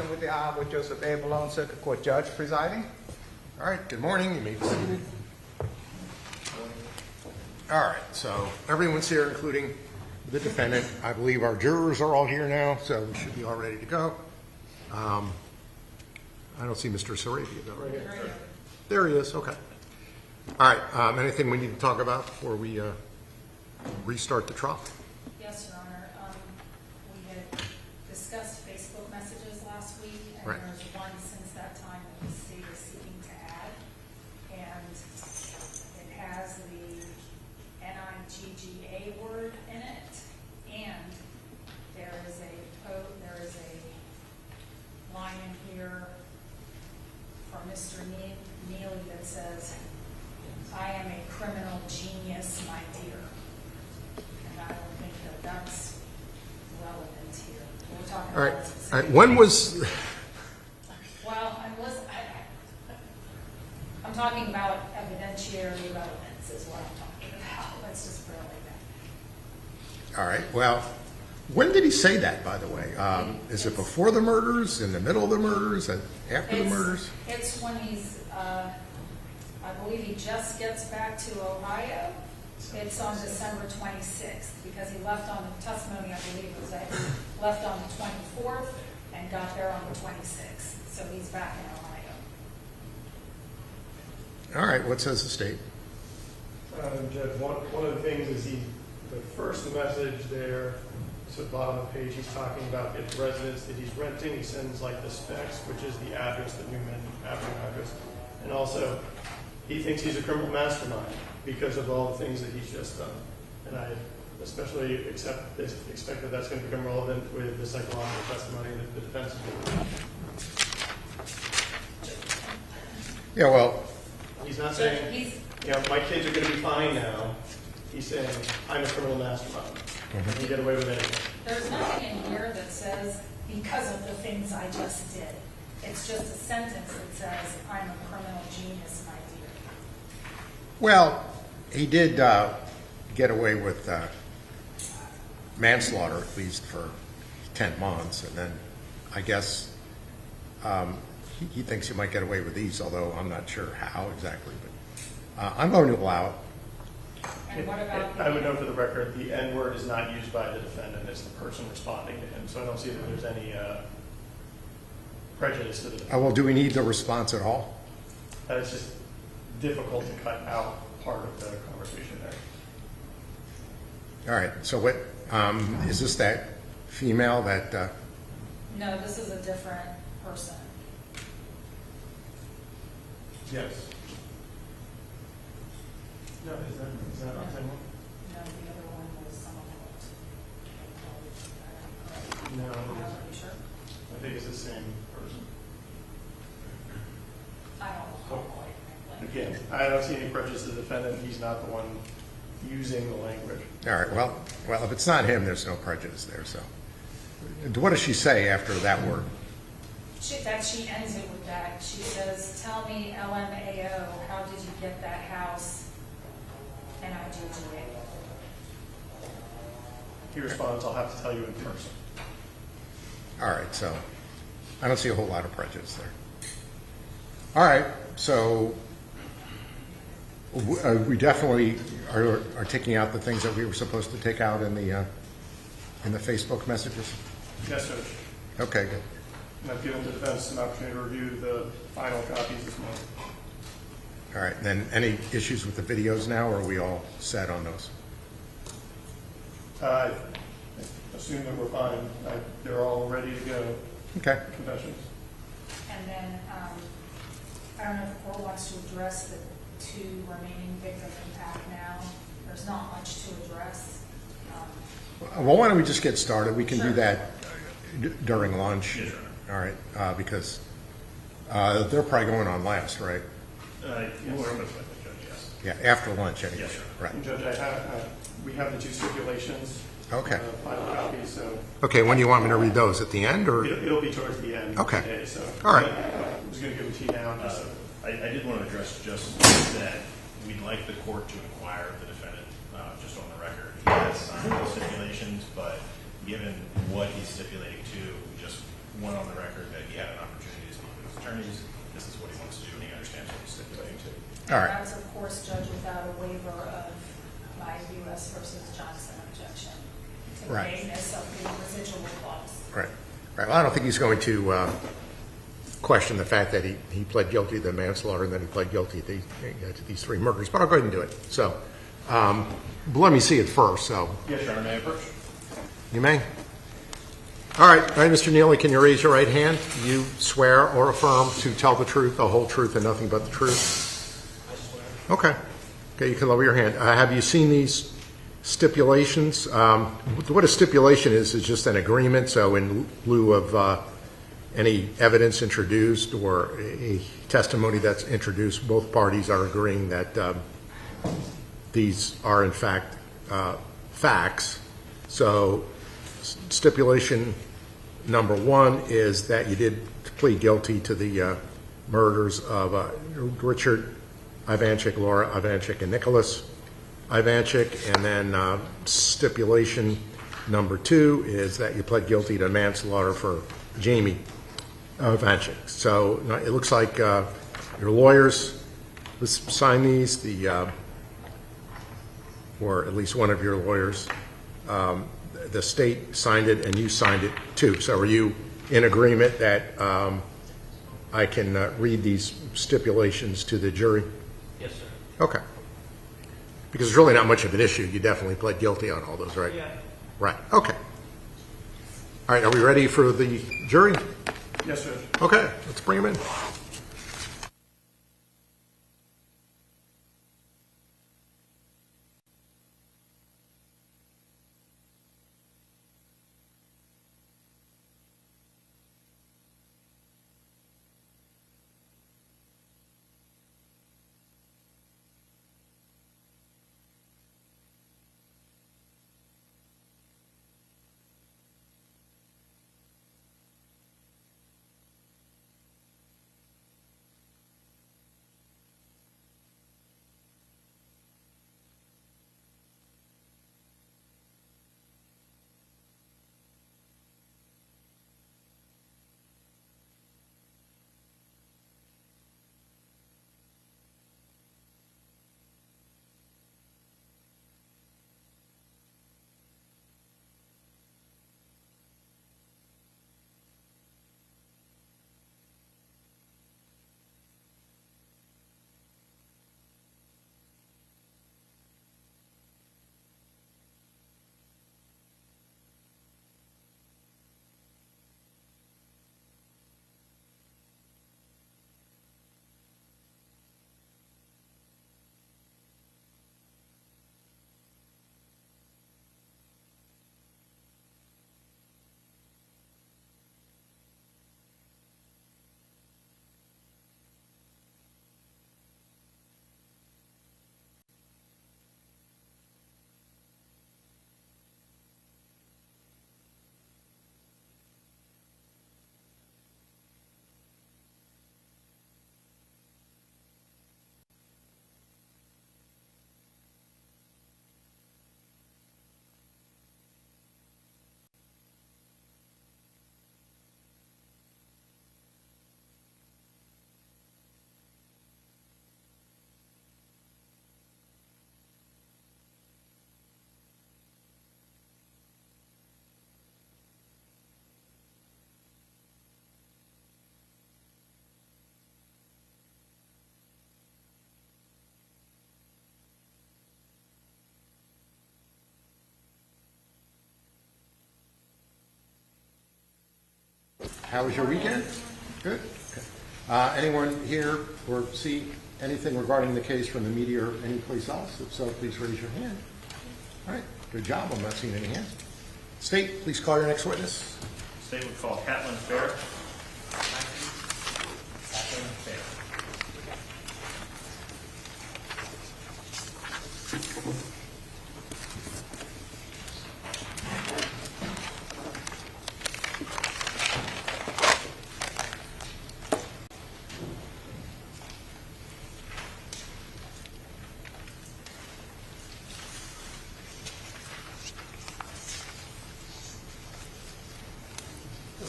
session with the Honorable Joseph A. Malone, Circuit Court Judge, presiding. All right, good morning. You may be seated. All right, so everyone's here, including the defendant. I believe our jurors are all here now, so we should be all ready to go. I don't see Mr. Sarabia, though. Right here. There he is, okay. All right, anything we need to talk about before we restart the trial? Yes, Your Honor. We had discussed Facebook messages last week, and Right. there's one since that time that the state is seeking to add, and it has the NIGGA word in it, and there is a line in here from Mr. Nealy that says, "I am a criminal genius, my dear." And I don't think that that's relevant here. We're talking All right, about all right. When was... Well, I'm talking about evidentiary relevance is what I'm talking about. Let's just put it like that. All right, well, when did he say that, by the way? Is it before the murders, in the middle of the murders, and after the murders? It's when he's, I believe he just gets back to Ohio. It's on December 26th, because he left on the testimony, I believe, was that he left on the 24th and got there on the 26th. So he's back in Ohio. All right, what says the state? Judge, one of the things is the first message there, to the bottom of the page, he's talking about the residence that he's renting. He sends like the specs, which is the address, the Newman Avenue address. And also, he thinks he's a criminal mastermind because of all the things that he's just done. And I especially expect that that's going to become relevant with the psychological testimony that the defense is giving. Yeah, well... He's not saying, my kids are going to be fine now. He's saying, I'm a criminal mastermind. I can get away with anything. There's nothing in here that says, because of the things I just did. It's just a sentence that says, I'm a criminal genius, my dear. Well, he did get away with manslaughter, at least for 10 months, and then I guess he thinks he might get away with these, although I'm not sure how exactly. But I'm going to allow it. And what about I would note for the record, the N word is not used by the defendant. It's the person responding to him. So I don't see that there's any prejudice to the defendant. Well, do we need the response at all? It's just difficult to cut out part of the conversation there. All right, so what, is this that female that... No, this is a different person. Yes. No, is that not the same one? No, the other one was someone else. No, I'm not really sure. I think it's the same person. I don't know. Again, I don't see any prejudice to the defendant. He's not the one using the language. All right, well, if it's not him, there's no prejudice there, so. What does she say after that word? She ends it with that. She says, tell me, LMAO, how did you get that house? NIGGA. He responds, I'll have to tell you in person. All right, so I don't see a whole lot of prejudice there. All right, so we definitely are taking out the things that we were supposed to take out in the Facebook messages? Yes, Judge. Okay, good. And I've given the defense an opportunity to review the final copies this month. All right, and then any issues with the videos now, or are we all set on those? I assume that we're fine. They're all ready to go. Okay. Confessions. And then, I don't know if the court wants to address the 2 remaining victim impact now. There's not much to address. Well, why don't we just get started? We can Sure. do that during lunch. Yes, sir. All right, because they're probably going on last, right? Yes. Yes. Yeah, after lunch anyway. Yes, sir. Right. And Judge, we have the 2 stipulations. Okay. Final copies, so. Okay, when do you want me to read those? At the end, or? It'll be towards the end Okay. of the day, so. All right. I'm just going to give it to you now. Just so. I did want to address just that we'd like the court to inquire of the defendant, just on the record. He has signed the stipulations, but given what he's stipulating to, we just went on the record that he had an opportunity to speak with his attorneys. This is what he wants to do, and he understands what he's stipulating to. All right. That's, of course, Judge, without a waiver of my U.S. versus Johnson objection to the Right. vagueness of the residual clause. Right. Right. Well, I don't think he's going to question the fact that he pled guilty to the manslaughter and then he pled guilty to these 3 murders. But I'll go ahead and do it. So, but let me see it first. So, Yes, Your Honor, may I approach? you may. All right, Mr. Nealy, can you raise your right hand? You swear or affirm to tell the truth, the whole truth, and nothing but the truth? I swear. Okay. Okay, you can lower your hand. Have you seen these stipulations? What a stipulation is just an agreement. So in lieu of any evidence introduced or a testimony that's introduced, both parties are agreeing that these are in fact facts. So stipulation number 1 is that you did plead guilty to the murders of Richard Ivancic, Laura Ivancic, and Nicholas Ivancic. And then stipulation number 2 is that you pled guilty to manslaughter for Jamie Ivancic. So it looks like your lawyers signed these, or at least one of your lawyers. The state signed it and you signed it too. So are you in agreement that I can read these stipulations to the jury? Yes, sir. Okay. Because there's really not much of an issue. You definitely pled guilty on all those, right? Yeah. Right. Okay. All right. Are we ready for the jury? Yes, Judge. Okay. Let's bring them in. How was your weekend? Good. Okay. Anyone here or see anything regarding the case from the media or anyplace else? If so, please raise your hand. All right. Good job. I'm not seeing any hands. State, please call your next witness. State would call Catlin Fair. Catlin Fair.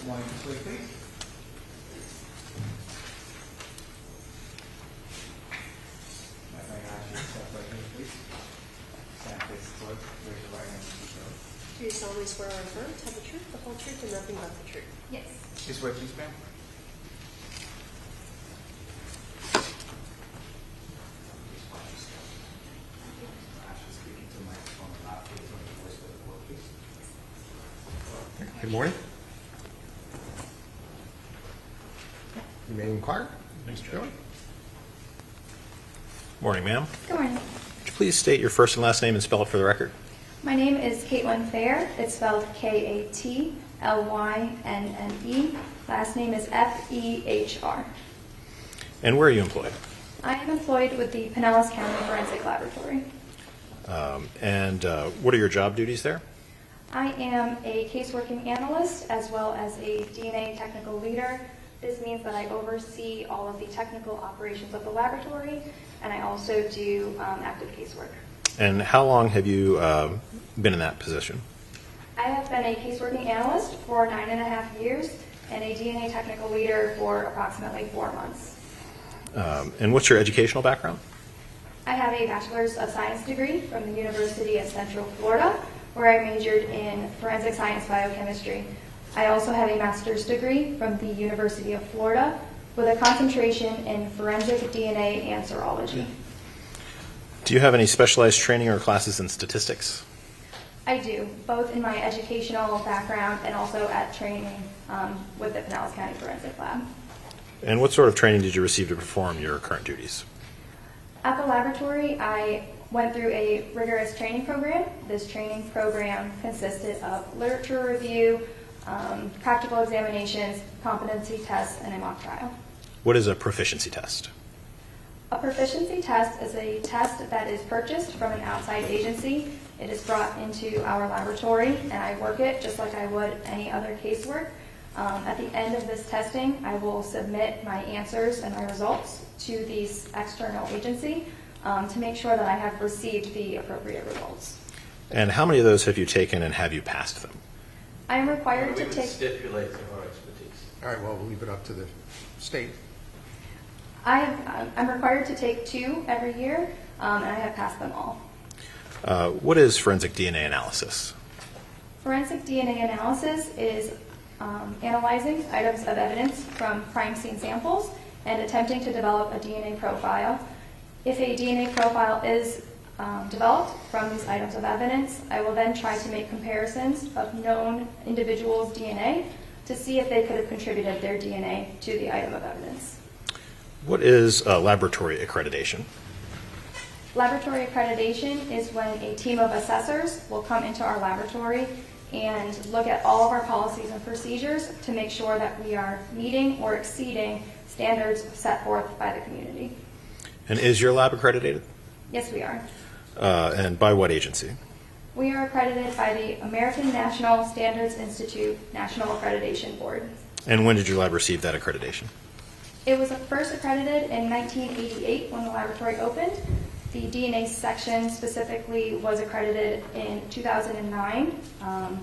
Good morning, Ms. Lee, please. May I ask you to step right here, please? Stand face forward, raise your right hand and repeat your oath. Do you solemnly swear or affirm to tell the truth, the whole truth, and nothing but the truth? Yes. Please wait, please, ma'am. Good morning. You may inquire. Thanks, Judge. Joey? Morning, ma'am. Good morning. Would you please state your first and last name and spell it for the record? My name is Caitlin Fair. It's spelled Katlynne. Last name is Fehr. And where are you employed? I am employed with the Pinellas County Forensic Laboratory. And what are your job duties there? I am a caseworking analyst as well as a DNA technical leader. This means that I oversee all of the technical operations of the laboratory, and I also do active casework. And how long have you been in that position? I have been a caseworking analyst for 9.5 years and a DNA technical leader for approximately 4 months. And what's your educational background? I have a Bachelor's of Science degree from the University of Central Florida, where I majored in forensic science biochemistry. I also have a master's degree from the University of Florida with a concentration in forensic DNA and serology. Do you have any specialized training or classes in statistics? I do, both in my educational background and also at training with the Pinellas County Forensic Lab. And what sort of training did you receive to perform your current duties? At the laboratory, I went through a rigorous training program. This training program consisted of literature review, practical examinations, competency tests, and a mock trial. What is a proficiency test? A proficiency test is a test that is purchased from an outside agency. It is brought into our laboratory, and I work it just like I would any other casework. At the end of this testing, I will submit my answers and my results to the external agency to make sure that I have received the appropriate results. And how many of those have you taken and have you passed them? I am required to take. Stipulate to our expertise. All right, well, we'll leave it up to the state. I'm required to take 2 every year, and I have passed them all. What is forensic DNA analysis? Forensic DNA analysis is analyzing items of evidence from crime scene samples and attempting to develop a DNA profile. If a DNA profile is developed from these items of evidence, I will then try to make comparisons of known individuals' DNA to see if they could have contributed their DNA to the item of evidence. What is laboratory accreditation? Laboratory accreditation is when a team of assessors will come into our laboratory and look at all of our policies and procedures to make sure that we are meeting or exceeding standards set forth by the community. And is your lab accredited? Yes, we are. And by what agency? We are accredited by the American National Standards Institute National Accreditation Board. And when did your lab receive that accreditation? It was first accredited in 1988 when the laboratory opened. The DNA section specifically was accredited in 2009.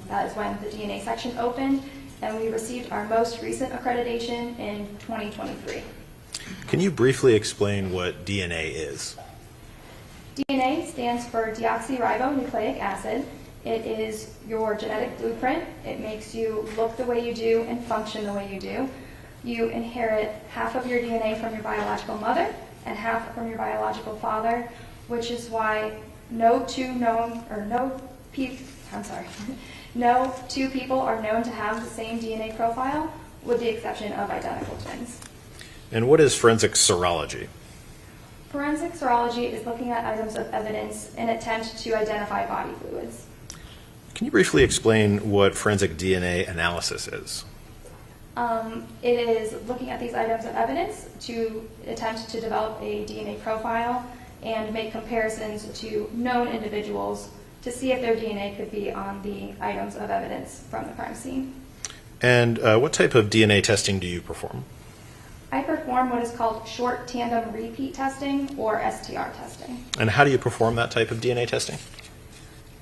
That is when the DNA section opened, and we received our most recent accreditation in 2023. Can you briefly explain what DNA is? DNA stands for deoxyribonucleic acid. It is your genetic blueprint. It makes you look the way you do and function the way you do. You inherit half of your DNA from your biological mother and half from your biological father, which is why no two people are known to have the same DNA profile, with the exception of identical twins. And what is forensic serology? Forensic serology is looking at items of evidence in an attempt to identify body fluids. Can you briefly explain what forensic DNA analysis is? It is looking at these items of evidence to attempt to develop a DNA profile and make comparisons to known individuals to see if their DNA could be on the items of evidence from the crime scene. And what type of DNA testing do you perform? I perform what is called short tandem repeat testing, or STR testing. And how do you perform that type of DNA testing?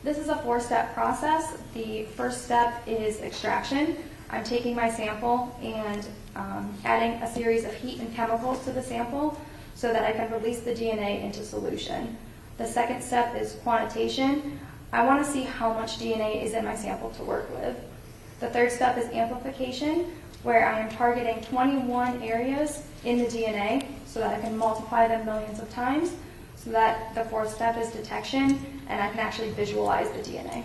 This is a 4-step process. The first step is extraction. I'm taking my sample and adding a series of heat and chemicals to the sample so that I can release the DNA into solution. The second step is quantitation. I want to see how much DNA is in my sample to work with. The third step is amplification, where I am targeting 21 areas in the DNA so that I can multiply them millions of times. So that the fourth step is detection, and I can actually visualize the DNA.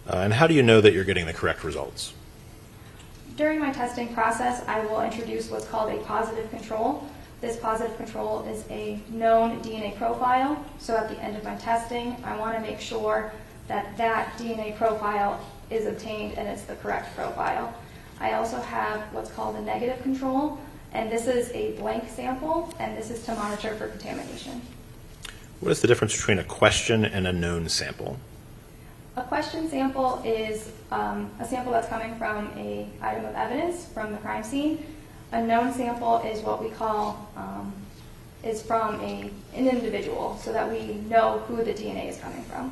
And how do you know that you're getting the correct results? During my testing process, I will introduce what's called a positive control. This positive control is a known DNA profile. So at the end of my testing, I want to make sure that that DNA profile is obtained and it's the correct profile. I also have what's called a negative control, and this is a blank sample, and this is to monitor for contamination. What is the difference between a question and a known sample? A question sample is a sample that's coming from an item of evidence from the crime scene. A known sample is what we call, is from an individual, so that we know who the DNA is coming from.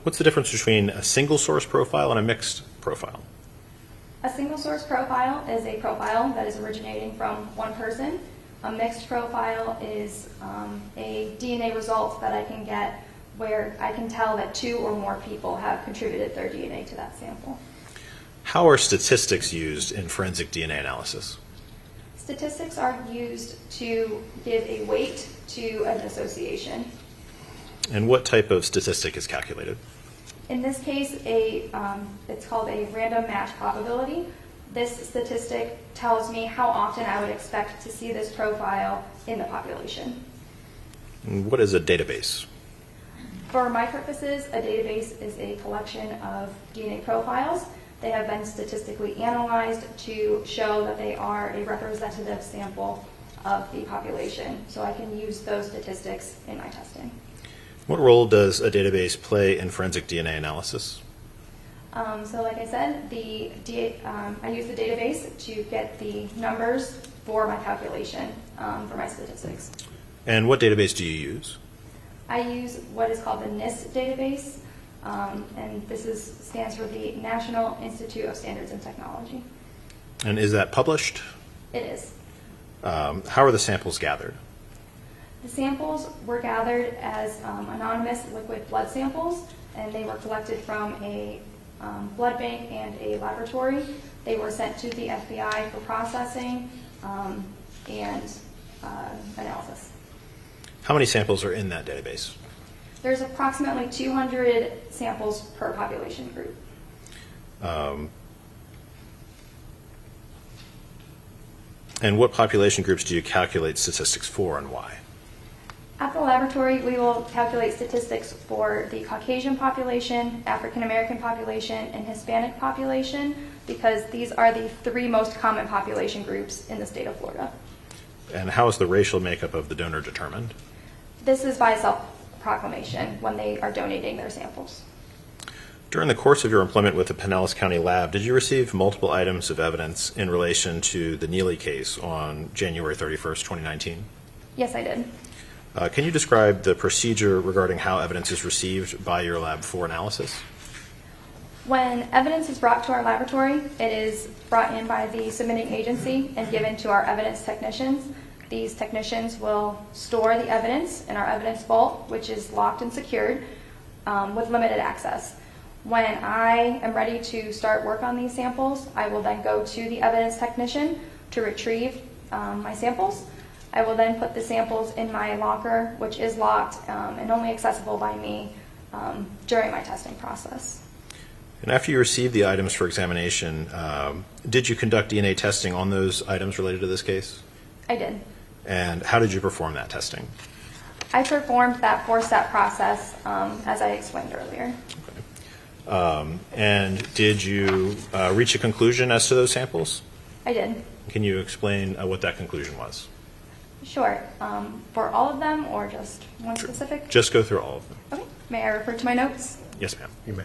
What's the difference between a single source profile and a mixed profile? A single source profile is a profile that is originating from one person. A mixed profile is a DNA result that I can get where I can tell that 2 or more people have contributed their DNA to that sample. How are statistics used in forensic DNA analysis? Statistics are used to give a weight to an association. And what type of statistic is calculated? In this case, it's called a random match probability. This statistic tells me how often I would expect to see this profile in the population. And what is a database? For my purposes, a database is a collection of DNA profiles. They have been statistically analyzed to show that they are a representative sample of the population. So I can use those statistics in my testing. What role does a database play in forensic DNA analysis? So like I said, I use the database to get the numbers for my calculation for my statistics. And what database do you use? I use what is called the NIST database, and this stands for the National Institute of Standards and Technology. And is that published? It is. How are the samples gathered? The samples were gathered as anonymous liquid blood samples, and they were collected from a blood bank and a laboratory. They were sent to the FBI for processing and analysis. How many samples are in that database? There's approximately 200 samples per population group. And what population groups do you calculate statistics for, and why? At the laboratory, we will calculate statistics for the Caucasian population, African American population, and Hispanic population, because these are the 3 most common population groups in the state of Florida. And how is the racial makeup of the donor determined? This is by self-proclamation when they are donating their samples. During the course of your employment with the Pinellas County Lab, did you receive multiple items of evidence in relation to the Nealy case on January 31st, 2019? Yes, I did. Can you describe the procedure regarding how evidence is received by your lab for analysis? When evidence is brought to our laboratory, it is brought in by the submitting agency and given to our evidence technicians. These technicians will store the evidence in our evidence vault, which is locked and secured with limited access. When I am ready to start work on these samples, I will then go to the evidence technician to retrieve my samples. I will then put the samples in my locker, which is locked and only accessible by me during my testing process. And after you received the items for examination, did you conduct DNA testing on those items related to this case? I did. And how did you perform that testing? I performed that 4-step process as I explained earlier. Okay. And did you reach a conclusion as to those samples? I did. Can you explain what that conclusion was? Sure. For all of them or just one specific? Just go through all of them. Okay. May I refer to my notes? Yes, ma'am. You may.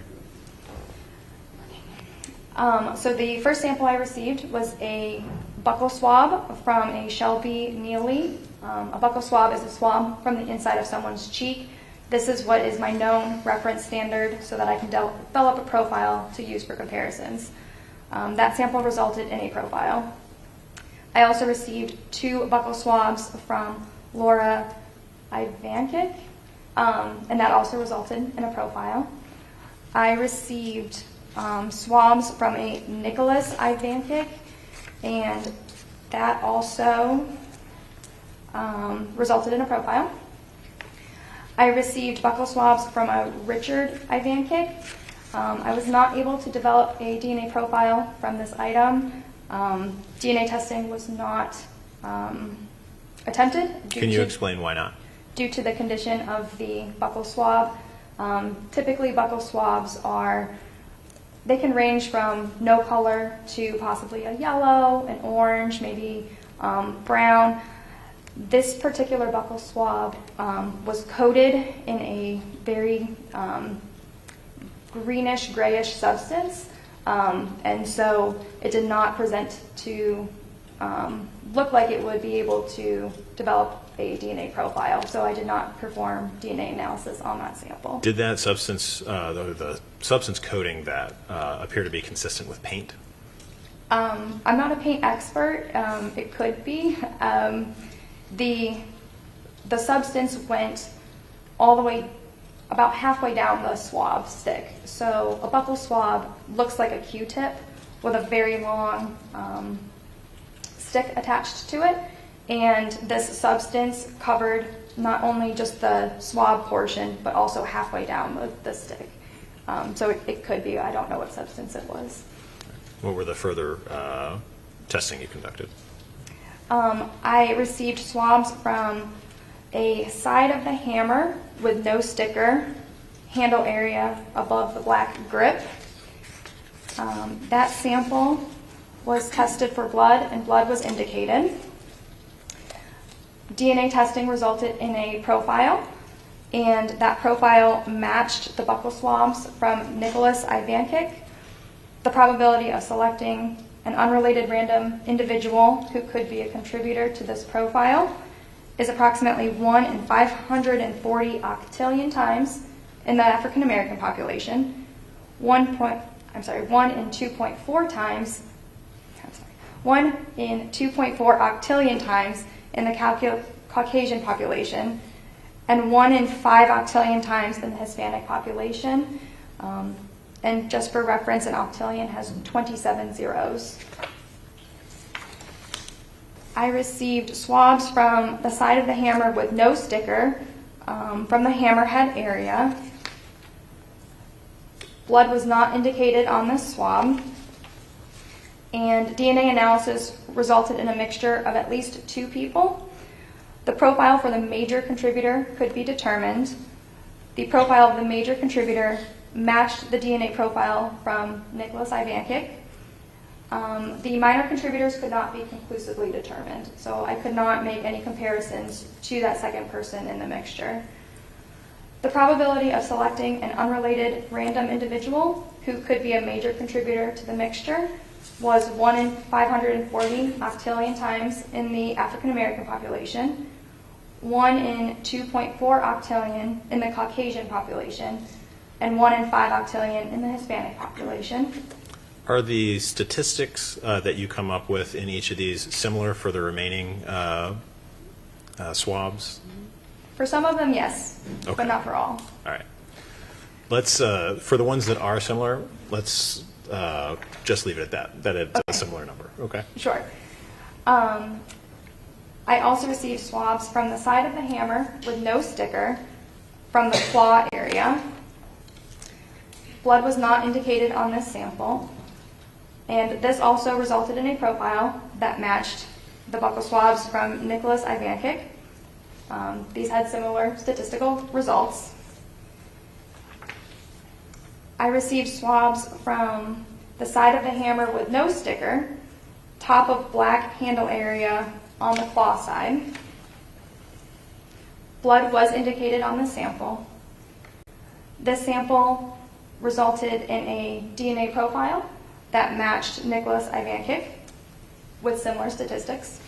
So the first sample I received was a buccal swab from a Shelby Nealy. A buccal swab is a swab from the inside of someone's cheek, This is what is my known reference standard so that I can develop a profile to use for comparisons. That sample resulted in a profile. I also received 2 buccal swabs from Laura Ivancic, and that also resulted in a profile. I received swabs from a Nicholas Ivancic, and that also resulted in a profile. I received buccal swabs from a Richard Ivancic. I was not able to develop a DNA profile from this item. DNA testing was not attempted. Can you explain why not? Due to the condition of the buccal swab. Typically, buccal swabs they can range from no color to possibly a yellow, an orange, maybe brown. This particular buccal swab was coated in a very greenish, grayish substance, and so it did not present to look like it would be able to develop a DNA profile, so I did not perform DNA analysis on that sample. Did that substance, the substance coating that appear to be consistent with paint? I'm not a paint expert. It could be. The substance went all the way, about halfway down the swab stick. So a buccal swab looks like a Q-tip with a very long stick attached to it. And this substance covered not only just the swab portion, but also halfway down the stick. So it could be. I don't know what substance it was. What were the further testing you conducted? I received swabs from a side of the hammer with no sticker, handle area above the black grip. That sample was tested for blood, and blood was indicated. DNA testing resulted in a profile, and that profile matched the buccal swabs from Nicholas Ivancic. The probability of selecting an unrelated random individual who could be a contributor to this profile is approximately 1 in 540 octillion times in the African American population, 1 in 2.4 times, 1 in 2.4 octillion times in the Caucasian population, and 1 in 5 octillion times in the Hispanic population. And just for reference, an octillion has 27 zeros. I received swabs from the side of the hammer with no sticker, from the hammerhead area. Blood was not indicated on this swab. And DNA analysis resulted in a mixture of at least 2 people. The profile for the major contributor could be determined. The profile of the major contributor matched the DNA profile from Nicholas Ivancic. The minor contributors could not be conclusively determined, so I could not make any comparisons to that second person in the mixture. The probability of selecting an unrelated random individual who could be a major contributor to the mixture was 1 in 540 octillion times in the African American population, 1 in 2.4 octillion in the Caucasian population, and 1 in 5 octillion in the Hispanic population. Are the statistics that you come up with in each of these similar for the remaining swabs? For some of them, yes, Okay. but not for all. All right. Let's, for the ones that are similar, let's just leave it at that it's a similar number. Okay. Sure. I also received swabs from the side of the hammer with no sticker from the claw area. Blood was not indicated on this sample, and this also resulted in a profile that matched the buccal swabs from Nicholas Ivancic. These had similar statistical results. I received swabs from the side of the hammer with no sticker, top of black handle area on the claw side. Blood was indicated on the sample. This sample resulted in a DNA profile that matched Nicholas Ivancic with similar statistics.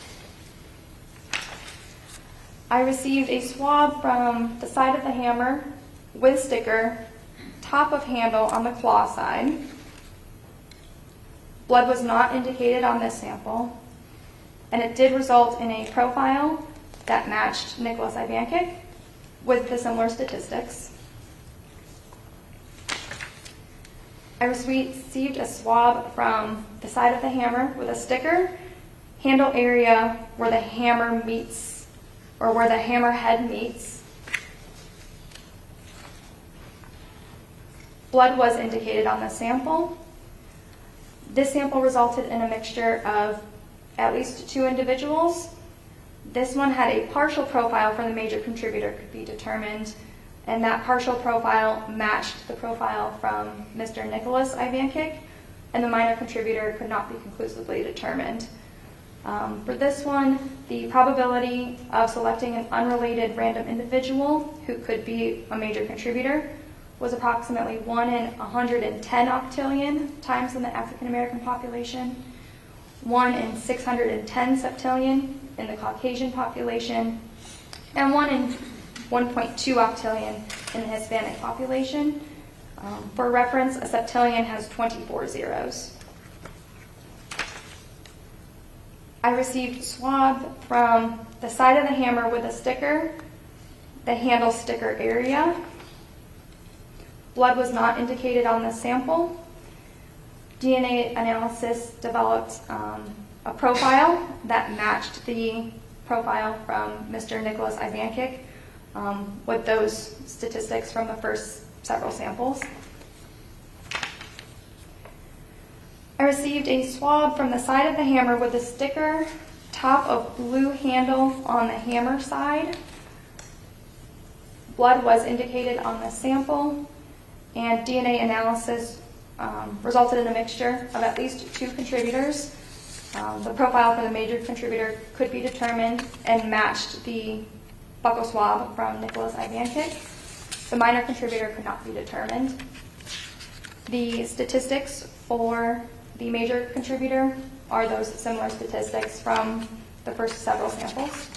I received a swab from the side of the hammer with sticker, top of handle on the claw side. Blood was not indicated on this sample, and it did result in a profile that matched Nicholas Ivancic with the similar statistics. I received a swab from the side of the hammer with a sticker, handle area where the hammer meets, or where the hammer head meets. Blood was indicated on the sample. This sample resulted in a mixture of at least 2 individuals. This one had a partial profile for the major contributor could be determined, and that partial profile matched the profile from Mr. Nicholas Ivancic, and the minor contributor could not be conclusively determined. For this one, the probability of selecting an unrelated random individual who could be a major contributor was approximately 1 in 110 octillion times in the African American population, 1 in 610 septillion in the Caucasian population, and 1 in 1.2 octillion in the Hispanic population. For reference, a septillion has 24 zeros. I received swab from the side of the hammer with a sticker, the handle sticker area. Blood was not indicated on this sample. DNA analysis developed a profile that matched the profile from Mr. Nicholas Ivancic with those statistics from the first several samples. I received a swab from the side of the hammer with a sticker, top of blue handle on the hammer side. Blood was indicated on the sample, and DNA analysis resulted in a mixture of at least 2 contributors. The profile for the major contributor could be determined and matched the buccal swab from Nicholas Ivancic. The minor contributor could not be determined. The statistics for the major contributor are those similar statistics from the first several samples.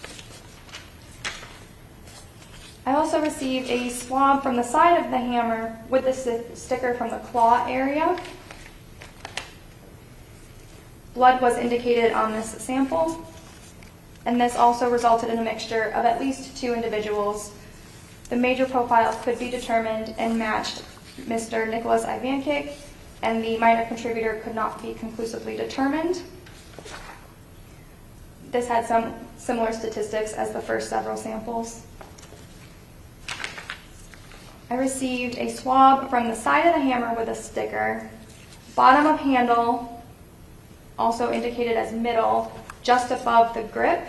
I also received a swab from the side of the hammer with the sticker from the claw area. Blood was indicated on this sample, and this also resulted in a mixture of at least 2 individuals. The major profile could be determined and matched Mr. Nicholas Ivancic, and the minor contributor could not be conclusively determined. This had some similar statistics as the first several samples. I received a swab from the side of the hammer with a sticker, bottom of handle, also indicated as middle, just above the grip.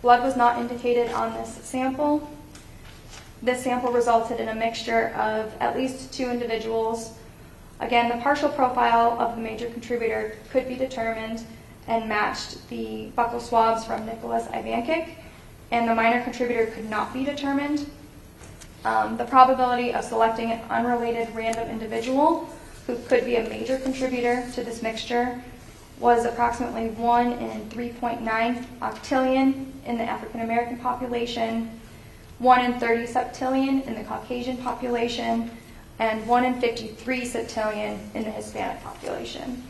Blood was not indicated on this sample. This sample resulted in a mixture of at least 2 individuals. Again, the partial profile of the major contributor could be determined and matched the buccal swabs from Nicholas Ivancic, and the minor contributor could not be determined. The probability of selecting an unrelated random individual who could be a major contributor to this mixture was approximately 1 in 3.9 octillion in the African American population, 1 in 30 septillion in the Caucasian population, and 1 in 53 septillion in the Hispanic population.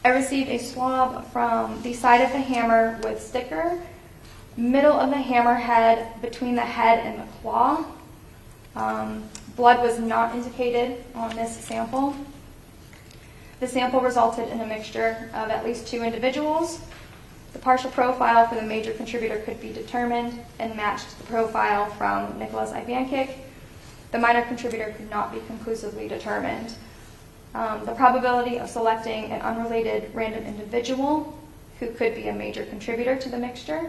I received a swab from the side of the hammer with sticker, middle of the hammer head, between the head and the claw. Blood was not indicated on this sample. The sample resulted in a mixture of at least 2 individuals. The partial profile for the major contributor could be determined and matched the profile from Nicholas Ivancic. The minor contributor could not be conclusively determined. The probability of selecting an unrelated random individual who could be a major contributor to the mixture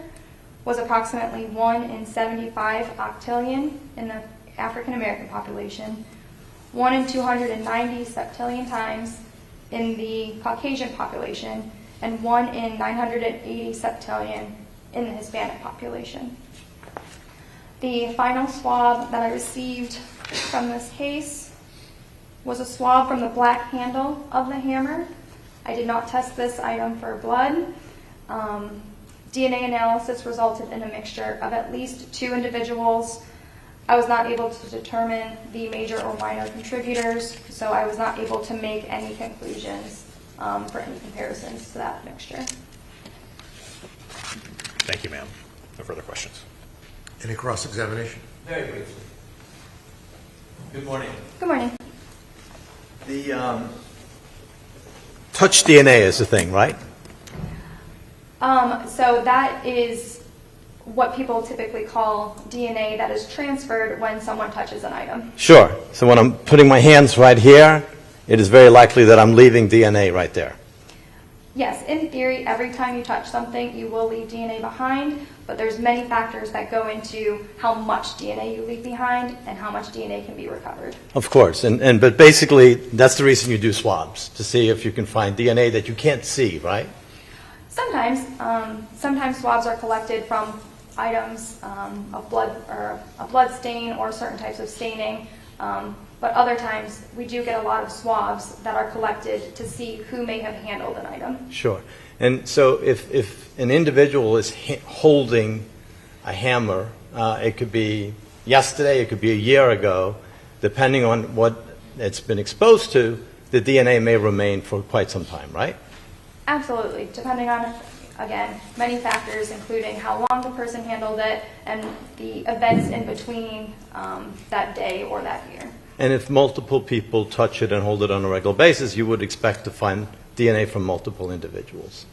was approximately 1 in 75 octillion in the African American population, 1 in 290 septillion times in the Caucasian population, and 1 in 980 septillion in the Hispanic population. The final swab that I received from this case was a swab from the black handle of the hammer. I did not test this item for blood. DNA analysis resulted in a mixture of at least 2 individuals. I was not able to determine the major or minor contributors, so I was not able to make any conclusions for any comparisons to that mixture. Thank you, ma'am. No further questions. Any cross-examination? Very briefly. Good morning. Good morning. The touch DNA is the thing, right? So that is what people typically call DNA that is transferred when someone touches an item. Sure. So when I'm putting my hands right here, it is very likely that I'm leaving DNA right there. Yes, in theory, every time you touch something, you will leave DNA behind, but there's many factors that go into how much DNA you leave behind and how much DNA can be recovered. Of course. But basically, that's the reason you do swabs, to see if you can find DNA that you can't see, right? Sometimes swabs are collected from items of blood or a blood stain or certain types of staining. But other times, we do get a lot of swabs that are collected to see who may have handled an item. Sure. And so if an individual is holding a hammer, it could be yesterday, it could be a year ago, depending on what it's been exposed to, the DNA may remain for quite some time, right? Absolutely, depending on, again, many factors, including how long the person handled it and the events in between that day or that year. And if multiple people touch it and hold it on a regular basis, you would expect to find DNA from multiple individuals.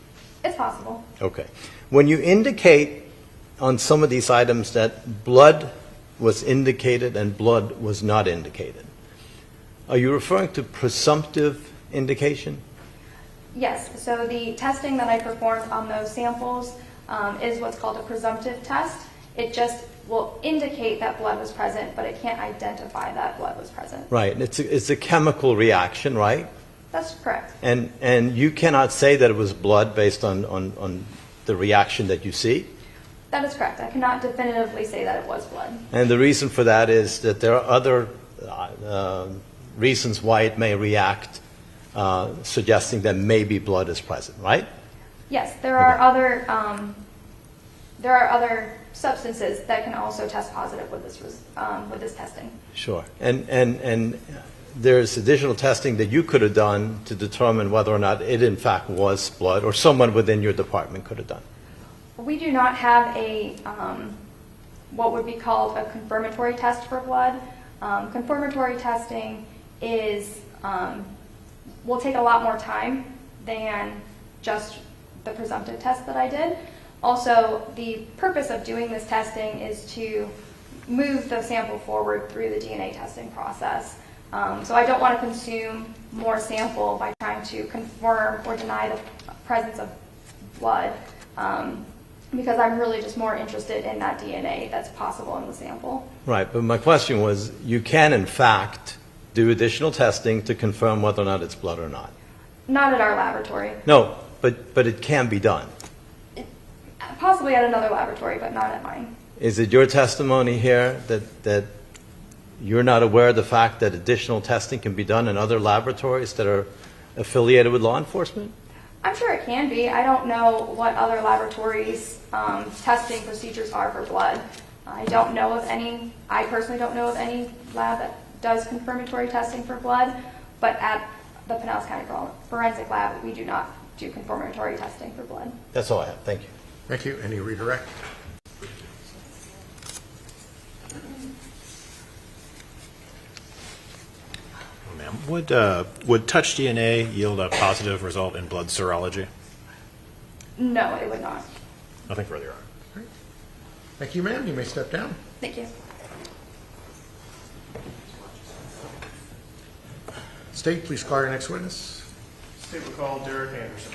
It's possible. Okay. When you indicate on some of these items that blood was indicated and blood was not indicated, are you referring to presumptive indication? Yes, so the testing that I performed on those samples is what's called a presumptive test. It just will indicate that blood was present, but it can't identify that blood was present. Right. It's a chemical reaction, right? That's correct. And you cannot say that it was blood based on the reaction that you see? That is correct. I cannot definitively say that it was blood. And the reason for that is that there are other reasons why it may react, suggesting that maybe blood is present, right? Yes, there are other substances that can also test positive with this testing. Sure. And there's additional testing that you could have done to determine whether or not it in fact was blood, or someone within your department could have done. We do not have a what would be called a confirmatory test for blood. Confirmatory testing will take a lot more time than just the presumptive test that I did. Also, the purpose of doing this testing is to move the sample forward through the DNA testing process. So I don't want to consume more sample by trying to confirm or deny the presence of blood, because I'm really just more interested in that DNA that's possible in the sample. Right, but my question was, you can in fact do additional testing to confirm whether or not it's blood or not? Not at our laboratory. No, but it can be done. Possibly at another laboratory, but not at mine. Is it your testimony here that you're not aware of the fact that additional testing can be done in other laboratories that are affiliated with law enforcement? I'm sure it can be. I don't know what other laboratories' testing procedures are for blood. I don't know of any. I personally don't know of any lab that does confirmatory testing for blood, but at the Pinellas County Forensic Lab, we do not do confirmatory testing for blood. That's all I have. Thank you. Thank you. Any redirect? Ma'am, would touch DNA yield a positive result in blood serology? No, it would not. Nothing further. Thank you, ma'am. You may step down. Thank you. State, please call your next witness. State will call Derek Anderson.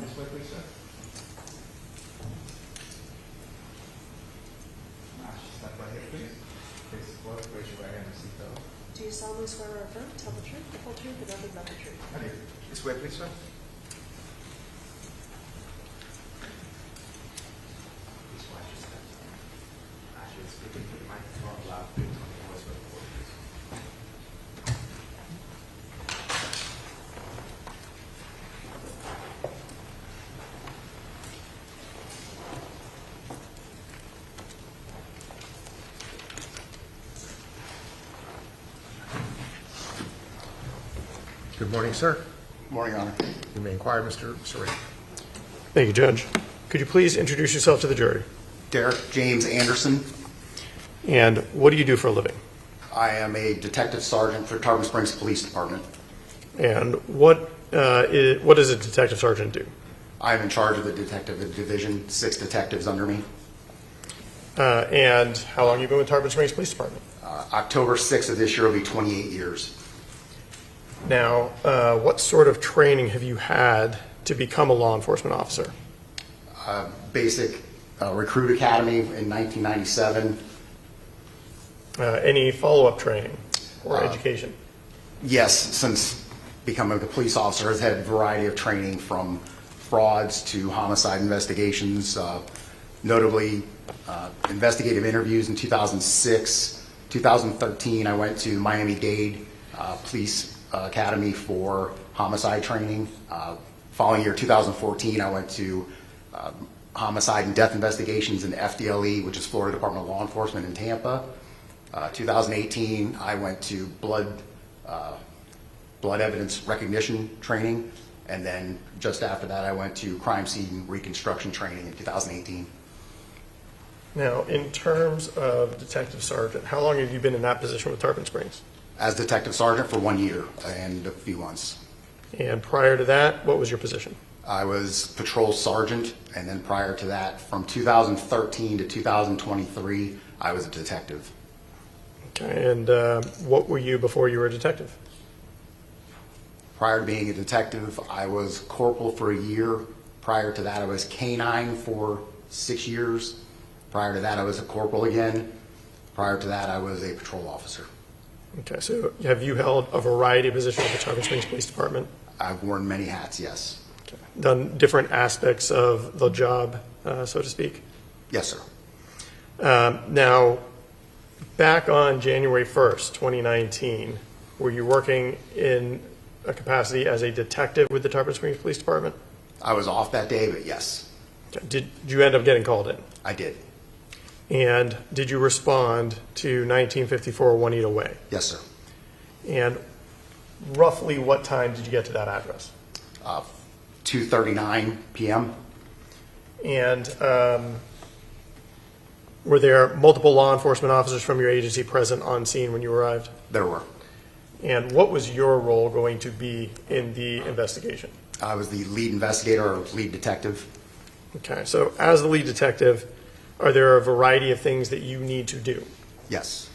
This way, please, sir. Ash, step right here, please. Face the floor, raise your right hand and seat the oath. Do you solemnly swear or affirm to tell the truth, the whole truth, and nothing but the truth? I do. This way, please, sir. Please watch your steps. Ash, you're speaking to the microphone loud, please, on the voice record, please. Good morning, sir. Morning, Your Honor. You may inquire, Mr. Sarabia. Thank you, Judge. Could you please introduce yourself to the jury? Derek James Anderson. And what do you do for a living? I am a detective sergeant for Tarpon Springs Police Department. And what does a detective sergeant do? I am in charge of the detective division, 6 detectives under me. And how long have you been with Tarpon Springs Police Department? October 6th of this year will be 28 years. Now, what sort of training have you had to become a law enforcement officer? Basic recruit academy in 1997. Any follow-up training or education? Yes, since becoming a police officer, I've had a variety of training from frauds to homicide investigations, notably investigative interviews in 2006. 2013, I went to Miami-Dade Police Academy for homicide training. Following year, 2014, I went to homicide and death investigations in FDLE, which is Florida Department of Law Enforcement in Tampa. 2018, I went to blood evidence recognition training, and then just after that, I went to crime scene reconstruction training in 2018. Now, in terms of detective sergeant, how long have you been in that position with Tarpon Springs? As detective sergeant for 1 year and a few months. And prior to that, what was your position? I was patrol sergeant, and then prior to that, from 2013 to 2023, I was a detective. Okay, and what were you before you were a detective? Prior to being a detective, I was corporal for a year. Prior to that, I was canine for 6 years. Prior to that, I was a corporal again. Prior to that, I was a patrol officer. Okay, so have you held a variety of positions with the Tarpon Springs Police Department? I've worn many hats, yes. Okay. Done different aspects of the job, so to speak? Yes, sir. Now, back on January 1st, 2019, were you working in a capacity as a detective with the Tarpon Springs Police Department? I was off that day, but yes, Okay. Did you end up getting called in? I did. And did you respond to 1954 Juanita Way? Yes, sir. And roughly what time did you get to that address? 2:39 p.m. And were there multiple law enforcement officers from your agency present on scene when you arrived? There were. And what was your role going to be in the investigation? I was the lead investigator or lead detective. Okay, so as the lead detective, are there a variety of things that you need to do? Yes.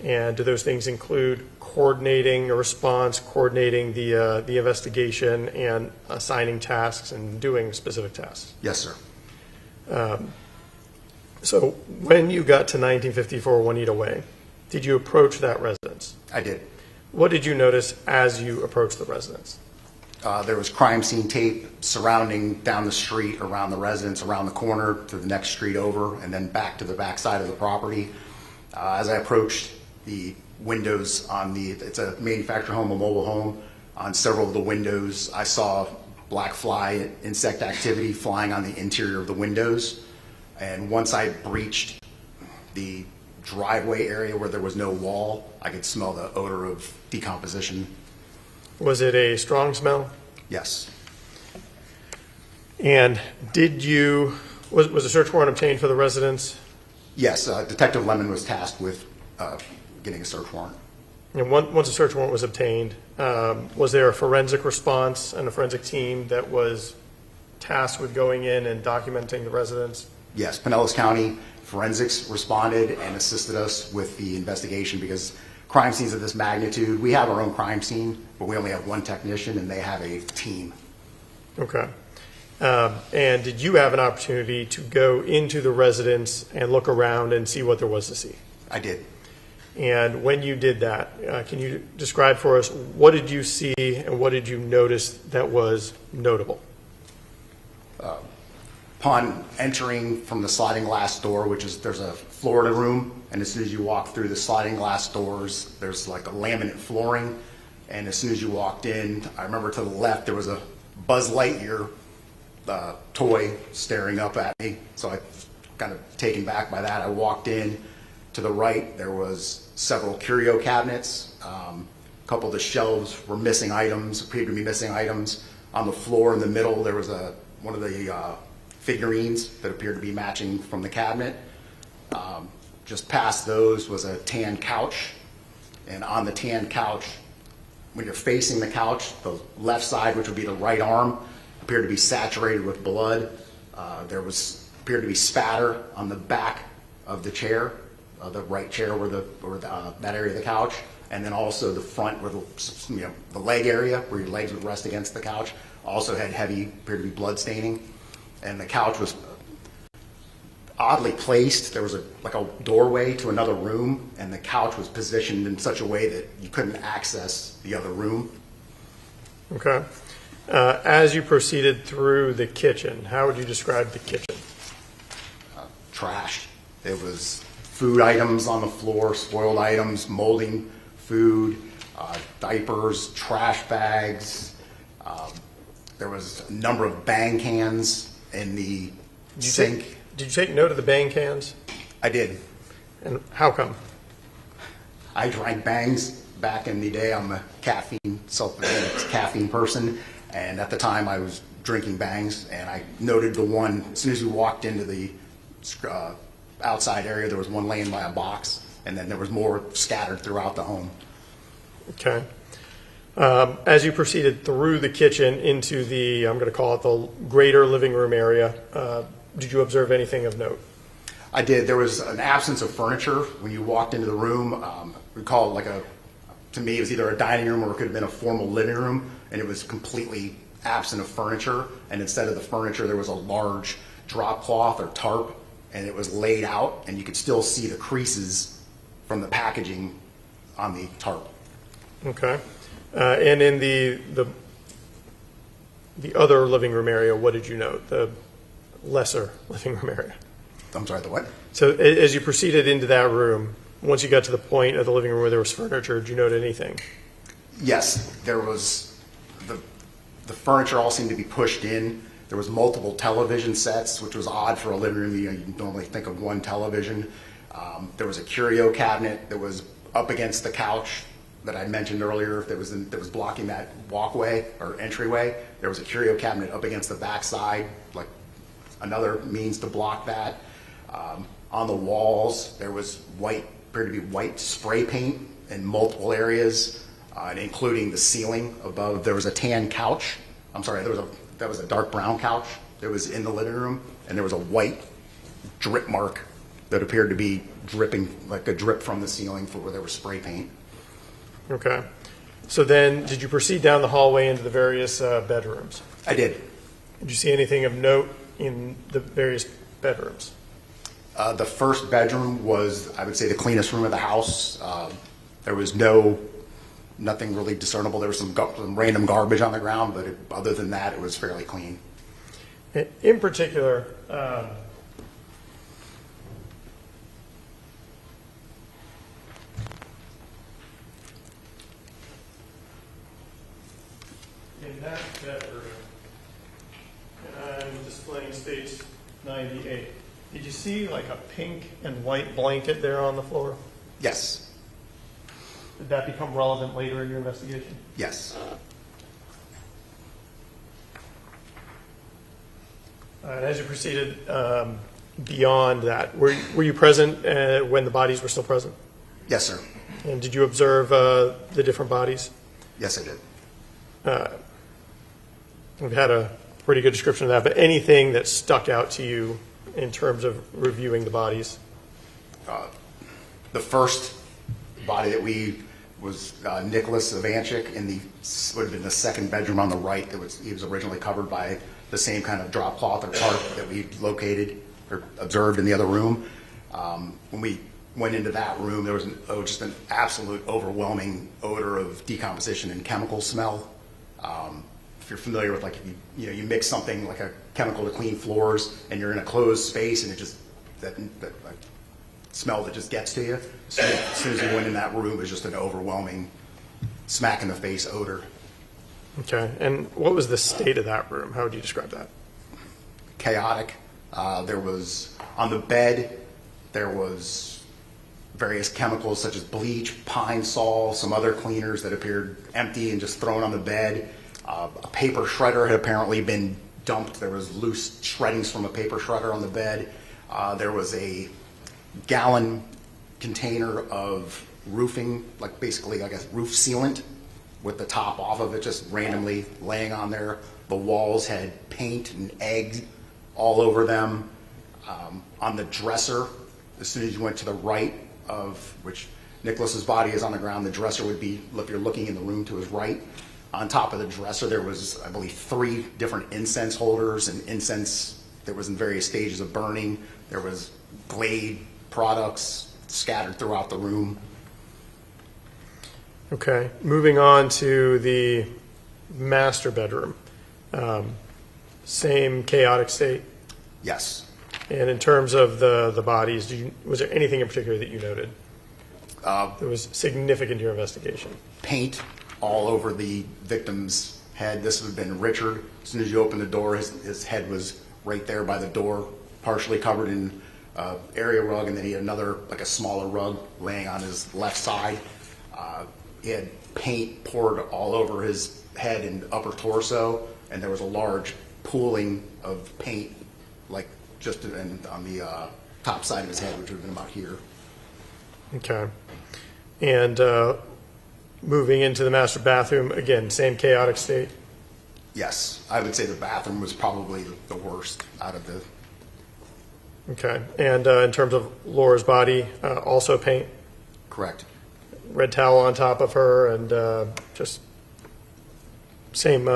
And do those things include coordinating a response, coordinating the investigation, and assigning tasks and doing specific tasks? Yes, sir. So when you got to 1954 Juanita Way, did you approach that residence? I did. What did you notice as you approached the residence? There was crime scene tape surrounding down the street, around the residence, around the corner to the next street over, and then back to the back side of the property. As I approached the windows on it's a manufactured home, a mobile home. On several of the windows, I saw black fly insect activity flying on the interior of the windows. And once I breached the driveway area where there was no wall, I could smell the odor of decomposition. Was it a strong smell? Yes. And was a search warrant obtained for the residence? Yes, Detective Lemon was tasked with getting a search warrant. And once a search warrant was obtained, was there a forensic response and a forensic team that was tasked with going in and documenting the residence? Yes, Pinellas County Forensics responded and assisted us with the investigation because crime scenes of this magnitude, we have our own crime scene, but we only have one technician and they have a team. Okay. And did you have an opportunity to go into the residence and look around and see what there was to see? I did. And when you did that, can you describe for us what did you see and what did you notice that was notable? Upon entering from the sliding glass door, there's a Florida room, and as soon as you walk through the sliding glass doors, there's like a laminate flooring, and as soon as you walked in, I remember to the left there was a Buzz Lightyear toy staring up at me, so I was kind of taken back by that. I walked in. To the right, there was several curio cabinets. A couple of the shelves were missing items, appeared to be missing items. On the floor in the middle, there was one of the figurines that appeared to be matching from the cabinet. Just past those was a tan couch. And on the tan couch, when you're facing the couch, the left side, which would be the right arm, appeared to be saturated with blood. There appeared to be spatter on the back of the chair. The right chair where that area of the couch, and then also the front where the leg area where your legs would rest against the couch also had appeared to be blood staining, and the couch was oddly placed. There was like a doorway to another room, and the couch was positioned in such a way that you couldn't access the other room. Okay. As you proceeded through the kitchen, how would you describe the kitchen? Trashed. It was food items on the floor, spoiled items, molding food, diapers, trash bags. There was a number of bang cans in the sink. Did you take note of the bang cans? I did. And how come? I drank bangs back in the day. I'm a self-proclaimed caffeine person, and at the time I was drinking bangs, and I noted the one, as soon as we walked into the outside area, there was one laying by a box, and then there was more scattered throughout the home. Okay. As you proceeded through the kitchen into the, I'm going to call it the greater living room area, did you observe anything of note? I did. There was an absence of furniture when you walked into the room. We call it to me, it was either a dining room or it could have been a formal living room, and it was completely absent of furniture, and instead of the furniture, there was a large drop cloth or tarp, and it was laid out, and you could still see the creases from the packaging on the tarp. Okay. And in the other living room area, what did you note? The lesser living room area? I'm sorry, the what? So as you proceeded into that room, once you got to the point of the living room where there was furniture, did you note anything? Yes, there was the furniture all seemed to be pushed in. There was multiple television sets, which was odd for a living room. You normally think of one television. There was a curio cabinet that was up against the couch that I mentioned earlier that was blocking that walkway or entryway. There was a curio cabinet up against the back side, like another means to block that. On the walls, there was appeared to be white spray paint in multiple areas, including the ceiling above. There was a tan couch. I'm sorry, that was a dark brown couch that was in the living room, and there was a white drip mark that appeared to be dripping, like a drip from the ceiling for where there was spray paint. Okay. So then, did you proceed down the hallway into the various bedrooms? I did. Did you see anything of note in the various bedrooms? The first bedroom was, I would say, the cleanest room of the house. There was nothing really discernible. There was some random garbage on the ground, but other than that, it was fairly clean. In particular, in that bedroom, and I'm displaying space 98, did you see like a pink and white blanket there on the floor? Yes. Did that become relevant later in your investigation? Yes. And as you proceeded beyond that, were you present when the bodies were still present? Yes, sir. And did you observe the different bodies? Yes, I did. We've had a pretty good description of that, but anything that stuck out to you in terms of reviewing the bodies? The first body that was Nicholas Ivancic in would have been the second bedroom on the right. He was originally covered by the same kind of drop cloth or tarp that we located or observed in the other room. When we went into that room, there was just an absolute overwhelming odor of decomposition and chemical smell. If you're familiar with, like, if you mix something like a chemical to clean floors and you're in a closed space and it just, that like, smell that just gets to you. As soon as you went in that room, it was just an overwhelming smack in the face odor. Okay, and what was the state of that room? How would you describe that? Chaotic. There was, on the bed, there was various chemicals such as bleach, pine sol, some other cleaners that appeared empty and just thrown on the bed. A paper shredder had apparently been dumped. There was loose shreddings from a paper shredder on the bed. There was a gallon container of roofing, like basically like a roof sealant with the top off of it just randomly laying on there. The walls had paint and eggs all over them. On the dresser, as soon as you went to the right of which Nicholas's body is on the ground, the dresser would be, if you're looking in the room to his right, on top of the dresser there was, I believe, 3 different incense holders and incense that was in various stages of burning. There was Glade products scattered throughout the room. Okay, moving on to the master bedroom. Same chaotic state? Yes. And in terms of the bodies, was there anything in particular that you noted that was significant to your investigation? Paint all over the victim's head. This would have been Richard. As soon as you opened the door, his head was right there by the door, partially covered in area rug, and then he had another, like a smaller rug, laying on his left side. He had paint poured all over his head and upper torso, and there was a large pooling of paint, like just on the top side of his head, which would have been about here. Okay. And moving into the master bathroom, again, same chaotic state? Yes, I would say the bathroom was probably the worst out of the... Okay. And in terms of Laura's body, also paint? Correct. Red towel on top of her and just same,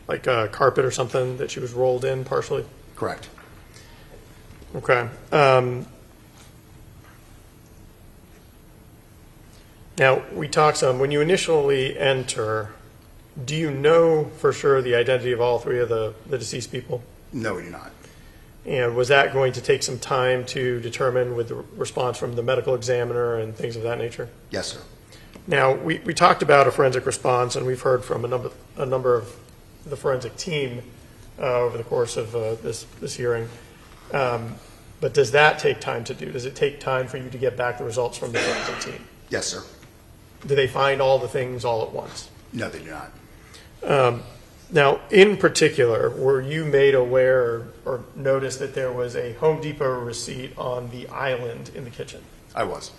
like carpet or something that she was rolled in partially? Correct. Okay. Now, we talked some, when you initially enter, do you know for sure the identity of all 3 of the deceased people? No, we do not. And was that going to take some time to determine with the response from the medical examiner and things of that nature? Yes, sir. Now, we talked about a forensic response, and we've heard from a number of the forensic team over the course of this hearing. But does that take time to do? Does it take time for you to get back the results from the forensic team? Yes, sir. Do they find all the things all at once? No, they do not. Now, in particular, were you made aware or noticed that there was a Home Depot receipt on the island in the kitchen? I was.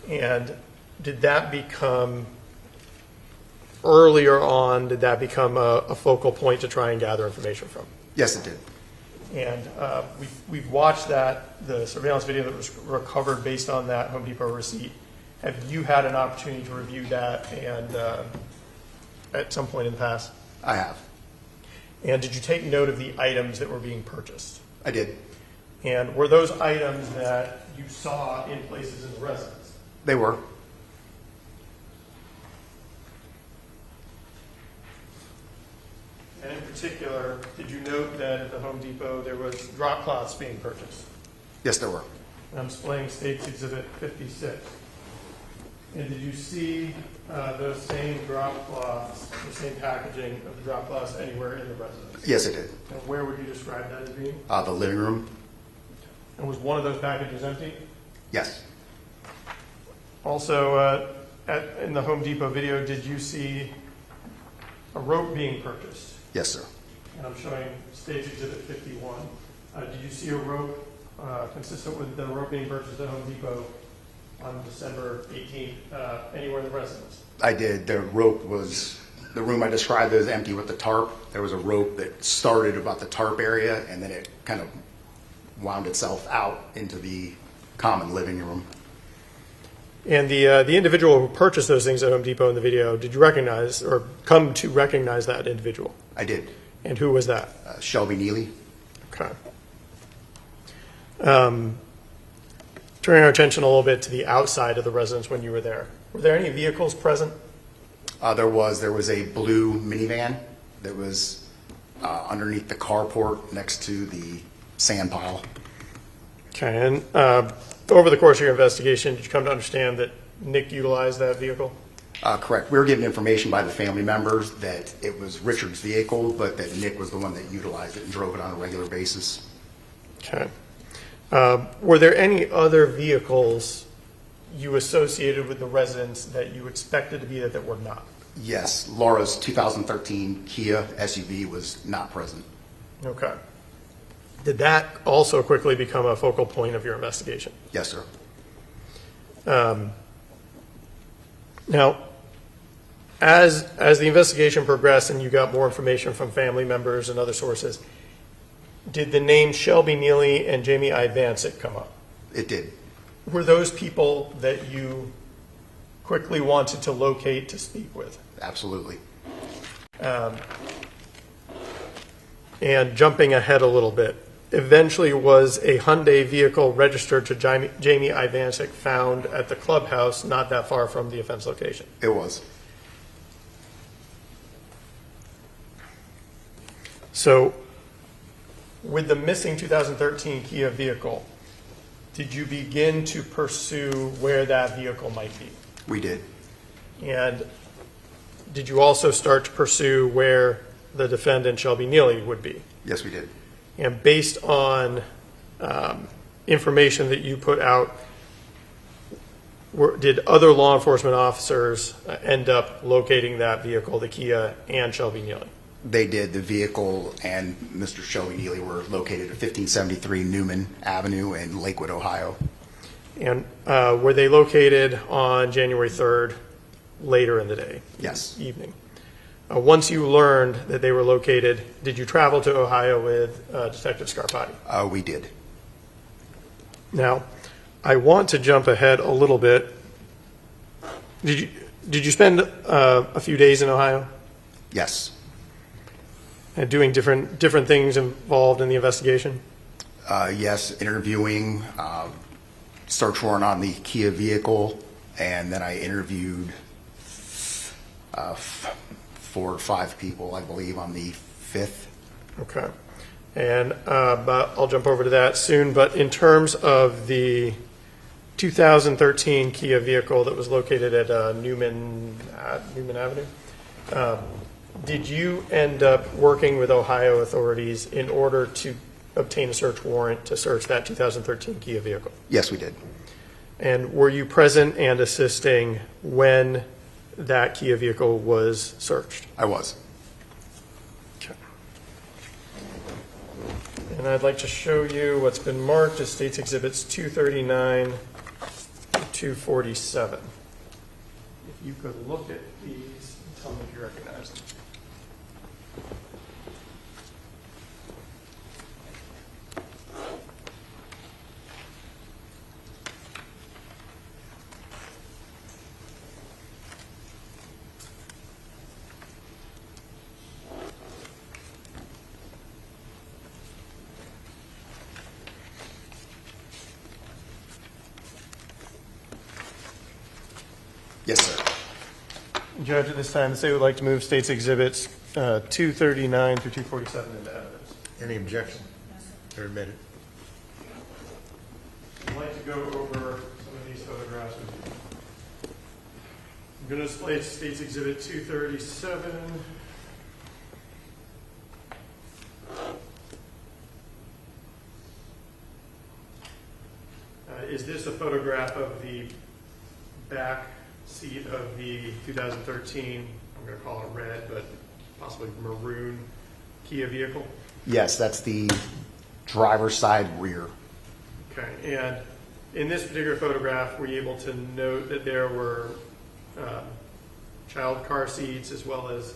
And did that become, earlier on, did that become a focal point to try and gather information from? Yes, it did. And we've watched that, the surveillance video that was recovered based on that Home Depot receipt. Have you had an opportunity to review that and at some point in the past? I have. And did you take note of the items that were being purchased? I did. And were those items that you saw in places in the residence? They were. And in particular, did you note that at the Home Depot there was drop cloths being purchased? Yes, there were. I'm displaying State's Exhibit 56. And did you see those same drop cloths, the same packaging of the drop cloths anywhere in the residence? Yes, I did. And where would you describe that as being? The living room. And was one of those packages empty? Yes. Also, in the Home Depot video, did you see a rope being purchased? Yes, sir. And I'm showing State's Exhibit 51. Did you see a rope consistent with the rope being purchased at Home Depot on December 18th anywhere in the residence? I did. The rope was, the room I described as empty with the tarp. There was a rope that started about the tarp area and then it kind of wound itself out into the common living room. And the individual who purchased those things at Home Depot in the video, did you recognize or come to recognize that individual? I did. And who was that? Shelby Nealy. Okay. Turning our attention a little bit to the outside of the residence when you were there. Were there any vehicles present? There was a blue minivan that was underneath the carport next to the sand pile. Okay, and over the course of your investigation, did you come to understand that Nick utilized that vehicle? Correct. We were given information by the family members that it was Richard's vehicle, but that Nick was the one that utilized it and drove it on a regular basis. Okay. Were there any other vehicles you associated with the residence that you expected to be there that were not? Yes, Laura's 2013 Kia SUV was not present. Okay. Did that also quickly become a focal point of your investigation? Yes, sir. Now, as the investigation progressed and you got more information from family members and other sources, did the name Shelby Nealy and Jamie Ivancic come up? It did. Were those people that you quickly wanted to locate to speak with? Absolutely. And jumping ahead a little bit, eventually was a Hyundai vehicle registered to Jamie Ivancic found at the clubhouse not that far from the offense location? It was. So with the missing 2013 Kia vehicle, did you begin to pursue where that vehicle might be? We did. And did you also start to pursue where the defendant, Shelby Nealy, would be? Yes, we did. And based on information that you put out, did other law enforcement officers end up locating that vehicle, the Kia, and Shelby Nealy? They did. The vehicle and Mr. Shelby Nealy were located at 1573 Newman Avenue in Lakewood, Ohio. And were they located on January 3rd, later in the day? Yes. Evening. Once you learned that they were located, did you travel to Ohio with Detective Scarpati? We did. Now, I want to jump ahead a little bit. Did you spend a few days in Ohio? Yes. And doing different things involved in the investigation? Yes, interviewing, search warrant on the Kia vehicle, and then I interviewed 4 or 5 people, I believe, on the 5th. Okay. And but I'll jump over to that soon. But in terms of the 2013 Kia vehicle that was located at Newman Avenue, did you end up working with Ohio authorities in order to obtain a search warrant to search that 2013 Kia vehicle? Yes, we did. And were you present and assisting when that Kia vehicle was searched? I was. Okay. And I'd like to show you what's been marked as State's Exhibits 239 to 247. If you could look at these and tell me if you recognize them. Yes, sir. Judge, at this time, the state would like to move State's Exhibits 239 through 247 into evidence. Any objection? They're admitted. I'd like to go over some of these photographs with you. I'm going to display State's Exhibit 237. Is this a photograph of the back seat of the 2013, I'm going to call it red, but possibly maroon Kia vehicle? Yes, that's the driver's side rear. Okay, and in this particular photograph, were you able to note that there were child car seats as well as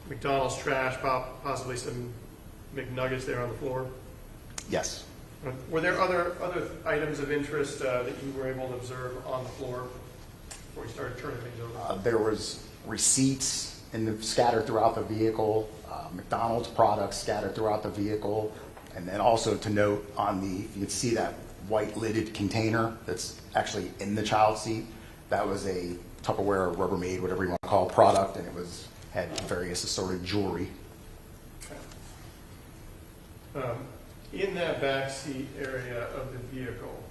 McDonald's trash, possibly some McNuggets there on the floor? Yes. Were there other items of interest that you were able to observe on the floor before you started turning things over? There was receipts, scattered throughout the vehicle, McDonald's products scattered throughout the vehicle, and then also to note on the, you can see that white lidded container that's actually in the child seat. That was a Tupperware, Rubbermaid, whatever you want to call it, product, and it had various assorted jewelry. In that back seat area of the vehicle,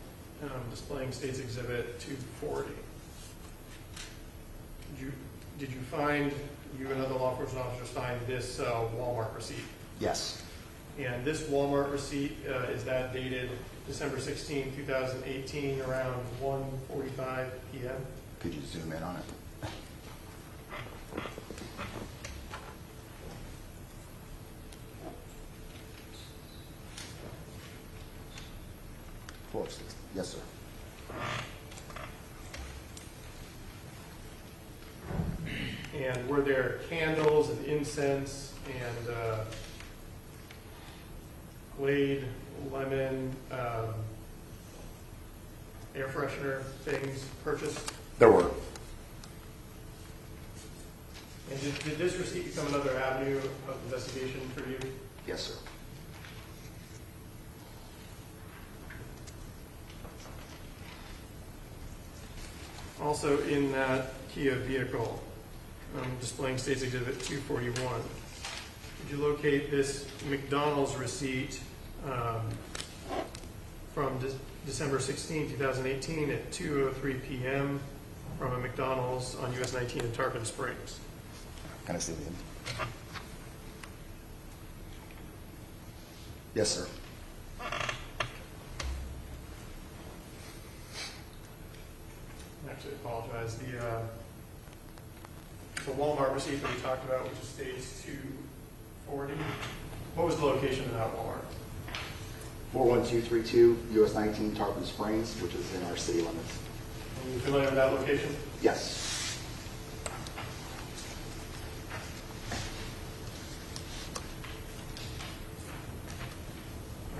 displaying State's Exhibit 240, did you find, you and other law enforcement officers find this Walmart receipt? Yes. And this Walmart receipt, is that dated December 16, 2018, around 1:45 p.m.? Could you zoom in on it? Yes, sir. And were there candles and incense and Glade, lemon, air freshener things purchased? There were. And did this receipt become another avenue of investigation for you? Yes, sir. Also in that Kia vehicle, displaying State's Exhibit 241, did you locate this McDonald's receipt from December 16, 2018 at 2:03 p.m. from a McDonald's on US 19 in Tarpon Springs? Can I see the image? Yes, sir. Actually, I apologize. The Walmart receipt that we talked about, which is State's 240, what was the location of that Walmart? 41232 US 19 Tarpon Springs, which is in our city limits. Are you familiar with that location? Yes.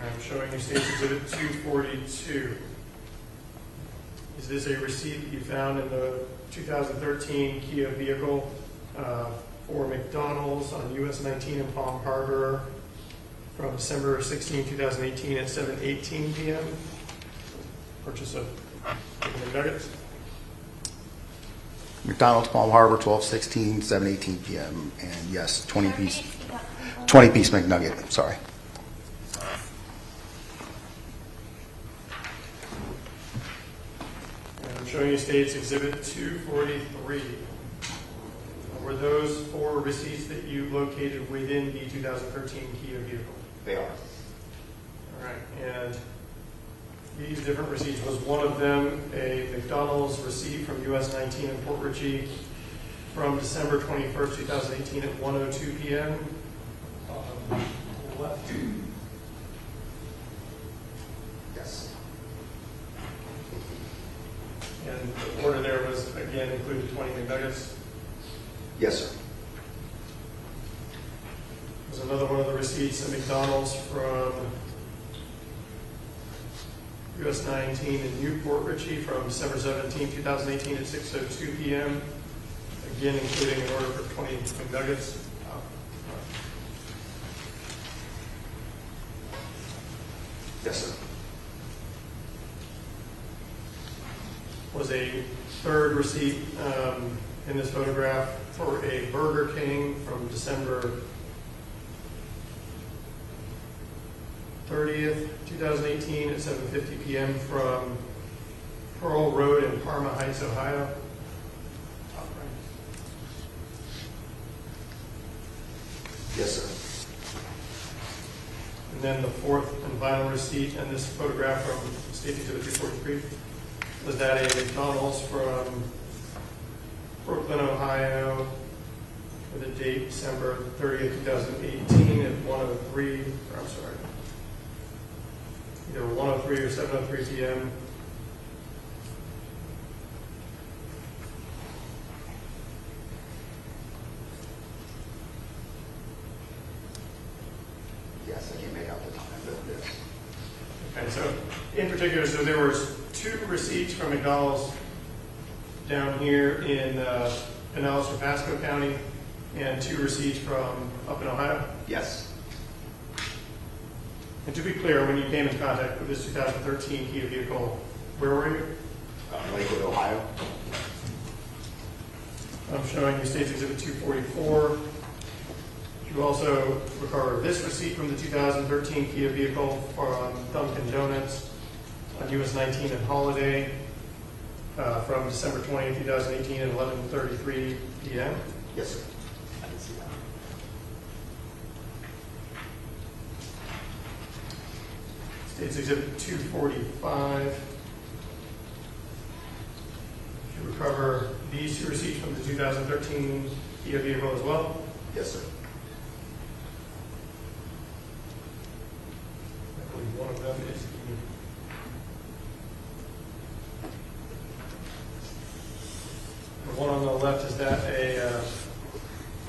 I'm showing you State's Exhibit 242. Is this a receipt that you found in the 2013 Kia vehicle for McDonald's on US 19 in Palm Harbor from December 16, 2018 at 7:18 p.m.? Purchase of chicken nuggets? McDonald's, Palm Harbor, 12/16, 7:18 p.m. And yes, 20-piece McNugget. Sorry. And I'm showing you State's Exhibit 243. Were those 4 receipts that you located within the 2013 Kia vehicle? They are. All right, and these different receipts, was one of them a McDonald's receipt from US 19 in Port Richey from December 21st, 2018 at 1:02 p.m.? Left. Yes. And the order there was, again, included 20 McNuggets. Yes, sir. Was another one of the receipts at McDonald's from US 19 in Newport Richey from December 17, 2018 at 6:02 p.m. Again, including an order for 20 McNuggets. Yes, sir. Was a third receipt in this photograph for a Burger King from December 30th, 2018 at 7:50 p.m. from Pearl Road in Parma Heights, Ohio. Yes, sir. And then the fourth and final receipt in this photograph from State Exhibit 243, was that a McDonald's from Brooklyn, Ohio, with a date December 30th, 2018 at 1:03, or I'm sorry, either 1:03 or 7:03 p.m. Yes, I can't make out the time, but yes. Okay, so in particular, so there was 2 receipts from McDonald's down here in Pinellas or Pasco County and 2 receipts from up in Ohio? Yes. And to be clear, when you came in contact with this 2013 Kia vehicle, where were you? Lakewood, Ohio. I'm showing you State's Exhibit 244. You also recover this receipt from the 2013 Kia vehicle from Dunkin' Donuts on US 19 and Holiday from December 20, 2018 at 11:33 p.m. Yes, sir. I can see that. State's Exhibit 245. You recover these 2 receipts from the 2013 Kia vehicle as well? Yes, sir. I believe one of them is the one on the left. Is that a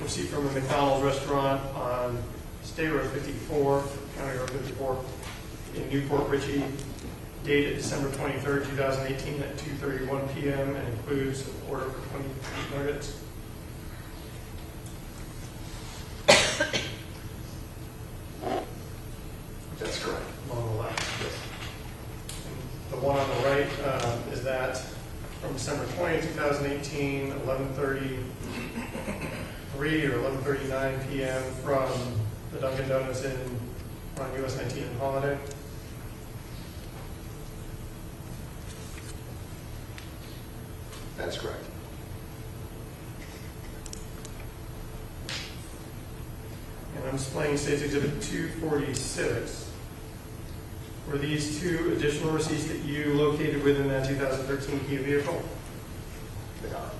receipt from a McDonald's restaurant on State Road 54, County Road 54, in Newport Richey, dated December 23rd, 2018 at 2:31 p.m. and includes an order for 20 nuggets? That's correct. On the left, yes. And the one on the right, is that from December 20, 2018, 11:33 or 11:39 p.m. from the Dunkin' Donuts on US 19 and Holiday? That's correct. And I'm displaying State's Exhibit 246. Were these 2 additional receipts that you located within that 2013 Kia vehicle? They are.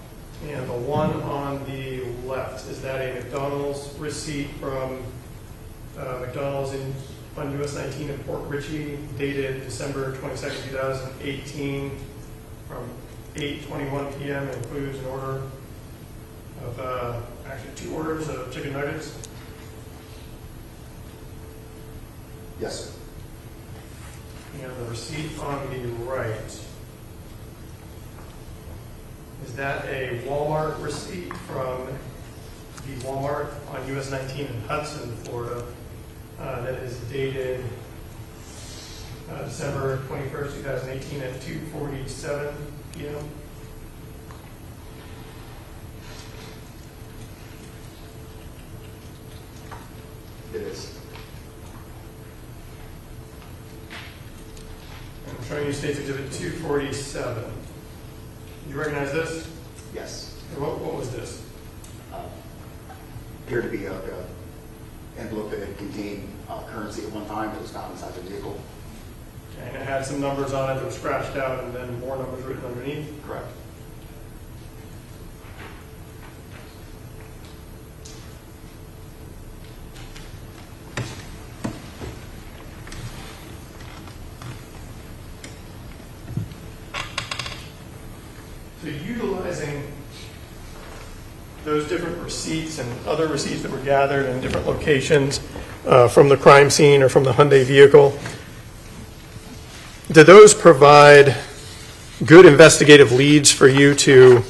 And the one on the left, is that a McDonald's receipt from McDonald's on US 19 in Port Richey, dated December 22nd, 2018, from 8:21 p.m. It includes an order of, actually 2 orders of chicken nuggets? Yes, sir. And the receipt on the right, is that a Walmart receipt from the Walmart on US 19 in Hudson, Florida, that is dated December 21st, 2018 at 2:47 p.m.? It is. I'm showing you State's Exhibit 247. You recognize this? Yes. And what was this? Appeared to be an envelope that had contained currency at one time that was found inside the vehicle. And it had some numbers on it that were scratched out and then more numbers written underneath? Correct. So utilizing those different receipts and other receipts that were gathered in different locations from the crime scene or from the Hyundai vehicle, do those provide good investigative leads for you to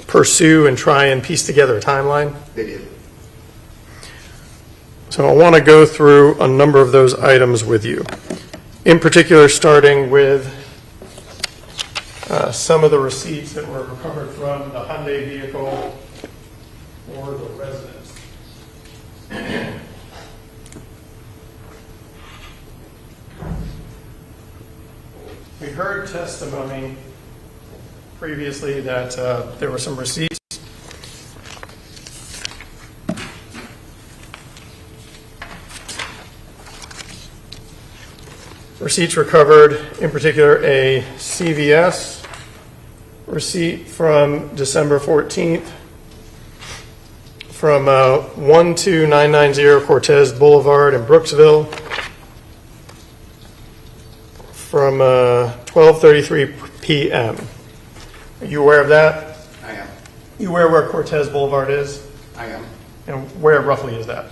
pursue and try and piece together a timeline? They did. So I want to go through a number of those items with you. In particular, starting with some of the receipts that were recovered from the Hyundai vehicle or the residence. We heard testimony previously that there were some receipts recovered, in particular a CVS receipt from December 14th from 12990 Cortez Boulevard in Brooksville from 12:33 p.m. Are you aware of that? I am. You aware where Cortez Boulevard is? I am. And where roughly is that?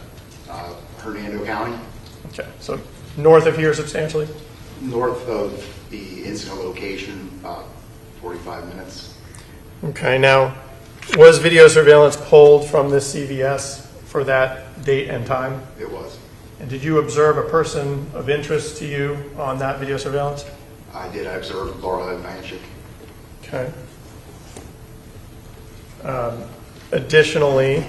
Hernando County, Okay, so north of here substantially? north of the incident location, 45 minutes. Okay, now, Was video surveillance pulled from this CVS for that date and time? It was. And did you observe a person of interest to you on that video surveillance? I did. I observed Laura Ivancic. Okay. Additionally,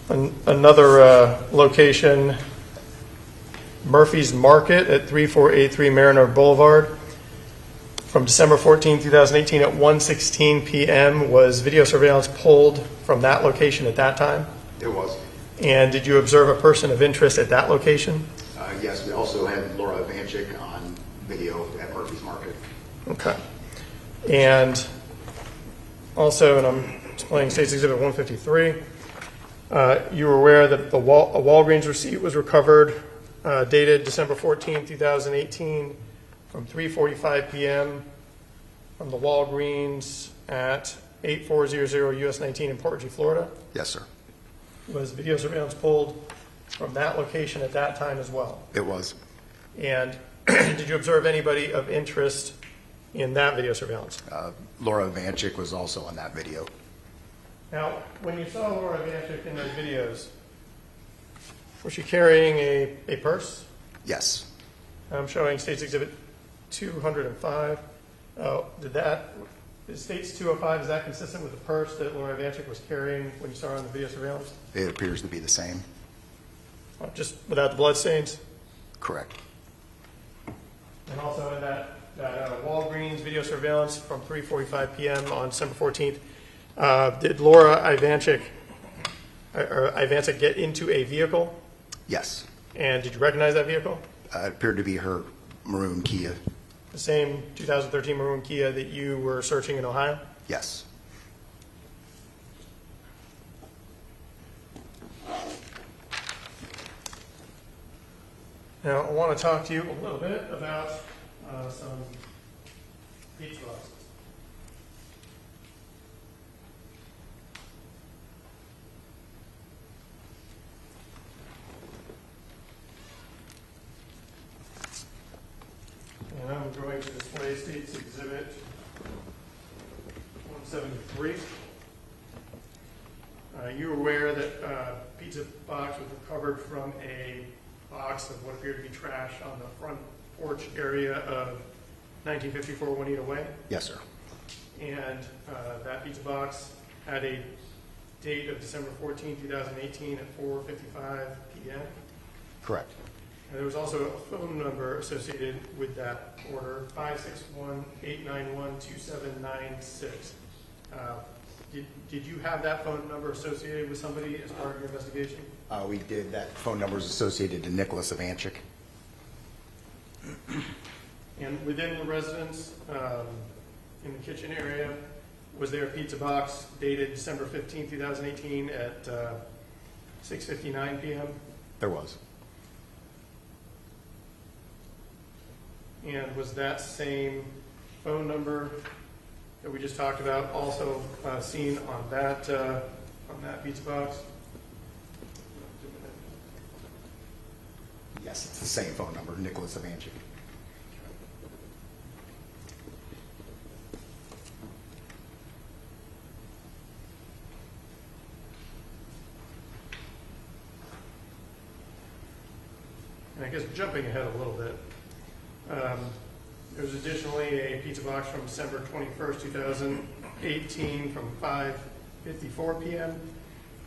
another location, Murphy's Market at 3483 Mariner Boulevard, from December 14, 2018 at 1:16 p.m. Was video surveillance pulled from that location at that time? It was. And did you observe a person of interest at that location? Yes, we also had Laura Ivancic on video at Murphy's Market. Okay. And also, and I'm displaying State's Exhibit 153, you were aware that a Walgreens receipt was recovered dated December 14, 2018 from 3:45 p.m. from the Walgreens at 8400 US 19 in Port Richey, Florida? Yes, sir. Was video surveillance pulled from that location at that time as well? It was. And did you observe anybody of interest in that video surveillance? Laura Ivancic was also on that video. Now, when you saw Laura Ivancic in those videos, was she carrying a purse? Yes. I'm showing State's Exhibit 205. Is State's 205, is that consistent with the purse that Laura Ivancic was carrying when you saw her on the video surveillance? It appears to be the same. Just without the blood stains? Correct. And also in that Walgreens video surveillance from 3:45 p.m. on December 14th, did Laura Ivancic get into a vehicle? Yes. And did you recognize that vehicle? It appeared to be her maroon Kia. The same 2013 maroon Kia that you were searching in Ohio? Yes. Now, I want to talk to you a little bit about some pizza boxes. And I'm going to display State's Exhibit 173. You were aware that pizza box was recovered from a box of what appeared to be trash on the front porch area of 1954 Juanita Way? Yes, sir. And that pizza box had a date of December 14, 2018 at 4:55 p.m. Correct. And there was also a phone number associated with that order, 561-891-2796. Did you have that phone number associated with somebody as part of your investigation? We did. That phone number is associated to Nicholas Ivancic. And within the residence, in the kitchen area, was there a pizza box dated December 15, 2018 at 6:59 p.m.? There was. And was that same phone number that we just talked about also seen on that pizza box? Yes, it's the same phone number, Nicholas Ivancic. And I guess jumping ahead a little bit, there was additionally a pizza box from December 21st, 2018 from 5:54 p.m.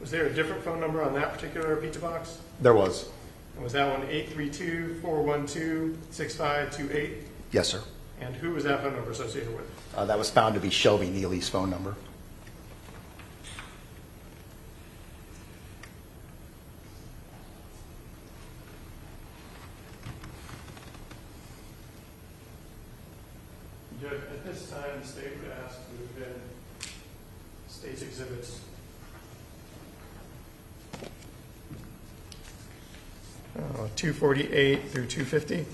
Was there a different phone number on that particular pizza box? There was. And was that one 832-412-6528? Yes, sir. And who was that phone number associated with? That was found to be Shelby Nealy's phone number. Judge, at this time, the state would ask to have been State's Exhibits 248 through 250.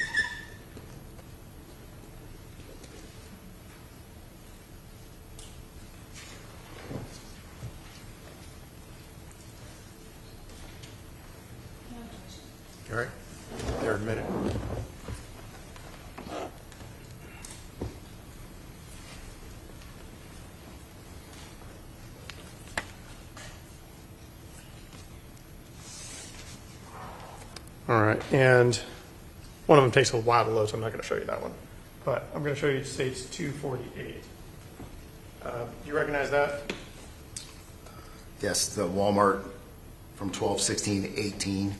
All right, they're admitted. All right, and one of them takes a while to load, so I'm not going to show you that one. But I'm going to show you states 248. Do you recognize that? Yes, the Walmart from 12/16/18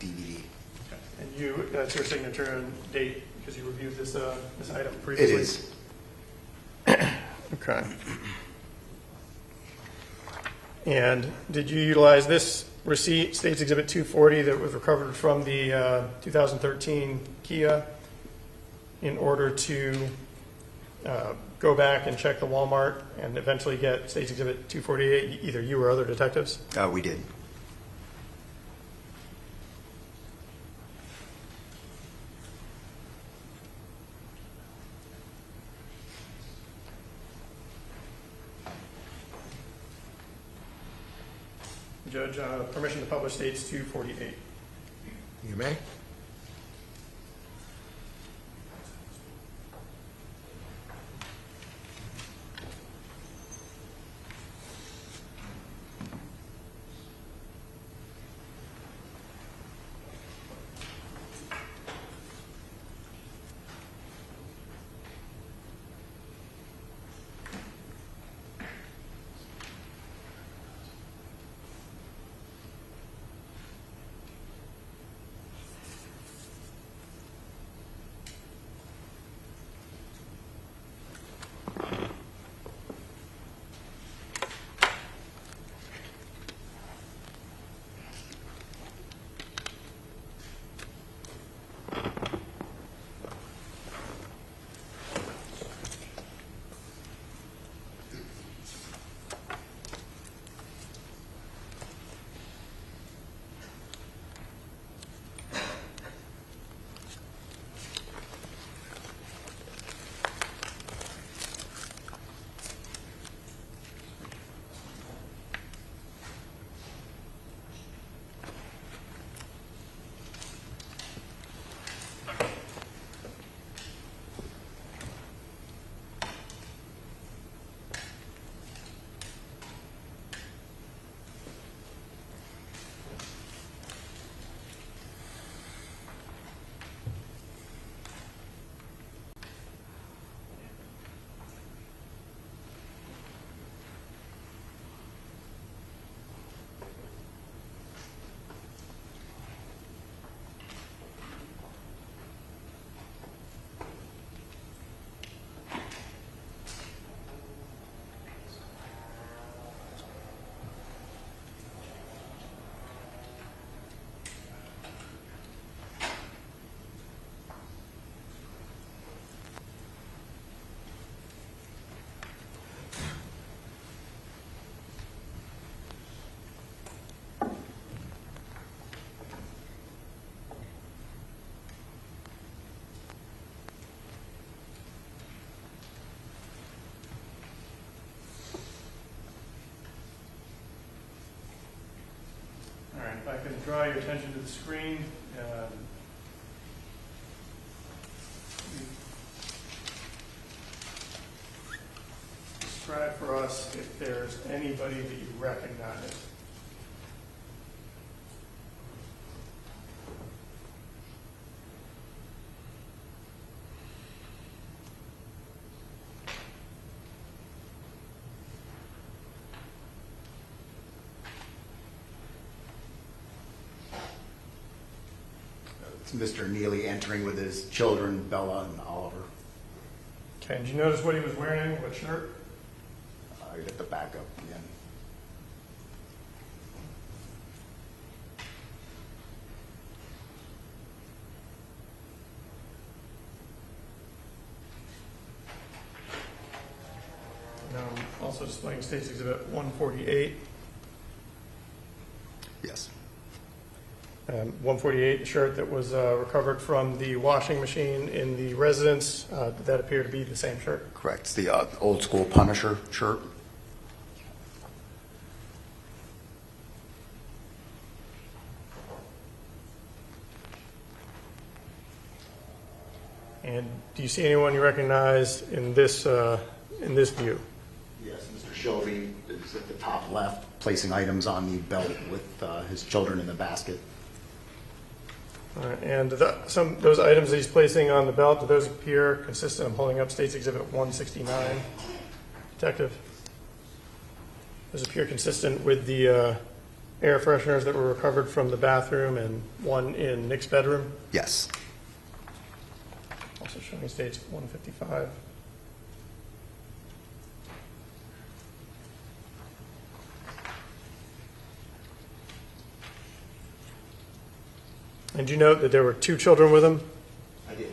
DVD. And that's your signature and date because you reviewed this item It previously? is. Okay. And did you utilize this receipt, States Exhibit 240, that was recovered from the 2013 Kia in order to go back and check the Walmart and eventually get States Exhibit 248, either you or other detectives? We did. Judge, permission to publish States 248. You may. All right, if I can draw your attention to the screen. Describe for us if there's anybody that you recognize. It's Mr. Nealy entering with his children, Bella and Oliver. Okay, did you notice what he was wearing? What shirt? I got the backup again. Also displaying State's Exhibit 148. Yes. 148, shirt that was recovered from the washing machine in the residence. Did that appear to be the same shirt? Correct. It's the old school Punisher shirt. And do you see anyone you recognize in this view? Yes, Mr. Shelby is at the top left, placing items on the belt with his children in the basket. All right, and those items that he's placing on the belt, do those appear consistent? I'm holding up State's Exhibit 169, Detective. Those appear consistent with the air fresheners that were recovered from the bathroom and one in Nick's bedroom? Yes. Also showing State's 155. And you note that there were 2 children with him? I did.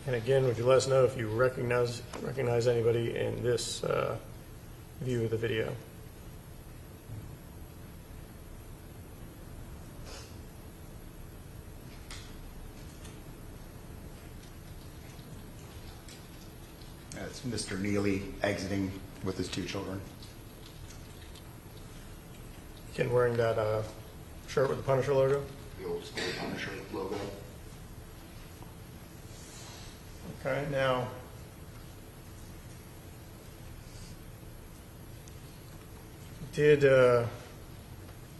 And again, would you let us know if you recognize anybody in this view of the video? That's Mr. Nealy exiting with his 2 children. Again, wearing that shirt with the Punisher logo? The old school Punisher logo. Okay, now, did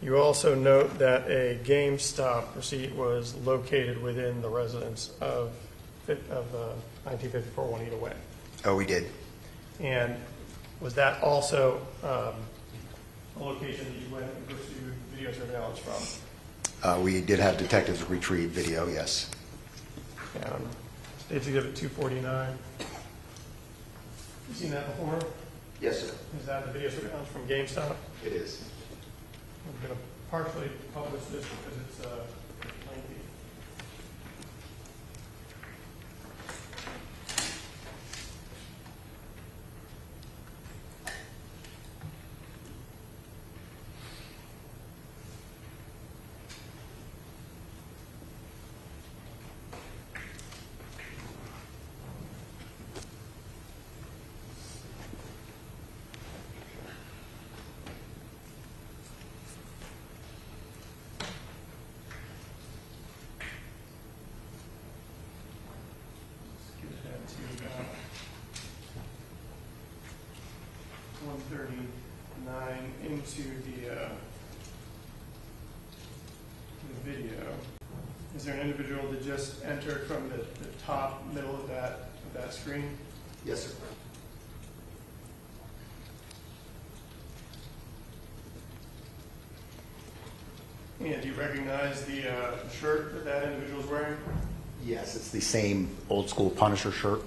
you also note that a GameStop receipt was located within the residence of 1954 Juanita Way? Oh, we did. And was that also a location that you went and pursued video surveillance from? We did have detectives retrieve video, yes. State's Exhibit 249. You seen that before? Yes, sir. Is that the video surveillance from GameStop? It is. I'm going to partially publish this because it's lengthy. Let's get that to about 139 into the video. Is there an individual that just entered from the top middle of that screen? Yes, sir. And do you recognize the shirt that individual is wearing? Yes, it's the same old school Punisher shirt.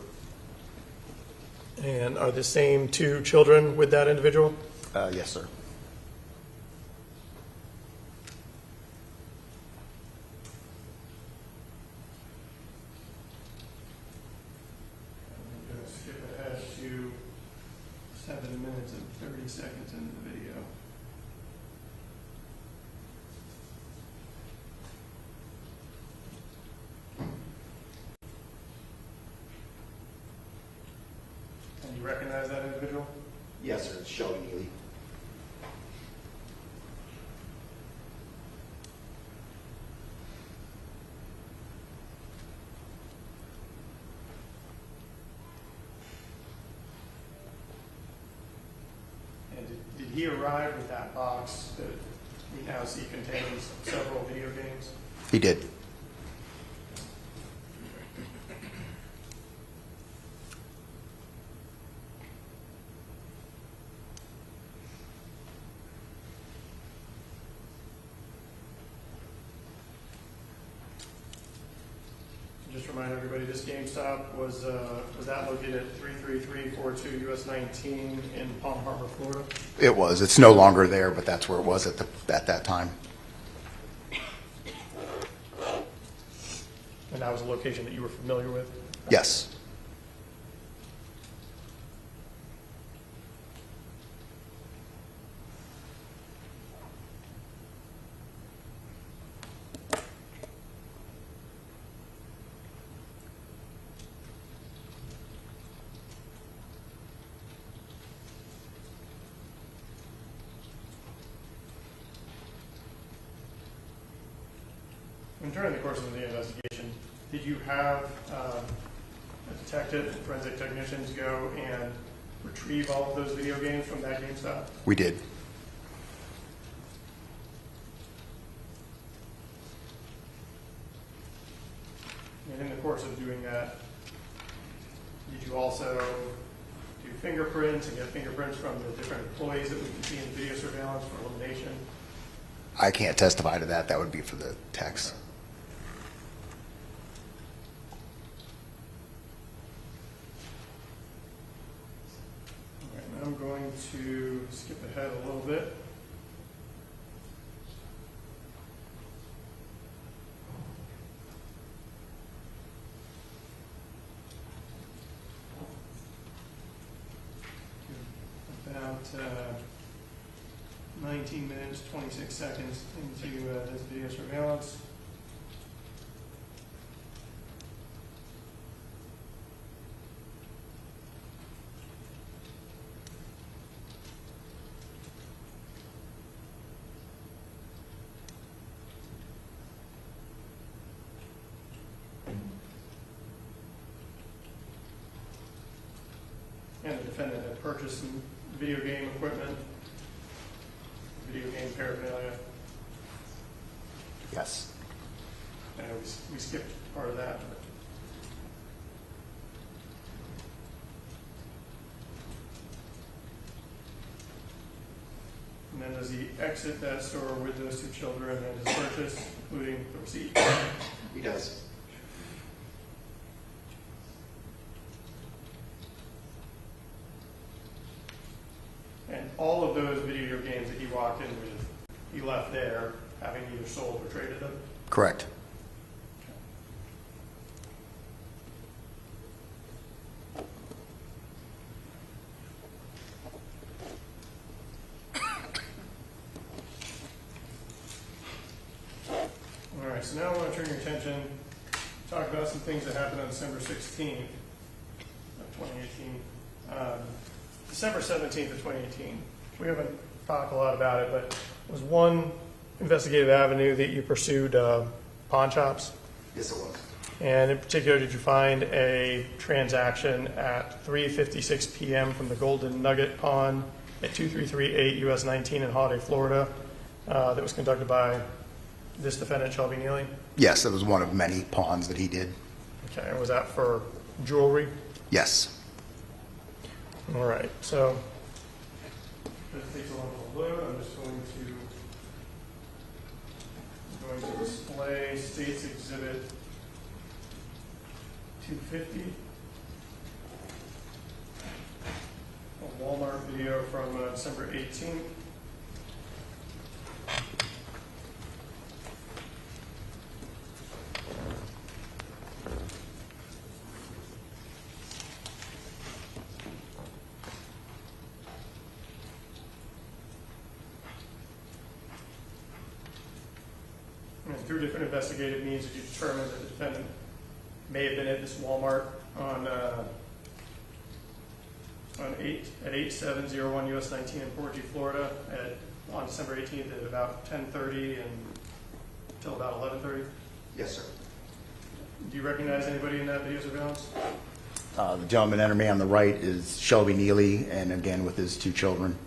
And are the same 2 children with that individual? Yes, sir. 7 minutes and 30 seconds into the video. And you recognize that individual? Yes, sir, it's Shelby Nealy. And did he arrive with that box that we now see contains several video games? He did. Just remind everybody, this GameStop was that located at 33342 US 19 in Palm Harbor, Florida? It was. It's no longer there, but that's where it was at that time. And that was a location that you were familiar with? Yes. And during the course of the investigation, did you have a detective, forensic technicians go and retrieve all of those video games from that GameStop? We did. And in the course of doing that, did you also do fingerprints and get fingerprints from the different employees that we can see in video surveillance for elimination? I can't testify to that. That would be for the techs. All right, now I'm going to skip ahead a little bit. About 19 minutes, 26 seconds into this video surveillance. And the defendant had purchased some video game equipment, video game paraphernalia. Yes. I know we skipped part of that. But and then does he exit that store with those two children and his purchase, including the receipt? He does. And all of those video games that he walked in with, he left there, having either sold or traded them? Correct. All right, so now I want to turn your attention, talk about some things that happened on December 16th of 2018. December 17th of 2018. We haven't talked a lot about it, but was one investigative avenue that you pursued pawn shops? Yes, it was. And in particular, did you find a transaction at 3:56 p.m. from the Golden Nugget Pawn at 2338 US 19 in Holiday, Florida, that was conducted by this defendant, Shelby Nealy? Yes, it was one of many pawns that he did. Okay, and was that for jewelry? Yes. All right, so this takes a little load. I'm just going to display States Exhibit 250, a Walmart video from December 18th. And through different investigative means, did you determine that the defendant may have been at this Walmart at 8701 US 19 in Port G, Florida on December 18th at about 10:30 and until about 11:30? Yes, sir. Do you recognize anybody in that video surveillance? The gentleman under me on the right is Shelby Nealy, and again with his two children.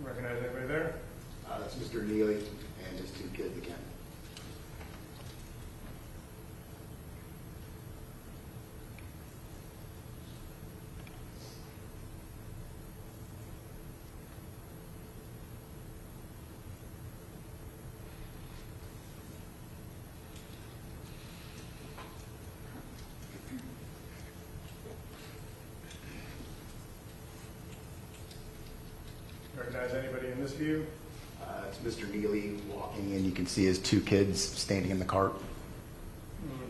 Recognize anybody there? That's Mr. Nealy and his two kids again. Recognize anybody in this view? It's Mr. Nealy walking in. You can see his two kids standing in the cart.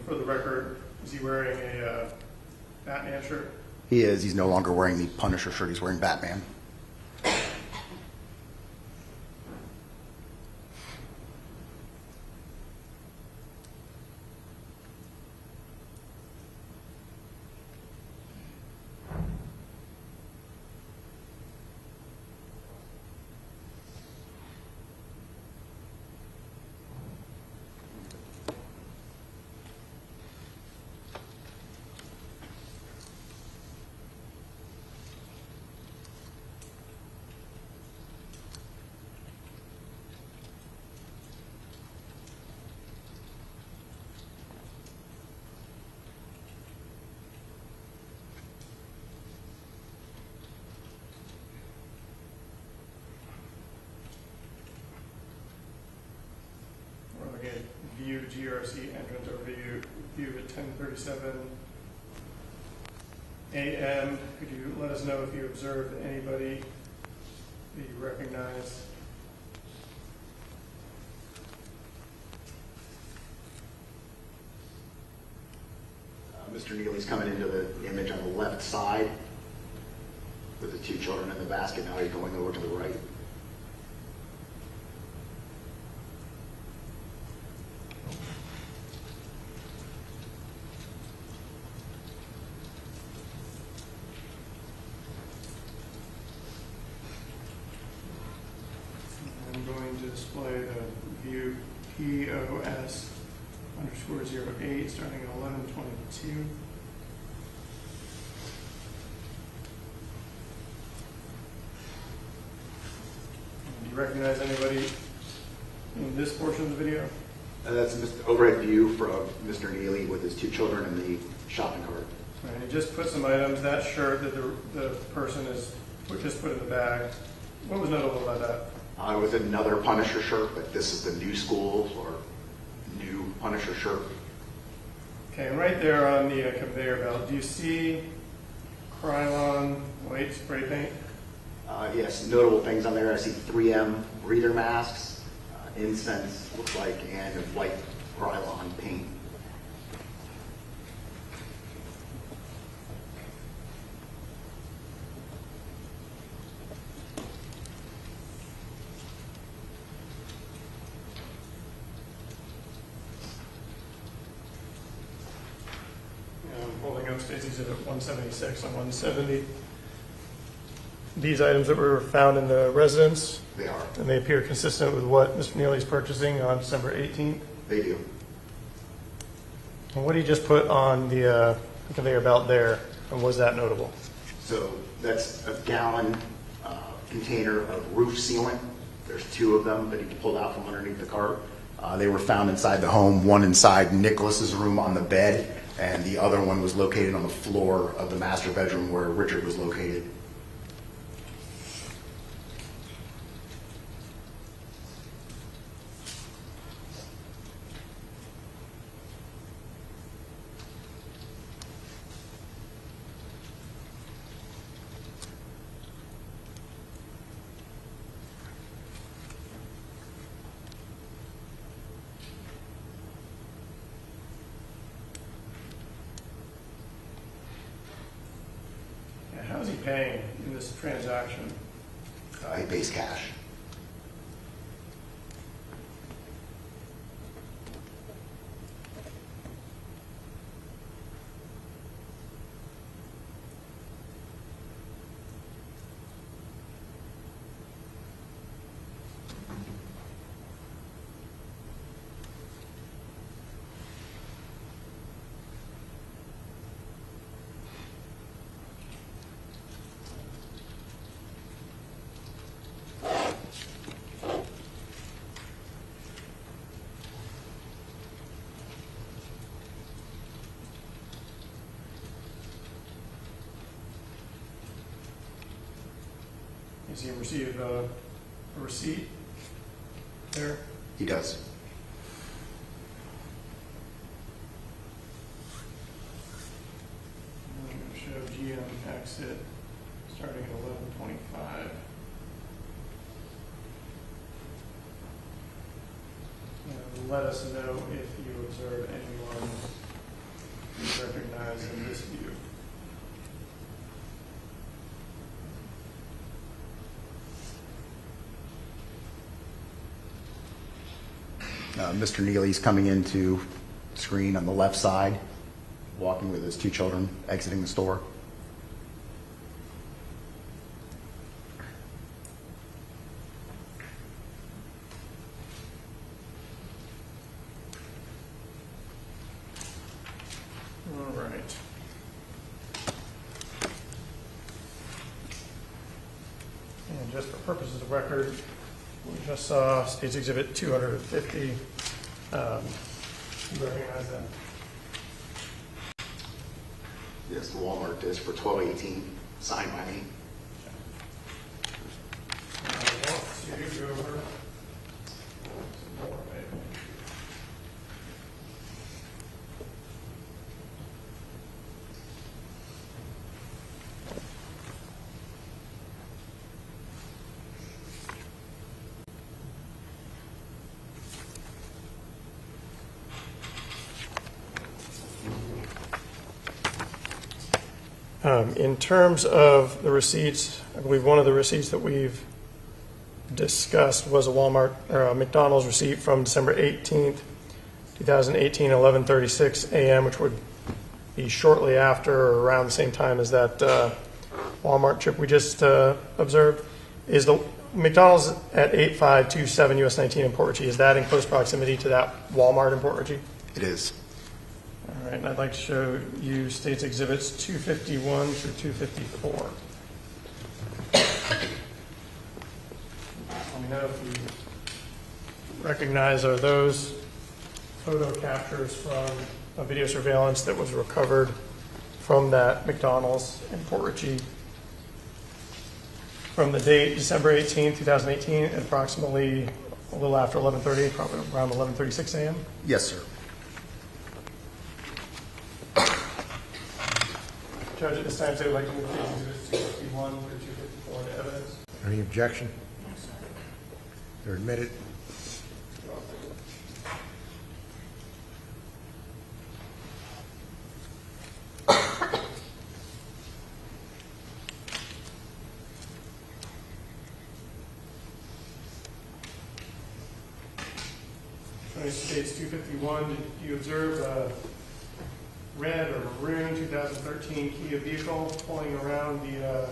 For the record, is he wearing a Batman shirt? He is. He's no longer wearing the Punisher shirt. He's wearing Batman. Again, view GRC entrance overview, view at 10:37 a.m. Could you let us know if you observed anybody that you recognize? Mr. Nealy's coming into the image on the left side with the two children in the basket. Now he's going over to the right. I'm going to display the view POS_08 starting at 11:22. Do you recognize anybody in this portion of the video? That's Mr. overhead view from Mr. Nealy with his two children in the shopping cart. Right, and just put some items, that shirt that the person just put in the bag. What was notable about that? It was another Punisher shirt, but this is the new school or new Punisher shirt. Okay, and right there on the conveyor belt, do you see Krylon white spray paint? Yes, notable things on there. I see 3M breather masks, incense, looks like, and a white Krylon paint. I'm holding up Stacy's at 176 on 170. These items that were found in the residence, They are. and they appear consistent with what Mr. Nealy's purchasing on December 18th. They do. And what he just put on the conveyor belt there, and was that notable? So that's a gallon container of roof sealant. There's two of them that he pulled out from underneath the cart. They were found inside the home, one inside Nicholas's room on the bed, and the other one was located on the floor of the master bedroom where Richard was located. paying in this transaction? He pays cash. Does he receive a receipt there? He does. I'm going to show GM exit starting at 11:25. And let us know if you observe anyone you recognize in this view. Mr. Nealy's coming into screen on the left side, walking with his two children, exiting the store. All right. And just for purposes of record, we just saw State's Exhibit 250. You recognize that? Yes, the Walmart disc for $12.18, signed by me. I want to go over some more, maybe. In terms of the receipts, I believe one of the receipts that we've discussed was a Walmart or a McDonald's receipt from December 18th, 2018, 11:36 a.m., which would be shortly after or around the same time as that Walmart trip we just observed. Is the McDonald's at 8527 US 19 in Port Richey, is that in close proximity to that Walmart in Port Richey? It is. All right, and I'd like to show you State's Exhibits 251 through 254. Let me know if you recognize, are those photo captures from a video surveillance that was recovered from that McDonald's in Port Richey from the date December 18, 2018, at approximately a little after 11:30, probably around 11:36 a.m.? Yes, sir. Judge, at this time, say, would like to move State's Exhibits 251 through 254 into evidence. Any objection? They're admitted. United States 251, did you observe a red or maroon 2013 Kia vehicle pulling around the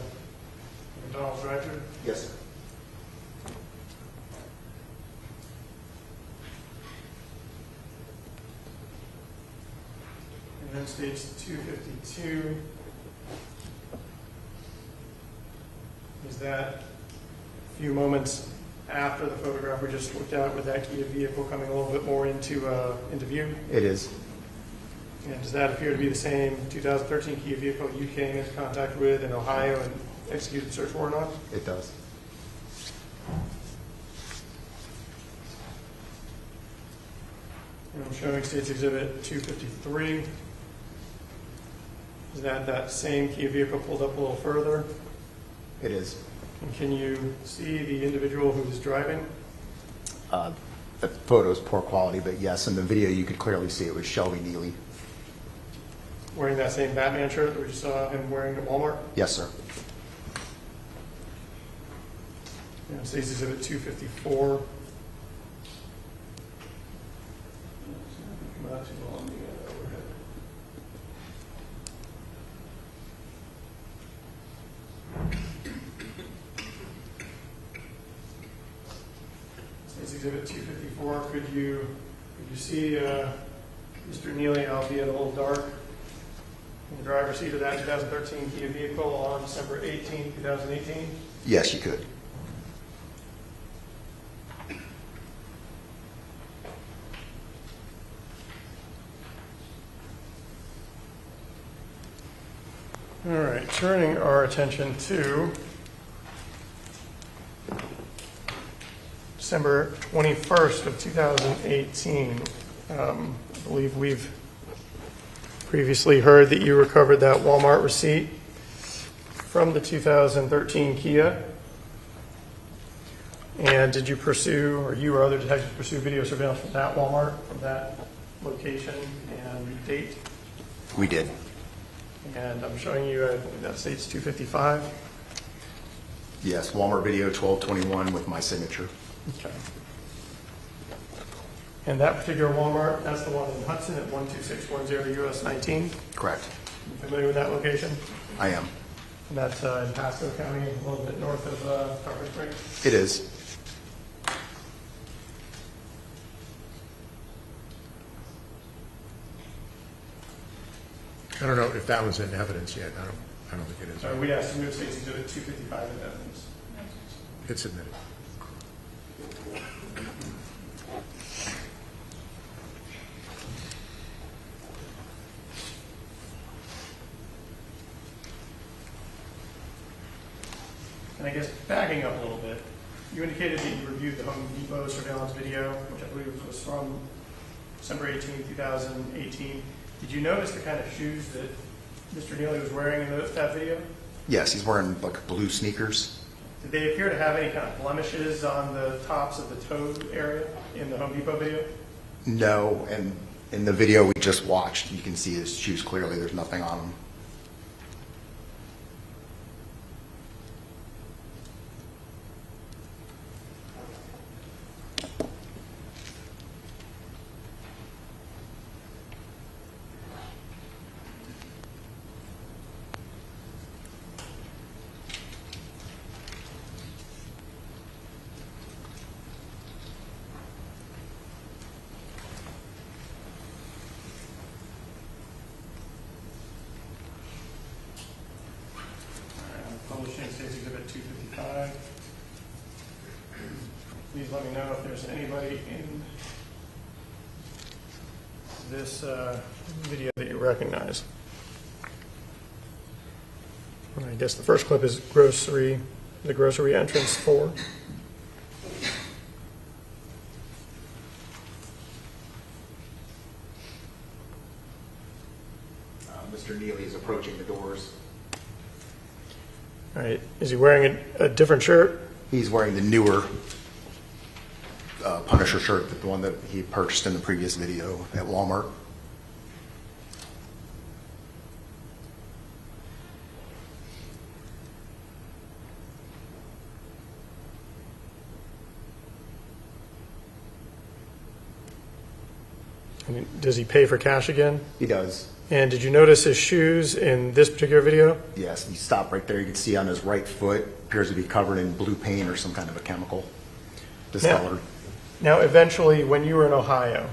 McDonald's drive-thru? Yes, sir. United States 252, is that a few moments after the photograph we just looked at with that Kia vehicle coming a little bit more into view? It is. And does that appear to be the same 2013 Kia vehicle you came into contact with in Ohio and executed the search warrant on? It does. And I'm showing State's Exhibit 253. Is that same Kia vehicle pulled up a little further? It is. And can you see the individual who was driving? The photo's poor quality, but yes, in the video you could clearly see it was Shelby Nealy. Wearing that same Batman shirt that we just saw him wearing at Walmart? Yes, sir. And State's Exhibit 254. Come out too long, the overhead. State's Exhibit 254. Could you see Mr. Nealy, albeit a little dark, in the driver's seat of that 2013 Kia vehicle on December 18, 2018? Yes, you could. All right, turning our attention to December 21st of 2018. I believe we've previously heard that you recovered that Walmart receipt from the 2013 Kia. And did you pursue, or you or other detectives pursue video surveillance from that Walmart, from that location and date? We did. And I'm showing you, I believe that states 255. Yes, Walmart video 1221 with my signature. Okay. And that particular Walmart, that's the one in Hudson at 12610 US 19. Correct. You familiar with that location? I am. And that's in Pasco County, a little bit north of Tarpon Springs. It is. I don't know if that was in evidence yet. I don't think it is. We asked to move State's Exhibit 255 in evidence. It's submitted. And I guess backing up a little bit, you indicated that you reviewed the Home Depot surveillance video, which I believe was from December 18, 2018. Did you notice the kind of shoes that Mr. Nealy was wearing in that video? Yes, he's wearing like blue sneakers. Did they appear to have any kind of blemishes on the tops of the toe area in the Home Depot video? No, and in the video we just watched, you can see his shoes clearly. There's nothing on them. Publishing State's Exhibit 255. Please let me know if there's anybody in this video that you recognize. I guess the first clip is the grocery entrance 4. Mr. Nealy is approaching the doors. All right. Is he wearing a different shirt? He's wearing the newer Punisher shirt, the one that he purchased in the previous video at Walmart. I mean, does he pay for cash again? He does. And did you notice his shoes in this particular video? Yes, you stop right there. You can see on his right foot, appears to be covered in blue paint or some kind of a chemical, discolored. Now, eventually, when you were in Ohio,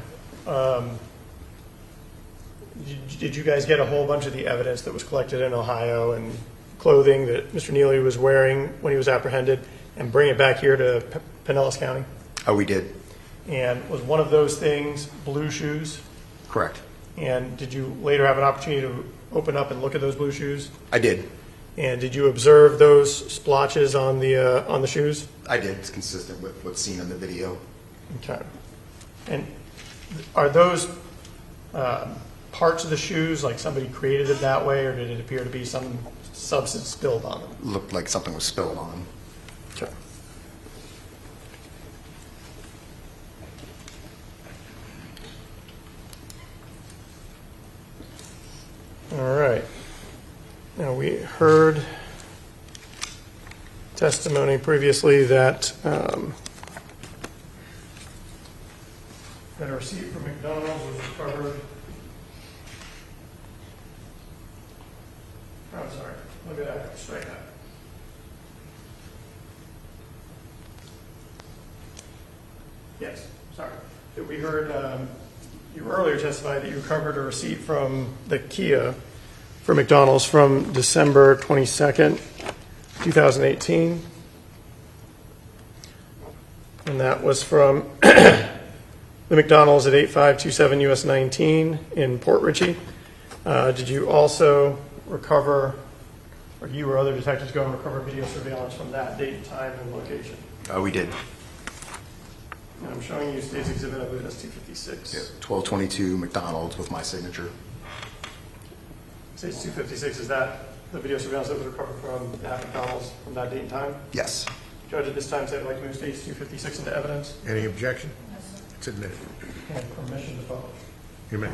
did you guys get a whole bunch of the evidence that was collected in Ohio and clothing that Mr. Nealy was wearing when he was apprehended and bring it back here to Pinellas County? Oh, we did. And was one of those things blue shoes? Correct. And did you later have an opportunity to open up and look at those blue shoes? I did. And did you observe those splotches on the shoes? I did. It's consistent with what's seen in the video. Okay. And are those parts of the shoes, like somebody created it that way, or did it appear to be some substance spilled on them? Looked like something was spilled on them. Okay. All right. Now we heard testimony previously that that a receipt from McDonald's was recovered. I'm sorry, look at that, straight up. Yes, sorry. That we heard, you earlier testified that you recovered a receipt from the Kia for McDonald's from December 22nd, 2018. And that was from the McDonald's at 8527 US 19 in Port Richey. Did you also recover, or you or other detectives go and recover video surveillance from that date, time, and location? We did. And I'm showing you State's Exhibit, I believe that's 256. Yeah, 1222 McDonald's with my signature. State's 256, is that the video surveillance that was recovered from that McDonald's from that date and time? Yes. Judge, at this time, say I'd like to move State's 256 into evidence. Any objection? It's admitted. And permission to publish. You may.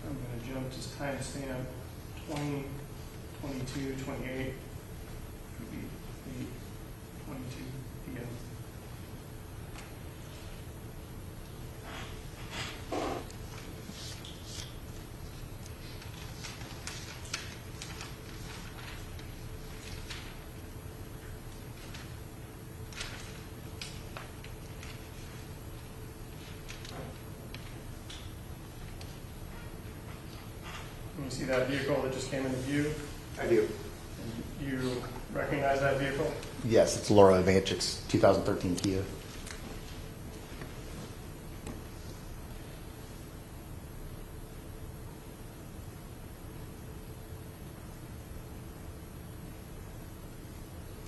I'm going to jump to timestamp 20, 22, 28. Could be 8, 22 p.m. You see that vehicle that just came into view? I do. You recognize that vehicle? Yes, it's Laura Ivancic's 2013 Kia.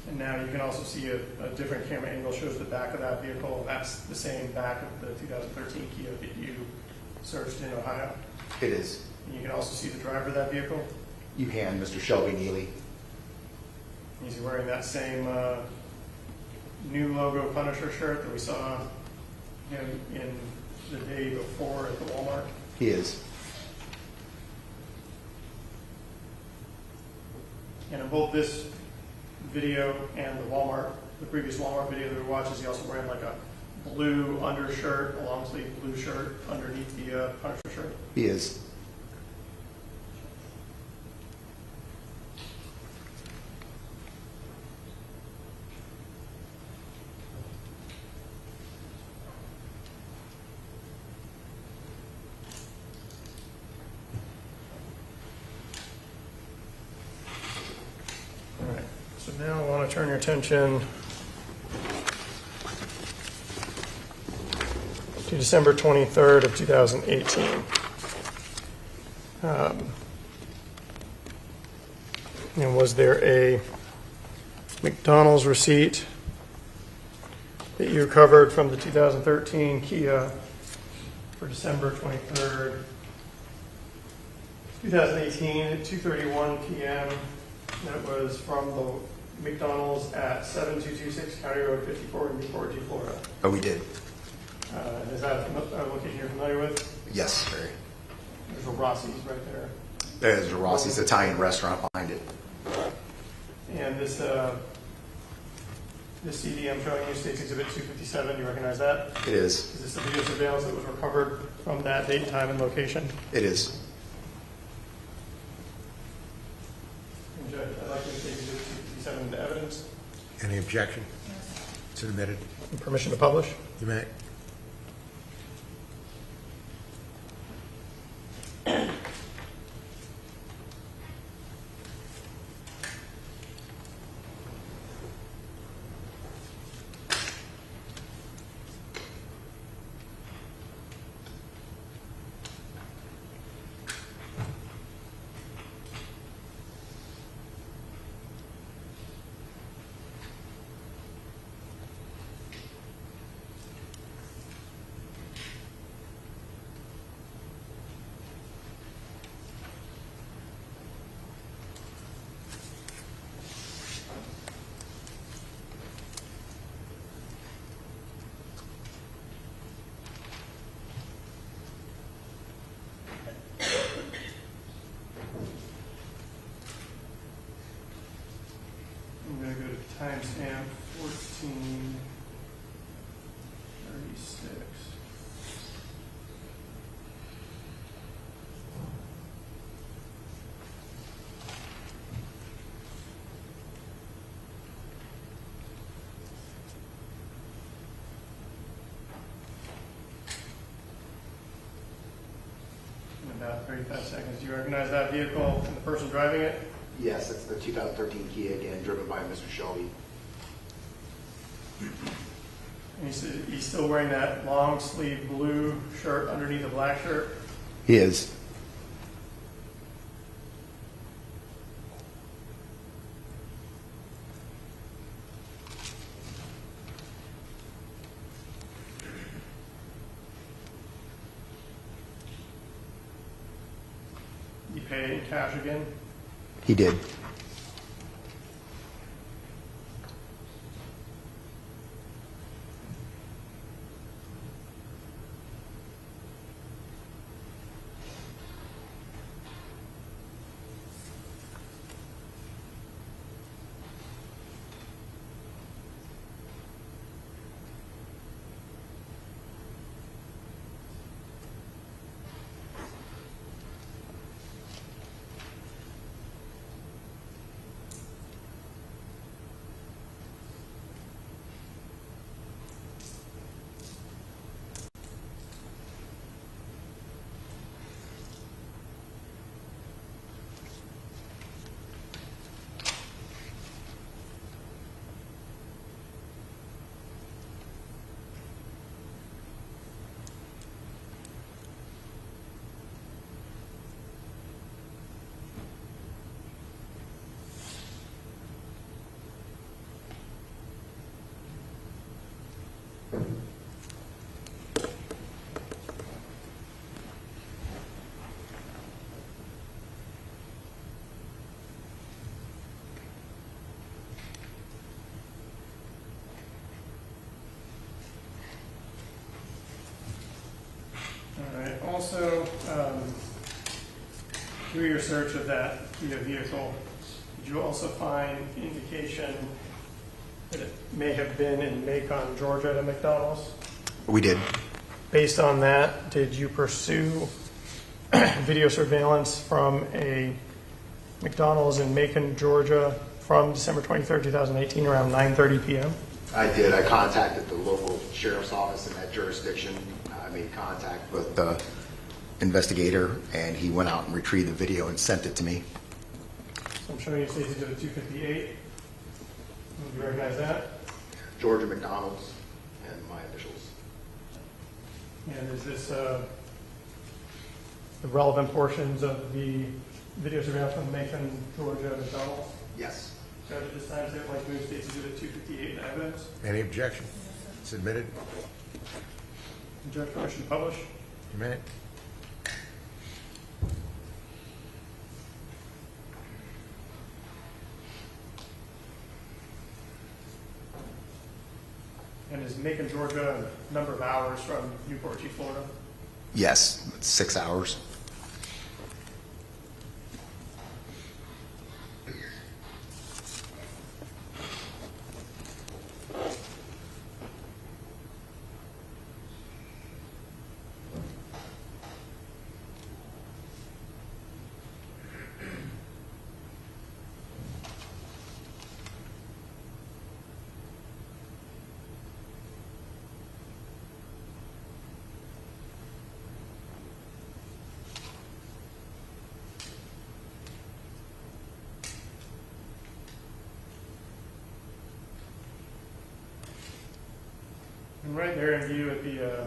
And now you can also see a different camera angle shows the back of that vehicle. That's the same back of the 2013 Kia that you searched in Ohio. It is. And you can also see the driver of that vehicle. You can, Mr. Shelby Nealy. Is he wearing that same new logo Punisher shirt that we saw him in the day before at the Walmart? He is. And in both this video and the previous Walmart video that we watched, is he also wearing like a blue undershirt, a long sleeve blue shirt underneath the Punisher shirt? He is. All right, so now I want to turn your attention to December 23rd of 2018. And was there a McDonald's receipt that you recovered from the 2013 Kia for December 23rd, 2018 at 2:31 p.m. That was from the McDonald's at 7226 County Road 54 in Newport, Florida. Oh, we did. Is that a location you're familiar with? Yes, very. There's a Rossi's right there. There's a Rossi's Italian restaurant behind it. And this CD I'm showing you, State's Exhibit 257, you recognize that? It is. Is this the video surveillance that was recovered from that date, time, and location? It is. Judge, I'd like to take Exhibit 257 into evidence. Any objection? It's admitted. Permission to publish? You may. I'm going to go to timestamp 1436. In about 35 seconds. Do you recognize that vehicle and the person driving it? Yes, it's the 2013 Kia, again, driven by Mr. Shelby. And he's still wearing that long sleeve blue shirt underneath a black shirt? He is. You pay in cash again? He did. All right. Also, through your search of that Kia vehicle, did you also find indication that it may have been in Macon, Georgia at a McDonald's? We did. Based on that, did you pursue video surveillance from a McDonald's in Macon, Georgia from December 23rd, 2018 around 9:30 p.m.? I did. I contacted the local sheriff's office in that jurisdiction. I made contact with the investigator, and he went out and retrieved the video and sent it to me. So I'm showing you Stacey to the 258. Do you recognize that? Georgia McDonald's and my initials. And is this the relevant portions of the video surveillance from Macon, Georgia McDonald's? Yes. Judge, at this time, I would like to move Stacey to the 258 in evidence. Any objection? It's admitted. Judge, permission to publish. You may. And is Macon, Georgia a number of hours from Newport Richey, Florida? Yes, 6 hours. right there in view at the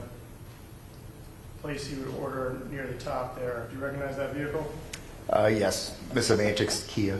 place you would order near the top there, do you recognize that vehicle? Yes, Miss Ivancic's Kia.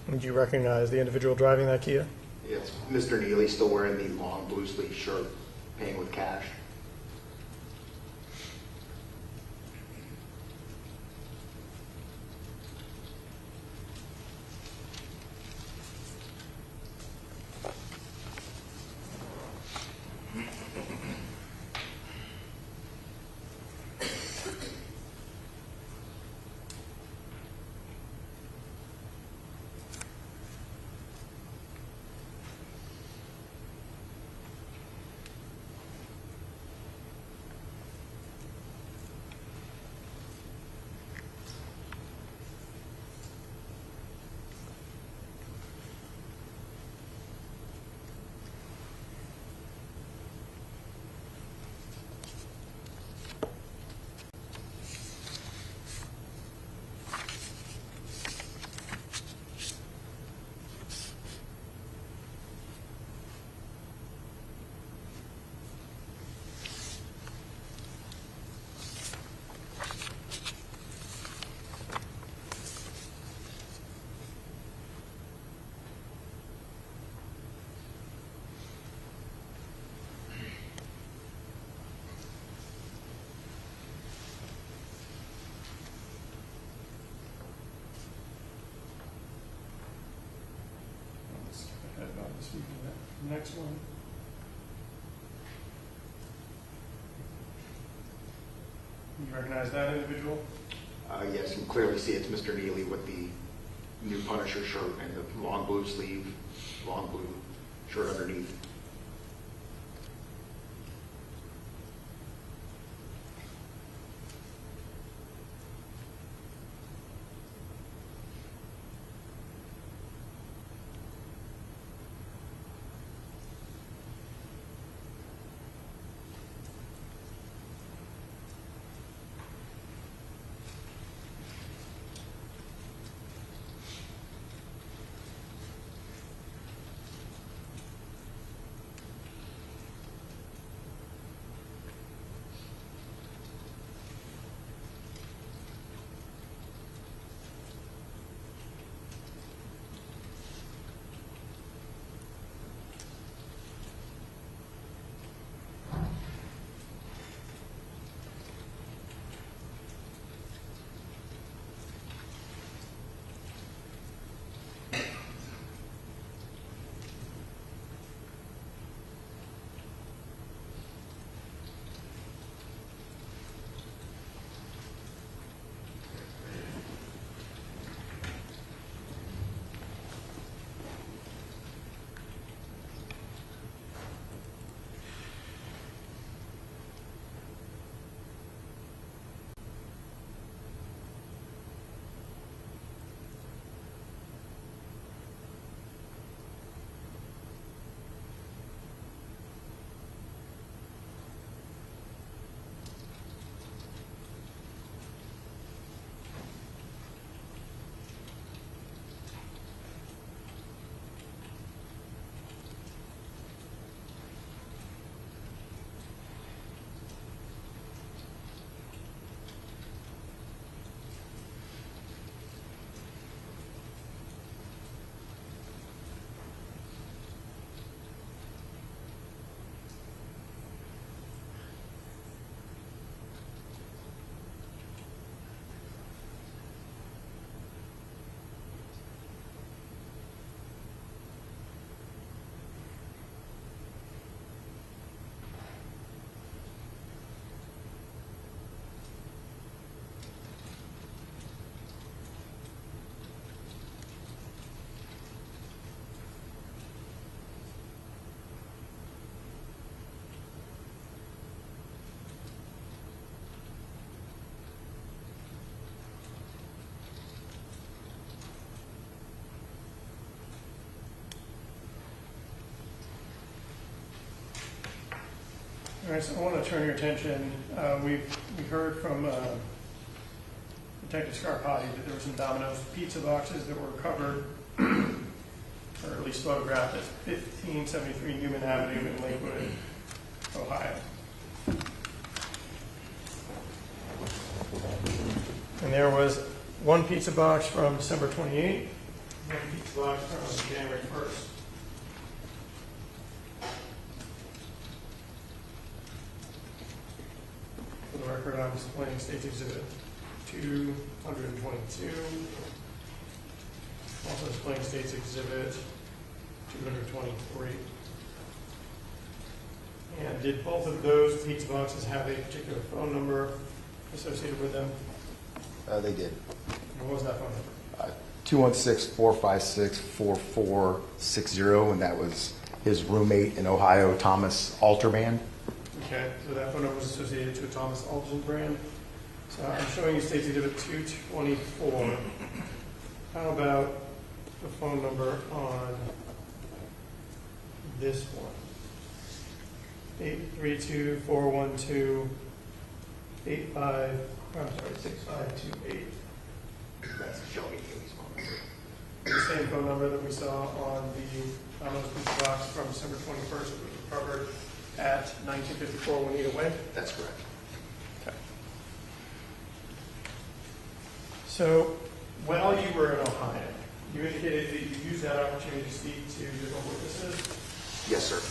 Would you recognize the individual driving that Kia? Yes, Mr. Nealy, still wearing the long blue sleeve shirt, paying with cash. Next one. You recognize that individual? Yes, you can clearly see it's Mr. Nealy with the new Punisher shirt and the long blue sleeve, long blue shirt underneath. All right, so I want to turn your attention, we heard from Detective Scarpati that there were some Domino's pizza boxes that were recovered, or at least photographed at 1573 Newman Avenue in Lakewood, Ohio. And there was one pizza box from December 28th, one pizza box from January 1st. For the record, I'm displaying State's Exhibit 222. Also displaying State's Exhibit 223. And did both of those pizza boxes have a particular phone number associated with them? They did. What was that phone number? 216-456-4460, and that was his roommate in Ohio, Thomas Alterband. Okay, so that phone number was associated to a Thomas Algenbrand. So I'm showing you State's Exhibit 224. How about the phone number on this one? 6528. That's Shelby Nealy's phone number. The same phone number that we saw on the Domino's pizza box from December 21st that was recovered at 1954 Juanita Way. That's correct. Okay. So while you were in Ohio, you indicated that you used that opportunity to speak to different witnesses. Yes, sir.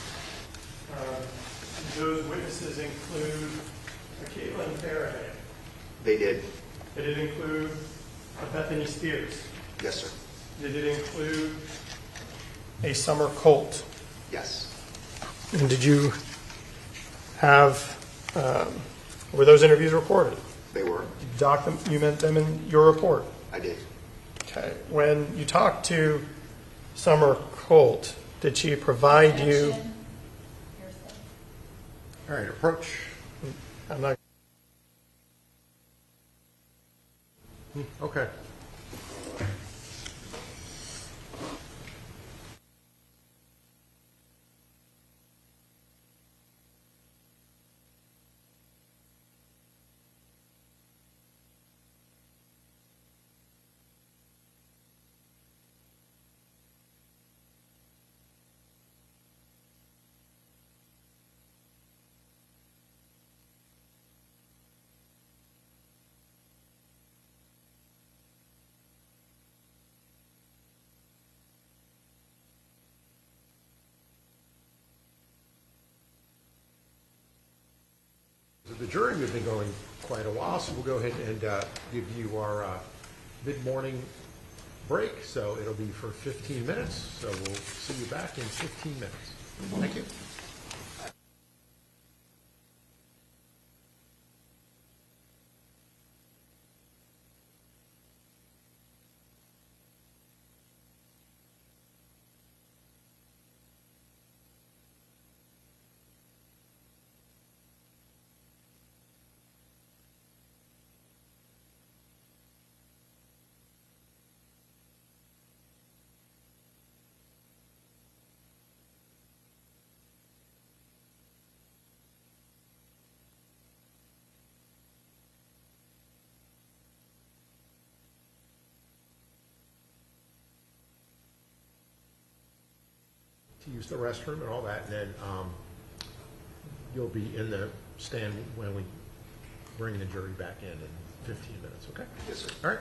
Those witnesses include a Caitlin Faraday. They did. Did it include a Bethany Spears? Yes, sir. Did it include a Summer Colt? Yes. And did you have, were those interviews recorded? They were. Did you document them in your report? I did. Okay. When you talked to Summer Colt, did she provide you? Objection. Hearsay. All right, approach. I'm not. Okay. The jury has been going quite a while, so we'll go ahead and give you our mid-morning break. So it'll be for 15 minutes. So we'll see you back in 15 minutes. Thank you. To use the restroom and all that, and then you'll be in the stand when we bring the jury back in 15 minutes, okay? Yes, sir. All right.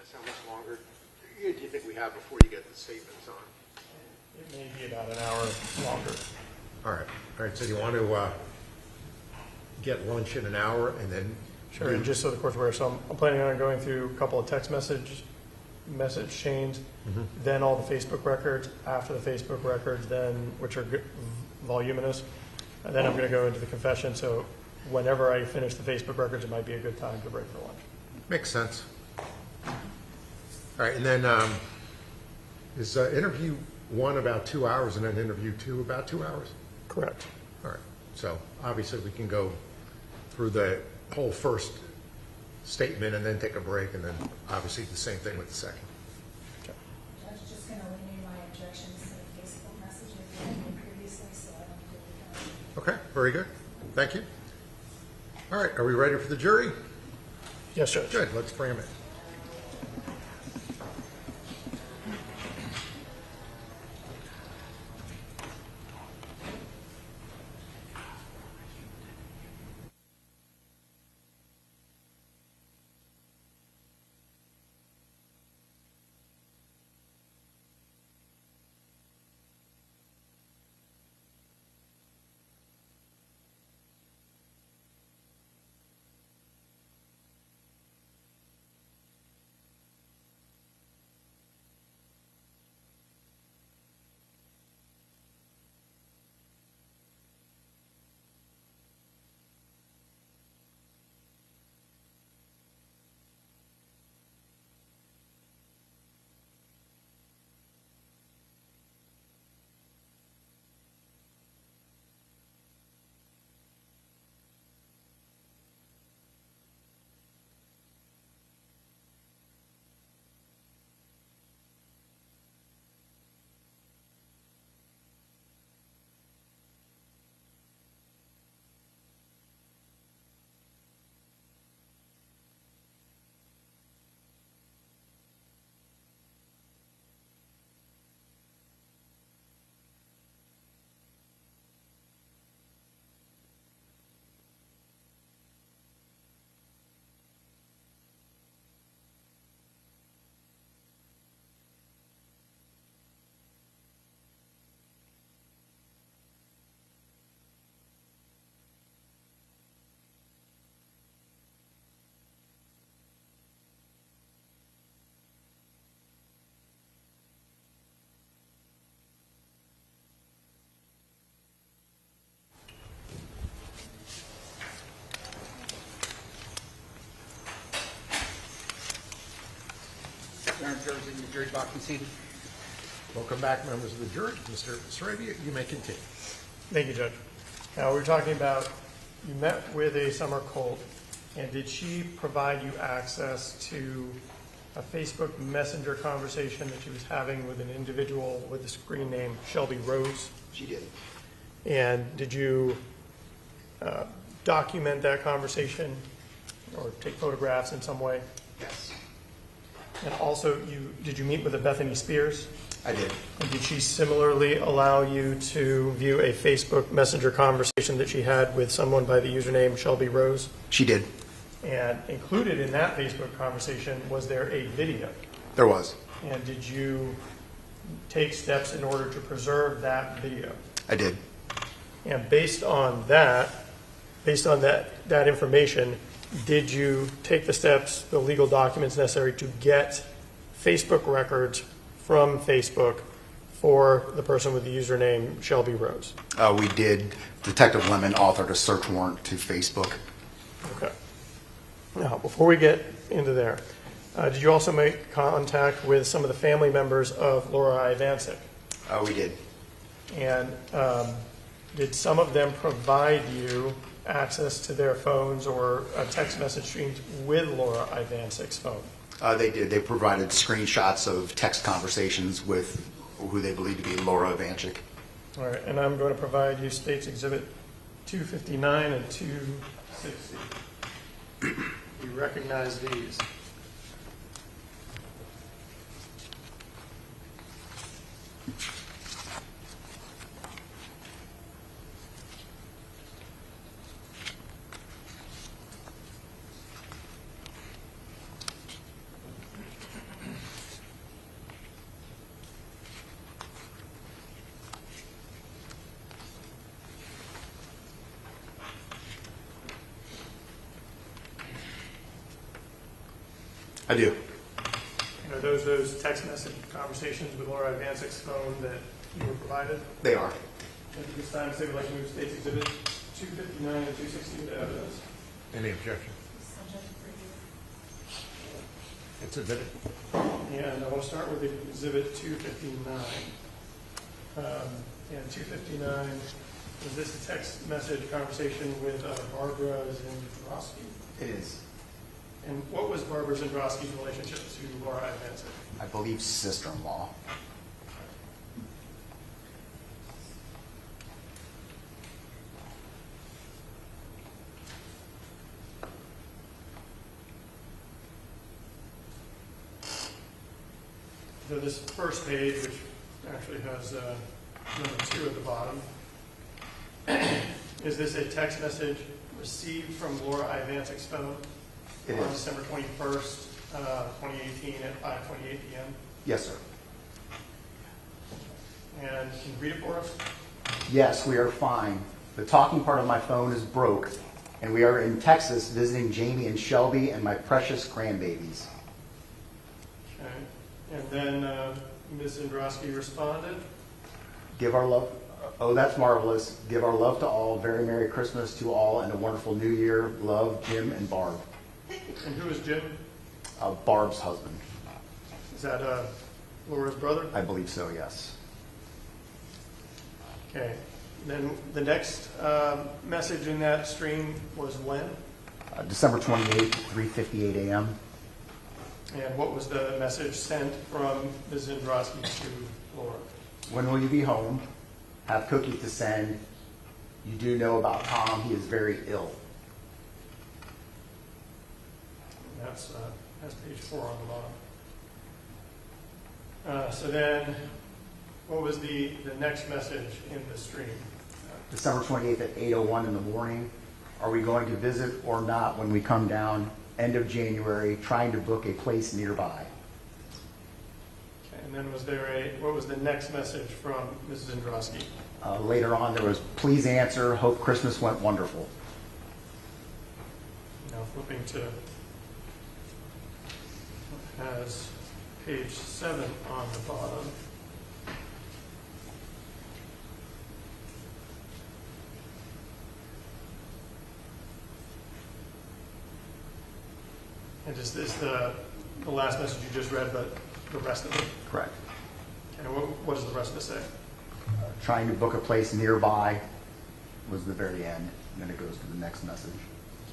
Dennis, how much longer do you think we have before you get the statements on? It may be about an hour longer. All right, so you want to get lunch in an hour and then? Sure, and just so the court's aware, so I'm planning on going through a couple of text message chains, then all the Facebook records, after the Facebook records, then, which are voluminous, and then I'm going to go into the confession, so whenever I finish the Facebook records, it might be a good time to break for lunch. Makes sense. All right, and then is interview 1 about 2 hours and then interview 2 about 2 hours? Correct. All right, so obviously we can go through the whole first statement and then take a break, and then obviously the same thing with the second. Judge, just going to renew my objections to the Facebook message that you had made previously, so I don't do it again. Okay, very good. Thank you. All right, are we ready for the jury? Yes, Judge. Good, let's frame it. Jurors in the jury box and seated. Welcome back, members of the jury. Mr. Sarabia, you may continue. Thank you, Judge. Now, we're talking about, you met with a summer Colt, and did she provide you access to a Facebook Messenger conversation that she was having with an individual with the screen name Shelby Rose? She did. And did you document that conversation or take photographs in some way? Yes. And also, did you meet with a Bethany Spears? I did. And did she similarly allow you to view a Facebook Messenger conversation that she had with someone by the username Shelby Rose? She did. And included in that Facebook conversation, was there a video? There was. And did you take steps in order to preserve that video? I did. And based on that information, did you take the steps, the legal documents necessary to get Facebook records from Facebook for the person with the username Shelby Rose? We did. Detective Lemon authored a search warrant to Facebook. Okay. Now, before we get into there, did you also make contact with some of the family members of Laura Ivancic? We did. And did some of them provide you access to their phones or text message streams with Laura Ivancic's phone? They did. They provided screenshots of text conversations with who they believe to be Laura Ivancic. All right, and I'm going to provide you States Exhibit 259 and 260. You recognize these. I do. And are those text message conversations with Laura Ivancic's phone that you were provided? They are. At this time, say we'd like to move State's Exhibit 259 and 260 to evidence. Any objection? It's admitted. And I want to start with Exhibit 259. And 259, is this a text message conversation with Barbara Zendrowski? It is. And what was Barbara Zendrowski's relationship to Laura Ivancic? I believe sister-in-law. So this first page, which actually has number 2 at the bottom, is this a text message received from Laura Ivancic's phone It on is. December 21st, 2018 at 5:28 p.m.? Yes, sir. And can you read it for us? Yes, we are fine. The talking part of my phone is broke, and we are in Texas visiting Jamie and Shelby and my precious grandbabies. Okay. And then Ms. Zendrowski responded. Give our love. Oh, that's marvelous. Give our love to all. Very Merry Christmas to all and a wonderful New Year. Love, Jim and Barb. And who is Jim? Barb's husband. Is that Laura's brother? I believe so, yes. Okay. Then the next message in that stream was when? December 28th, 3:58 a.m. And what was the message sent from Ms. Zendrowski to Laura? When will you be home? Have cookies to send. You do know about Tom. He is very ill. That's page 4 on the bottom. So then, what was the next message in the stream? December 28th at 8:01 in the morning. Are we going to visit or not when we come down? End of January, trying to book a place nearby. Okay, and then what was the next message from Mrs. Zendrowski? Later on, there was, please answer. Hope Christmas went wonderful. Now flipping to, has page 7 on the bottom. And is this the last message you just read, but the rest of it? Correct. And what does the rest of it say? Trying to book a place nearby was the very end. And then it goes to the next message.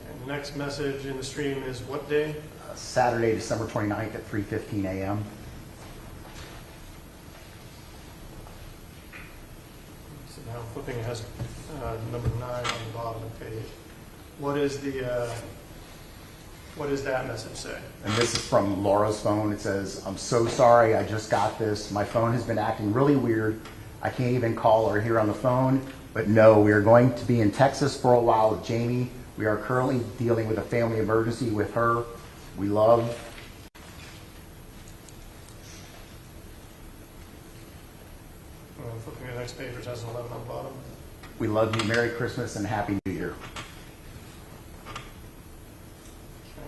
And the next message in the stream is what day? Saturday, December 29th at 3:15 a.m. So now flipping, it has number 9 on the bottom of the page. What is that message say? And this is from Laura's phone. It says, I'm so sorry, I just got this. My phone has been acting really weird. I can't even call or hear on the phone. But no, we are going to be in Texas for a while with Jamie. We are currently dealing with a family emergency with her. We love. Flipping to the next page, which has an 11 on the bottom. We love you. Merry Christmas and Happy New Year.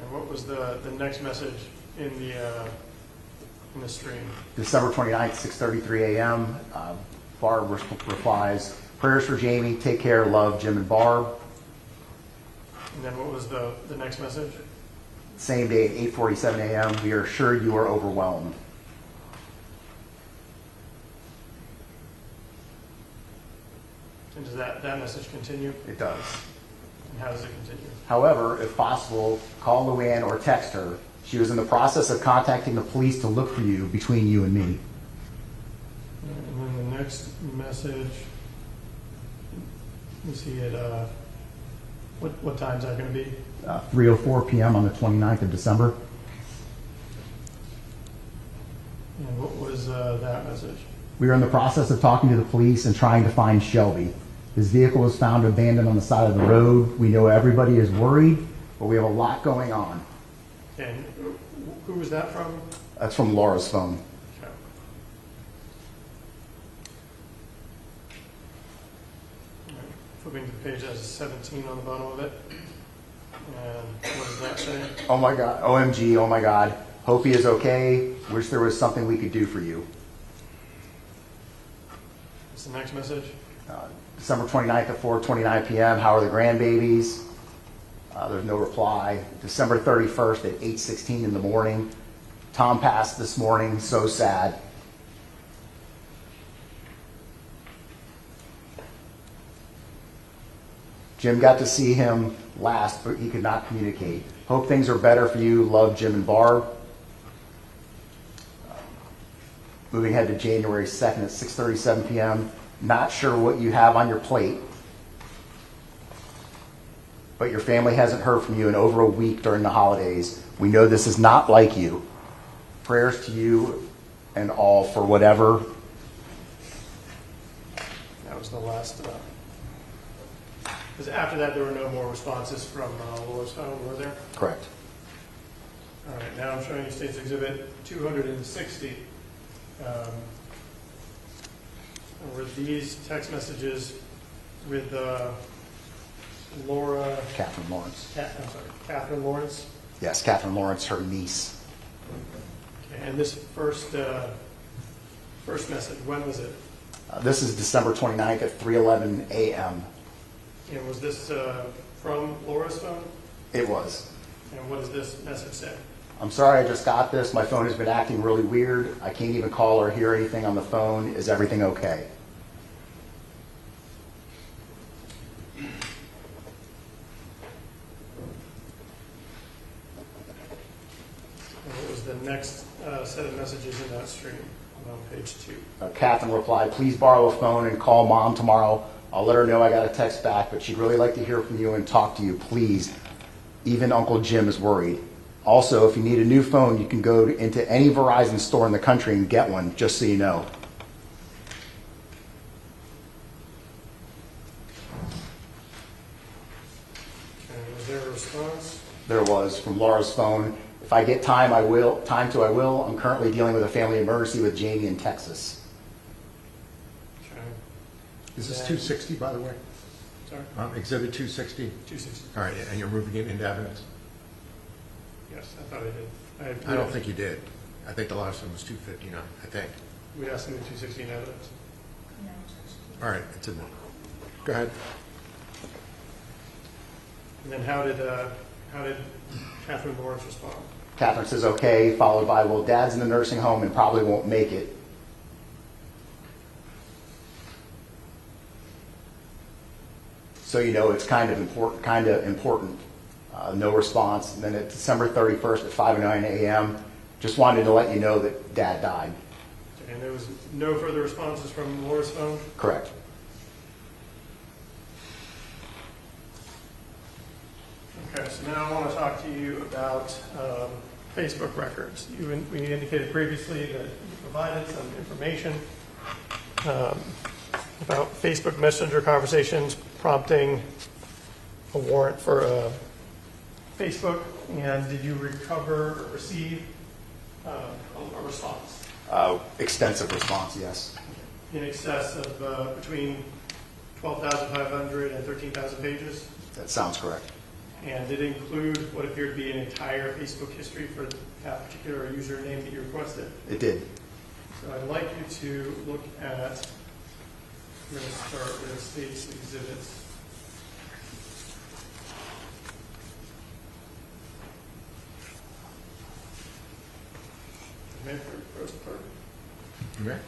And what was the next message in the stream? December 29th, 6:33 a.m. Barb replies, prayers for Jamie. Take care. Love, Jim and Barb. And then what was the next message? Same day at 8:47 a.m. We are sure you are overwhelmed. And does that message continue? It does. And how does it continue? However, if possible, call Luann or text her. She was in the process of contacting the police to look for you between you and me. And then the next message, you see it, what time is that going to be? 3:04 p.m. on the 29th of December. And what was that message? We are in the process of talking to the police and trying to find Shelby. His vehicle was found abandoned on the side of the road. We know everybody is worried, but we have a lot going on. And who was that from? That's from Laura's phone. Okay. All right. Flipping to the page, that has 17 on the bottom of it. And what does that say? Oh my God, OMG, oh my God. Hope he is okay. Wish there was something we could do for you. What's the next message? December 29th at 4:29 p.m. How are the grandbabies? There's no reply. December 31st at 8:16 in the morning. Tom passed this morning. So sad. Jim got to see him last, but he could not communicate. Hope things are better for you. Love, Jim and Barb. Moving ahead to January 2nd at 6:37 p.m. Not sure what you have on your plate, but your family hasn't heard from you in over a week during the holidays. We know this is not like you. Prayers to you and all for whatever. That was the last. Because after that, there were no more responses from Laura's phone, were there? Correct. All right, now I'm showing you State's Exhibit 260. Were these text messages with Laura? Catherine Lawrence. Catherine Lawrence? Yes, Catherine Lawrence, her niece. Okay, and this first message, when was it? This is December 29th at 3:11 a.m. And was this from Laura's phone? It was. And what does this message say? I'm sorry, I just got this. My phone has been acting really weird. I can't even call or hear anything on the phone. Is everything okay? And what was the next set of messages in that stream on page 2? Catherine replied, please borrow a phone and call Mom tomorrow. I'll let her know I got a text back, but she'd really like to hear from you and talk to you, please. Even Uncle Jim is worried. Also, if you need a new phone, you can go into any Verizon store in the country and get one, just so you know. And was there a response? There was, from Laura's phone. If I get time, I will. I will. I'm currently dealing with a family emergency with Jamie in Texas. Okay. Is this 260, by the way? Sorry? Exhibit 260? 260. All right, and you're moving it into evidence? Yes, I thought I did. I don't think you did. I think the last one was 259, I think. We asked them in 260 in evidence. All right, it's in there. Go ahead. And then how did Catherine Lawrence respond? Catherine says, okay, followed by, well, Dad's in the nursing home and probably won't make it. So you know it's kind of important. No response. And then at December 31st at 5:09 a.m., just wanted to let you know that Dad died. And there was no further responses from Laura's phone? Correct. Okay, so now I want to talk to you about Facebook records. We indicated previously that you provided some information about Facebook Messenger conversations prompting a warrant for Facebook. And did you recover or receive a response? Extensive response, yes. In excess of between 12,500 and 13,000 pages? That sounds correct. And did it include what appeared to be an entire Facebook history for that particular username that you requested? It did. So I'd like you to look at, I'm going to start with State's Exhibits. First part. Okay.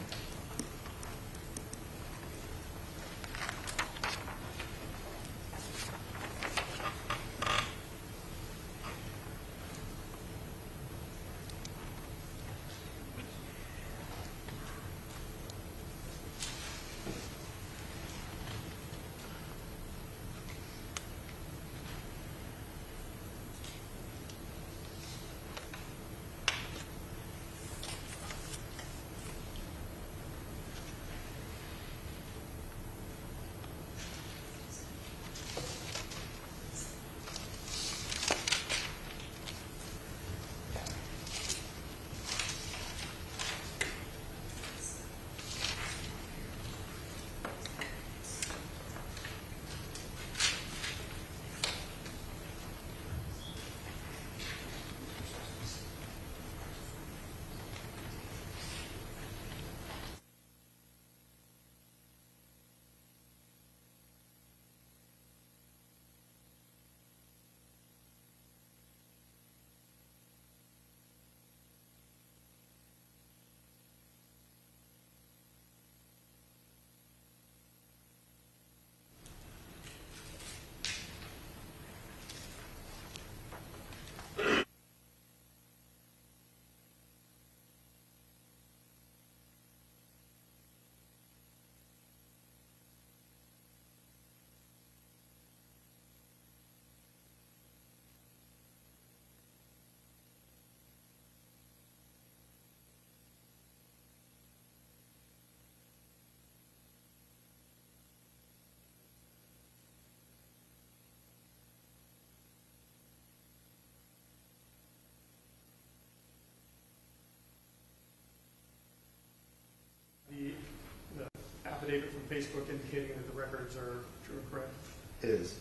Facebook indicating that the records are true and correct. It is.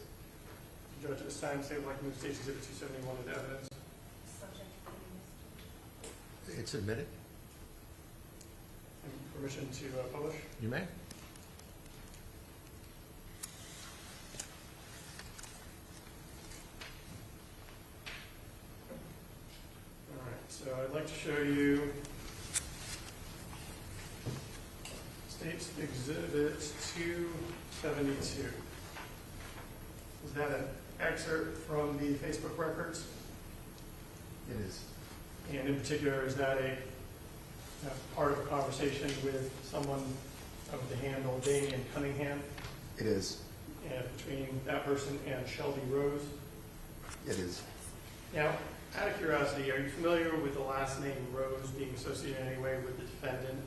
Judge, at this time, state would like to move State's Exhibit 271 into evidence. Subject to the It's admitted. And permission to publish. You may. All right, so I'd like to show you State's Exhibit 272. Is that an excerpt from the Facebook records? It is. And in particular, is that a part of a conversation with someone of the handle Damian Cunningham, It is. and between that person and Shelby Rose? It is. Now, out of curiosity, are you familiar with the last name Rose being associated in any way with the defendant?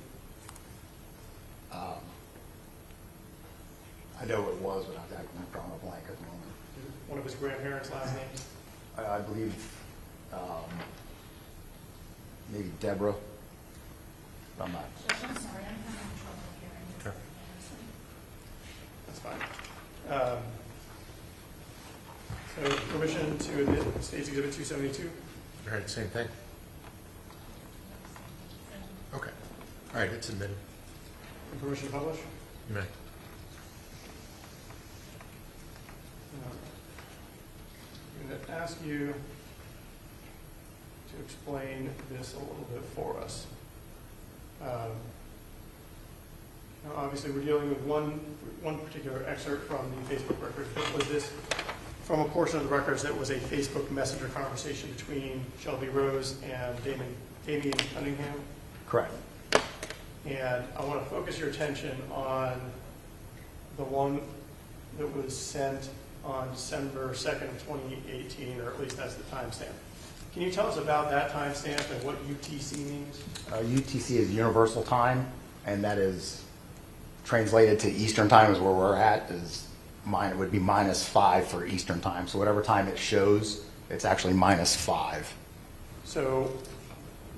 I know it was, but I'm drawing a blank at the moment. One of his grandparents' last names? I believe maybe Deborah. I'm not. Judge, I'm sorry, I'm having trouble hearing. Sure. That's fine. So permission to admit State's Exhibit 272? All right, same thing. Okay. All right, it's admitted. And permission to publish? You may. I'm going to ask you to explain this a little bit for us. Now, obviously, we're dealing with one particular excerpt from the Facebook records. But was this from a portion of the records that was a Facebook Messenger conversation between Shelby Rose and Damian Cunningham? Correct. And I want to focus your attention on the one that was sent on December 2nd, 2018, or at least that's the timestamp. Can you tell us about that timestamp and what UTC means? UTC is Universal Time, and that is translated to Eastern Time is where we're at. It would be -5 for Eastern Time. So whatever time it shows, it's actually -5. So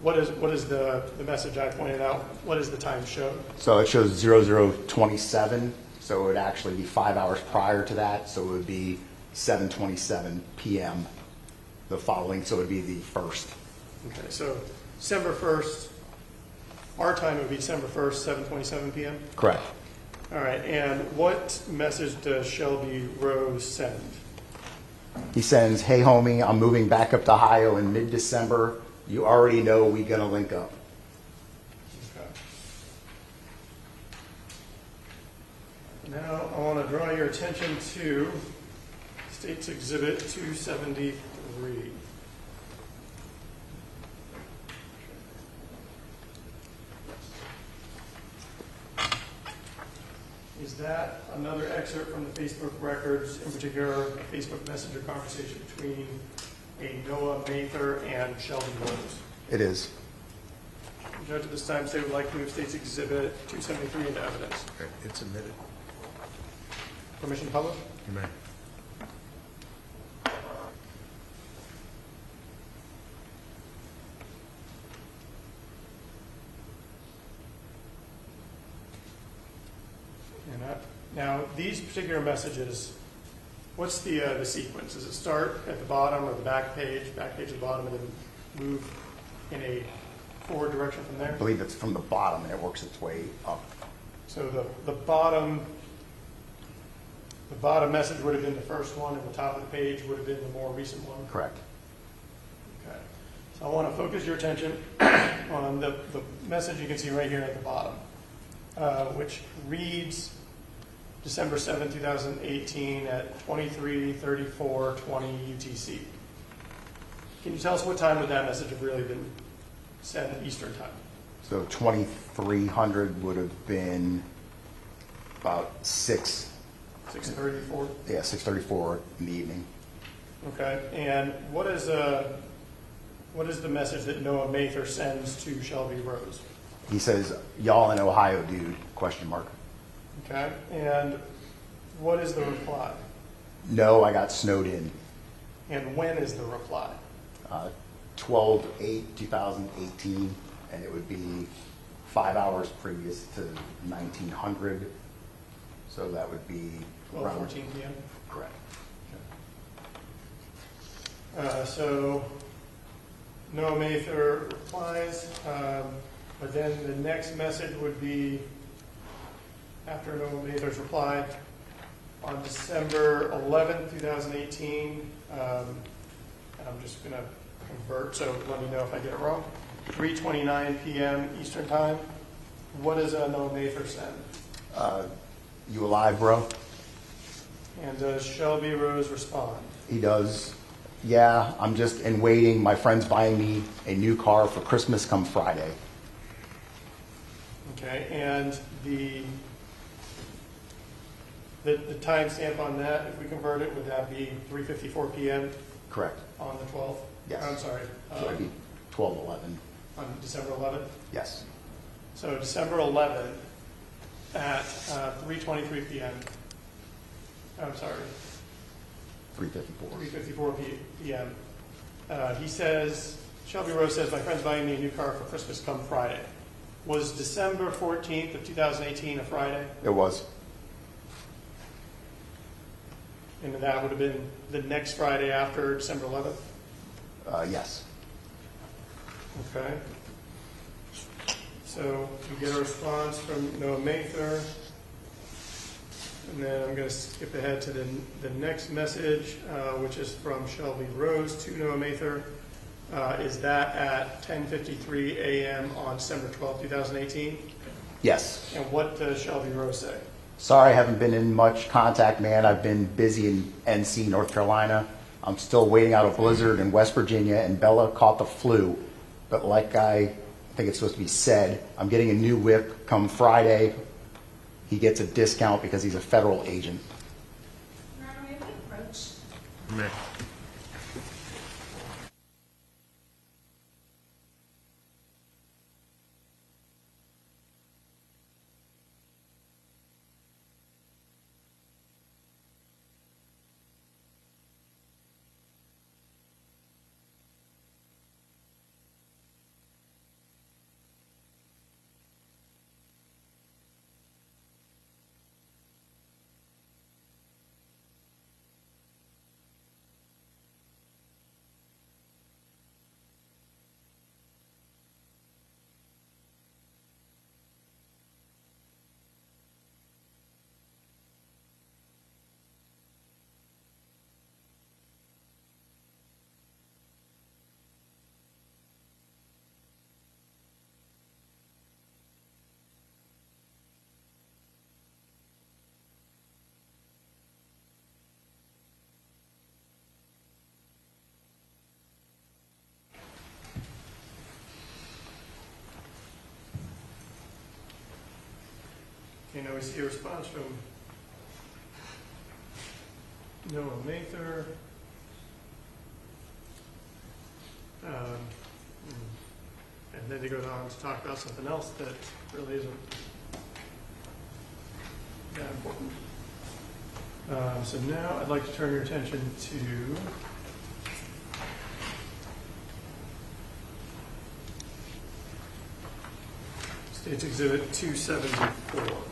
what is the message I pointed out? What does the time show? So it shows 0027. So it would actually be 5 hours prior to that. So it would be 7:27 p.m. the following. So it would be the 1st. Okay, so December 1st, our time would be December 1st, 7:27 p.m.? Correct. All right, and what message does Shelby Rose send? He sends, "Hey homie, I'm moving back up to Ohio in mid-December. You already know we gonna link up." Okay. Now, I want to draw your attention to State's Exhibit 273. Is that another excerpt from the Facebook records, in particular, a Facebook Messenger conversation between a Noah Mather and Shelby Rose? It is. Judge, at this time, State would like to move State's Exhibit 273 into evidence. All right, it's admitted. Permission to publish? You may. And now, these particular messages, what's the sequence? Does it start at the bottom or the back page at the bottom, and then move in a forward direction from there? I believe it's from the bottom and it works its way up. So the bottom message would have been the first one, and the top of the page would have been the more recent one? Correct. Okay. So I want to focus your attention on the message you can see right here at the bottom, which reads December 7, 2018 at 23:34:20 UTC. Can you tell us what time would that message have really been sent at Eastern Time? So 2300 would have been about 6:34? 6:34 in the evening. Okay. And what is the message that Noah Mather sends to Shelby Rose? He says, "Y'all in Ohio, dude?" ? Okay. And what is the reply? No, I got snowed in. And when is the reply? 12/8/2018, and it would be 5 hours previous to 1900. So that would be around... 12:14 p.m.? Correct. So Noah Mather replies, but then the next message would be after Noah Mather's reply on December 11th, 2018. And I'm just going to convert, so let me know if I get it wrong. 3:29 p.m. Eastern Time. What does Noah Mather send? You alive, bro? And does Shelby Rose respond? He does. Yeah, I'm just in waiting. My friend's buying me a new car for Christmas come Friday. Okay, and the timestamp on that, if we convert it, would that be 3:54 p.m. Correct. on the 12th? Yes. I'm sorry. So it'd be 12/11. On December 11th? Yes. So December 11th at 3:23 p.m. I'm sorry, 3:54. 3:54 p.m. He says, Shelby Rose says, my friend's buying me a new car for Christmas come Friday. Was December 14th of 2018 a Friday? It was. And that would have been the next Friday after December 11th? Yes. Okay. So we get a response from Noah Mather. And then I'm going to skip ahead to the next message, which is from Shelby Rose to Noah Mather. Is that at 10:53 a.m. on December 12th, 2018? Yes. And what does Shelby Rose say? Sorry I haven't been in much contact, man. I've been busy in NC, North Carolina. I'm still waiting out a blizzard in West Virginia, and Bella caught the flu. But like I think it's supposed to be said, I'm getting a new whip come Friday. He gets a discount because he's a federal agent. Meh. You know, we see a response from Noah Mather. And then he goes on to talk about something else that really isn't that important. So now I'd like to turn your attention to State's Exhibit 274.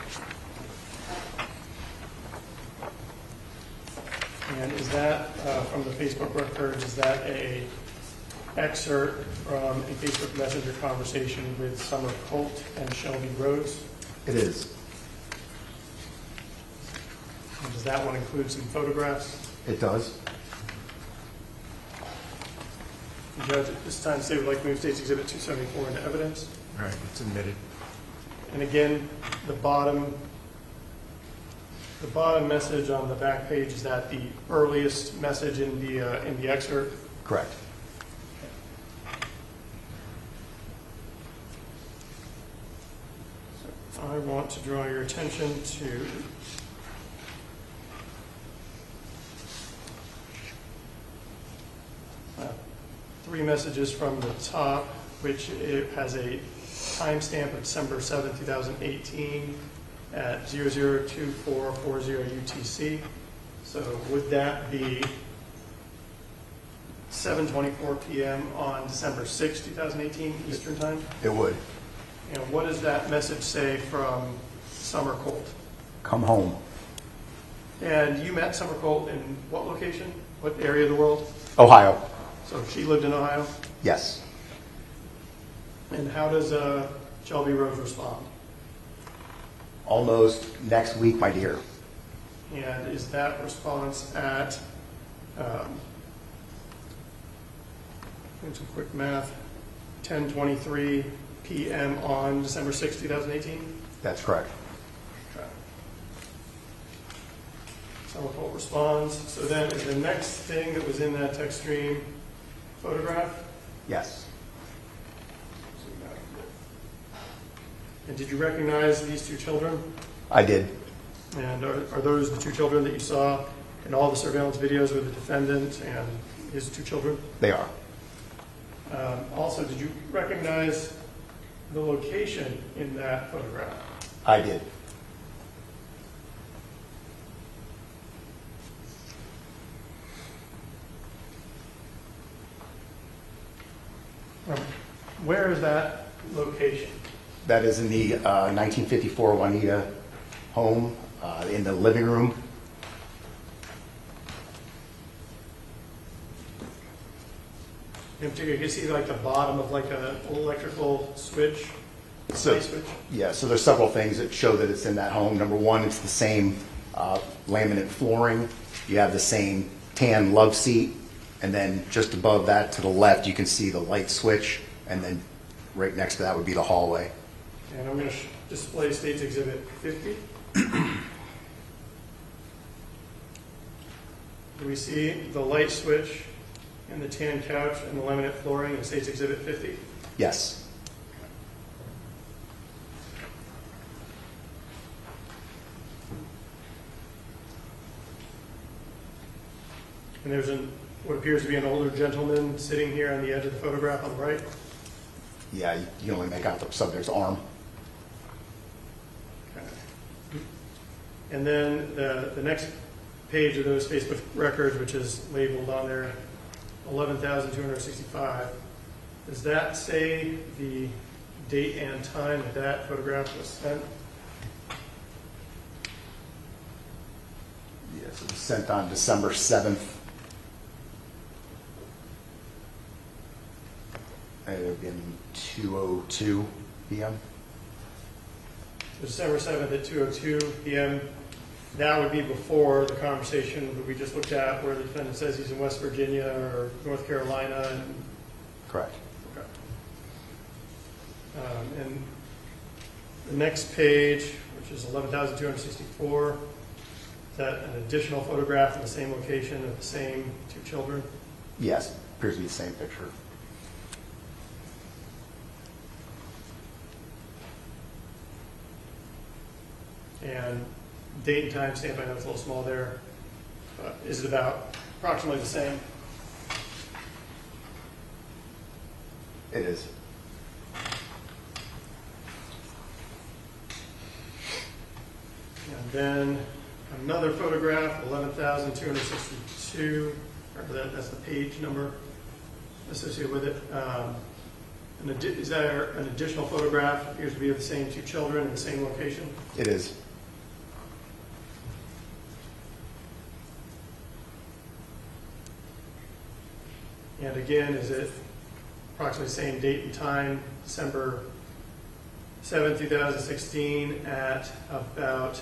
And is that, from the Facebook records, is that a excerpt from a Facebook Messenger conversation with Summer Colt and Shelby Rose? It is. And does that one include some photographs? It does. Judge, at this time, the state would like to move State's Exhibit 274 into evidence. All right, it's admitted. And again, the bottom message on the back page, is that the earliest message in the excerpt? Correct. So I want to draw your attention to three messages from the top, which it has a timestamp of December 7, 2018 at 002440 UTC. So would that be 7:24 p.m. on December 6, 2018 Eastern Time? It would. And what does that message say from Summer Colt? Come home. And you met Summer Colt in what location? What area of the world? Ohio. So she lived in Ohio? Yes. And how does Shelby Rose respond? Almost next week, my dear. And is that response at, doing some quick math, 10:23 p.m. on December 6, 2018? That's correct. Okay. Summer Colt responds. So then is the next thing that was in that text stream photograph? Yes. And did you recognize these two children? I did. And are those the two children that you saw in all the surveillance videos with the defendant and his two children? They are. Also, did you recognize the location in that photograph? I did. Where is that location? That is in the 1954 Juanita home in the living room. In particular, you can see like the bottom of like an electrical switch, So, light switch. yeah, so there's several things that show that it's in that home. Number one, it's the same laminate flooring. You have the same tan love seat. And then just above that to the left, you can see the light switch. And then right next to that would be the hallway. And I'm going to display State's Exhibit 50. Do we see the light switch and the tan couch and the laminate flooring in State's Exhibit 50? Yes. And there's what appears to be an older gentleman sitting here on the edge of the photograph on the right. Yeah, you can only make out the subject's arm. Okay. And then the next page of those Facebook records, which is labeled on there, 11,265. Does that say the date and time that that photograph was sent? Yes, it was sent on December 7th. It would have been 2:02 p.m. December 7th at 2:02 p.m. That would be before the conversation that we just looked at where the defendant says he's in West Virginia or North Carolina. And, Correct. okay. And the next page, which is 11,264, is that an additional photograph in the same location of the same two children? Yes, appears to be the same picture. And date and time stamp, I know it's a little small there. Is it about approximately the same? It is. And then another photograph, 11,262, that's the page number associated with it. Is there an additional photograph? Appears to be of the same two children in the same location. It is. And again, is it approximately the same date and time, December 7, 2016 at about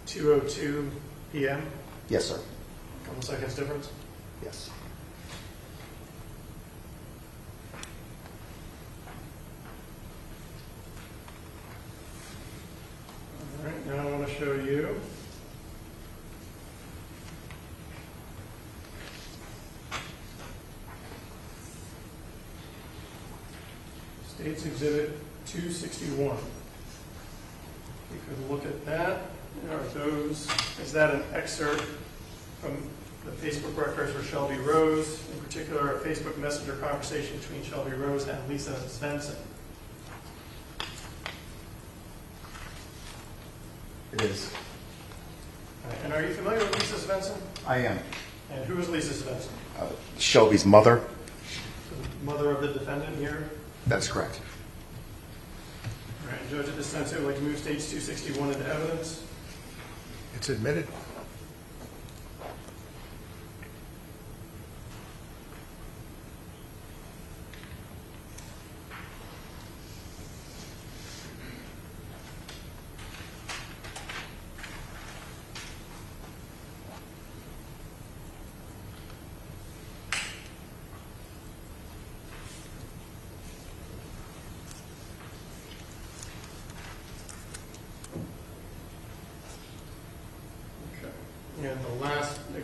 2:02 p.m.? Yes, sir. A couple seconds difference. Yes. All right, now I want to show you State's Exhibit 261. You could look at that. Is that an excerpt from the Facebook records for Shelby Rose, in particular a Facebook Messenger conversation between Shelby Rose and Lisa Svensson? It is. And are you familiar with Lisa Svensson? I am. And who is Lisa Svensson? Shelby's mother. The mother of the defendant here? That's correct. All right, Judge, at this time, I would like to move Stage 261 into evidence. It's admitted.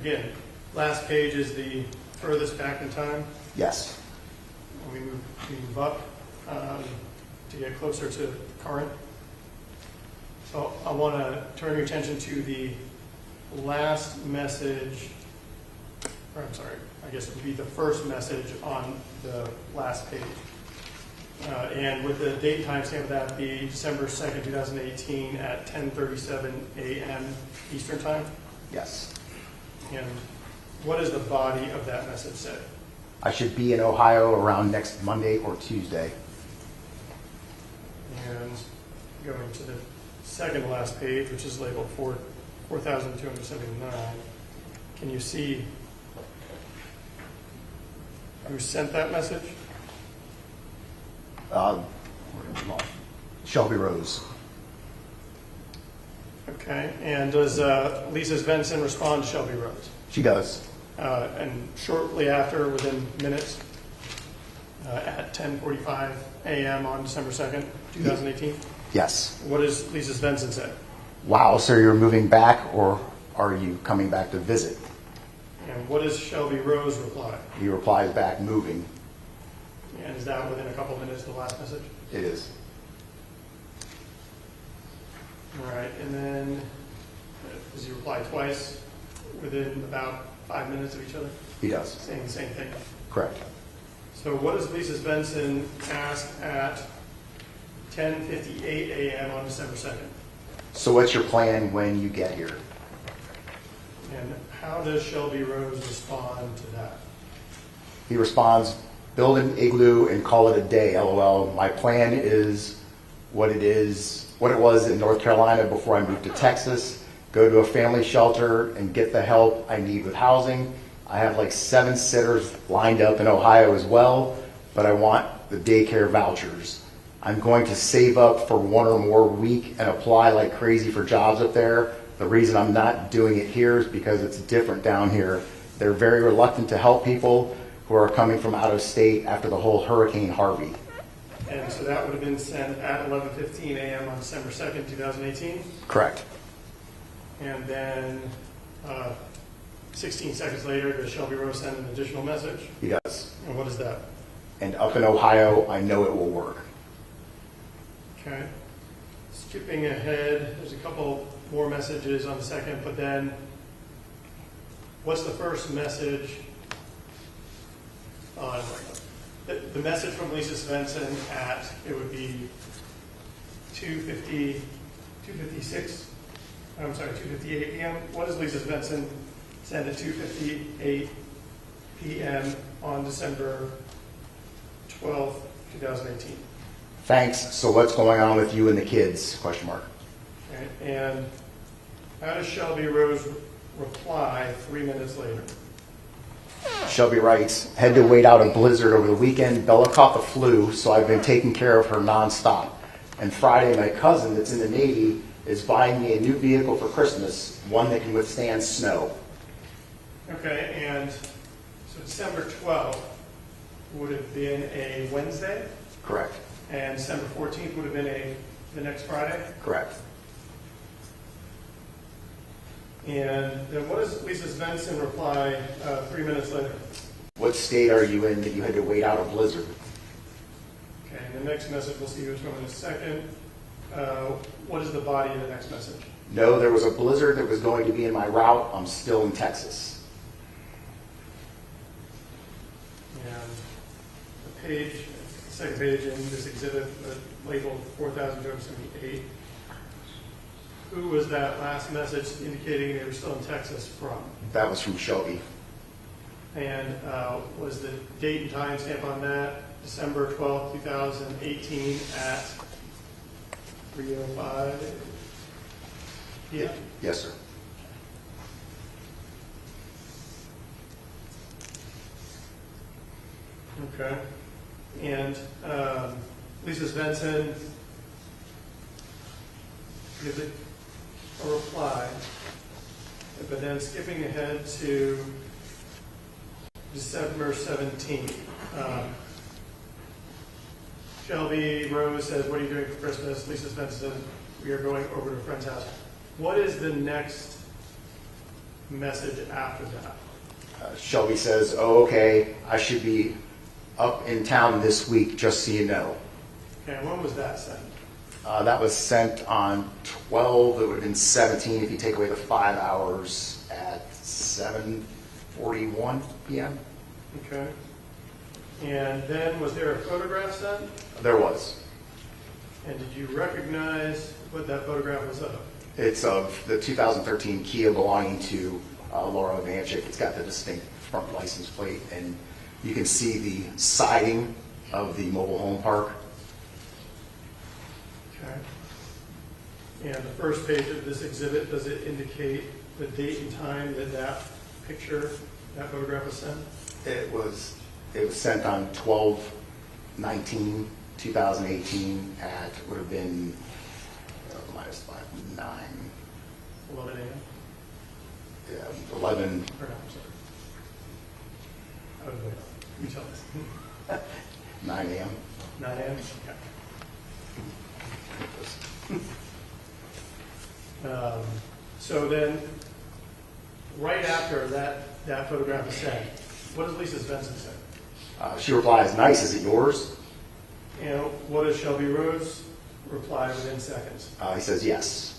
again, last page is the furthest back in time. Yes. And we move up to get closer to current. So I want to turn your attention to the last message, or I'm sorry, I guess it would be the first message on the last page. And with the date and time stamp of that be December 2nd, 2018 at 10:37 a.m. Eastern Time. Yes. And what does the body of that message say? I should be in Ohio around next Monday or Tuesday. And going to the second to last page, which is labeled 4,279, can you see who sent that message? Shelby Rose. Okay, and does Lisa Svensson respond to Shelby Rose? She does. And shortly after, within minutes, at 10:45 a.m. on December 2nd, 2018, Yes. what does Lisa Svensson say? Wow, so you're moving back or are you coming back to visit? And what does Shelby Rose reply? He replies back, moving. And is that within a couple of minutes of the last message? It is. All right, and then does he reply twice within about 5 minutes of each other, He does. saying the same thing? Correct. So what does Lisa Svensson ask at 10:58 a.m. on December 2nd? So what's your plan when you get here? And how does Shelby Rose respond to that? He responds, build an igloo and call it a day, LOL. My plan is what it was in North Carolina before I moved to Texas. Go to a family shelter and get the help I need with housing. I have like 7 sitters lined up in Ohio as well, but I want the daycare vouchers. I'm going to save up for 1 or more week and apply like crazy for jobs up there. The reason I'm not doing it here is because it's different down here. They're very reluctant to help people who are coming from out of state after the whole Hurricane Harvey. And so that would have been sent at 11:15 a.m. on December 2nd, 2018. Correct. And then 16 seconds later, does Shelby Rose send an additional message? He does. And what is that? And up in Ohio, I know it will work. Okay. Skipping ahead, there's a couple more messages on the second, but then what's the first message on the message from Lisa Svensson at, it would be 2:58 p.m. What does Lisa Svensson send at 2:58 p.m. on December 12th, 2018? Thanks. So what's going on with you and the kids? Question mark. Okay. And how does Shelby Rose reply 3 minutes later? Shelby writes, had to wait out a blizzard over the weekend. Bella caught the flu, so I've been taking care of her nonstop. And Friday, my cousin that's in the Navy is buying me a new vehicle for Christmas, one that can withstand snow. Okay, and so December 12th would have been a Wednesday, Correct. and December 14th would have been the next Friday. Correct. And then what does Lisa Svensson reply 3 minutes later? What state are you in that you had to wait out a blizzard? Okay, and the next message, we'll see who's from in a second. What is the body of the next message? No, there was a blizzard that was going to be in my route. I'm still in Texas. And the page, the second page in this exhibit labeled 4,278. Who was that last message indicating they were still in Texas from? That was from Shelby. And was the date and time stamp on that December 12th, 2018 at 3:05 p.m.? Yes, sir. Okay. And Lisa Svensson gives a reply, but then skipping ahead to December 17th. Shelby Rose says, what are you doing for Christmas? Lisa Svensson says, we are going over to a friend's house. What is the next message after that? Shelby says, "Oh, okay, I should be up in town this week, just so you know." Okay, and when was that sent? That was sent on 12, it would have been 17 if you take away the 5 hours at 7:41 p.m. Okay. And then was there a photograph sent? There was. And did you recognize what that photograph was of? It's of the 2013 Kia belonging to Laura Ivancic. It's got the distinct front license plate, and you can see the siding of the mobile home park. Okay. And the first page of this exhibit, does it indicate the date and time that that picture, that photograph was sent? It was sent on 12/19/2018 at, would have been minus 5, 9. 11 a.m.? Yeah, 11. Or no, I'm sorry. You tell us. 9 a.m. 9 a.m.? Okay. So then, right after that photograph is sent, what does Lisa Svensson say? She replies, "Nice, is it yours?" And what does Shelby Rose reply within seconds? He says, "Yes."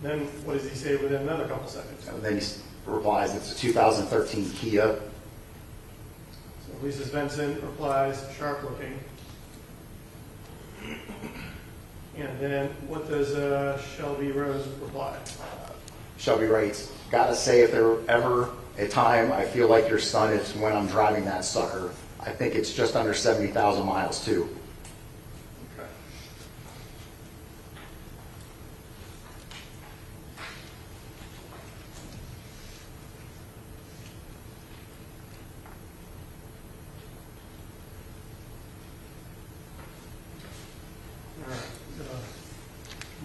Then what does he say within another couple seconds? And then he replies, "It's a 2013 Kia." So Lisa Svensson replies, "Sharp looking." And then what does Shelby Rose reply? Shelby writes, "Gotta say, if there were ever a time I feel like your son, it's when I'm driving that sucker. I think it's just under 70,000 miles too." Okay. All right.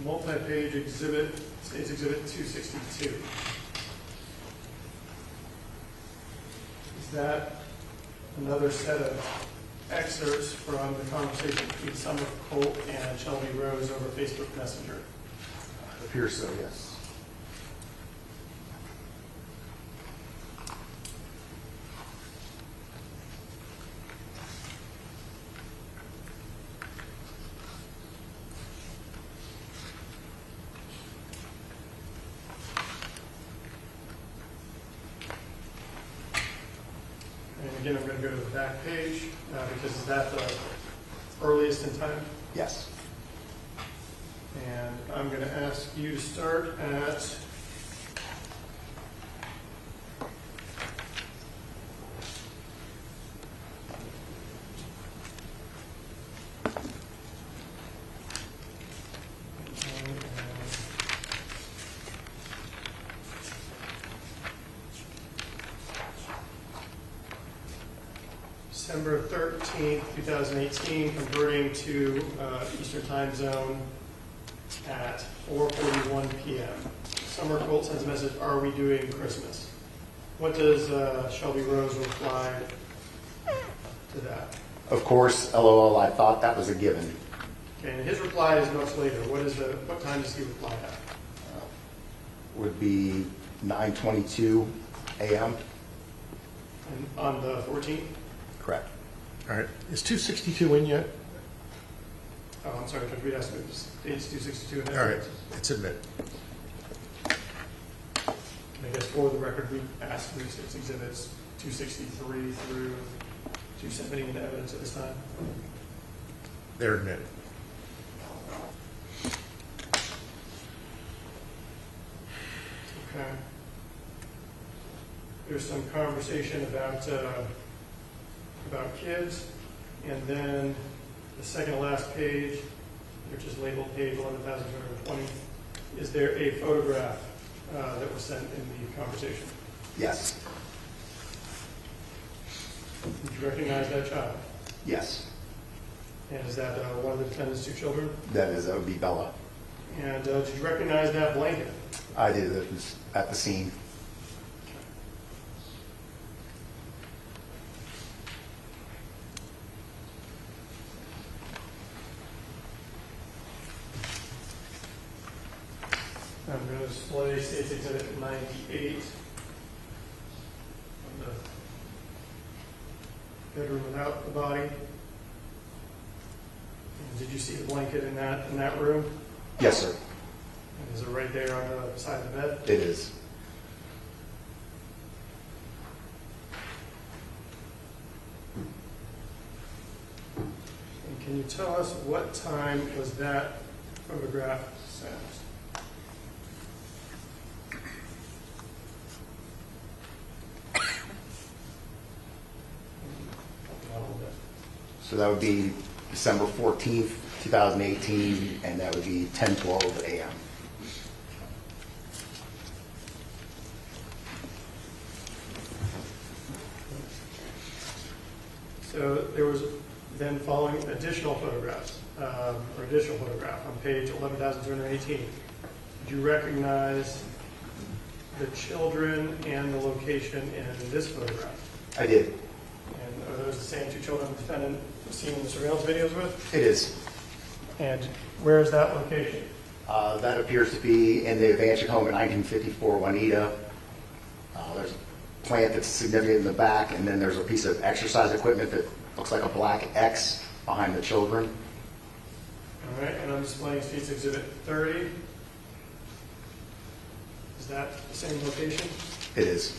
Multi-page exhibit, State's Exhibit 262. Is that another set of excerpts from the conversation between Summer Colt and Shelby Rose over Facebook Messenger? It appears so, yes. And again, I'm going to go to the back page because is that the earliest in time? Yes. And I'm going to ask you to start at December 13th, 2018, converting to Eastern Time Zone at 4:41 p.m. Summer Colt sends a message, "Are we doing Christmas?" What does Shelby Rose reply to that? Of course, LOL, I thought that was a given. Okay, and his reply is much later. What time does he reply at? Would be 9:22 a.m. And on the 14th? Correct. All right, is 262 in yet? Oh, I'm sorry, Judge, we'd asked if it's 262. All right, it's admitted. And I guess for the record, we asked for these exhibits 263 through 270 into evidence at this time. They're admitted. Okay. There's some conversation about kids, and then the second to last page, which is labeled page 11,220, is there a photograph that was sent in the conversation? Yes. Did you recognize that child? Yes. And is that one of the defendant's two children? That would be Bella. And did you recognize that blanket? I did. It was at the scene. I'm going to display State's Exhibit 98. bedroom without the body. And did you see the blanket in that room? Yes, sir. And is it right there on the side of the bed? It is. And can you tell us what time was that photograph sent? So that would be December 14th, 2018, and that would be 10:12 a.m. So there was then following additional photographs, or additional photograph on page 11,218. Did you recognize the children and the location in this photograph? I did. And are those the same two children the defendant was seen in the surveillance videos with? It is. And where is that location? That appears to be in the Ivancic home at 1954 Juanita. There's a plant that's significant in the back, and then there's a piece of exercise equipment that looks like a black X behind the children. All right, and I'm displaying Streets Exhibit 30. Is that the same location? It is.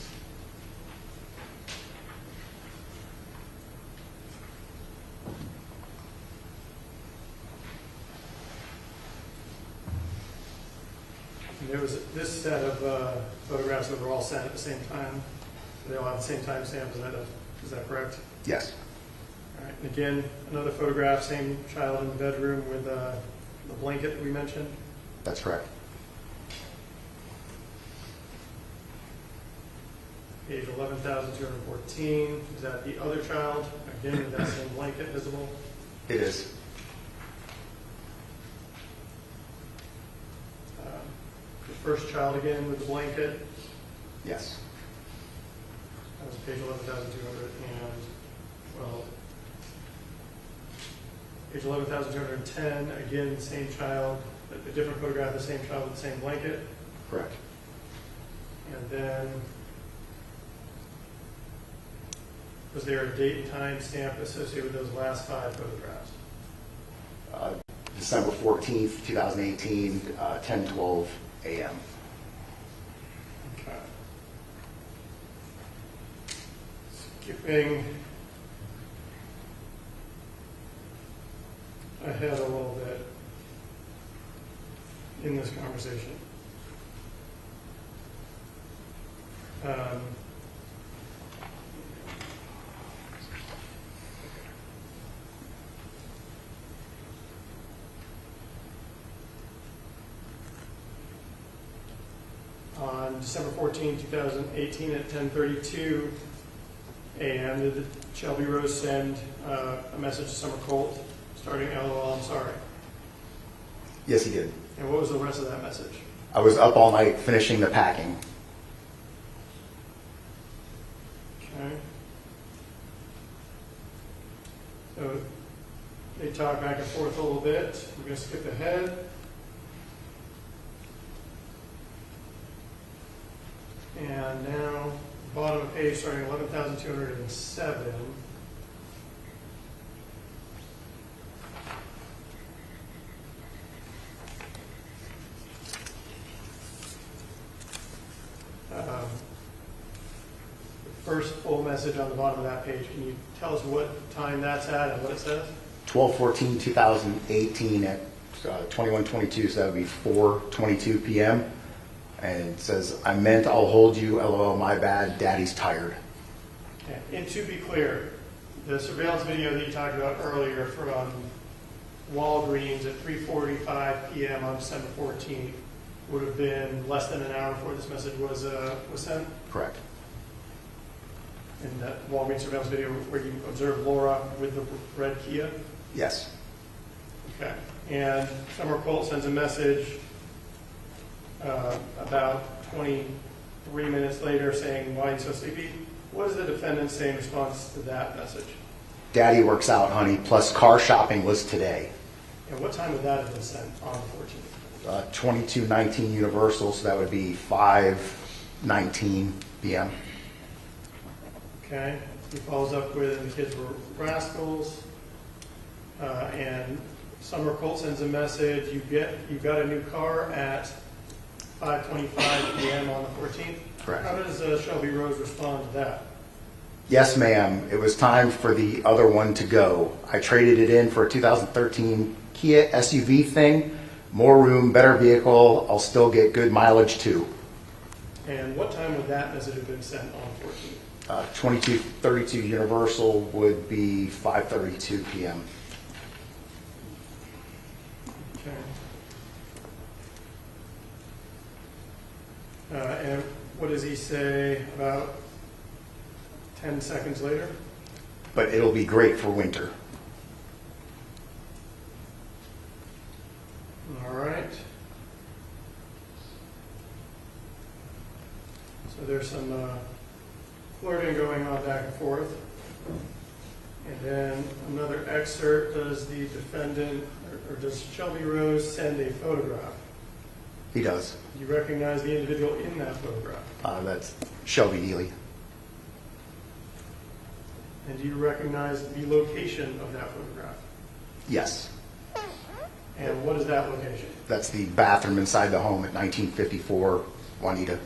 And there was this set of photographs that were all sent at the same time. They all have the same timestamp. Is that correct? Yes. All right. And again, another photograph, same child in the bedroom with the blanket that we mentioned. That's correct. Page 11,214. Is that the other child? Again, with that same blanket visible. It is. The first child again with the blanket. Yes. That was page 11,212. Page 11,210, again, the same child, a different photograph, the same child with the same blanket. Correct. And then, was there a date and time stamp associated with those last 5 photographs? December 14th, 2018, 10:12 a.m. Okay. Skipping ahead a little bit in this conversation. On December 14, 2018 at 10:32 a.m., did Shelby Rose send a message to Summer Colt starting LOL, I'm sorry? Yes, he did. And what was the rest of that message? I was up all night finishing the packing. Okay. So they talk back and forth a little bit. We're going to skip ahead. And now, bottom of page, starting 11,207. The first full message on the bottom of that page, can you tell us what time that's at and what it says? 12/14/2018 at 21:22, so that would be 4:22 p.m. And it says, "I meant I'll hold you, LOL, my bad, daddy's tired." Okay. And to be clear, the surveillance video that you talked about earlier from Walgreens at 3:45 p.m. on December 14th would have been less than an hour before this message was sent? Correct. In that Walgreens surveillance video where you observed Laura with the red Kia? Yes. Okay. And Summer Colt sends a message about 23 minutes later saying, "Why are you so sleepy?" What does the defendant say in response to that message? "Daddy works out, honey, plus car shopping was today." And what time would that have been sent on the 14th? 22:19 Universal, so that would be 5:19 p.m. Okay, he follows up with, and the kids were rascals. And Summer Colt sends a message, you got a new car at 5:25 p.m. on the 14th. Correct. How does Shelby Rose respond to that? Yes, ma'am. It was time for the other one to go. I traded it in for a 2013 Kia SUV thing. More room, better vehicle. I'll still get good mileage too. And what time would that message have been sent on 14th? 2232 Universal would be 5:32 p.m. Okay. And what does he say about 10 seconds later? But it'll be great for winter. All right. So there's some flirting going on back and forth. And then another excerpt, does the defendant, or does Shelby Rose send a photograph? He does. Do you recognize the individual in that photograph? That's Shelby Nealy. And do you recognize the location of that photograph? Yes. And what is that location? That's the bathroom inside the home at 1954 Juanita.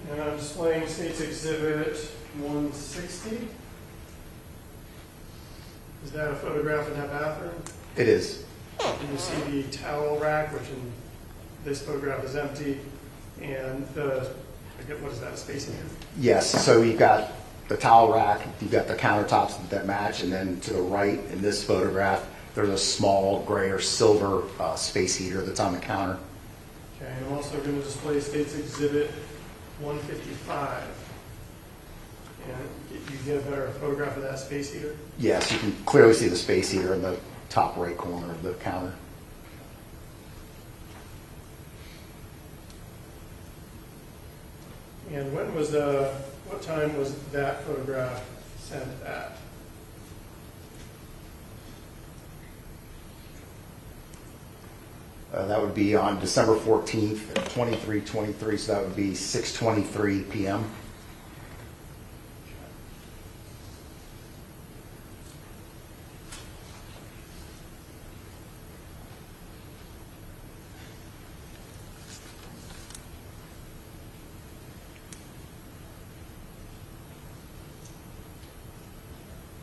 And I'm displaying State's Exhibit 160. Is that a photograph in that bathroom? It is. And you see the towel rack, which in this photograph is empty, and the, what is that, a space heater? Yes, so you've got the towel rack, you've got the countertops that match, and then to the right in this photograph, there's a small gray or silver space heater that's on the counter. Okay, and I'm also going to display State's Exhibit 155. And you get a better photograph of that space heater? Yes, you can clearly see the space heater in the top right corner of the counter. And what time was that photograph sent at? That would be on December 14th, 23:23, so that would be 6:23 p.m.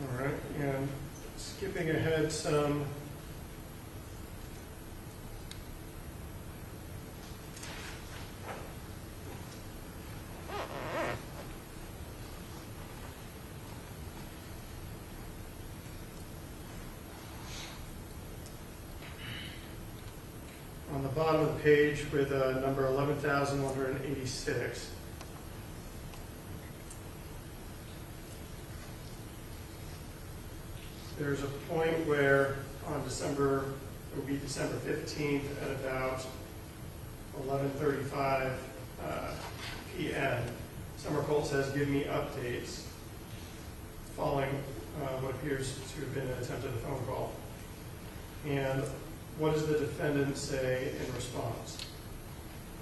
All right, and skipping ahead some, on the bottom of the page with number 11,186. There's a point where on December 15th at about 11:35 p.m., Summer Colt says, give me updates, following what appears to have been an attempted phone call. And what does the defendant say in response?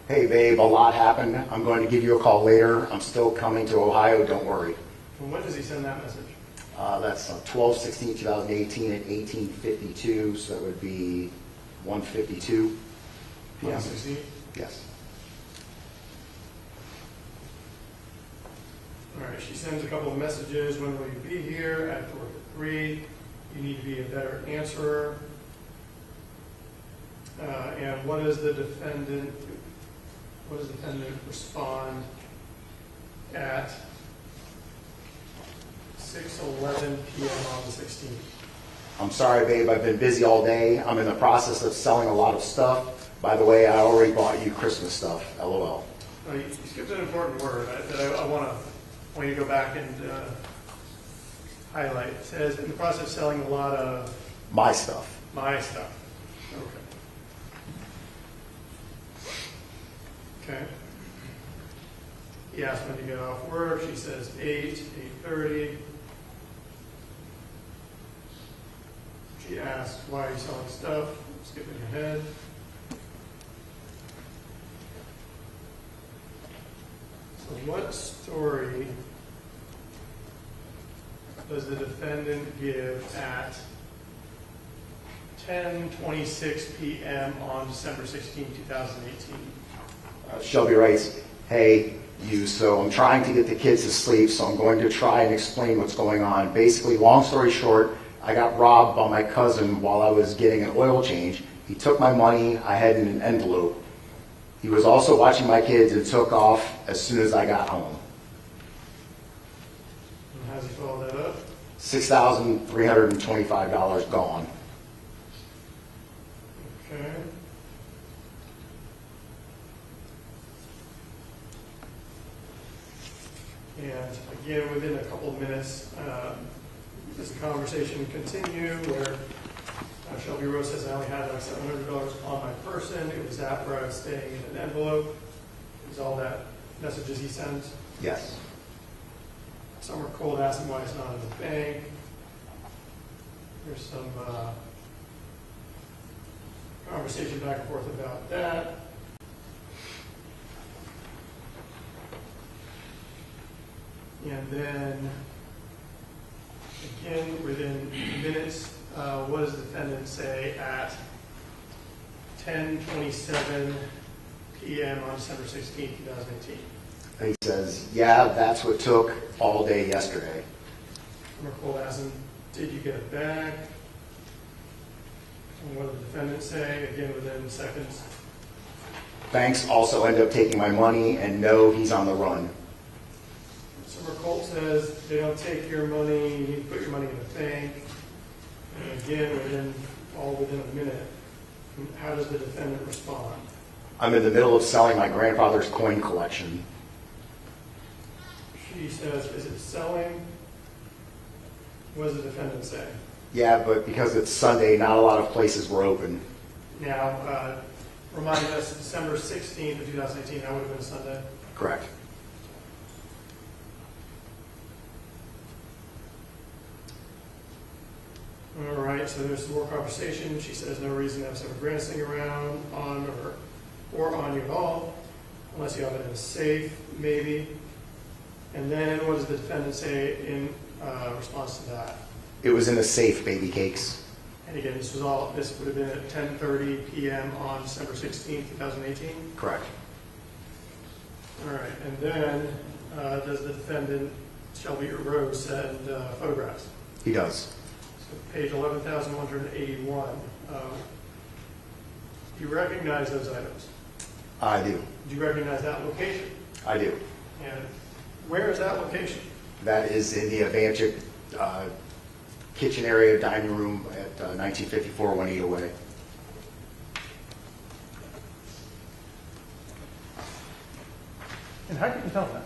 Hey babe, a lot happened. I'm going to give you a call later. I'm still coming to Ohio, don't worry. And when does he send that message? That's 12/16/2018 at 18:52, so it would be 1:52 p.m. 1:16? Yes. All right, she sends a couple of messages. When will you be here? I have to work at 3. You need to be a better answerer. And what does the defendant respond at 6:11 p.m. on the 16th? I'm sorry, babe. I've been busy all day. I'm in the process of selling a lot of stuff. By the way, I already bought you Christmas stuff. LOL. You skipped an important word that I want you to go back and highlight. It says, in the process of selling a lot of My stuff. my stuff. Okay. He asks when to get off work. She says 8:30. She asked, why are you selling stuff? Skipping ahead. So what story does the defendant give at 10:26 p.m. on December 16, 2018? Shelby writes, hey, so I'm trying to get the kids to sleep, so I'm going to try and explain what's going on. Basically, long story short, I got robbed by my cousin while I was getting an oil change. He took my money I had in an envelope. He was also watching my kids and took off as soon as I got home. And how's he follow that up? $6,325 gone. Okay. And again, within a couple of minutes, does the conversation continue where Shelby Rose says, I only had like $700 on my person. It was after I was staying in an envelope. Is all that messages he sends? Yes. Summer Cold asked him why it's not in the bank. There's some conversation back and forth about that. And then, again, within minutes, what does the defendant say at 10:27 p.m. on December 16, 2018? He says, yeah, that's what took all day yesterday. Summer Cold asked him, did you get it back? And what did the defendant say, again, within seconds? Banks also end up taking my money, and no, he's on the run. Summer Colt says, they don't take your money, you need to put your money in the bank. And again, within a minute, how does the defendant respond? I'm in the middle of selling my grandfather's coin collection. She says, is it selling? What does the defendant say? Yeah, but because it's Sunday, not a lot of places were open. Now, remind us, December 16th of 2018, that would have been a Sunday? Correct. All right, so there's some more conversation. She says no reason to have some granting around on or on you at all, unless you have it in a safe, maybe. And then what does the defendant say in response to that? It was in a safe, baby cakes. And again, this would have been at 10:30 p.m. on December 16th, 2018? Correct. All right, and then does the defendant, Shelby Rose, send photographs? He does. So page 11,181. Do you recognize those items? I do. Do you recognize that location? I do. And where is that location? That is in the Ivancic kitchen area, dining room at 1954 Juanita Way. And how can you tell that?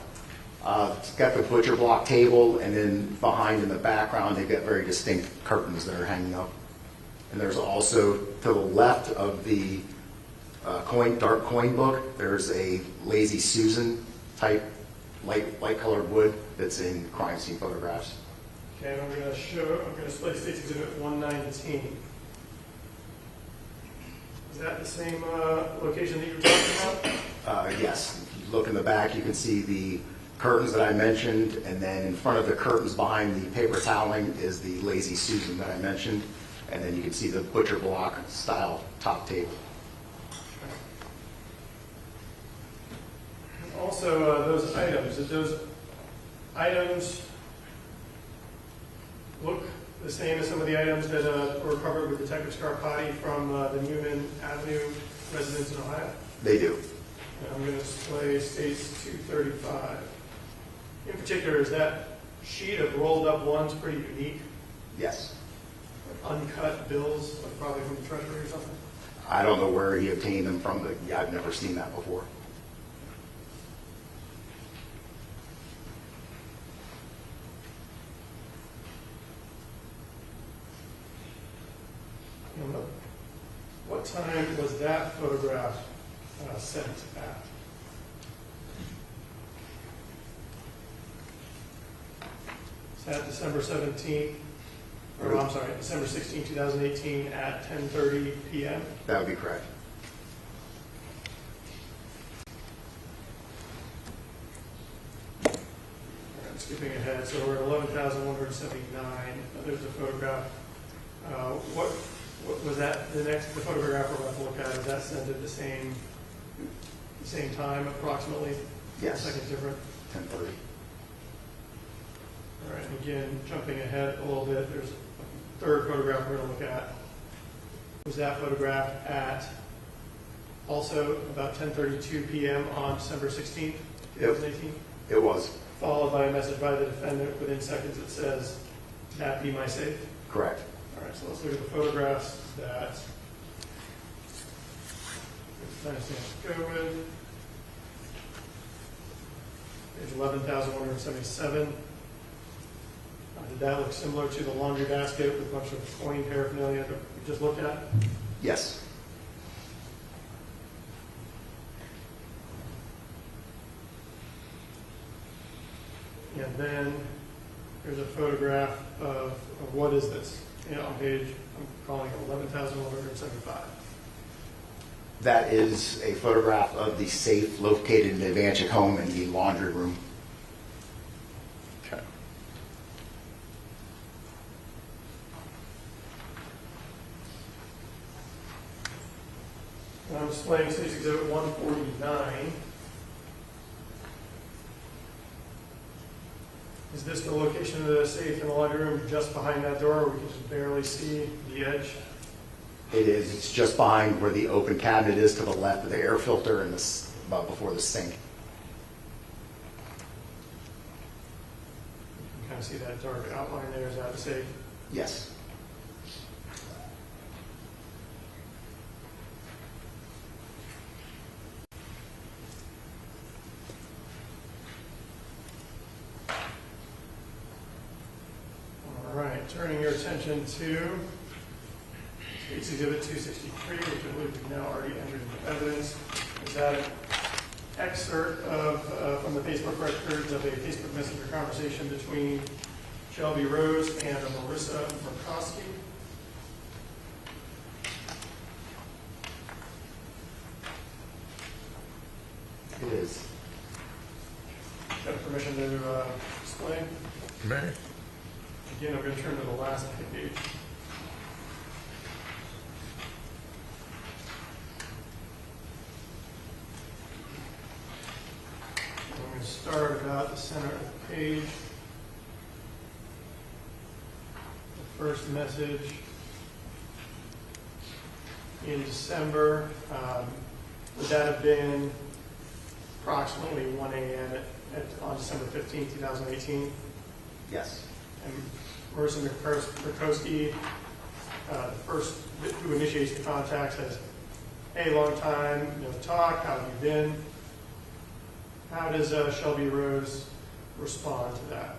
It's got the butcher block table, and then behind in the background, they've got very distinct curtains that are hanging up. And there's also, to the left of the dark coin book, there's a Lazy Susan type light colored wood that's in crime scene photographs. Okay, and I'm going to display State's Exhibit 119. Is that the same location that you were talking about? Yes. If you look in the back, you can see the curtains that I mentioned, and then in front of the curtains behind the paper toweling is the Lazy Susan that I mentioned, and then you can see the butcher block style top table. Also, those items, did those items look the same as some of the items that were recovered with Detective Scarpati from the Newman Avenue residence in Ohio? They do. And I'm going to display States 235. In particular, is that sheet of rolled up ones pretty unique? Yes. Uncut bills, like probably from the Treasury or something? I don't know where he obtained them from, but yeah, I've never seen that before. What time was that photograph sent at? Is that December 17th? Or I'm sorry, sorry, December 16, 2018 at 10:30 PM. That would be correct. All right, skipping ahead, so we're at 11,179. There's a photograph. What was that? The photograph we're about to look at, is that sent at the same time approximately? Yes. Seconds different? 10:30. All right, and again, jumping ahead a little bit, there's a third photograph we're going to look at. Was that photograph at also about 10:32 p.m. on December 16th, 2018? It was. Followed by a message by the defendant within seconds that says, "That be my safe." Correct. All right, so let's look at the photographs that timestamps go with. Page 11,177. Did that look similar to the laundry basket with a bunch of coin paraphernalia that we just looked at? Yes. And then there's a photograph of what is this? On page, I'm calling it 11,175. That is a photograph of the safe located in the Ivancic home in the laundry room. Okay. I'm displaying State's Exhibit 149. Is this the location of the safe in the laundry room, just behind that door, where we can just barely see the edge? It is. It's just behind where the open cabinet is to the left of the air filter and about before the sink. You can kind of see that dark outline there. Is that the safe? Yes. All right, turning your attention to State's Exhibit 263, which I believe we've now already entered into evidence. Is that an excerpt from the Facebook records of a Facebook Messenger conversation between Shelby Rose and Marissa Murkowski? It is. Got permission to display? May. Again, I'm going to turn to the last page. I'm going to start about the center of the page. The first message in December, would that have been approximately 1 a.m. on December 15, 2018? Yes. And Marissa Murkowski, the first who initiates the contact, says, "Hey, long time, no talk, how have you been?" How does Shelby Rose respond to that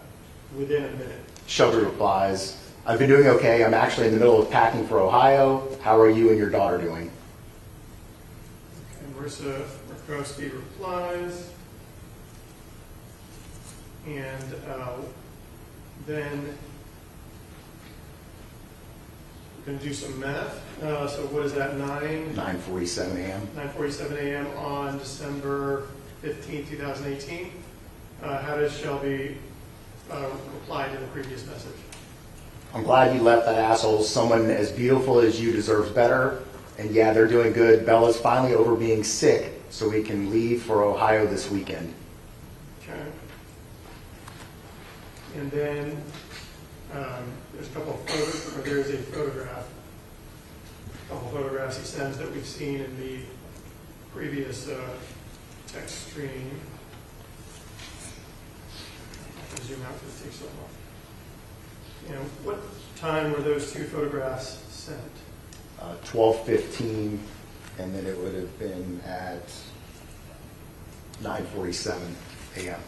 within a minute? Shelby replies, "I've been doing okay. I'm actually in the middle of packing for Ohio. How are you and your daughter doing?" And Marissa Murkowski replies, and then we're going to do some math. So what is that, 9:47 a.m. 9:47 a.m. on December 15, 2018. How does Shelby reply to the previous message? "I'm glad you left that asshole. Someone as beautiful as you deserves better. And yeah, they're doing good. Bella's finally over being sick, so we can leave for Ohio this weekend." Okay. And then there's a couple of photos, or there's a photograph, a couple of photographs he sends that we've seen in the previous text stream. I have to zoom out because it takes so long. What time were those two photographs sent? 12:15, and then it would have been at 9:47 a.m.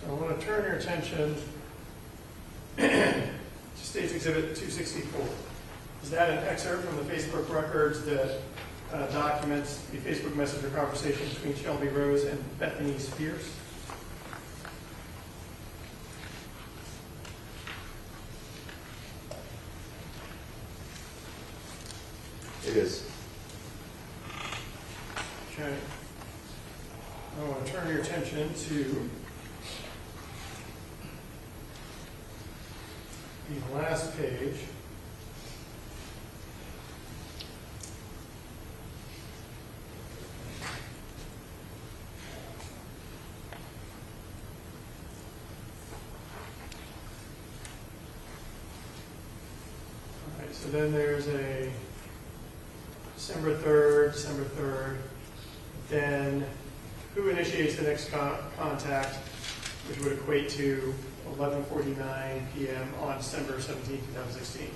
So I want to turn your attention to State's Exhibit 264. Is that an excerpt from the Facebook records that documents the Facebook Messenger conversation between Shelby Rose and Bethany Spears. It is. Okay. I want to turn your attention to the last page. All right, so then there's a December 3rd, then who initiates the next contact, which would equate to 11:49 p.m. on December 17, 2016.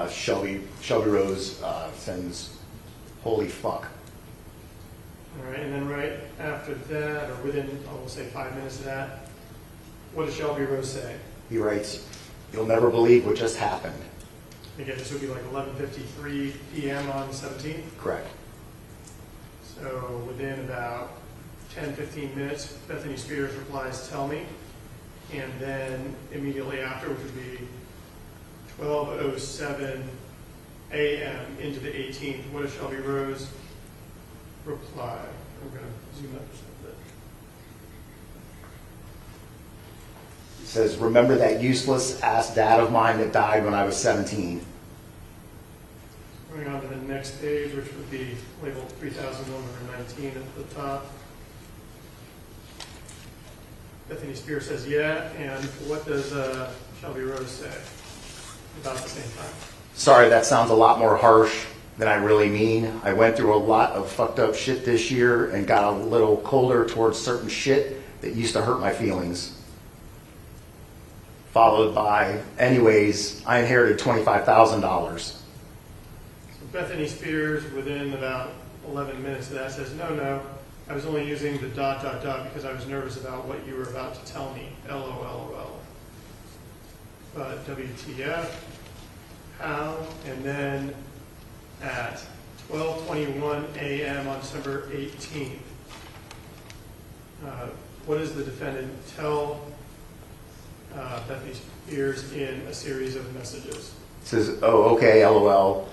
Shelby Rose sends, holy fuck. All right, and then right after that, or within, I will say 5 minutes of that, what does Shelby Rose say? He writes, "You'll never believe what just happened." Again, this would be like 11:53 p.m. on the 17th. Correct. So within about 10-15 minutes, Bethany Spears replies, "Tell me." And then immediately after, which would be 12:07 a.m. into the 18th, what does Shelby Rose reply? I'm going to zoom up just a bit. He says, "Remember that useless ass dad of mine that died when I was 17. Going on to the next page, which would be labeled 3119 at the top. Bethany Spears says, "Yeah," and what does Shelby Rose say about the same time? Sorry, that sounds a lot more harsh than I really mean. I went through a lot of fucked up shit this year and got a little colder towards certain shit that used to hurt my feelings." Followed by, "Anyways, I inherited $25,000. So Bethany Spears, within about 11 minutes of that, says, no, I was only using the ... because I was nervous about what you were about to tell me. LOL. But WTF, how? And then at 12:21 a.m. on December 18th, what does the defendant tell Bethany Spears in a series of messages? Says, "Oh, okay, LOL."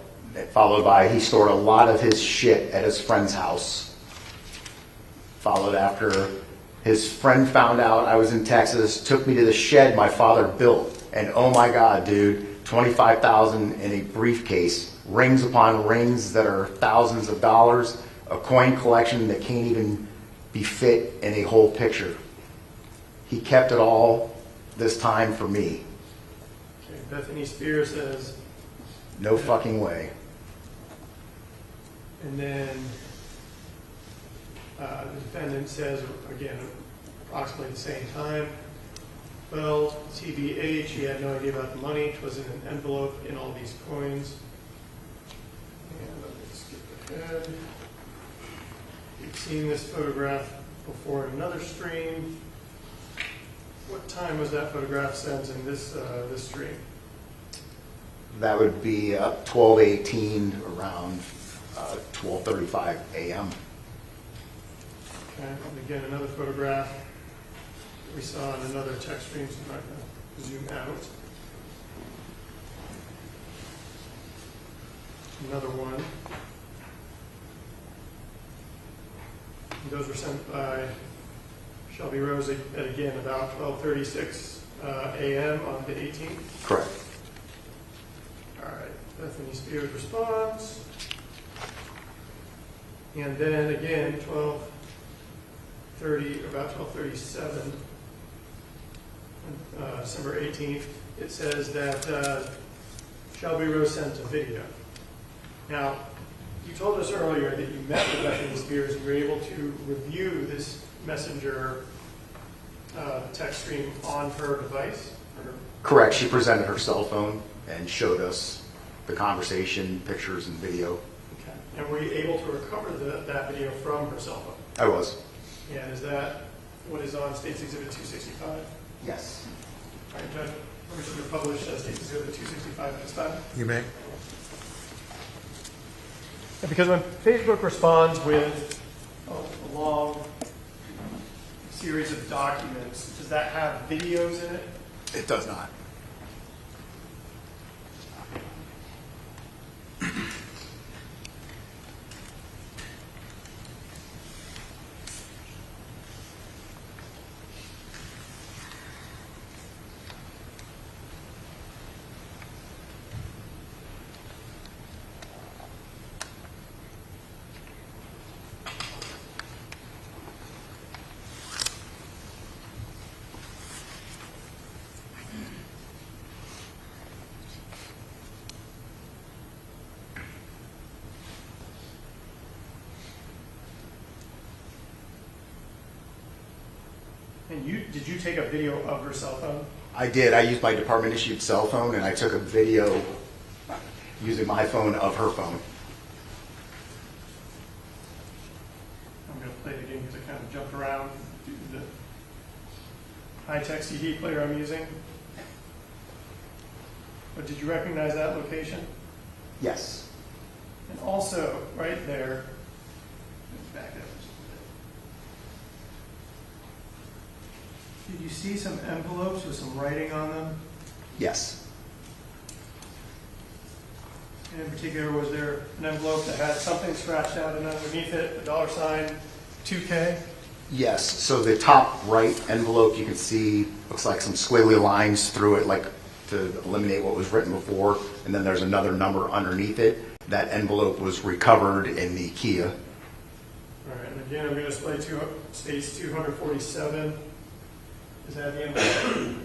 Followed by, "He stored a lot of his shit at his friend's house." Followed after, "His friend found out I was in Texas, took me to the shed my father built. And oh my God, dude, $25,000 in a briefcase, rings upon rings that are thousands of dollars, a coin collection that can't even be fit in a whole picture. He kept it all this time for me." Okay, Bethany Spears says, No fucking way. and then the defendant says, again, approximately the same time, "Well, TBH, he had no idea about the money. It was in an envelope in all these coins." And let me skip ahead. We've seen this photograph before in another stream. What time was that photograph sent in this stream? That would be 12:18, around 12:35 a.m. Okay, and again, another photograph that we saw in another text stream, so I'm not going to zoom out. Another one. And those were sent by Shelby Rose at again about 12:36 a.m. on the 18th. Correct. All right, Bethany Spears responds. And then again, about 12:37, December 18th, it says that Shelby Rose sent a video. Now, you told us earlier that you met with Bethany Spears and were able to review this messenger text stream on her device? Correct. She presented her cell phone and showed us the conversation, pictures, and video. Okay. And were you able to recover that video from her cell phone? I was. And is that what is on State's Exhibit 265? Yes. All right, Judge, permission to publish State's Exhibit 265 at this time? You may. And because when Facebook responds with a long series of documents, does that have videos in it? It does not. And did you take a video of her cell phone? I did. I used my department-issued cell phone, and I took a video using my phone of her phone. I'm going to play the game because I kind of jumped around due to the high-tech CD player I'm using. But did you recognize that location? Yes. And also, right there, let's back up just a bit. Did you see some envelopes with some writing on them? Yes. And in particular, was there an envelope that had something scratched out and underneath it, a $2, 2K? Yes. So the top right envelope, you can see, looks like some squiggly lines through it, like to eliminate what was written before. And then there's another number underneath it. That envelope was recovered in the Kia. All right, and again, I'm going to display states 247. Is that the envelope?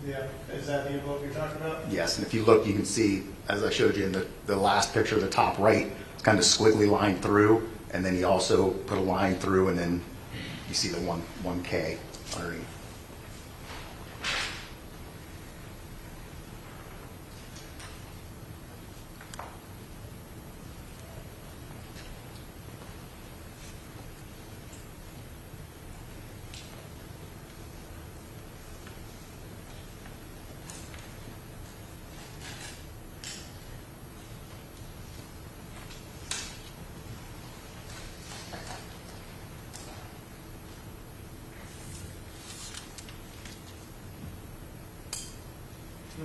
Yeah, is that the envelope you're talking about? Yes, and if you look, you can see, as I showed you in the last picture, the top right, it's kind of squiggly line through, and then he also put a line through, and then you see the 1K underneath.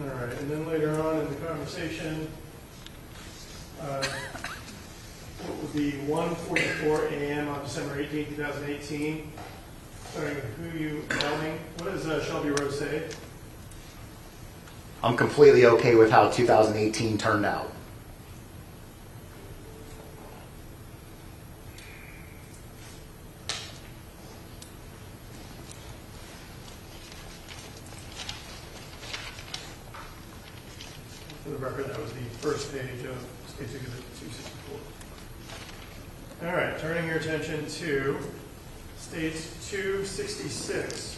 All right, and then later on in the conversation, what would be 1:44 a.m. on December 18, 2018, starting with who you telling. What does Shelby Rose say? I'm completely okay with how 2018 turned out. For the record, that was the first page of State Exhibit 264. All right, turning your attention to State 266.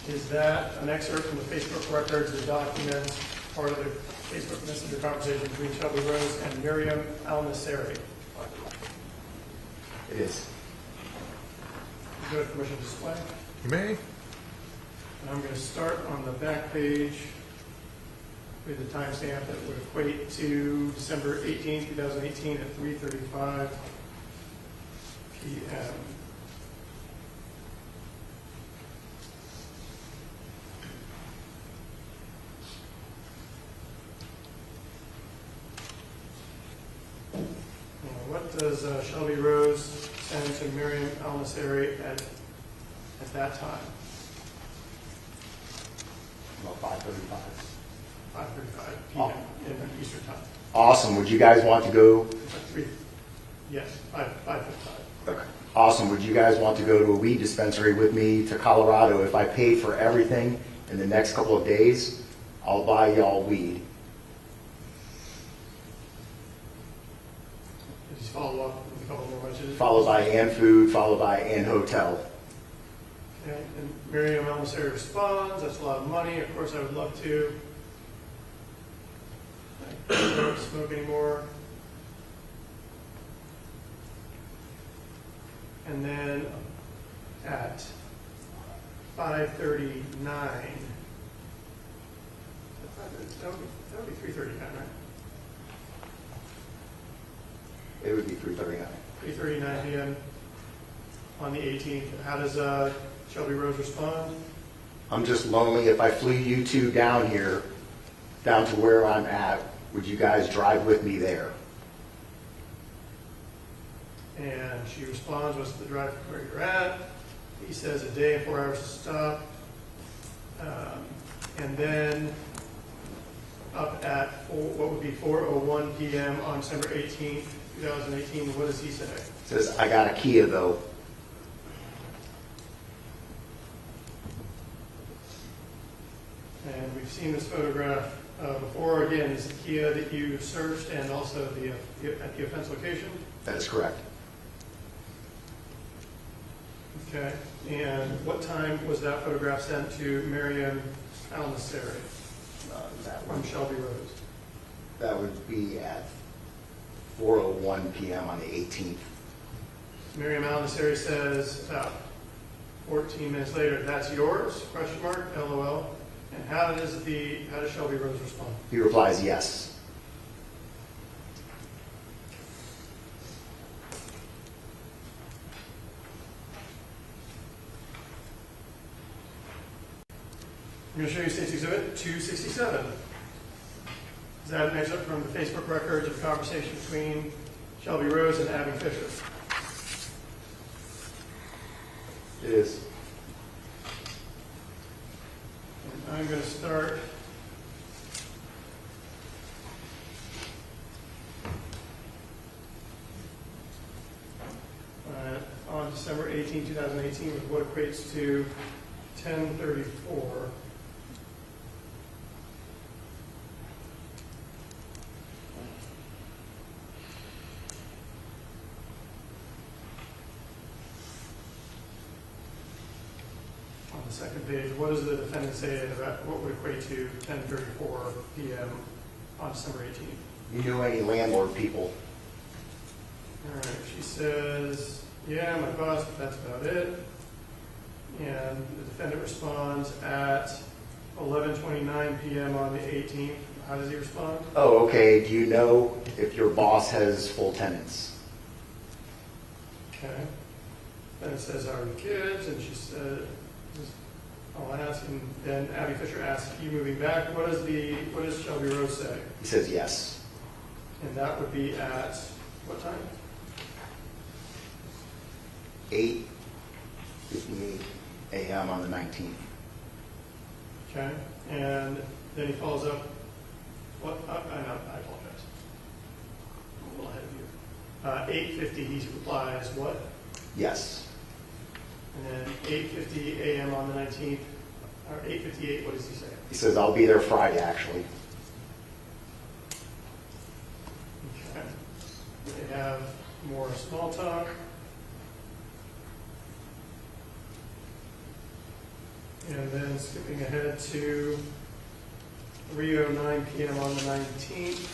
Is that an excerpt from the Facebook records, the document, part of the Facebook Messenger conversation between Shelby Rose and Miriam Al-Nasseri? It is. You have permission to display? You may. And I'm going to start on the back page with the timestamp that would equate to December 18, 2018 at 3:35 p.m. What does Shelby Rose send to Miriam Al-Nasseri at that time? About 5:35. 5:35 p.m. in Eastern Time. Awesome. Would you guys want to go? Yes, 5:55. Okay. Awesome. Would you guys want to go to a weed dispensary with me to Colorado? If I paid for everything in the next couple of days, I'll buy y'all weed. Just follow up with a couple more messages. Followed by and food, followed by and hotel. Okay, and Miriam Al-Nasseri responds, that's a lot of money, of course I would love to. I don't smoke anymore. And then at 5:39, that would be 3:39, right? It would be 3:39. 3:39 p.m. on the 18th. How does Shelby Rose respond? I'm just lonely. If I flew you two down here, down to where I'm at, would you guys drive with me there? And she responds, what's the drive from where you're at? He says a day and 4 hours to stop. And then up at what would be 4:01 p.m. on December 18th, 2018, what does he say? Says, I got a Kia though. And we've seen this photograph before. Again, is the Kia that you searched and also at the offense location? That is correct. Okay. And what time was that photograph sent to Miriam Almaseri That from one. Shelby Rose? That would be at 4:01 p.m. on the 18th. Miriam Almaseri says about 14 minutes later, that's yours? Question mark, LOL. And how does Shelby Rose respond? He replies, yes. I'm going to show you State's Exhibit 267. Is that an excerpt from the Facebook records of a conversation between Shelby Rose and Abby Fisher? It is. And I'm going to start on December 18, 2018 with what equates to 10:34. On the second page, what does the defendant say about what would equate to 10:34 p.m. on December 18th? You knew any landlord people? All right, she says, yeah, my boss, but that's about it. And the defendant responds at 11:29 p.m. on the 18th. How does he respond? Oh, okay. Do you know if your boss has full tenants? Okay. Then it says, how are the kids? And she said, I'll ask. And then Abby Fisher asks, are you moving back? What does Shelby Rose say? He says yes. And that would be at what time? 8:58 a.m. on the 19th. Okay. And then he follows up. What? I apologize. I'm a little ahead of you. 8:50, he replies, what? Yes. And then 8:50 a.m. on the 19th, or 8:58, what does he say? He says, I'll be there Friday, actually. Okay. They have more small talk. And then skipping ahead to 3:09 p.m. on the 19th.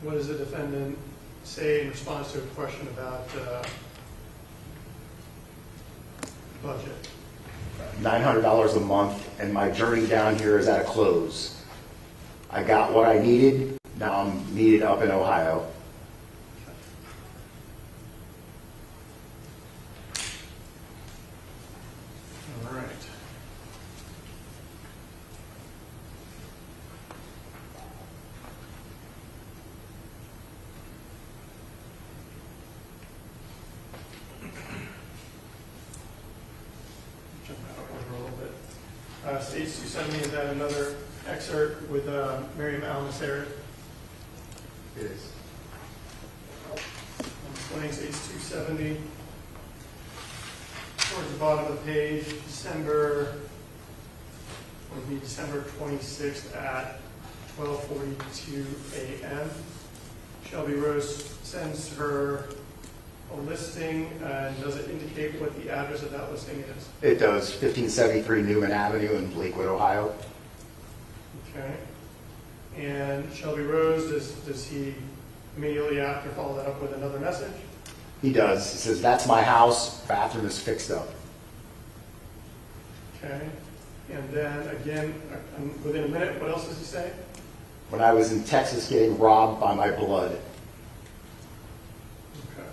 What does the defendant say in response to a question about budget? $900 a month, and my journey down here is at a close. I got what I needed. Now I'm needed up in Ohio. All right. Jump out over a little bit. States 270 is that another excerpt with Miriam Almaseri. It is. I'm displaying States 270. Towards the bottom of the page, December 26th at 12:42 a.m. Shelby Rose sends her a listing, and does it indicate what the address of that listing is? It does. 1573 Newman Avenue in Lakewood, Ohio. Okay. And Shelby Rose, does he immediately after follow that up with another message? He does. He says, "That's my house. Bathroom is fixed up." Okay. And then again, within a minute, what else does he say? "When I was in Texas getting robbed by my blood." Okay.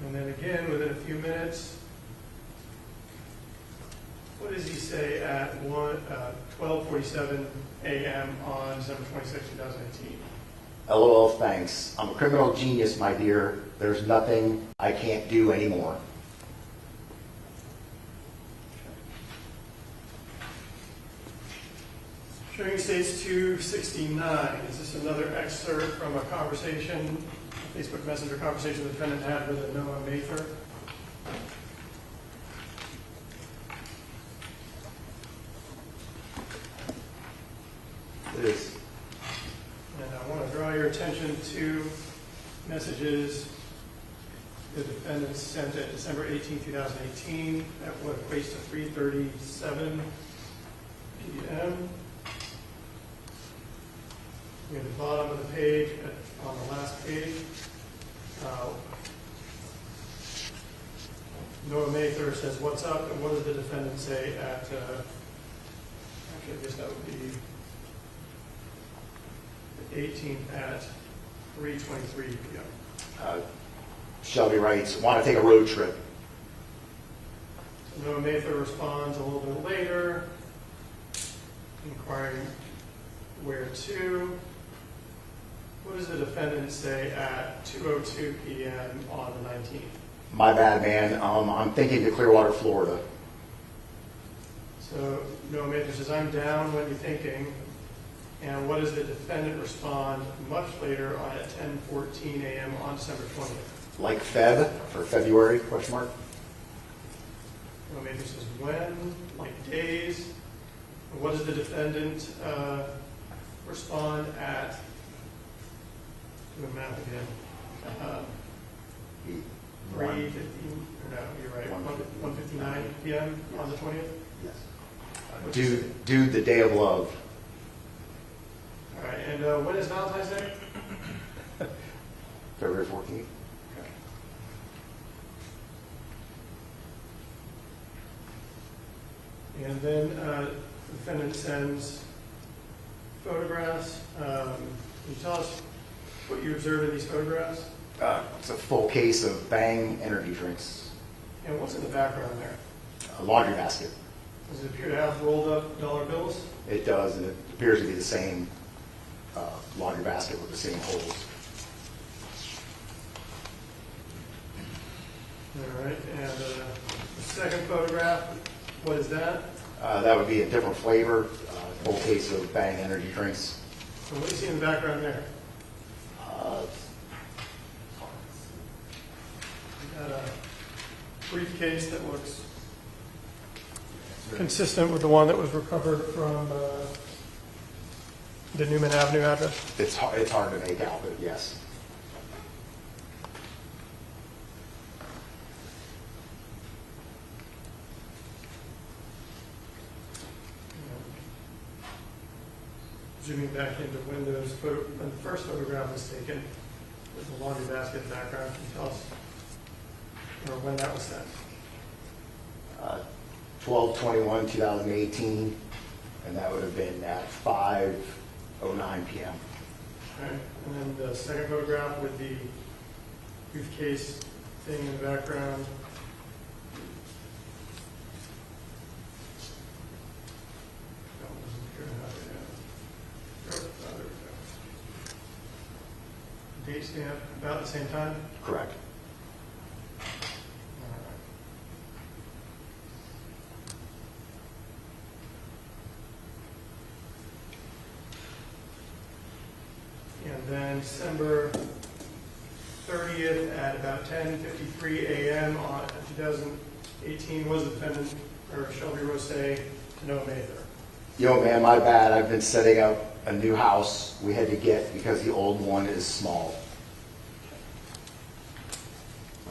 And then again, within a few minutes, what does he say at 12:47 a.m. on December 26, 2018? "LOL, thanks. I'm a criminal genius, my dear. There's nothing I can't do anymore." Showing states 269. Is this another excerpt from a conversation, a Facebook Messenger conversation the defendant had with a Noah Mather? It is. And I want to draw your attention to messages the defendant sent at December 18, 2018 at what equates to 3:37 p.m. Near the bottom of the page, on the last page, Noah Mather says, "What's up?" And what does the defendant say at, actually, I guess that would be the 18th at 3:23 p.m. Shelby writes, "Want to take a road trip." So Noah Mather responds a little bit later, inquiring where to. What does the defendant say at 2:02 p.m. on the 19th? "My bad, man. I'm thinking to Clearwater, Florida." So Noah Mather says, "I'm down. What are you thinking?" And what does the defendant respond much later on at 10:14 a.m. on December 20th? "Like Feb," for February, question mark. Noah Mather says, "When?" Like days. And what does the defendant respond at? Do the math again. 3:15, or no, you're right, 1:59 p.m. on the 20th? Yes. Dude, the day of love. All right, and when is Valentine's Day? February 14th. And then the defendant sends photographs. Can you tell us what you observed in these photographs? It's a full case of Bang energy drinks. And what's in the background there? A laundry basket. Does it appear to have rolled up dollar bills? It does, and it appears to be the same laundry basket with the same holes. All right, and the second photograph, what is that? That would be a different flavor, full case of Bang energy drinks. So what do you see in the background there? You got a briefcase that looks consistent with the one that was recovered from the Newman Avenue address? It's hard to make out, but yes. Zooming back into Windows, when the first photograph was taken with the laundry basket background, can you tell us or when that was sent? 12/21/2018, and that would have been at 5:09 p.m. Okay. And then the second photograph with the briefcase thing in the background. That one doesn't appear to have it. Oh, there we go. Date stamp about the same time? Correct. And then December 30th at about 10:53 a.m. on 2018 was the defendant, or Shelby Rose, to Noah Mather. Yo, man, my bad. I've been setting up a new house we had to get because the old one is small.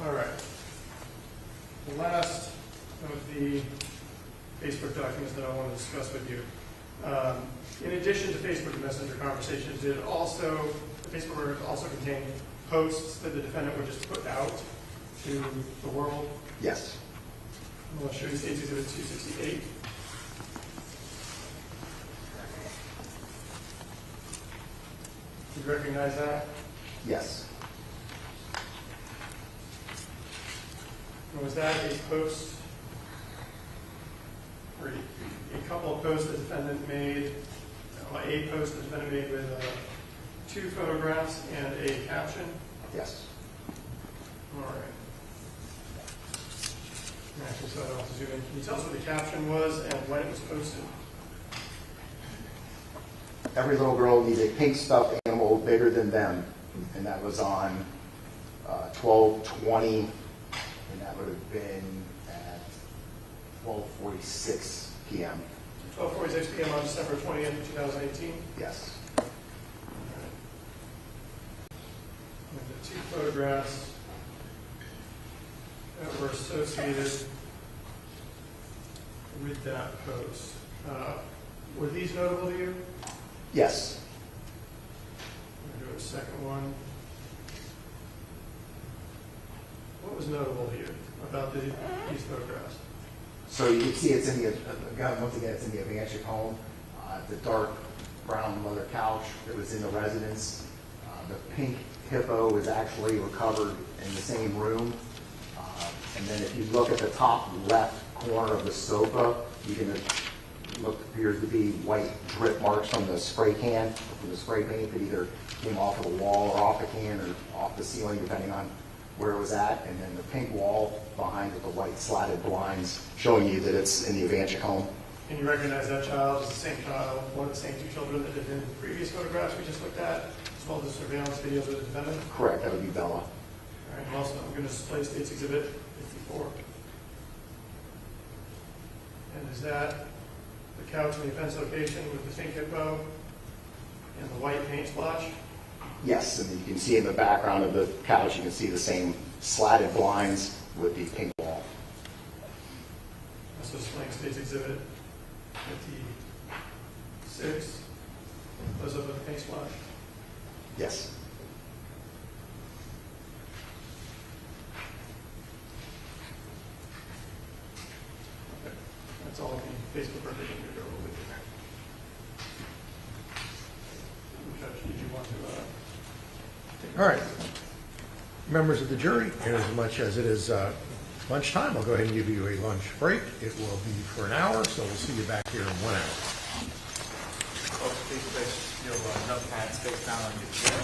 All right. The last of the Facebook documents that I want to discuss with you In addition to Facebook Messenger conversations, the Facebook records also contain posts that the defendant would just put out to the world. Yes. I'll show you State's Exhibit 268. Do you recognize that? Yes. And was that a post, or a couple of posts the defendant made, a post the defendant made with 2 photographs and a caption? Yes. All right. Actually, so I don't have to zoom in. Can you tell us what the caption was and when it was posted? Every little girl needs a pink stuffed animal bigger than them, and that was on 12/20, and that would have been at 12:46 p.m. 12:46 p.m. on December 20th, 2018. Yes. And the 2 photographs that were associated with that post. Were these notable to you? Yes. I'm going to go to the second one. What was notable to you about these photographs? So you can see it's in the, once again, it's in the Ivancic home. The dark brown leather couch that was in the residence. The pink hippo was actually recovered in the same room. And then if you look at the top left corner of the sofa, you can look, appears to be white drip marks from the spray can, from the spray paint that either came off of the wall or off the can or off the ceiling, depending on where it was at. And then the pink wall behind with the white slatted blinds showing you that it's in the Ivancic home. And you recognize that child as the same child, one of the same 2 children that had been in the previous photographs we just looked at, as well as the surveillance videos of the defendant? Correct, that would be Bella. All right, and also I'm going to display State's Exhibit 54. And is that the couch in the offense location with the pink hippo and the white paint splotch? Yes, and you can see in the background of the couch, you can see the same slatted blinds with the pink wall. Also displaying State's Exhibit 56. Those up with the paint splotch. Yes. Okay. That's all the Facebook record that you're over with. Judge, did you want to? All right. Members of the jury, inasmuch as it is lunchtime, I'll go ahead and give you a lunch break. It will be for an hour, so we'll see you back here in 1 hour. Please place your notepads face down on your chair.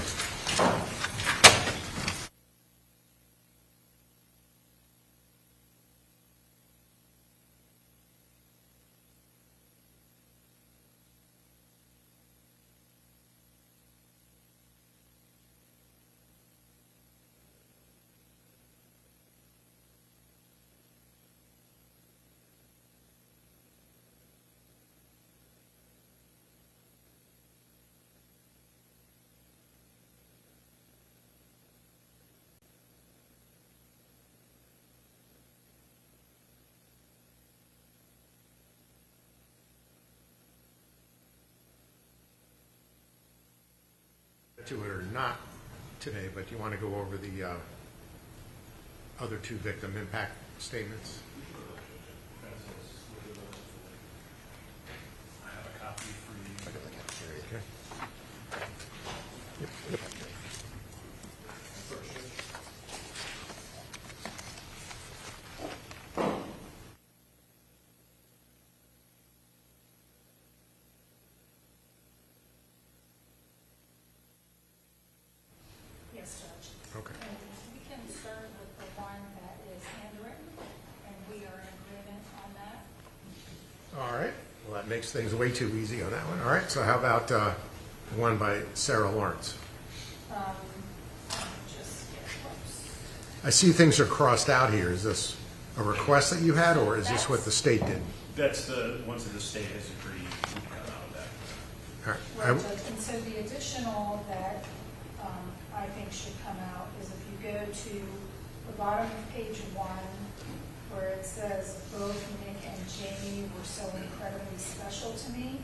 To it or not today, but you want to go over the other 2 victim impact statements? I have a copy for you. Okay. Yes, Judge. Okay. And we can start with the one that is handwritten, and we are in agreement on that. All right. Well, that makes things way too easy on that one. All right. So how about the one by Sarah Lawrence? Just get close. I see things are crossed out here. Is this a request that you had, or is this what the state did? That's the ones that the state has agreed to come out of that. All Right, right. Judge, and so the additional that I think should come out is if you go to the bottom of page 1, where it says, both Nick and Jamie were so incredibly special to me.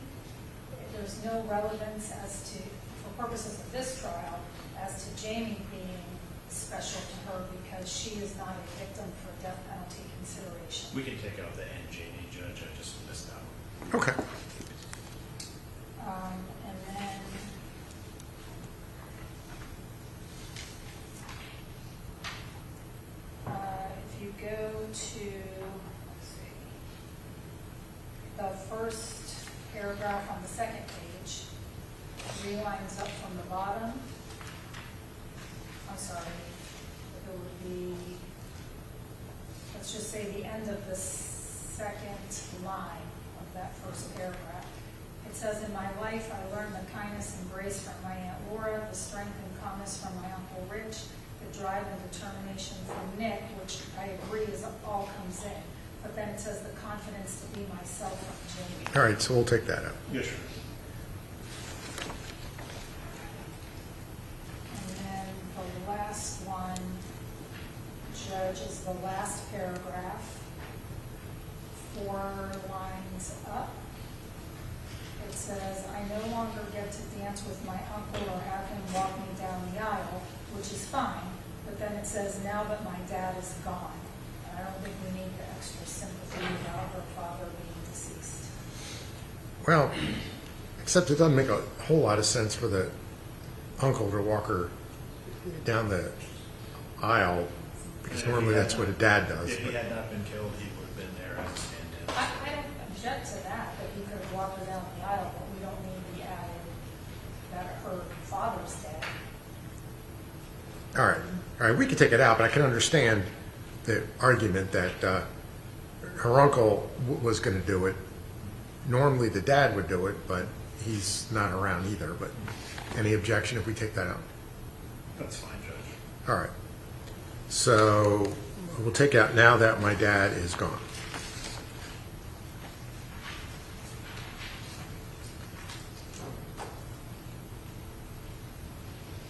there's no relevance as to, for purposes of this trial, as to Jamie being special to her because she is not a victim for death penalty consideration. We can take out the N, Jamie, Judge, I just missed that one. Okay. And then if you go to, let's see, the first paragraph on the second page, 3 lines up from the bottom. I'm sorry, it would be, let's just say the end of the second line of that first paragraph. It says, in my life, I learned the kindness and grace from my Aunt Laura, the strength and calmness from my Uncle Rich, the drive and determination from Nick, which I agree is all comes in. But then it says the confidence to be myself from Jamie. All right, so we'll take that out. Yes, sir. And then the last one, Judge, is the last paragraph, 4 lines up. It says, I no longer get to dance with my uncle or have him walk me down the aisle, which is fine. But then it says, now that my dad is gone. And I don't think we need the extra sympathy about her father being deceased. Well, except it doesn't make a whole lot of sense for the uncle to walk her down the aisle, because normally that's what a dad does. If he had not been killed, he would have been there as a stand-in. I don't object to that he could have walked her down the aisle, but we don't need the added that her father's dead. All right, we can take it out, but I can understand the argument that her uncle was going to do it. Normally the dad would do it, but he's not around either. But any objection if we take that out? That's fine, Judge. All right. So we'll take out now that my dad is gone.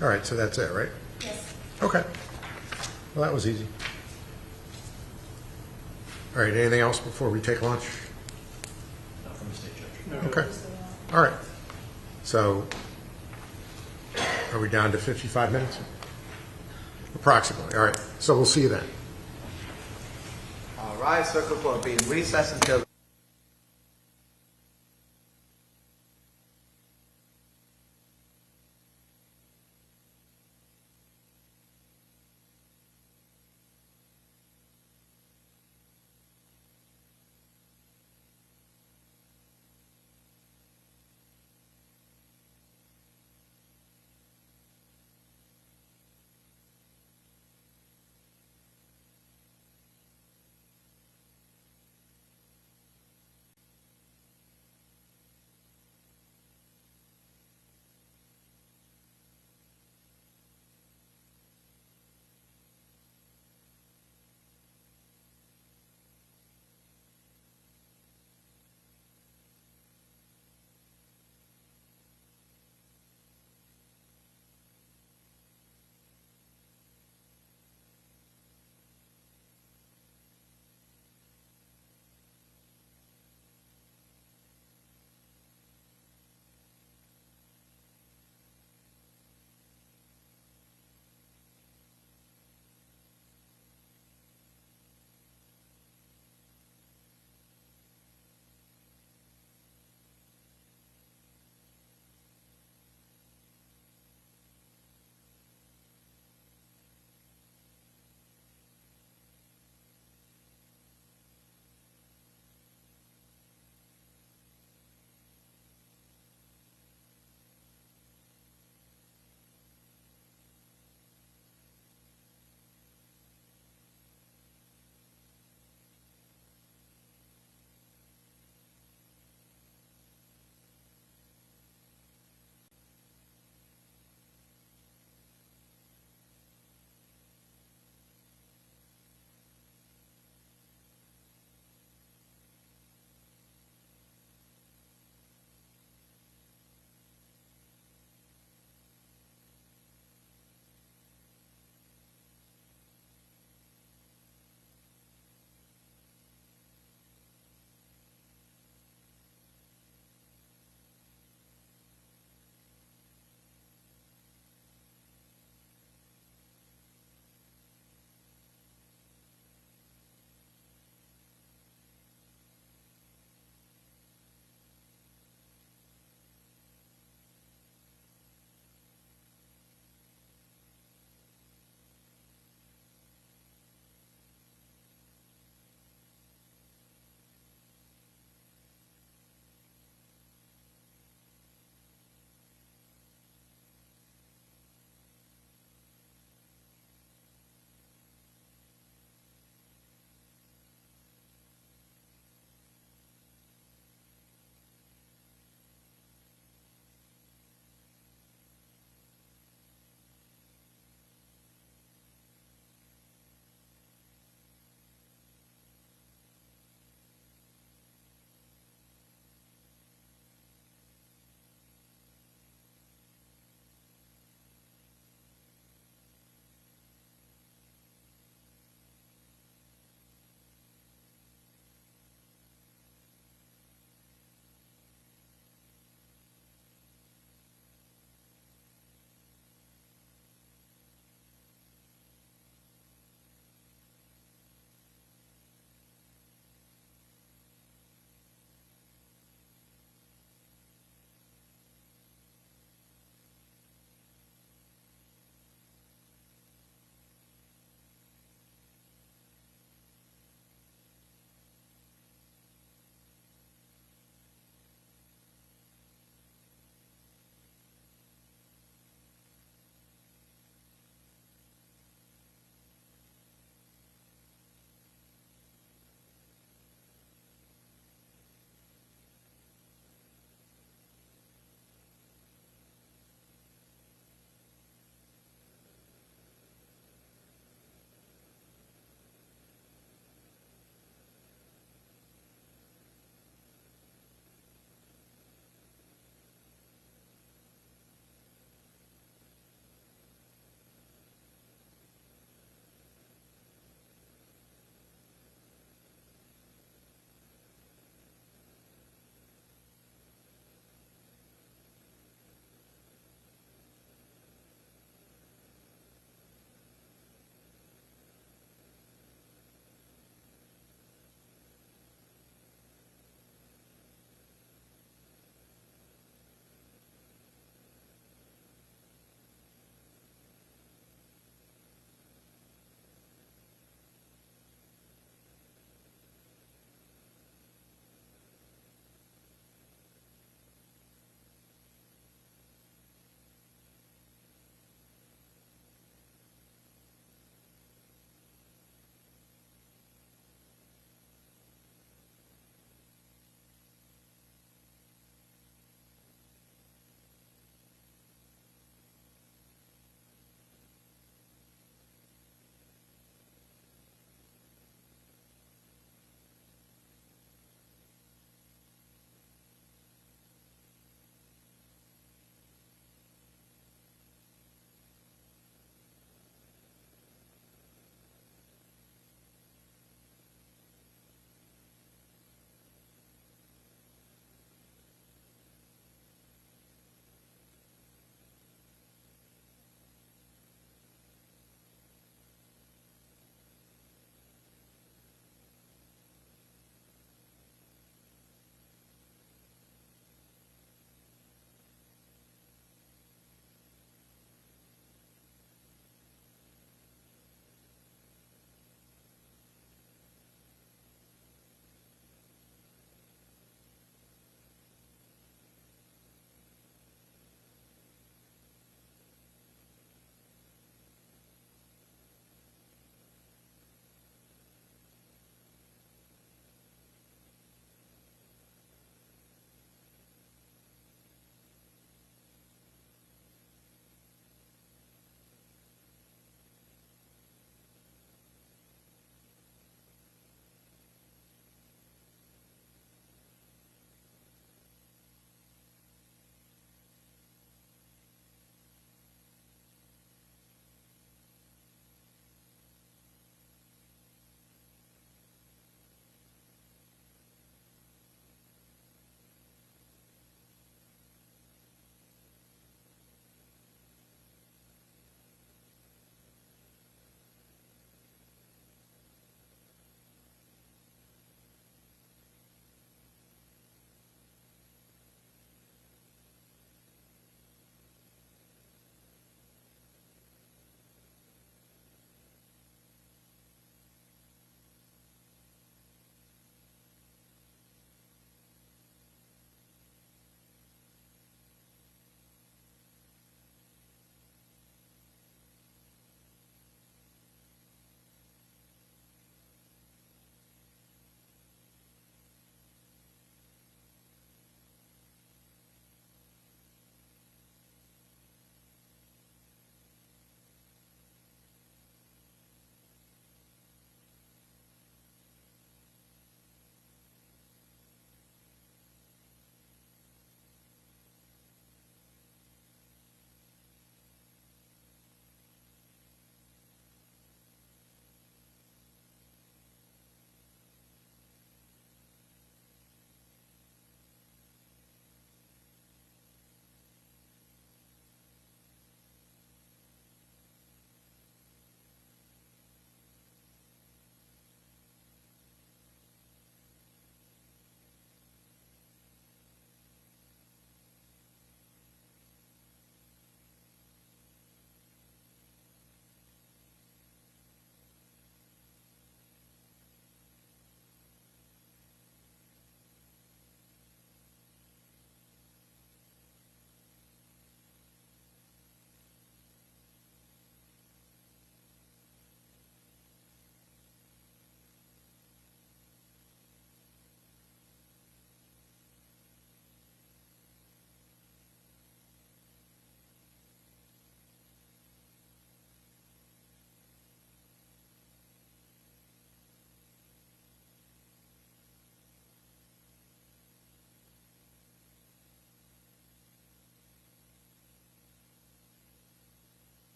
All right, so that's it, right? Yes. Okay. Well, that was easy. All right, anything else before we take lunch? Not from the state judge. Okay. All right. So are we down to 55 minutes? Approximately. All right. So we'll see you then. All right, circuit court being recessed until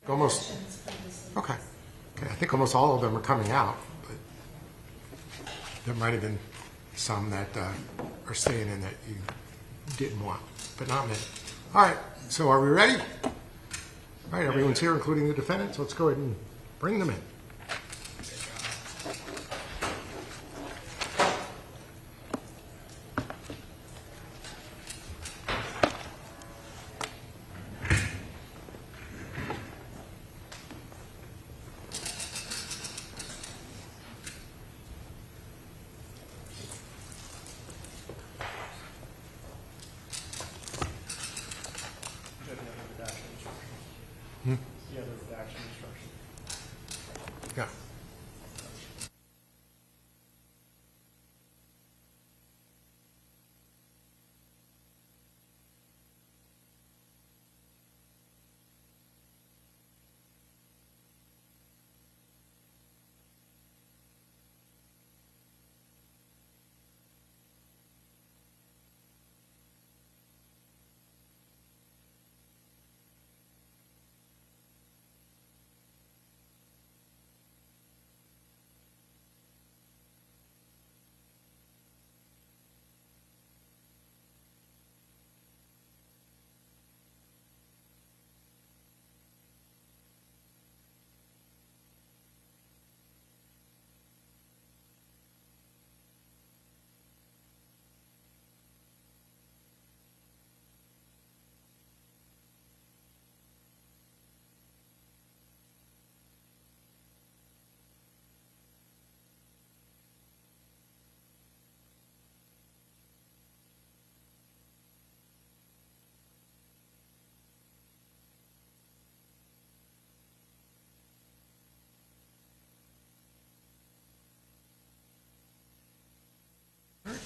Almost. Convictions previously. Okay. Okay, I think almost all of them are coming out, but there might have been some that are staying in that you didn't want, but not many. All right, so are we ready? All right, everyone's here, including the defendants. Let's go ahead and bring them in. The other redaction instruction. Yeah.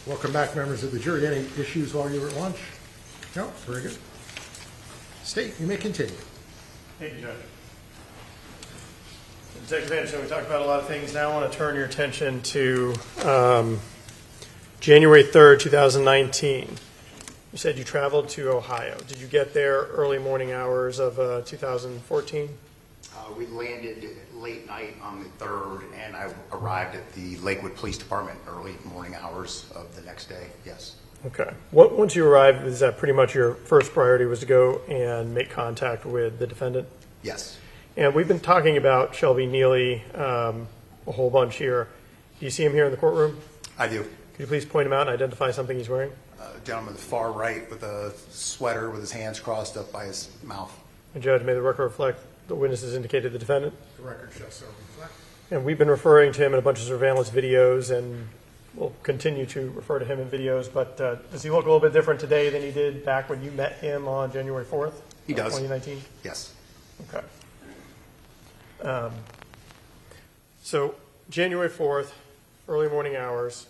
Welcome back, members of the jury. Any issues while you were at lunch? No? Very good. State, you may continue. Thank you, Judge. Detective Anderson, we talked about a lot of things. Now I want to turn your attention to January 3rd, 2019. You said you traveled to Ohio. Did you get there early morning hours of 2014? We landed late night on the 3rd, and I arrived at the Lakewood Police Department early morning hours of the next day, yes. Okay. Once you arrived, is that pretty much your first priority was to go and make contact with the defendant? Yes. And we've been talking about Shelby Nealy a whole bunch here. Do you see him here in the courtroom? I do. Could you please point him out and identify something he's wearing? Gentleman on the far right with a sweater with his hands crossed up by his mouth. And Judge, may the record reflect the witnesses indicated the defendant? The record shows so. Reflect. And we've been referring to him in a bunch of surveillance videos, and we'll continue to refer to him in videos, but does he look a little bit different today than he did back when you met him on January 4th? He does. 2019? Yes. Okay. So January 4th, early morning hours,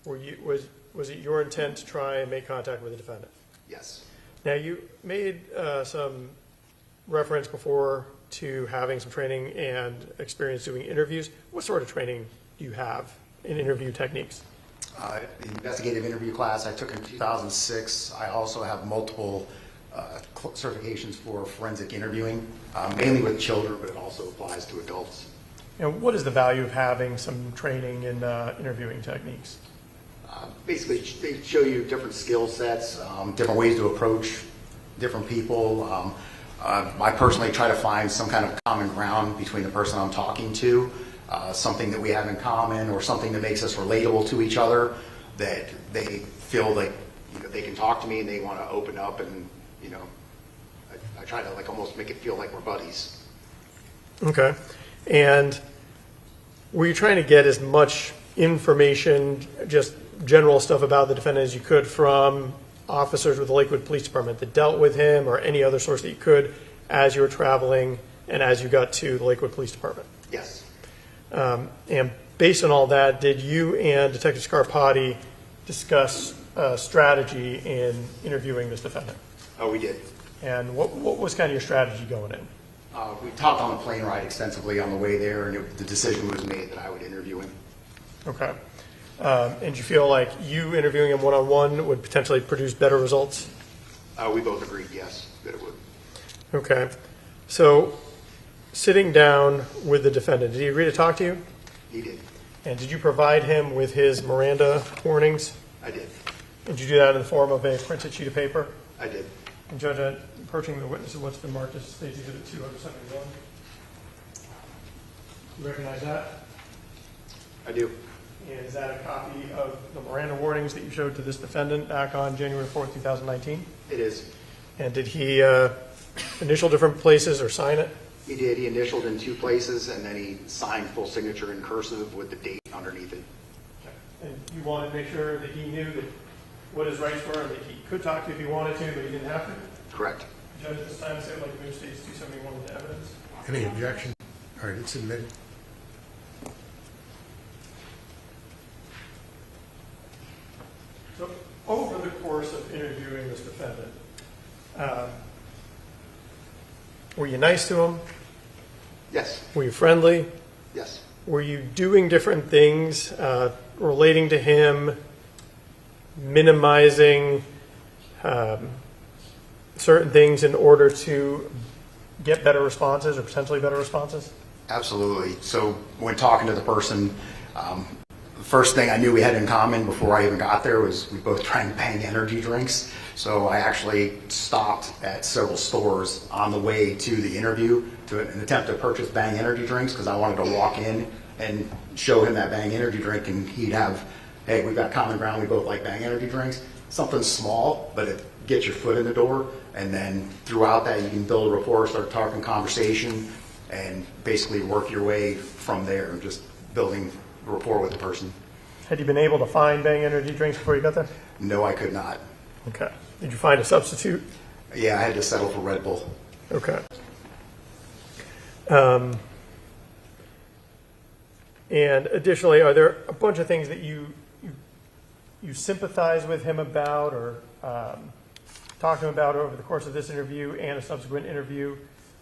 was it your intent to try and make contact with the defendant? Yes. Now, you made some reference before to having some training and experience doing interviews. What sort of training do you have in interview techniques? The investigative interview class I took in 2006. I also have multiple certifications for forensic interviewing, mainly with children, but it also applies to adults. And what is the value of having some training in interviewing techniques? Basically, they show you different skill sets, different ways to approach different people. I personally try to find some kind of common ground between the person I'm talking to, something that we have in common or something that makes us relatable to each other, that they feel like they can talk to me and they want to open up, and I try to almost make it feel like we're buddies. Okay. And were you trying to get as much information, just general stuff about the defendant as you could from officers with the Lakewood Police Department that dealt with him, or any other source that you could as you were traveling and as you got to the Lakewood Police Department? Yes. And based on all that, did you and Detective Scarpati discuss strategy in interviewing this defendant? Oh, we did. And what was kind of your strategy going in? We talked on the plane ride extensively on the way there, and the decision was made that I would interview him. Okay. And you feel like you interviewing him one-on-one would potentially produce better results? We both agreed, yes, that it would. Okay. So, sitting down with the defendant, did he agree to talk to you? He did. And did you provide him with his Miranda warnings? I did. Did you do that in the form of a printed sheet of paper? I did. And Judge, approaching the witness of what's been marked as State's Exhibit 2 under 71. You recognize that? I do. And is that a copy of the Miranda warnings that you showed to this defendant back on January 4th, 2019? It is. And did he initial different places or sign it? He did. He initialed in 2 places, and then he signed full signature in cursive with the date underneath it. And you wanted to make sure that he knew that what his rights were and that he could talk to you if he wanted to, but he didn't have to? Correct. Judge, at this time, say I'd like to move State's 271 into evidence. Any objection? All right, it's admitted. So, over the course of interviewing this defendant, were you nice to him? Yes. Were you friendly? Yes. Were you doing different things relating to him, minimizing certain things in order to get better responses or potentially better responses? Absolutely. So when talking to the person, the first thing I knew we had in common before I even got there was we both drank Bang energy drinks. So I actually stopped at several stores on the way to the interview to an attempt to purchase Bang energy drinks because I wanted to walk in and show him that Bang energy drink, and he'd have, hey, we've got common ground, we both like Bang energy drinks. Something small, but it gets your foot in the door, and then throughout that you can build a rapport, start talking conversation, and basically work your way from there, just building rapport with the person. Had you been able to find Bang energy drinks before you got there? No, I could not. Okay. Did you find a substitute? Yeah, I had to settle for Red Bull. Okay. And additionally, are there a bunch of things that you sympathize with him about or talk to him about over the course of this interview and a subsequent interview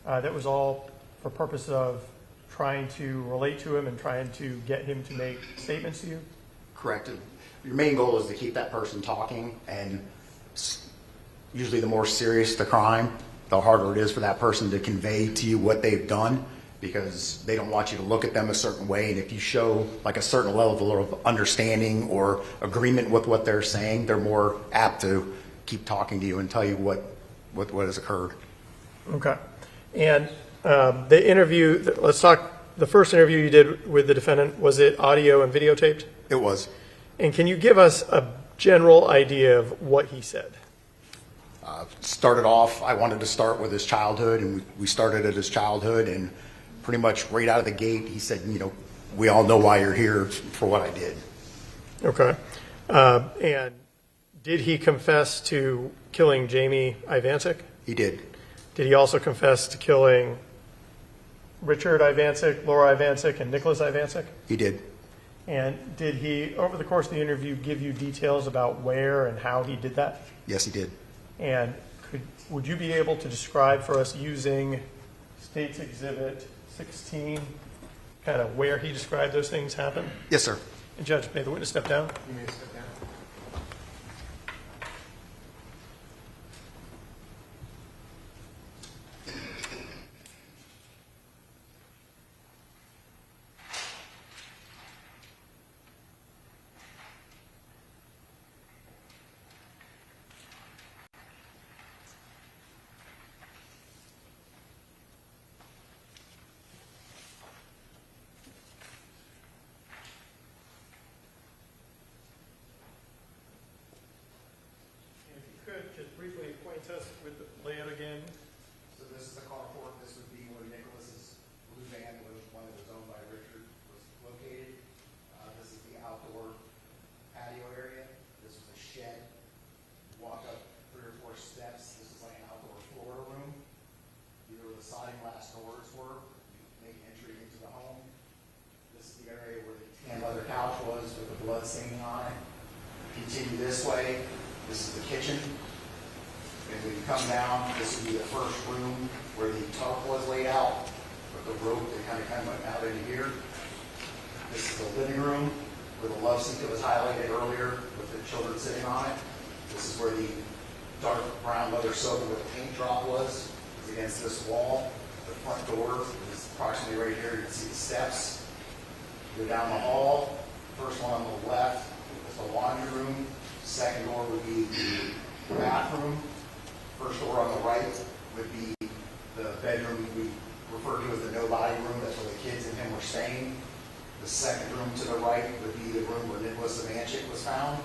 that was all for purpose of trying to relate to him and trying to get him to make statements to you? Correct. Your main goal is to keep that person talking, and usually the more serious the crime, the harder it is for that person to convey to you what they've done, because they don't want you to look at them a certain way. And if you show like a certain level of understanding or agreement with what they're saying, they're more apt to keep talking to you and tell you what has occurred. Okay. And the interview, let's talk, the first interview you did with the defendant, was it audio and videotaped? It was. And can you give us a general idea of what he said? Started off, I wanted to start with his childhood, and we started at his childhood, and pretty much right out of the gate, he said, we all know why you're here for what I did. Okay. And did he confess to killing Jamie Ivancic? He did. Did he also confess to killing Richard Ivancic, Laura Ivancic, and Nicholas Ivancic? He did. And did he, over the course of the interview, give you details about where and how he did that? Yes, he did. And would you be able to describe for us using State's Exhibit 16, kind of where he described those things happen? Yes, sir. And Judge, may the witness step down? You may step down. Just briefly acquaint us with the layout again. So this is the carport. This would be where Nicholas's blue van, was one that was owned by Richard, was located. This is the outdoor patio area. This was a shed. Walk up 3 or 4 steps. This is like an outdoor floor room. These are where the sliding glass doors were. You make entry into the home. This is the area where the tan leather couch was with the blood stain on it. Continue this way. This is the kitchen. And when you come down, this would be the first room where the tarp was laid out with the rope that kind of went out into here. This is the living room where the love seat that was highlighted earlier with the children sitting on it. This is where the dark brown leather sofa with the paint drop was. This is against this wall. The front door is approximately right here. You can see the steps. Go down the hall. First one on the left is the laundry room. Second door would be the bathroom. First door on the right would be the bedroom we refer to as the no-body room. That's where the kids and him were staying. The second room to the right would be the room where Nicholas Ivancic was found.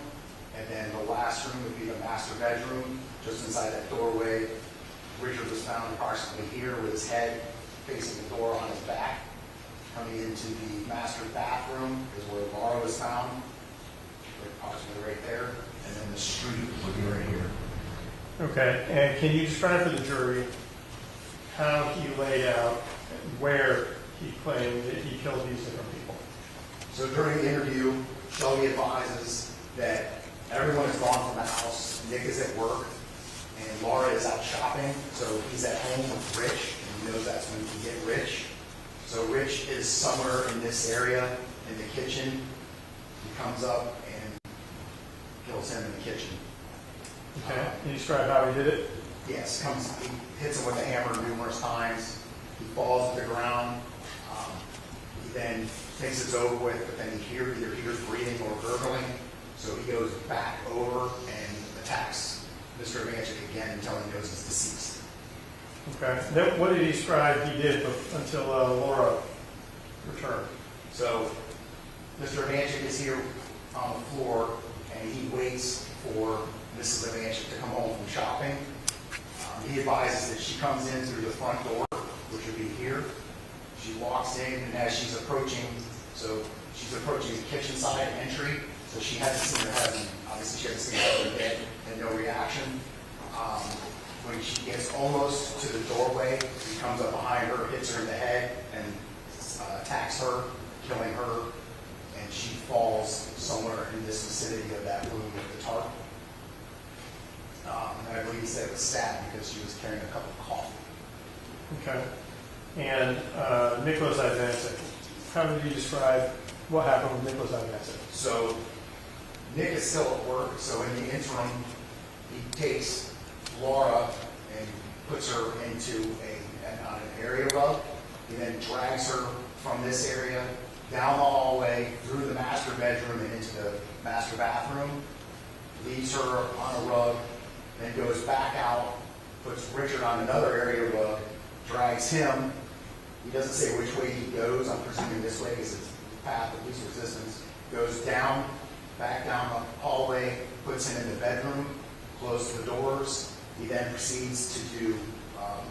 And then the last room would be the master bedroom. Just inside that doorway, Richard was found approximately here with his head facing the door on his back. Coming into the master bathroom is where Laura was found, approximately right there. And then the street would be right here. Okay, and can you describe for the jury how he laid out where he claimed that he killed these different people? So during the interview, Shelby advises that everyone is gone from the house. Nick is at work, and Laura is out shopping. So he's at home with Rich, and he knows that's when he can get Rich. So Rich is somewhere in this area in the kitchen. He comes up and kills him in the kitchen. Okay, can you describe how he did it? Yes, he hits him with a hammer numerous times. He falls to the ground. He then thinks it's over with, but then he either hears breathing or gurgling. So he goes back over and attacks Mr. Ivancic again until he knows he's deceased. Okay, then what did he describe he did until Laura returned? So Mr. Ivancic is here on the floor, and he waits for Mrs. Ivancic to come home from shopping. He advises that she comes in through the front door, which would be here. She walks in, and as she's approaching, the kitchen side entry, so she hasn't seen her husband. Obviously, she hasn't seen her husband dead, and no reaction. When she gets almost to the doorway, he comes up behind her, hits her in the head, and attacks her, killing her, and she falls somewhere in this vicinity of that room with the tarp. And I believe he said it was stabbed because she was carrying a cup of coffee. Okay, and Nicholas Ivancic, how did you describe what happened with Nicholas Ivancic? So Nick is still at work, so in the interim, he takes Laura and puts her into an area rug. He then drags her from this area down the hallway, through the master bedroom and into the master bathroom, leaves her on a rug, then goes back out, puts Richard on another area rug, drags him. He doesn't say which way he goes. I'm presuming this way because it's the path of least resistance. Goes down, back down the hallway, puts him in the bedroom, closes the doors. He then proceeds to do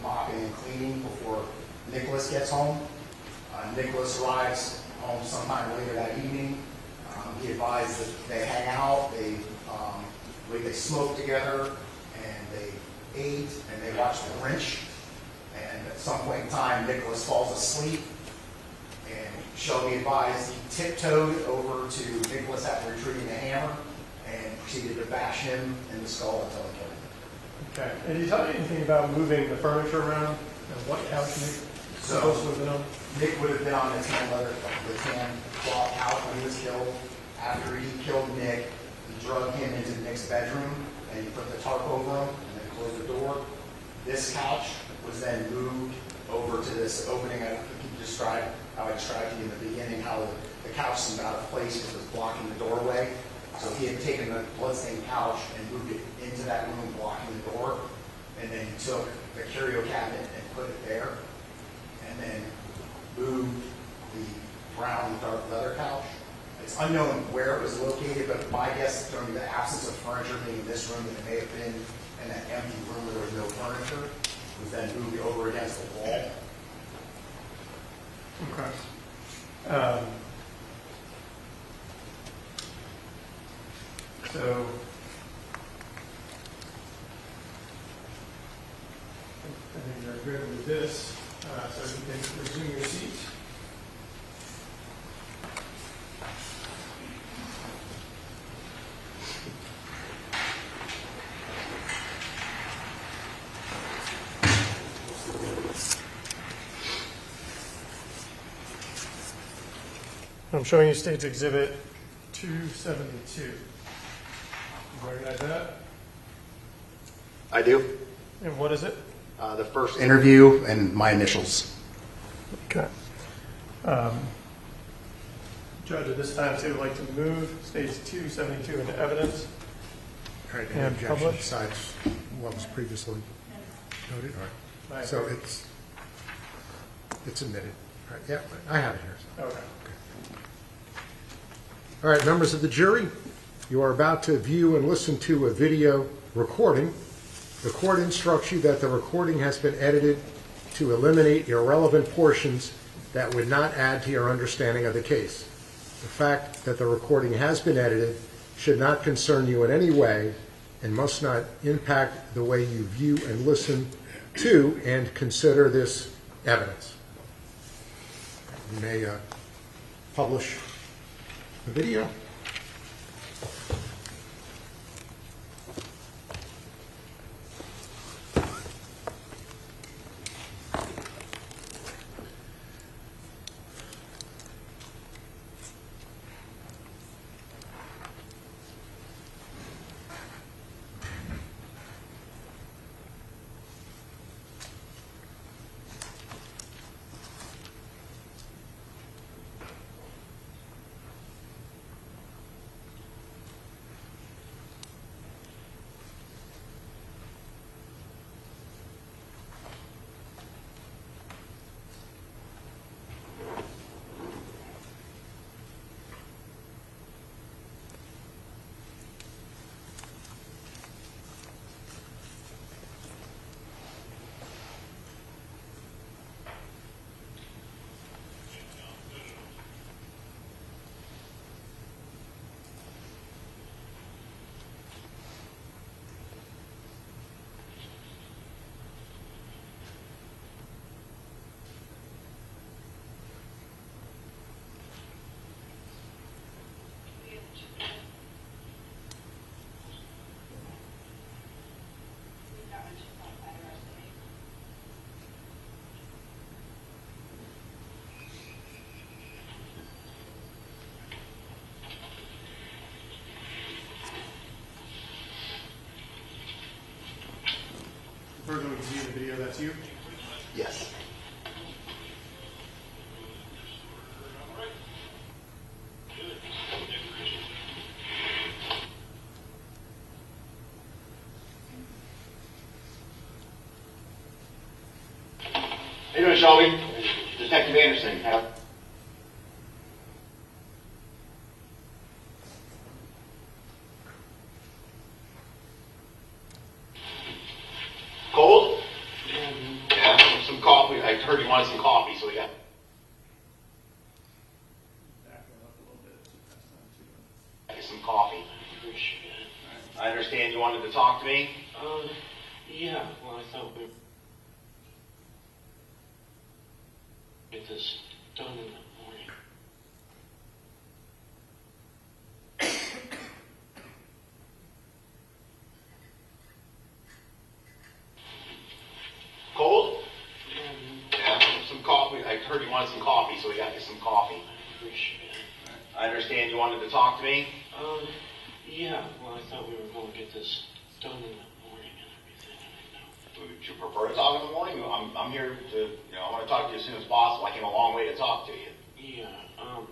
mopping and cleaning before Nicholas gets home. Nicholas arrives home sometime later that evening. He advised that they hang out, they smoke together, and they ate, and they watch The Grinch. And at some point in time, Nicholas falls asleep, and Shelby advised he tiptoed over to Nicholas after retrieving the hammer and proceeded to bash him in the skull until he killed him. Okay, and did you tell me anything about moving the furniture around and what couch Nick was supposed to have been on? Nick would have been on the tan cloth couch when he was killed. After he killed Nick, he drug him into Nick's bedroom, and he put the tarp over him, and then closed the door. This couch was then moved over to this opening. I think you described how I described to you in the beginning, how the couch seemed out of place because it was blocking the doorway. So he had taken the bloodstained couch and moved it into that room, blocking the door. And then he took the curio cabinet and put it there. And then moved the brown dark leather couch. It's unknown where it was located, but my guess, during the absence of furniture being in this room, that it may have been in that empty room where there was no furniture. It was then moved over against the wall. Okay. So, I think you're good with this, so you can resume your seat. I'm showing you State's Exhibit 272. You recognize that? I do. And what is it? the first interview, and my initials. Okay. Judge, at this time, say would like to move stage 272 into evidence. All right, And any objection public? besides what was previously noted? All right. So it's admitted. All right, yeah, I have it here. Okay. All right, members of the jury, you are about to view and listen to a video recording. The court instructs you that the recording has been edited to eliminate irrelevant portions that would not add to your understanding of the case. The fact that the recording has been edited should not concern you in any way and must not impact the way you view and listen to and consider this evidence. You may publish the video. Person we can see in the video, that's you? Yes. How you doing, Shelby? Detective Anderson. Cold? Yeah, some coffee. I heard you wanted some coffee, so we got. Some coffee. I understand you wanted to talk to me. Yeah, well, I thought we'd get this done in the morning. Cold? Yeah, some coffee. I heard you wanted some coffee, so we got you some coffee. Appreciate it. I understand you wanted to talk to me. Yeah, well, I thought we were going to get this done in the morning and everything. Would you prefer to talk in the morning? I'm here to, I want to talk to you as soon as possible. I came a long way to talk to you. Yeah, how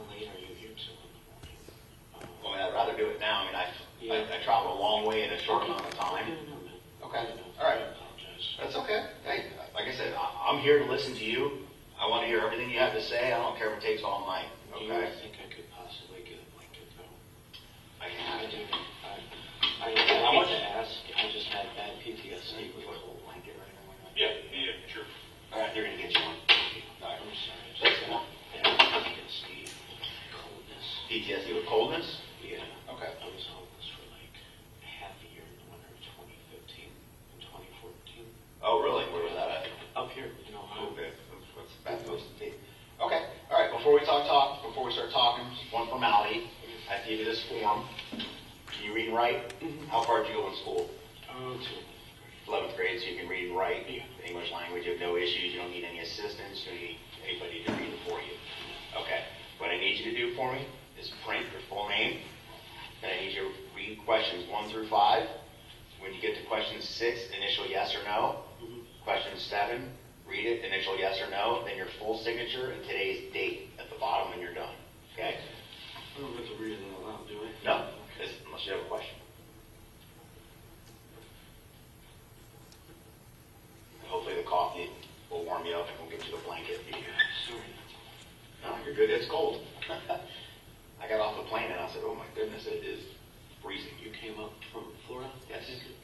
late are you here till in the morning? Well, I'd rather do it now. I mean, I traveled a long way in a short amount of time. Okay, all right. I apologize. That's okay. Hey, like I said, I'm here to listen to you. I want to hear everything you have to say. I don't care if it takes all night. Do you Okay? think I could possibly get a blanket, though? I can have it. I hate to ask, I just had bad PTSD with the whole blanket right now. Yeah, sure. All right, they're going to get you one. All right. I'm sorry. I That's just enough. had PTSD, coldness. PTSD with coldness? Yeah. Okay. I was homeless for like half a year in the winter of 2015 and 2014. Oh, really? Where was that at? Up here in Ohio. Okay. What's that supposed to be? Okay. All right. Before we before we start talking, just one formality. I have to give you this form. Can you read and write? How far did you go in school? To 11th grade, so you can read and write. Yeah. English language, you have no issues. You don't need any assistance. You don't need anybody to read it for you. Okay. What I need you to do for me is print your full name. And I need you to read questions 1 through 5. When you get to question 6, initial yes or no. Question 7, read it, initial yes or no, then your full signature and today's date at the bottom when you're done. Okay? I don't have to read it out loud, do I? No, unless you have a question. Hopefully the coffee will warm you up and we'll get you the blanket. Sorry. No, you're good. It's cold. I got off the plane and I said, oh my goodness, it is freezing. You came up from Florida? Yes. Okay.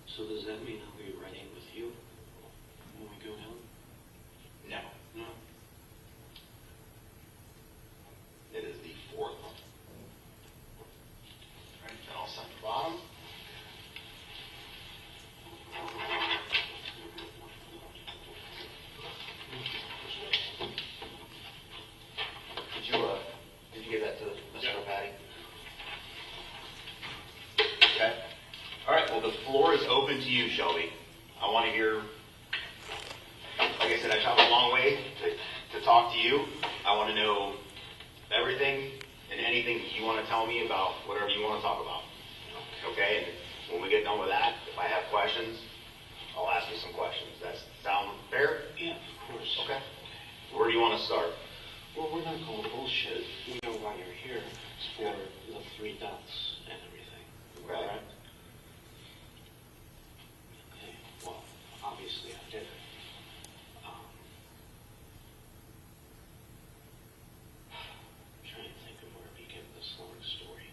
So does that mean I'll be writing with you when we go down? No. No. It is the 4th. All right, then I'll sign the bottom. Did you give that to Mr. Patty? Okay. All right, well, the floor is open to you, Shelby. I want to hear, like I said, I traveled a long way to talk to you. I want to know everything and anything that you want to tell me about whatever you want to talk about. Okay, and when we get done with that, if I have questions, I'll ask you some questions. Does that sound fair? Yeah, of course. Okay. Where do you want to start? Well, we're not going bullshit. We know why you're here. It's for the 3 deaths and everything. Okay. Correct? Okay, well, obviously I did it. I'm trying to think of where to begin this long story.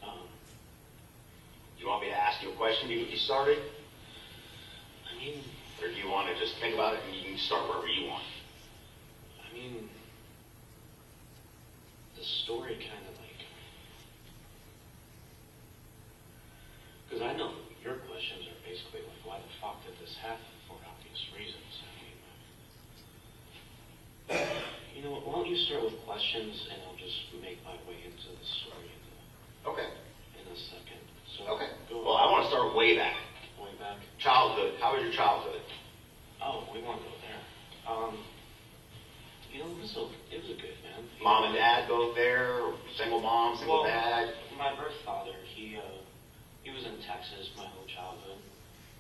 Do you want me to ask you a question to get you started? I mean, or do you want to just think about it and you can start wherever you want? I mean, the story kind of like, because I know your questions are basically like, why the fuck did this happen for obvious reasons? I mean, you know what, why don't you start with questions and I'll just make my way into the story in a second. So, Okay. go Well, I want to start way back. Way back? Childhood. How was your childhood? Oh, we want to go there. You know, it was a good, man. Mom and dad both there? Single mom, single dad? My birth father, he was in Texas my whole childhood.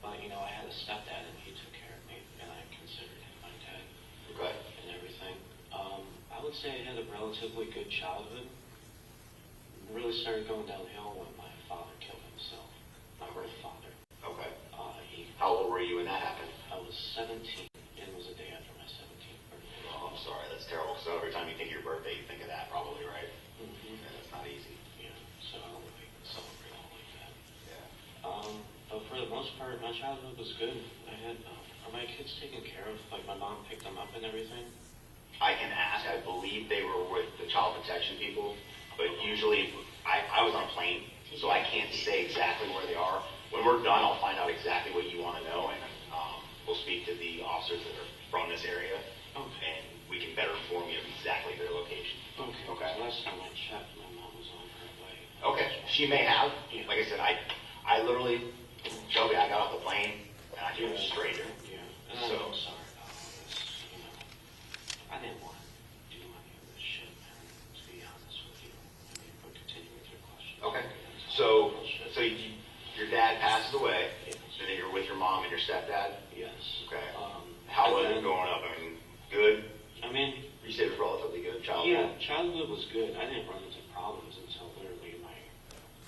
But, you know, I had a stepdad and he took care of me. And I considered him my dad. Okay. And everything. I would say I had a relatively good childhood. Really started going downhill when my father killed himself. My birth father. Okay. How old were you when that happened? I was 17. It was a day after my 17th birthday. Oh, I'm sorry. That's terrible. So every time you think of your birthday, you think of that probably, right? Mm-hmm. Yeah, that's not easy. Yeah, so I don't like celebrate all like that. Yeah. But for the most part, my childhood was good. I had, are my kids taken care of? Like my mom picked them up and everything? I can ask. I believe they were with the child protection people, but usually I was on a plane, so I can't say exactly where they are. When we're done, I'll find out exactly what you want to know, and we'll speak to the officers that are from this area, and we can better inform you of exactly their location. Okay. Okay. Last time I checked, my mom was on her way. Okay. She may have. Yeah. Like I said, I literally, Shelby, I got off the plane, and I came a stranger. Yeah. And So. I'm sorry about all this. You know, I didn't want to do any of this shit, man, to be honest with you. I mean, but continue with your question. Okay. So your dad passes away, and then you're with your mom and your stepdad? Yes. Okay. How was it growing up? I mean, good? I mean, you said it was relatively good childhood? Yeah, childhood was good. I didn't run into problems until literally my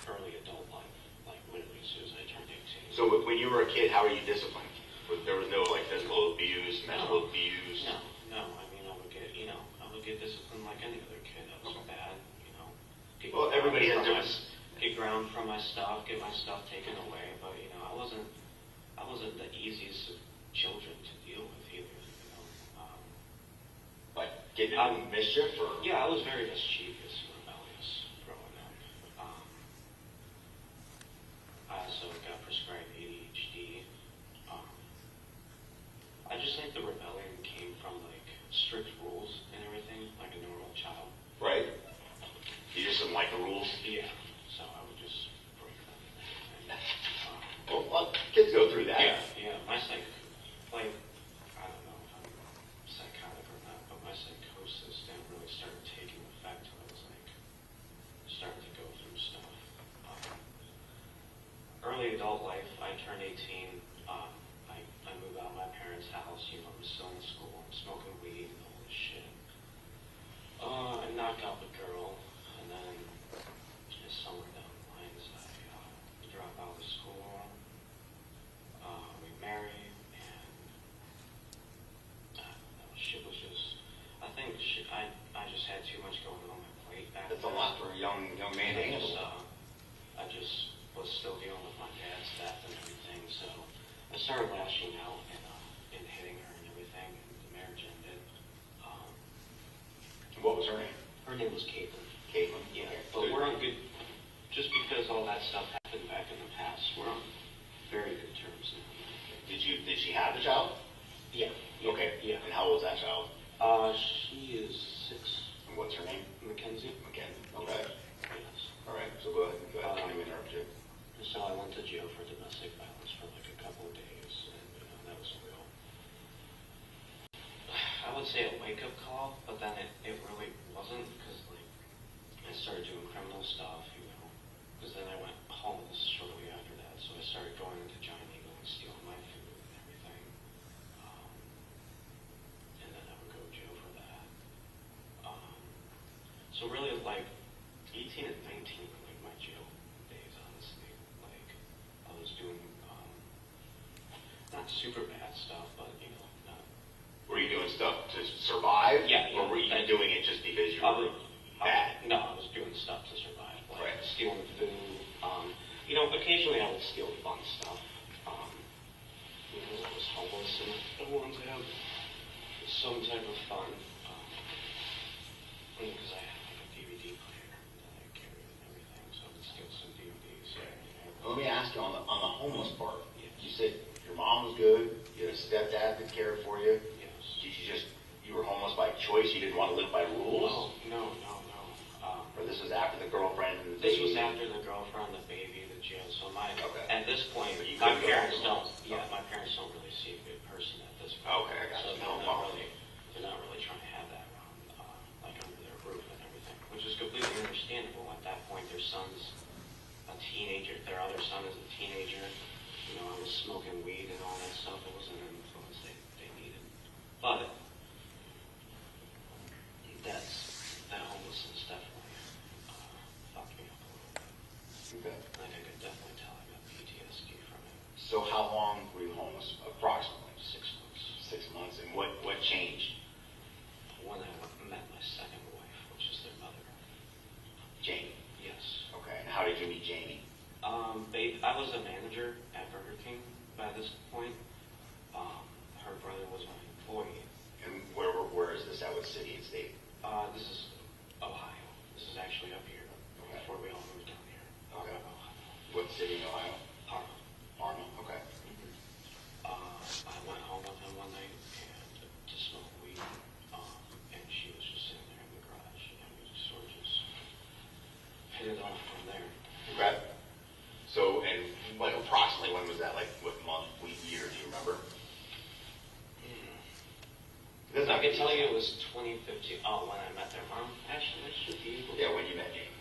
early adult life, like literally as soon as I turned 18. So when you were a kid, how were you disciplined? There was no like physical abuse, mental abuse? No. I mean, I would get disciplined like any other kid. I was bad, you know. Well, everybody has different. Get ground from my stuff, get my stuff taken away, but you know, I wasn't the easiest of children to deal with either. You know, like getting into mischief, or yeah, I was very mischievous and rebellious growing up. I also got prescribed ADHD. I just think the rebellion came from like strict rules and everything, like a normal child. Right. You just didn't like the rules. Yeah. So I would just break them. Well, kids go through that. Yeah. My I don't know if I'm psychotic or not, but my psychosis didn't really start taking effect until I was like adult life, I turned 18. I moved out of my parents' house. You know, I'm still in school. I'm smoking weed and all this shit. I knocked out the girl, and then just somewhere down the lines, I dropped out of school. We married, and shit was just. I think I just had too much going on my plate back then. That's a lot for a young man to handle. I just was still dealing with my dad's death and everything, so I started lashing out and hitting her and everything, and the marriage ended. What was her name? Her name was Caitlin. Caitlin. Yeah, Okay. but we're on good, just because all that stuff happened back in the past, we're on very good terms now. Did she have the child? Yeah. Okay. Yeah. And how old is that child? She is 6. And what's her name? Mackenzie. Mackenzie. Okay. Yes. All right. So go ahead. I don't even interrupt you. So I went to jail for domestic violence for like a couple of days, and that was a real, I would say a wake-up call, but then it really wasn't, because like I started doing criminal stuff, because then I went homeless shortly after that, so I started going into Giant Eagle and stealing my food and everything, and then I would go to jail for that. So really, like 18 and 19 were like my jail days, honestly. Like I was doing not super bad stuff, but not. Were you doing stuff to survive? Yeah. Or were you doing it just because you were bad? No, I was doing stuff to survive, like Right. stealing food. Occasionally I would steal fun stuff. Because I was homeless and I wanted to have some type of fun. Because I had like a DVD player that I carried and everything, so I would steal some DVDs. Let me ask you on the homeless part. You said your mom was good. You had a stepdad that cared for you. Yes. You were homeless by choice. You didn't want to live by rules. No. Or this was after the girlfriend and the This baby? was after the girlfriend, the baby, the jail. So Okay. at this point, But you my couldn't go parents home. don't. Yeah, my parents don't really see a good person at this point. Okay, I got So you. No problem. they're not really trying to have that around, like under their roof and everything, which is completely understandable. At that point, their son's a teenager. Their other son is a teenager. I was smoking weed and all that stuff. It wasn't an influence they needed. But that homelessness definitely fucked me up a little bit. Okay. Like I could definitely tell I got PTSD from it. So how long were you homeless? Approximately 6 months. 6 months. And what changed? When I met my second wife, which is their mother. Jamie. Yes. Okay. And how did you meet Jamie? I was a manager at Burger King by this point. Her brother was my employee. And where is this at? What city and state? This is Ohio. This is actually up here before we all moved down here. Okay. Ohio. What city in Ohio? Parma. Parma. Okay. I went home with him one night and to smoke weed, and she was just sitting there in the garage, and we just sort of hit it off from there. Okay. So, and like approximately when was that? Like what month, week, year? Do you remember? I can tell you it was 2015. Oh, when I met their mom. Actually, that should be. Yeah, when you met Jamie.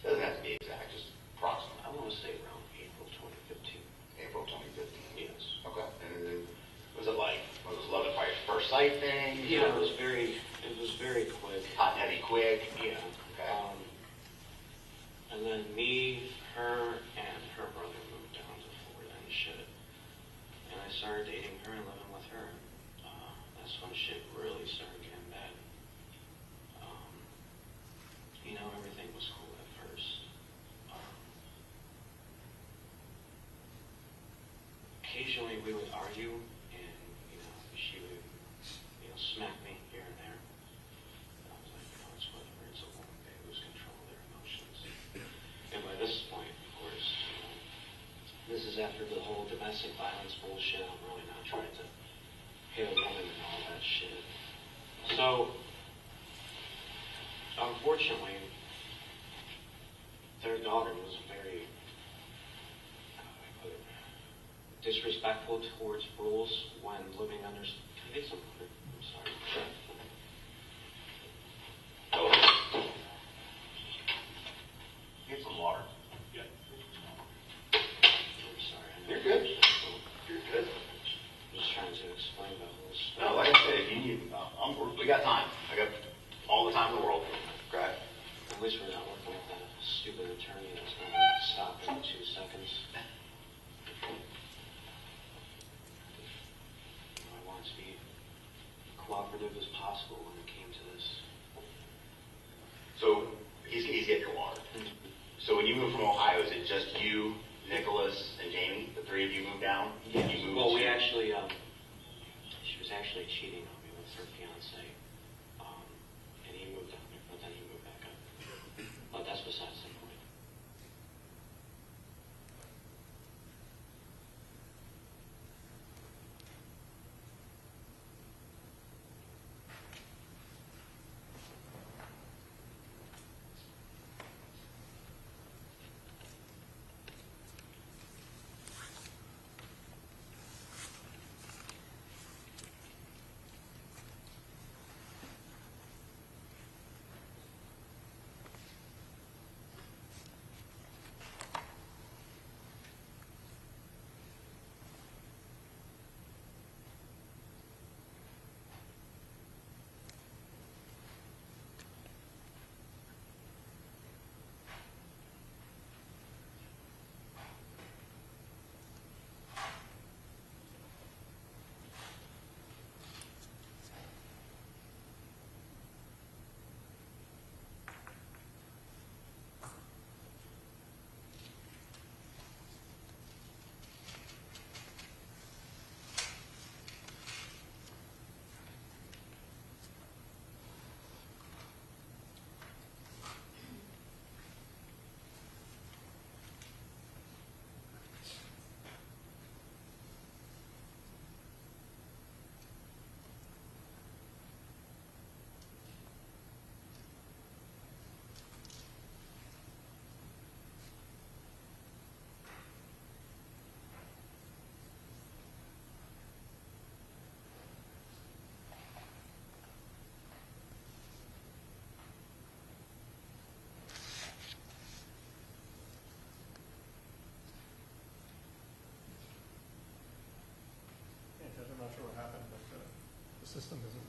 Doesn't have to be exact, just approximately. I want to say around April 2015. April 2015. Yes. Okay. And then was it like, was it love at first sight thing? Yeah, it was very quick. Hot and heavy quick? Yeah. Okay. And then me, her, and her brother moved down to Florida and shit. And I started dating her and living with her. That's when shit really started getting bad. Everything was cool at first. Occasionally we would argue, and she would smack me here and there. I was like, it's whatever. It's a woman. They lose control of their emotions. And by this point, of course, this is after the whole domestic violence bullshit. I'm really not trying to hit a woman and all that shit. So, unfortunately, their daughter was very, how do I put it, disrespectful towards rules when living under. Can I get some water? I'm sorry. Sure. Get some water. Yeah. alternative as possible when it came to this. So he's getting your water. So when you moved from Ohio, is it just you, Nicholas, and Jamie? The three of you moved down? Yes. You moved Well, to- we actually, she was actually cheating on me with her fiance, and he moved down there, but then he moved back up. But that's besides the point. I'm not sure what happened, but the system isn't.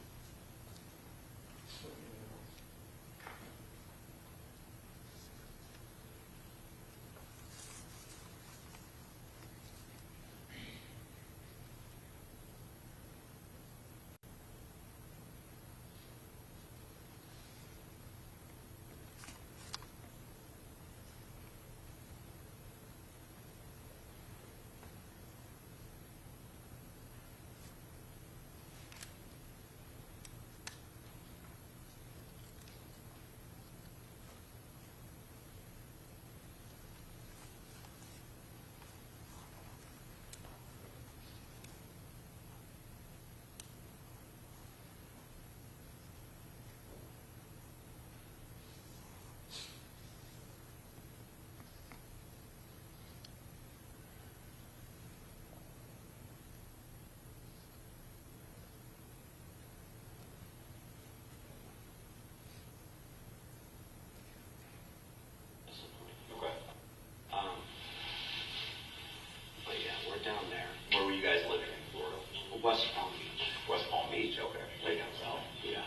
Down there. Where were you guys living in Florida? West Palm Beach. West Palm Beach, okay. Way down south. Yeah.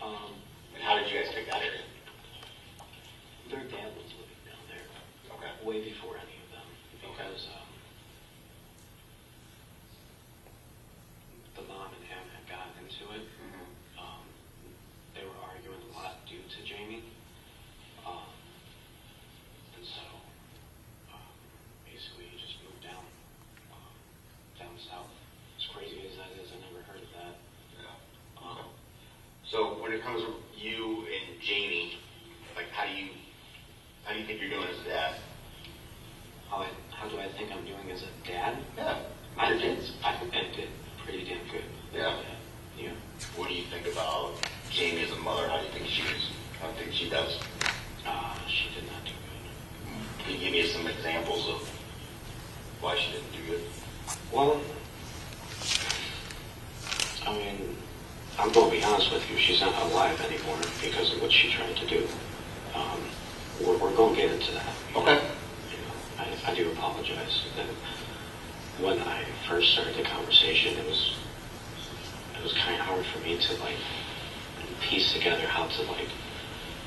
And how did you guys pick that area? Their dad was living down there. Okay. Way before any of them. Because the mom and him had gotten into it. Mm-hmm. They were arguing a lot due to Jamie. And so basically he just moved down south. As crazy as that is, I never heard of that. Yeah. Okay. So when it comes to you and Jamie, like how do you think you're doing as a dad? How do I think I'm doing as a dad? Yeah. I think I did pretty damn good. Yeah. Yeah. What do you think about Jamie as a mother? How do you think she is? How do you think she does? She did not do good. Can you give me some examples of why she didn't do good? Well, I mean, I'm going to be honest with you. She's not alive anymore because of what she tried to do. We're going to get into that. Okay. You know, I do apologize. And when I first started the conversation, it was kind of hard for me to piece together how to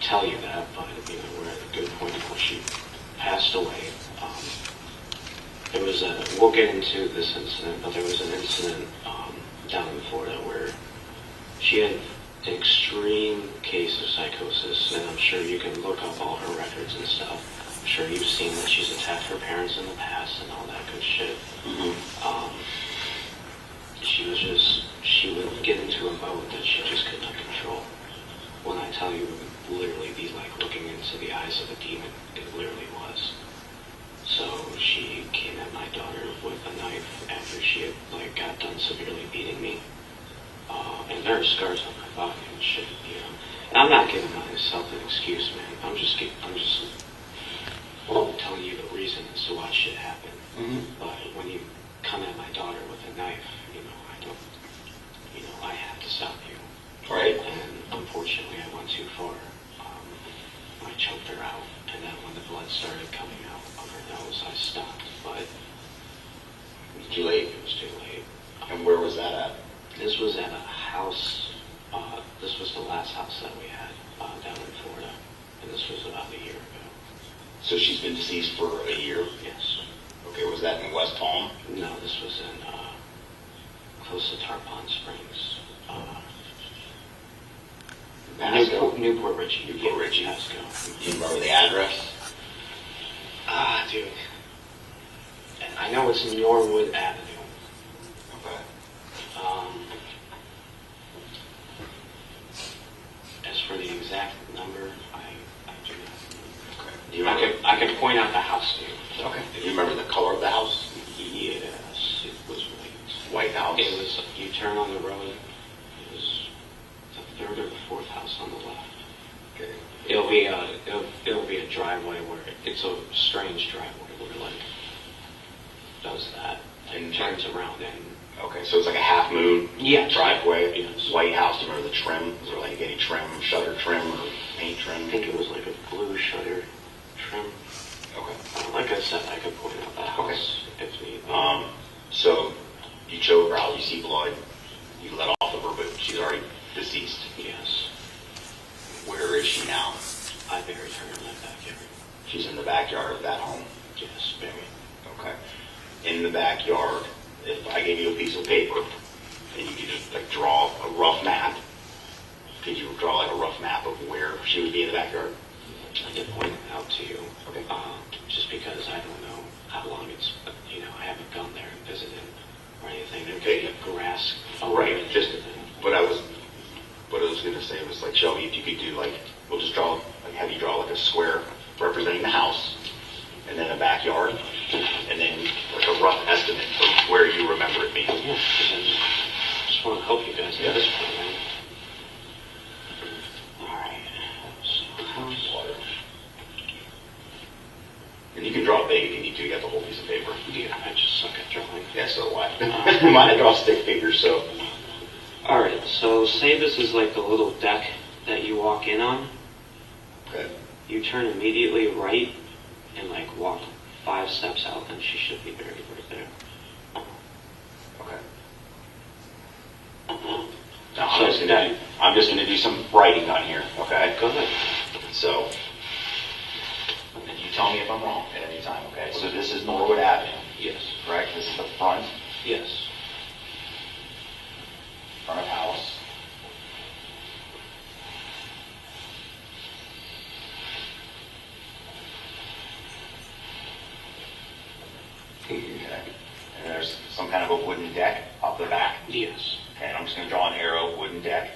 tell you that. But you know, we're at a good point where she passed away. There was we'll get into this incident, but there was an incident down in Florida where She had an extreme case of psychosis, and I'm sure you can look up all her records and stuff. I'm sure you've seen that she's attacked her parents in the past and all that good shit. She would get into a mode that she just could not control. When I tell you, it would literally be like looking into the eyes of a demon. It literally was. So she came at my daughter with a knife after she had got done severely beating me. And there are scars on my body and shit, you know. And I'm not giving myself an excuse, man. I'm just telling you the reason as to why shit happened. But when you come at my daughter with a knife, I have to stop you. Right. And unfortunately, I went too far. I choked her out, and then when the blood started coming out of her nose, I stopped. But It was too late. it was too late. And where was that at? This was at a house. This was the last house that we had down in Florida, and this was about a year ago. So she's been deceased for a year? Yes. Okay, was that in West Palm? No, this was in close to Tarpon Springs. Pasco? Newport Richey. Newport Richey. Pasco. Do you remember the address? Dude. I know it's Norwood Avenue. Okay. As for the exact number, I do not Okay. Do you remember? I can point out the house to you. Okay. Do you remember the color of the house? Yes, it was white. White house? It was, you turn on the road, it was the third or the fourth house on the left. Okay. It'll be a driveway where, it's a strange driveway where does that and turns around and. Okay, so it's like a half moon driveway. Yes. White house. Do you remember the trim? Was there like any trim, shutter trim, or paint trim? I think it was like a blue shutter trim. Okay. Like I said, I could point out the house if need be. So you choke her out, you see blood, you let off of her, but she's already deceased. Yes. Where is she now? I buried her in that backyard. She's in the backyard of that home. Yes, buried. Okay. In the backyard, if I gave you a piece of paper and you could just draw a rough map, could you draw a rough map of where she would be in the backyard? I did point it out to you, just because I don't know how long it's, I haven't gone there and visited or anything. There could be grass. Right, what I was going to say was Shelby, if you could do we'll just draw, have you draw a square representing the house, and then a backyard, and then a rough estimate of where you remember it being. Yeah, and then just want to help you guys at this point, man. Alright, so house. Water. And you can draw big if you need to. You got the whole piece of paper. Yeah, I just suck at drawing. Yeah, so do I. Mine, I draw stick figures, so. Alright, so say this is like the little deck that you walk in on. Okay. You turn immediately right and walk 5 steps out, and she should be buried right there. Okay. Now, I'm just gonna do some writing on here, okay? Go ahead. So, and you tell me if I'm wrong at any time, okay? So this is Norwood Avenue, Yes. correct? This is the front Yes. of house. Okay. And there's some kind of a wooden deck off the back. Yes. Okay, and I'm just going to draw an arrow, wooden deck.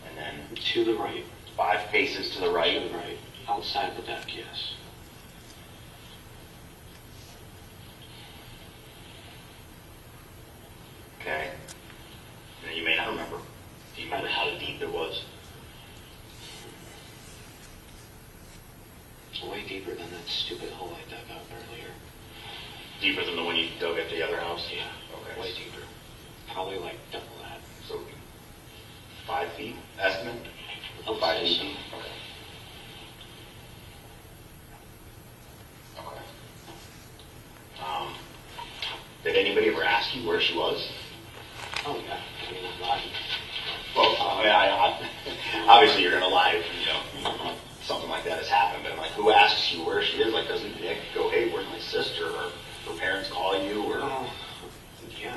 And then To the right. 5 paces to the right. To the right. Outside the deck, yes. Okay. And then you may not remember. Do you remember how deep it was? It's way deeper than that stupid hole I dug out earlier. Deeper than the one you dug at the other house? Yeah. Okay. Way deeper. Probably double that. So 5 feet estimate? I'll 5 say feet? so. Okay. Okay. Did anybody ever ask you where she was? Oh, yeah. I mean, I'm lying. Well, I obviously you're going to lie if, something like that has happened, but I'm who asks you where she is? Doesn't Nick go, hey, where's my sister? Or her parents call you? Or Yeah.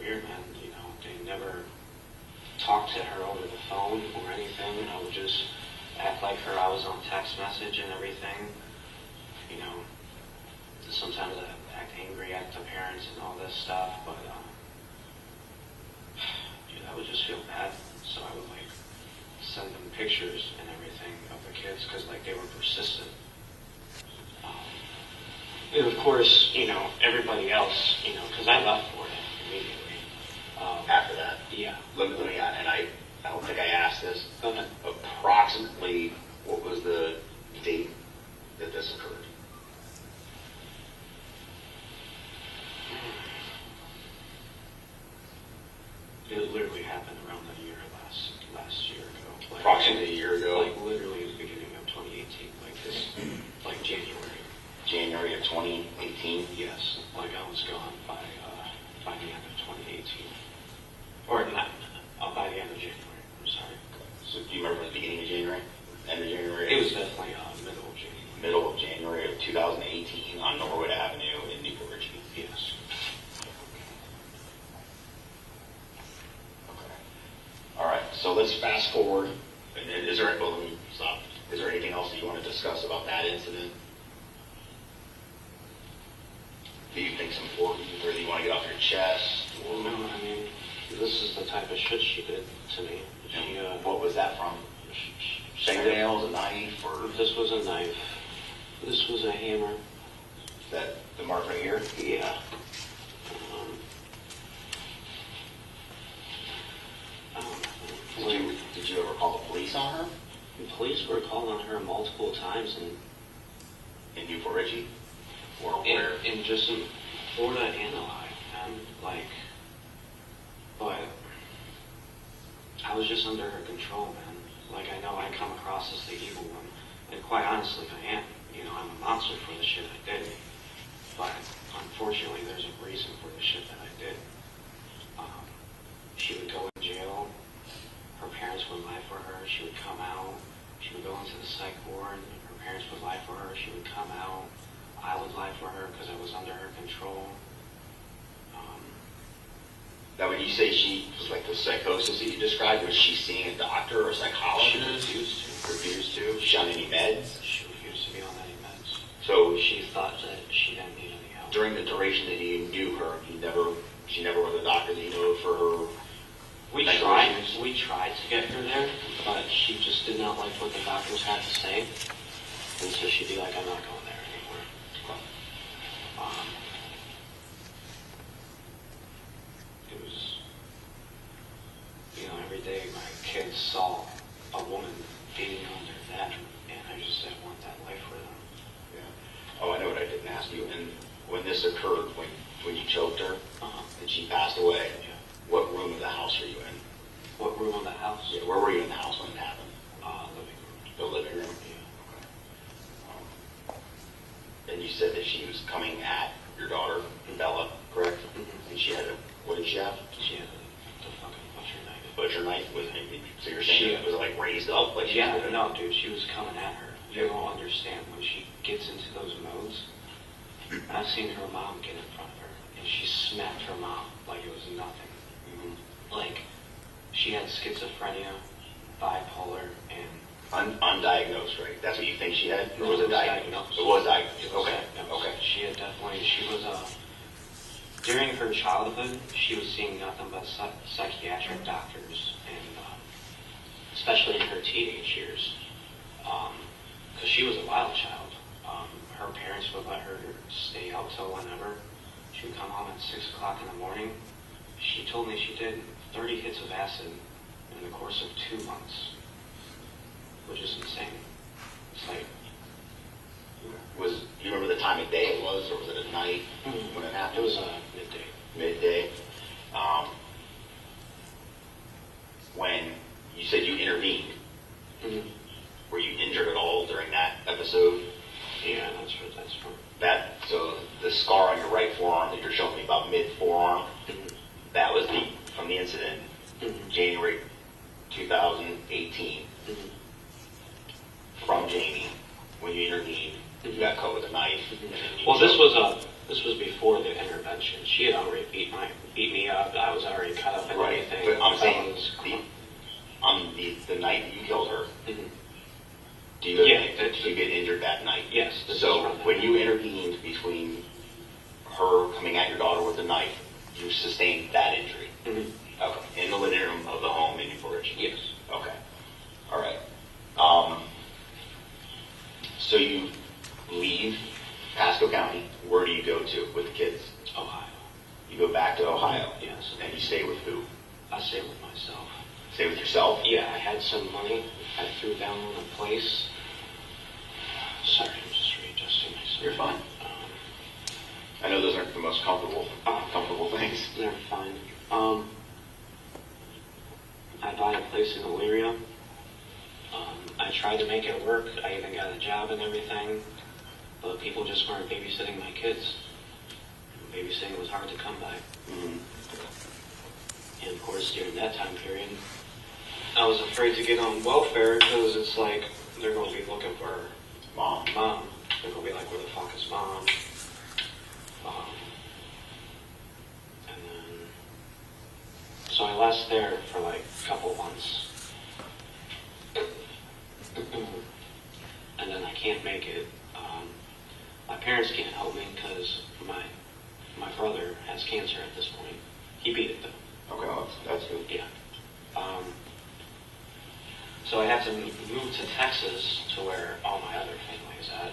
weird, man. You know, they never talked to her over the phone or anything. I would just act like her. I was on text message and everything. You know, sometimes I act angry at the parents and all this stuff, but dude, I would just feel bad. So I would like send them pictures and everything of the kids because like they were persistent. And of course, you know, everybody else, you know, because I left for it immediately. After that? Yeah. Let me, and I don't think I asked this. Approximately, what was the date that this occurred? It literally happened around the year last year ago. Like, Approximately a year ago? Like literally at the beginning of 2018, like this, like January. January of 2018? Yes, like I was gone by the end of 2018. Or not, by the end of January, I'm sorry. So do you remember the beginning of January? End of January? It was definitely middle of January. Middle of January of 2018 on Norwood Avenue in Newport Richey? Yes. Okay. All right, so let's fast forward. Is there, well, let me stop. Is there anything else that you want to discuss about that incident? Do you think's important, or do you want to get off your chest? Well, no, I mean, this is the type of shit she did to me. She, what was that from? Fingernails, a knife, or? This was a knife. This was a hammer. Is that the mark right here? Yeah. Did you ever call the police on her? The police were called on her multiple times in Newport Richey? Or where? In just in Florida and Ohio, man. Like, but I was just under her control, man. Like, I know I come across as the evil one, and quite honestly, I am. You know, I'm a monster for the shit I did. But unfortunately, there's a reason for the shit that I did. She would go in jail. Her parents would lie for her. She would come out. She would go into the psych ward. Her parents would lie for her. She would come out. I would lie for her because I was under her control. Now, when you say she was like the psychosis that you described, was she seeing a doctor or a psychologist? She refused to. Refused to? She on any meds? She refused to be on any meds. So she thought that she didn't need any help. During the duration that you knew her, she never was a doctor that you knew for her. We tried to get her there, but she just did not like what the doctors had to say, and so she'd be like, "I'm not going there anymore." It was, you know, every day my kids saw a woman beating on their dad, and I just didn't want that life for them. Yeah. Oh, I know what I didn't ask you. And when this occurred, when you choked her, and she passed away, what room of the house were you in? What room of the house? Yeah, where were you in the house when it happened? Living room. The living room? Yeah. Okay. And you said that she was coming at your daughter, Bella, correct? Mm-hmm. And she had what did she have? She had the fucking butcher knife. Butcher knife? So you're saying was it like raised up? Like no, dude, she was coming at her. You don't understand. When she gets into those modes, I've seen her mom get in front of her, and she smacked her mom like it was nothing. Like, she had schizophrenia, bipolar, and... Undiagnosed, right? That's what you think she had? Or No, was it diagnosed? It was diagnosed. Okay. Okay. She had definitely... She was, during her childhood, she was seeing nothing but psychiatric doctors, and especially in her teenage years, because she was a wild child. Her parents would let her stay out till whenever. She would come home at 6 o'clock in the morning. She told me she did 30 hits of acid in the course of 2 months, which is insane. It's like... Do you remember the time of day it was, or was it at night when it happened? It was midday. Midday. When you said you intervened, were you injured at all during that episode? Yeah, that's from... So the scar on your right forearm that you're showing me about mid-forearm, that was from the incident, January 2018. From Jamie, when you intervened, you got cut with a knife. Well, this was before the intervention. She had already beat me up. I was already caught up in Right, anything. but I'm I saying, was- the night that you killed her, Mhm. do you, Yeah, did you get injured that night? Yes. this So is around that when night. you intervened between her coming at your daughter with a knife, you sustained that injury? Mhm. Okay, in the living room of the home in Newport Richey? Yes. Okay, all right. So you leave Pasco County, where do you go to with the kids? Ohio. You go back to Ohio? Yes. And you stay with who? I stay with myself. Stay with yourself? Yeah, I had some money. I threw down on a place. Sorry, I'm just readjusting myself. You're fine. I know those aren't the most comfortable things. They're fine. I bought a place in Elyria. I tried to make it work. I even got a job and everything, but people just weren't babysitting my kids. Babysitting was hard to come by. Mm-hmm. And of course, during that time period, I was afraid to get on welfare because it's like they're going to be looking for Mom. They're going to be like, where the fuck is mom? And then, so I left there for like a couple months. And then I can't make it. My parents can't help me because my brother has cancer at this point. He beat it though. Okay, well, that's good. Yeah. So I have to move to Texas to where all my other family is at.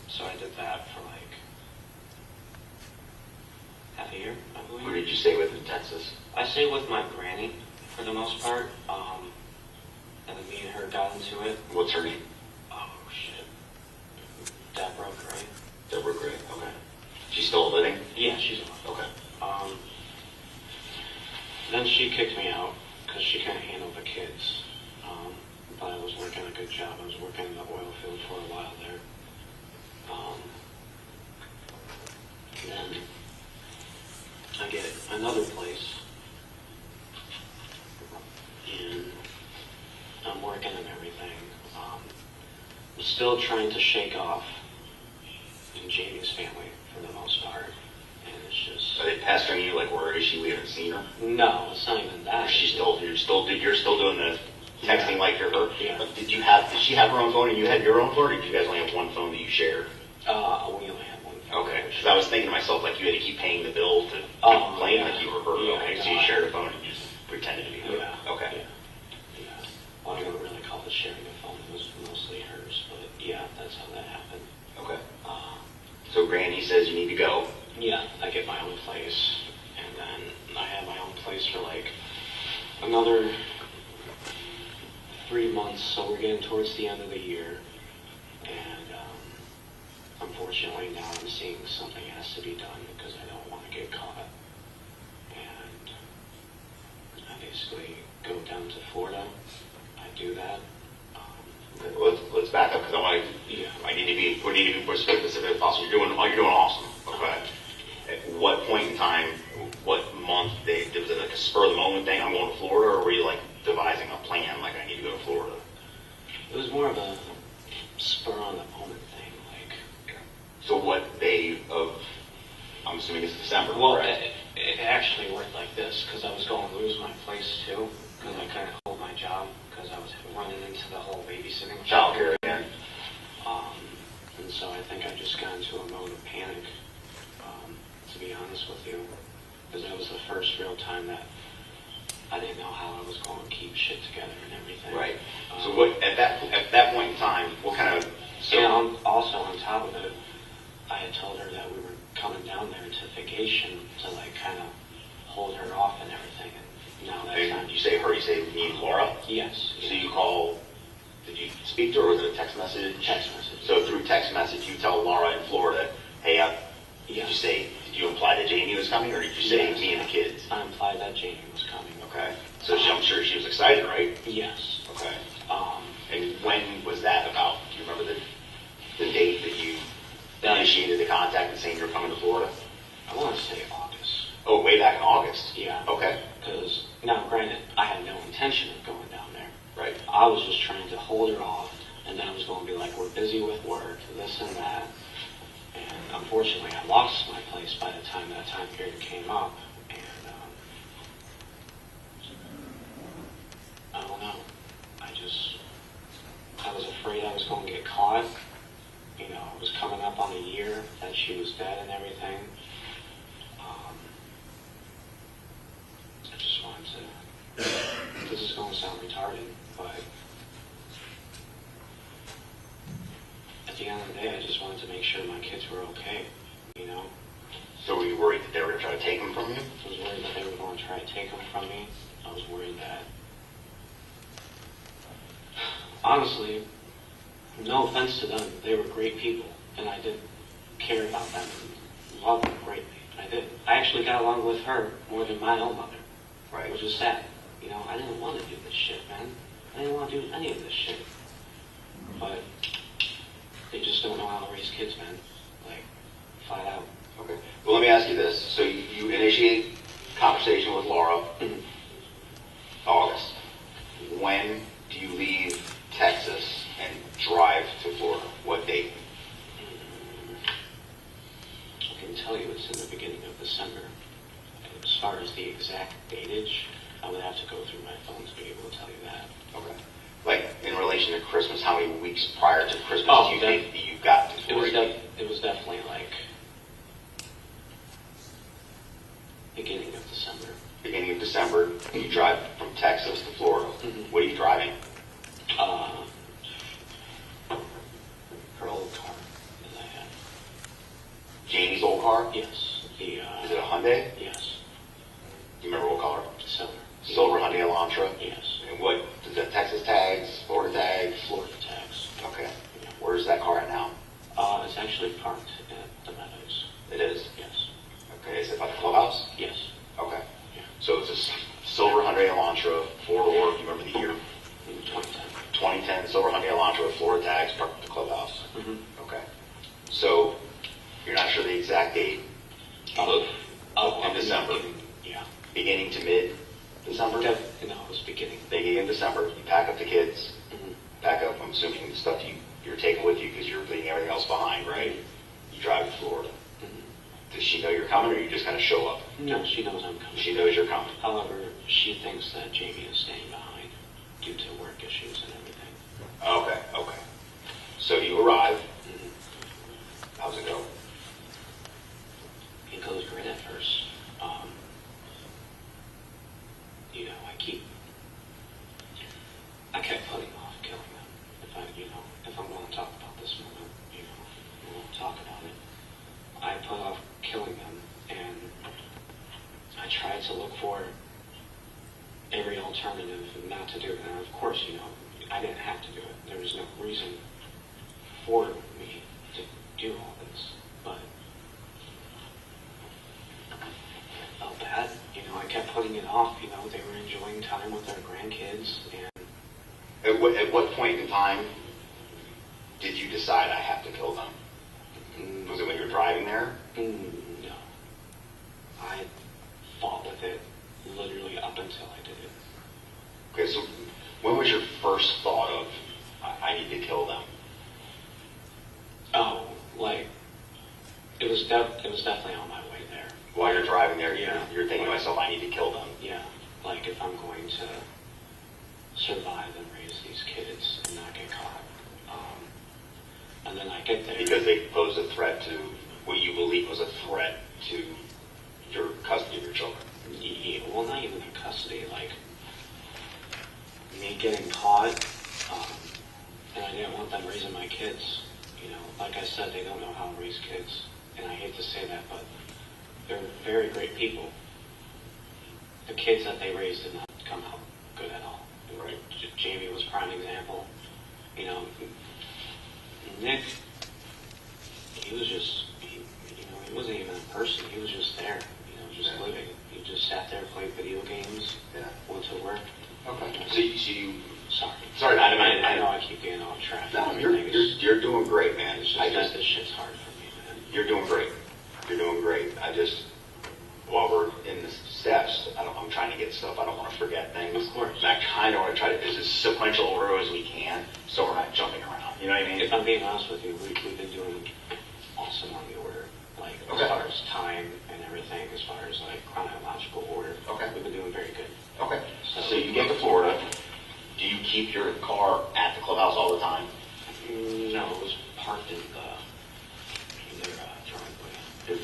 So I did that for like half a year, I believe. Who did you stay with in Texas? I stayed with my granny for the most part. And then me and her got into it. What's her name? Oh, shit. Deborah Gray. Deborah Gray, okay. She's still living? Yeah, she's alive. Okay. Then she kicked me out because she couldn't handle the kids. But I was working a good job. I was working in the oil field for a while there. Then I get another place. And I'm working and everything. I'm still trying to shake off in Jamie's family for the most part. And it's just... Are they pestering you, like, where is she? We haven't seen her? No, it's not even that. You're still doing the texting like you're her? Yeah. But did she have her own phone and you had your own phone, or did you guys only have one phone that you shared? We only had one phone. Okay, because I was thinking to myself, like, you had to keep paying the bill to claim like you were her. Yeah, Okay, so you shared a phone and you just pretended to be her. Yeah. Okay. Yeah. Well, I don't really call it sharing a phone. It was mostly hers, but yeah, that's how that happened. Okay. So Granny says you need to go. Yeah, I get my own place, and then I have my own place for like another 3 months, so we're getting towards the end of the year, and unfortunately now I'm seeing something has to be done because I don't want to get caught, and I basically go down to Florida. I do that. Okay, let's back up because we need to be more specific as possible. You're doing awesome. Okay. At what point in time, what month, was it like a spur of the moment thing, I'm going to Florida, or were you like devising a plan, like I need to go to Florida? It was more of a spur on the moment thing, like. So what day of, I'm assuming it's December, Well, correct? it actually worked like this, because I was going to lose my place too, because I couldn't hold my job, because I was running into the whole babysitting. Childcare again. And so I think I just got into a mode of panic, to be honest with you, because that was the first real time that I didn't know how I was going to keep shit together and everything. Right. So what at that point in time, what kind of and also on top of it, I had told her that we were coming down there to vacation to like kind of hold her off and everything. And now that's not. You say her, you say me and Laura? Yes. So you call, did you speak to her, or was it a text message? Text message. So through text message, you tell Laura in Florida, hey, Yes. did you imply that Jamie was coming, or did you say Yes. me and the kids? I implied that Jamie was coming. Okay. So I'm sure she was excited, right? Yes. Okay. And when was that about? Do you remember the date that you initiated the contact and saying you're coming to Florida? I want to say August. Oh, way back in August? Yeah. Okay. Because, now granted, I had no intention of going down there. Right. I was just trying to hold her off, and then I was going to be like, we're busy with work, this and that. And unfortunately, I lost my place by the time that time period came up. And she was dead and everything. I just wanted to, this is going to sound retarded, but at the end of the day, I just wanted to make sure my kids were okay, you know? So were you worried that they were going to try to take them from you? I was worried that they were going to try to take them from me. I was worried that, honestly, no offense to them, they were great people, and I did care about them and love them greatly. I did. I actually got along with her more than my own mother, Right. which is sad. You know, I didn't want to do this shit, man. I didn't want to do any of this shit. But they just don't know how to raise kids, man. Like, flat out. Okay. Well, let me ask you this. So you initiate conversation with Laura, August. When do you leave Texas and drive to Florida? What date? I can tell you it's in the beginning of December. As far as the exact datage, I would have to go through my phone to be able to tell you that. Okay. Like, in relation to Christmas, how many weeks prior to Christmas Oh, do you think that you got to Florida? It was definitely like beginning of December. Beginning of December, you drive from Texas to Florida. Mhm. What are you driving? Her old car that I had. Jamie's old car? Yes. Is it a Hyundai? Yes. Do you remember what color? Silver. Silver Hyundai Elantra? Yes. And what, is that Texas tags, Florida tags? Florida tax. Okay. Where's that car at now? It's actually parked at the Meadows. It is? Yes. Okay, is it by the clubhouse? Yes. Okay. Yeah. So it's a silver Hyundai Elantra, four-door, do you remember the year? In 2010. 2010 silver Hyundai Elantra with Florida tags parked at the clubhouse. Mm-hmm. Okay. So you're not sure the exact date in December? Yeah. Beginning to mid-December? No, it was beginning. Beginning in December, you pack up the kids, Mm-hmm. pack up, I'm assuming, the stuff you're taking with you because you're leaving everything else behind, right? You drive to Florida. Mm-hmm. Does she know you're coming, or you just kind of show up? No, she knows I'm coming. She knows you're coming. However, she thinks that Jamie is staying behind due to work issues and everything. Okay, okay. So you arrive. Mm-hmm. How's it go? It goes great at first. I kept putting off killing them. If I'm going to talk about this moment, we'll talk about it. I put off killing them, and I tried to look for every alternative not to do it. And of course, I didn't have to do it. There was no reason for me to do all this, but I felt bad. I kept putting it off. They were enjoying time with their grandkids, and At what point in time did you decide I have to kill them? Was it when you were driving there? No. I fought with it literally up until I did it. Okay, so when was your first thought of, I need to kill them? Oh, it was definitely on my way there. While you're driving there, Yeah. you're thinking to myself, I need to kill them. Yeah, if I'm going to survive and raise these kids and not get caught. And then I get there. Because they pose a threat to what you believe was a threat to your custody of your children. Well, not even in custody, me getting caught, and I didn't want them raising my kids. Like I said, they don't know how to raise kids, and I hate to say that, but they're very great people. The kids that they raised did not come out good at all. Right. Jamie was a prime example. Nick, he was just, he wasn't even a person. He was just there, just living. He just sat there, played video games, went to work. Okay. So you Sorry, I know I keep getting off track. No, you're doing great, man. It's just this shit's hard for me, man. You're doing great. You're doing great. While we're in the steps, I'm trying to get stuff. I don't want to forget things. Of course. And I kind of want to try to do as sequential order as we can, so we're not jumping around. You know what I mean? If I'm being honest with you, we've been doing awesome on the order. As far as time and everything, as far as chronological order. Okay. We've been doing very good. Okay. So you get to Florida. Do you keep your car at the clubhouse all the time? No, it was parked in their driveway.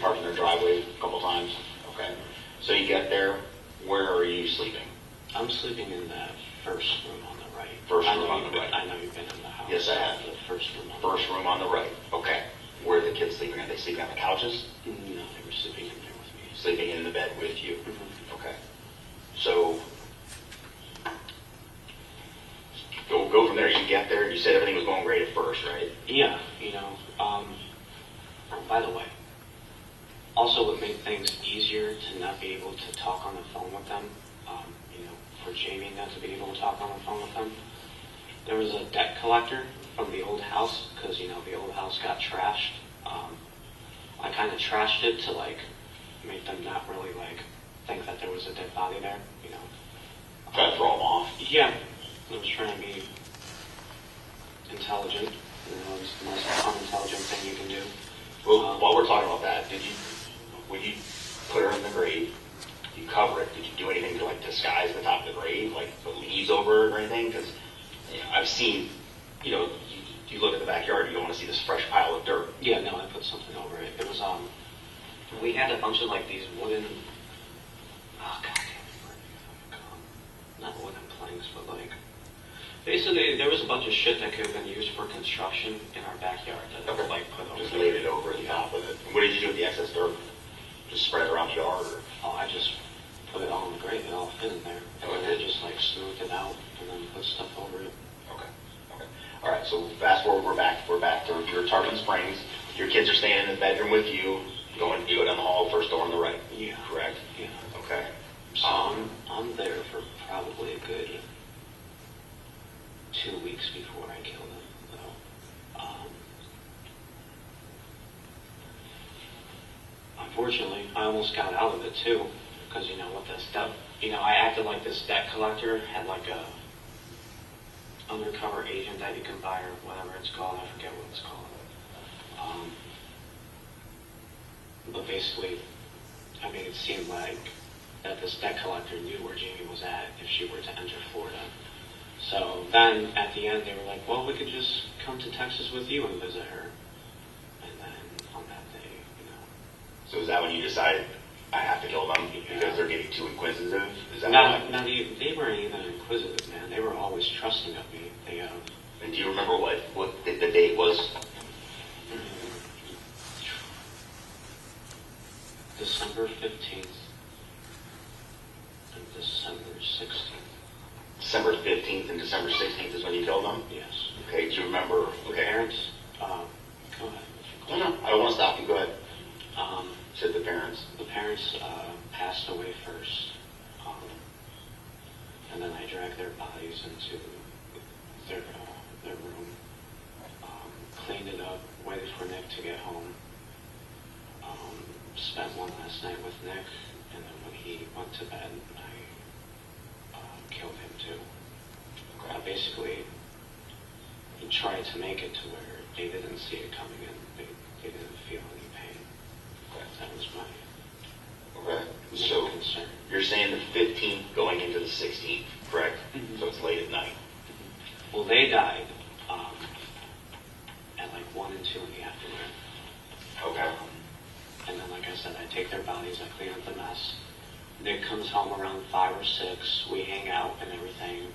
parked in their driveway a couple times? Okay. So you get there, where are you sleeping? I'm sleeping in the first room on the right. First room on the right. I know you've been in the house. Yes, I have. The first room on First room on the right. Okay. Where are the kids sleeping? Are they sleeping on the couches? No, they were sleeping in there with me. Sleeping in the bed with you? Mhm. Okay. So, go from there. You get there. You said everything was going great at first, right? Yeah, by the way, also what made things easier to not be able to talk on the phone with them, for Jamie not to be able to talk on the phone with them, there was a debt collector from the old house, because, the old house got trashed. I kind of trashed it to, make them not really, think that there was a dead body there, Try to throw them off. Yeah, I was trying to be intelligent. It's the most unintelligent thing you can do. Well, while we're talking about that, when you put her in the grave, you cover it, did you do anything to disguise the top of the grave, like put leaves over it or anything? Because I've seen, you look at the backyard, you don't want to see this fresh pile of dirt. Yeah, no, I put something over it. It was, we had a bunch of these wooden, oh god, I can't remember what they call them. Not wooden planks, but basically there was a bunch of shit that could have been used for construction in our backyard that I put over. Just laid it over the top of it. What did you do with the excess dirt? Just spread it around the yard? Or? Oh, I just put it all in the grave. It all fit in there. And then I just smoothed it out and then put stuff over it. Okay. All right. So fast forward, we're back to your Tarpon Springs. Your kids are staying in the bedroom with you. You go down the hall, first door on the right. Yeah. Correct. Yeah. Okay. So I'm there for probably a good 2 weeks before I killed him. Unfortunately, I almost got out of it too, because with this debt, I acted like this debt collector had a undercover agent that you can buy or whatever it's called. I forget what it's called. But basically, I made it seem like that this debt collector knew where Jamie was at if she were to enter Florida. So then at the end they were like, well, we could just come to Texas with you and visit her. And then on that day, So is that when you decided I have to kill them because they're getting too inquisitive? Is that No, they weren't even inquisitive, man. They were always trusting of me. And do you remember what the date was? December 15th and December 16th. December 15th and December 16th is when you killed them? Yes. Okay, do you remember? The parents, go ahead. No, I don't want to stop you. Go ahead. Said the parents. The parents passed away first, and then I dragged their bodies into their room, cleaned it up, waited for Nick to get home, spent one last night with Nick, and then when he went to bed, I killed him too. I basically tried to make it to where they didn't see it coming in. They didn't feel any pain. That was my So concern. you're saying the 15th going into the 16th, correct? Mm-hmm. So it's late at night. Well, they died at 1 and 2 in the afternoon. Okay. And then, like I said, I take their bodies, I clean up the mess. Nick comes home around 5 or 6. We hang out and everything.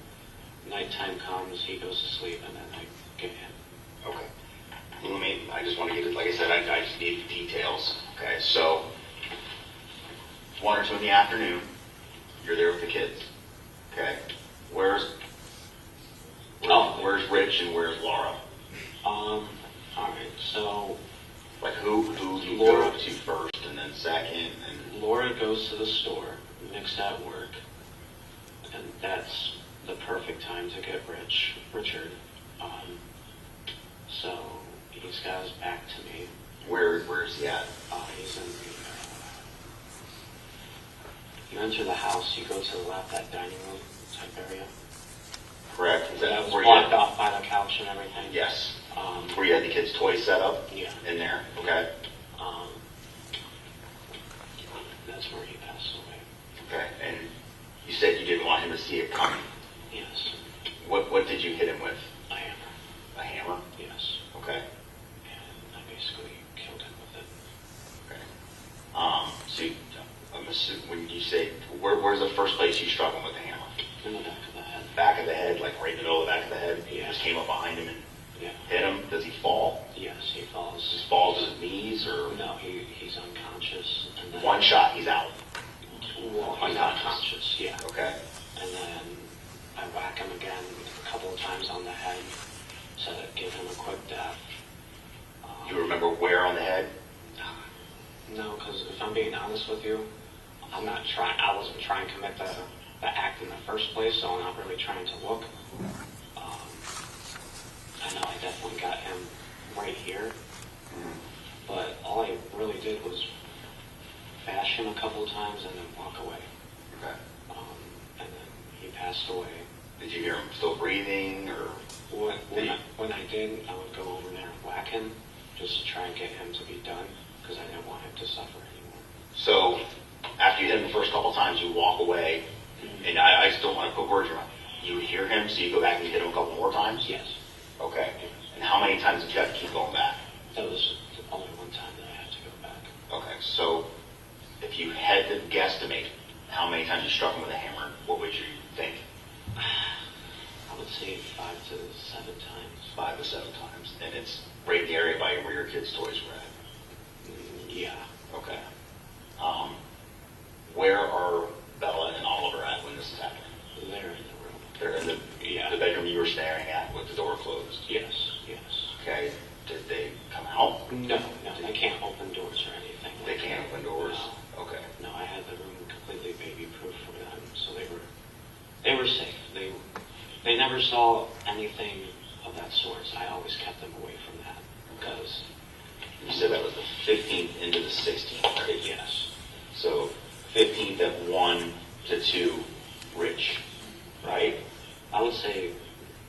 Nighttime comes, he goes to sleep, and then I get him. Okay. I just want to get it, like I said, I just need details. Okay, so 1 or 2 in the afternoon, you're there with the kids. Okay. Where's Rich and where's Laura? All right, so who do you Laura go to first and then second? And Laura goes to the store, Nick's at work, and that's the perfect time to get Richard. So he's got his back to me. Where's he at? He's in the, you enter the house, you go to the left, that dining room type area. Correct. Is That was where blocked off by the couch and everything. Yes. Where you had the kids' toys set up? Yeah. In there. Okay. That's where he passed away. Okay. And you said you didn't want him to see it coming. Yes. What did you hit him with? A hammer. A hammer? Yes. Okay. And I basically killed him with it. Okay. You say, where's the first place you struck him with the hammer? In the back of the head. Back of the head, like right in the middle of the back of the head? Yeah. You just came up behind him and Yeah. hit him? Does he fall? Yes, he falls. Does he fall to his knees or? No, he's unconscious. And then, One shot, he's out. Well, he's unconscious, yeah. Okay. And then I whack him again a couple of times on the head to give him a quick death. You remember where on the head? No, because if I'm being honest with you, I wasn't trying to commit the act in the first place, so I'm not really trying to look. I know I definitely got him right here, but all I really did was bash him a couple of times and then walk away. Okay. And then he passed away. Did you hear him still breathing or? When I did, I would go over there and whack him just to try and get him to be done because I didn't want him to suffer anymore. So after you hit him the first couple times, you walk away, and I still want to put words around. You hear him, so you go back and you hit him a couple more times? Yes. Okay. And how many times did you have to keep going back? That was only one time that I had to go back. Okay, so if you had to guesstimate how many times you struck him with a hammer, what would you think? I would say 5 to 7 times. 5 to 7 times. And it's right in the area by where your kids' toys were at? Yeah. Okay. Where are Bella and Oliver at when this is happening? They're in the room. They're in the bedroom you were staring at with the door closed? Yes. Okay. Did they come out? No, they can't open doors or anything. They can't open doors? No. Okay. No, I had the room completely baby-proof for them, so they were safe. They never saw anything of that sort. I always kept them away from that because you said that was the 15th into the 16th, right? Yes. So 15th at 1 to 2, Rich, right? I would say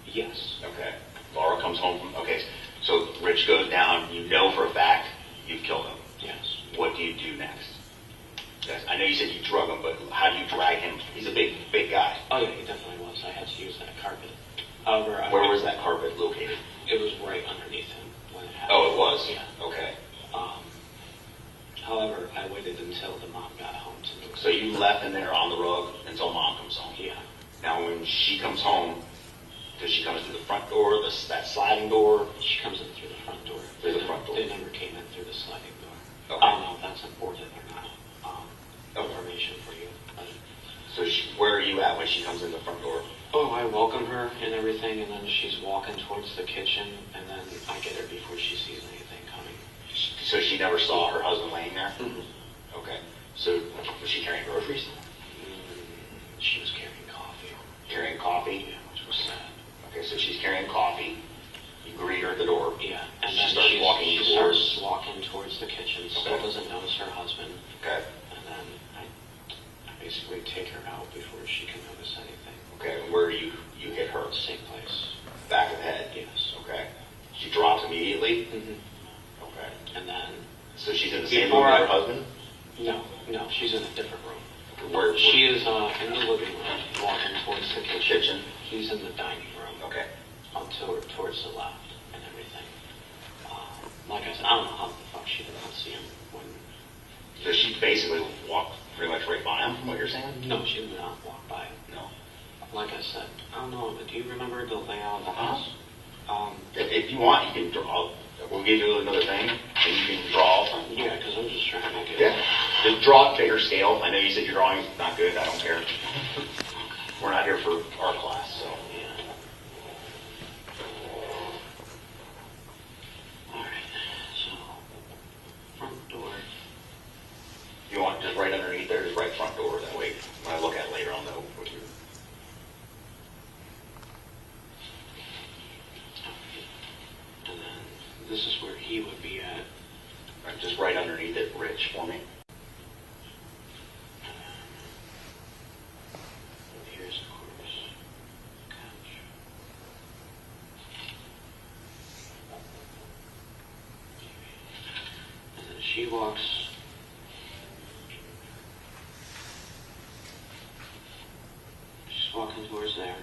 yes. Okay. Laura comes home from, okay, so Rich goes down, you know for a fact you've killed him. Yes. What do you do next? I know you said you drug him, but how do you drag him? He's a big guy. Oh yeah, he definitely was. I had to use that carpet. However, where was that carpet located? It was right underneath him when it happened. Oh, it was? Yeah. Okay. However, I waited until the mom got home to move. So you left him there on the rug until mom comes home? Yeah. Now when she comes home, does she come in through the front door, that sliding door? She comes in through the front door. Through the front door? They never came in through the sliding door. Okay. I don't know if that's important or not. Information for you. So where are you at when she comes in the front door? Oh, I welcome her and everything, and then she's walking towards the kitchen, and then I get her before she sees anything coming. So she never saw her husband laying there? Mm-hmm. Okay. So was she carrying groceries? She was carrying coffee. Carrying coffee? Yeah, which was sad. Okay, so she's carrying coffee. You greet her at the door. Yeah, and she then starts walking towards the kitchen. Still doesn't notice her husband. Okay. And then I basically take her out before she can notice anything. Okay, and where you hit her? Same place. Back of the head? Yes. Okay. She drops immediately? Mm-hmm. Okay. And then... So she's in the same room with her husband? No, she's in a different room. Where? She is in the living room, walking towards the kitchen. He's in the dining room. Okay. Towards the left and everything. Like I said, I don't know how the fuck she did not see him when... So she basically walked pretty much right by him, from what you're saying? No, she did not walk by him. No. Like I said, I don't know, but do you remember the layout of the house? If you want, you can draw. We'll give you another thing, and you can draw. Yeah, because I'm just trying to make it... Yeah. Just draw at bigger scale. I know you said your drawing's not good. I don't care. We're not here for art class, so... You want just right underneath there, just right front door. That way, when I look at it later, I'll know what you. And then this is where he would be at. Right, just right underneath it, Rich, for me. Here's, of course, couch. And then she walks. Walking towards there.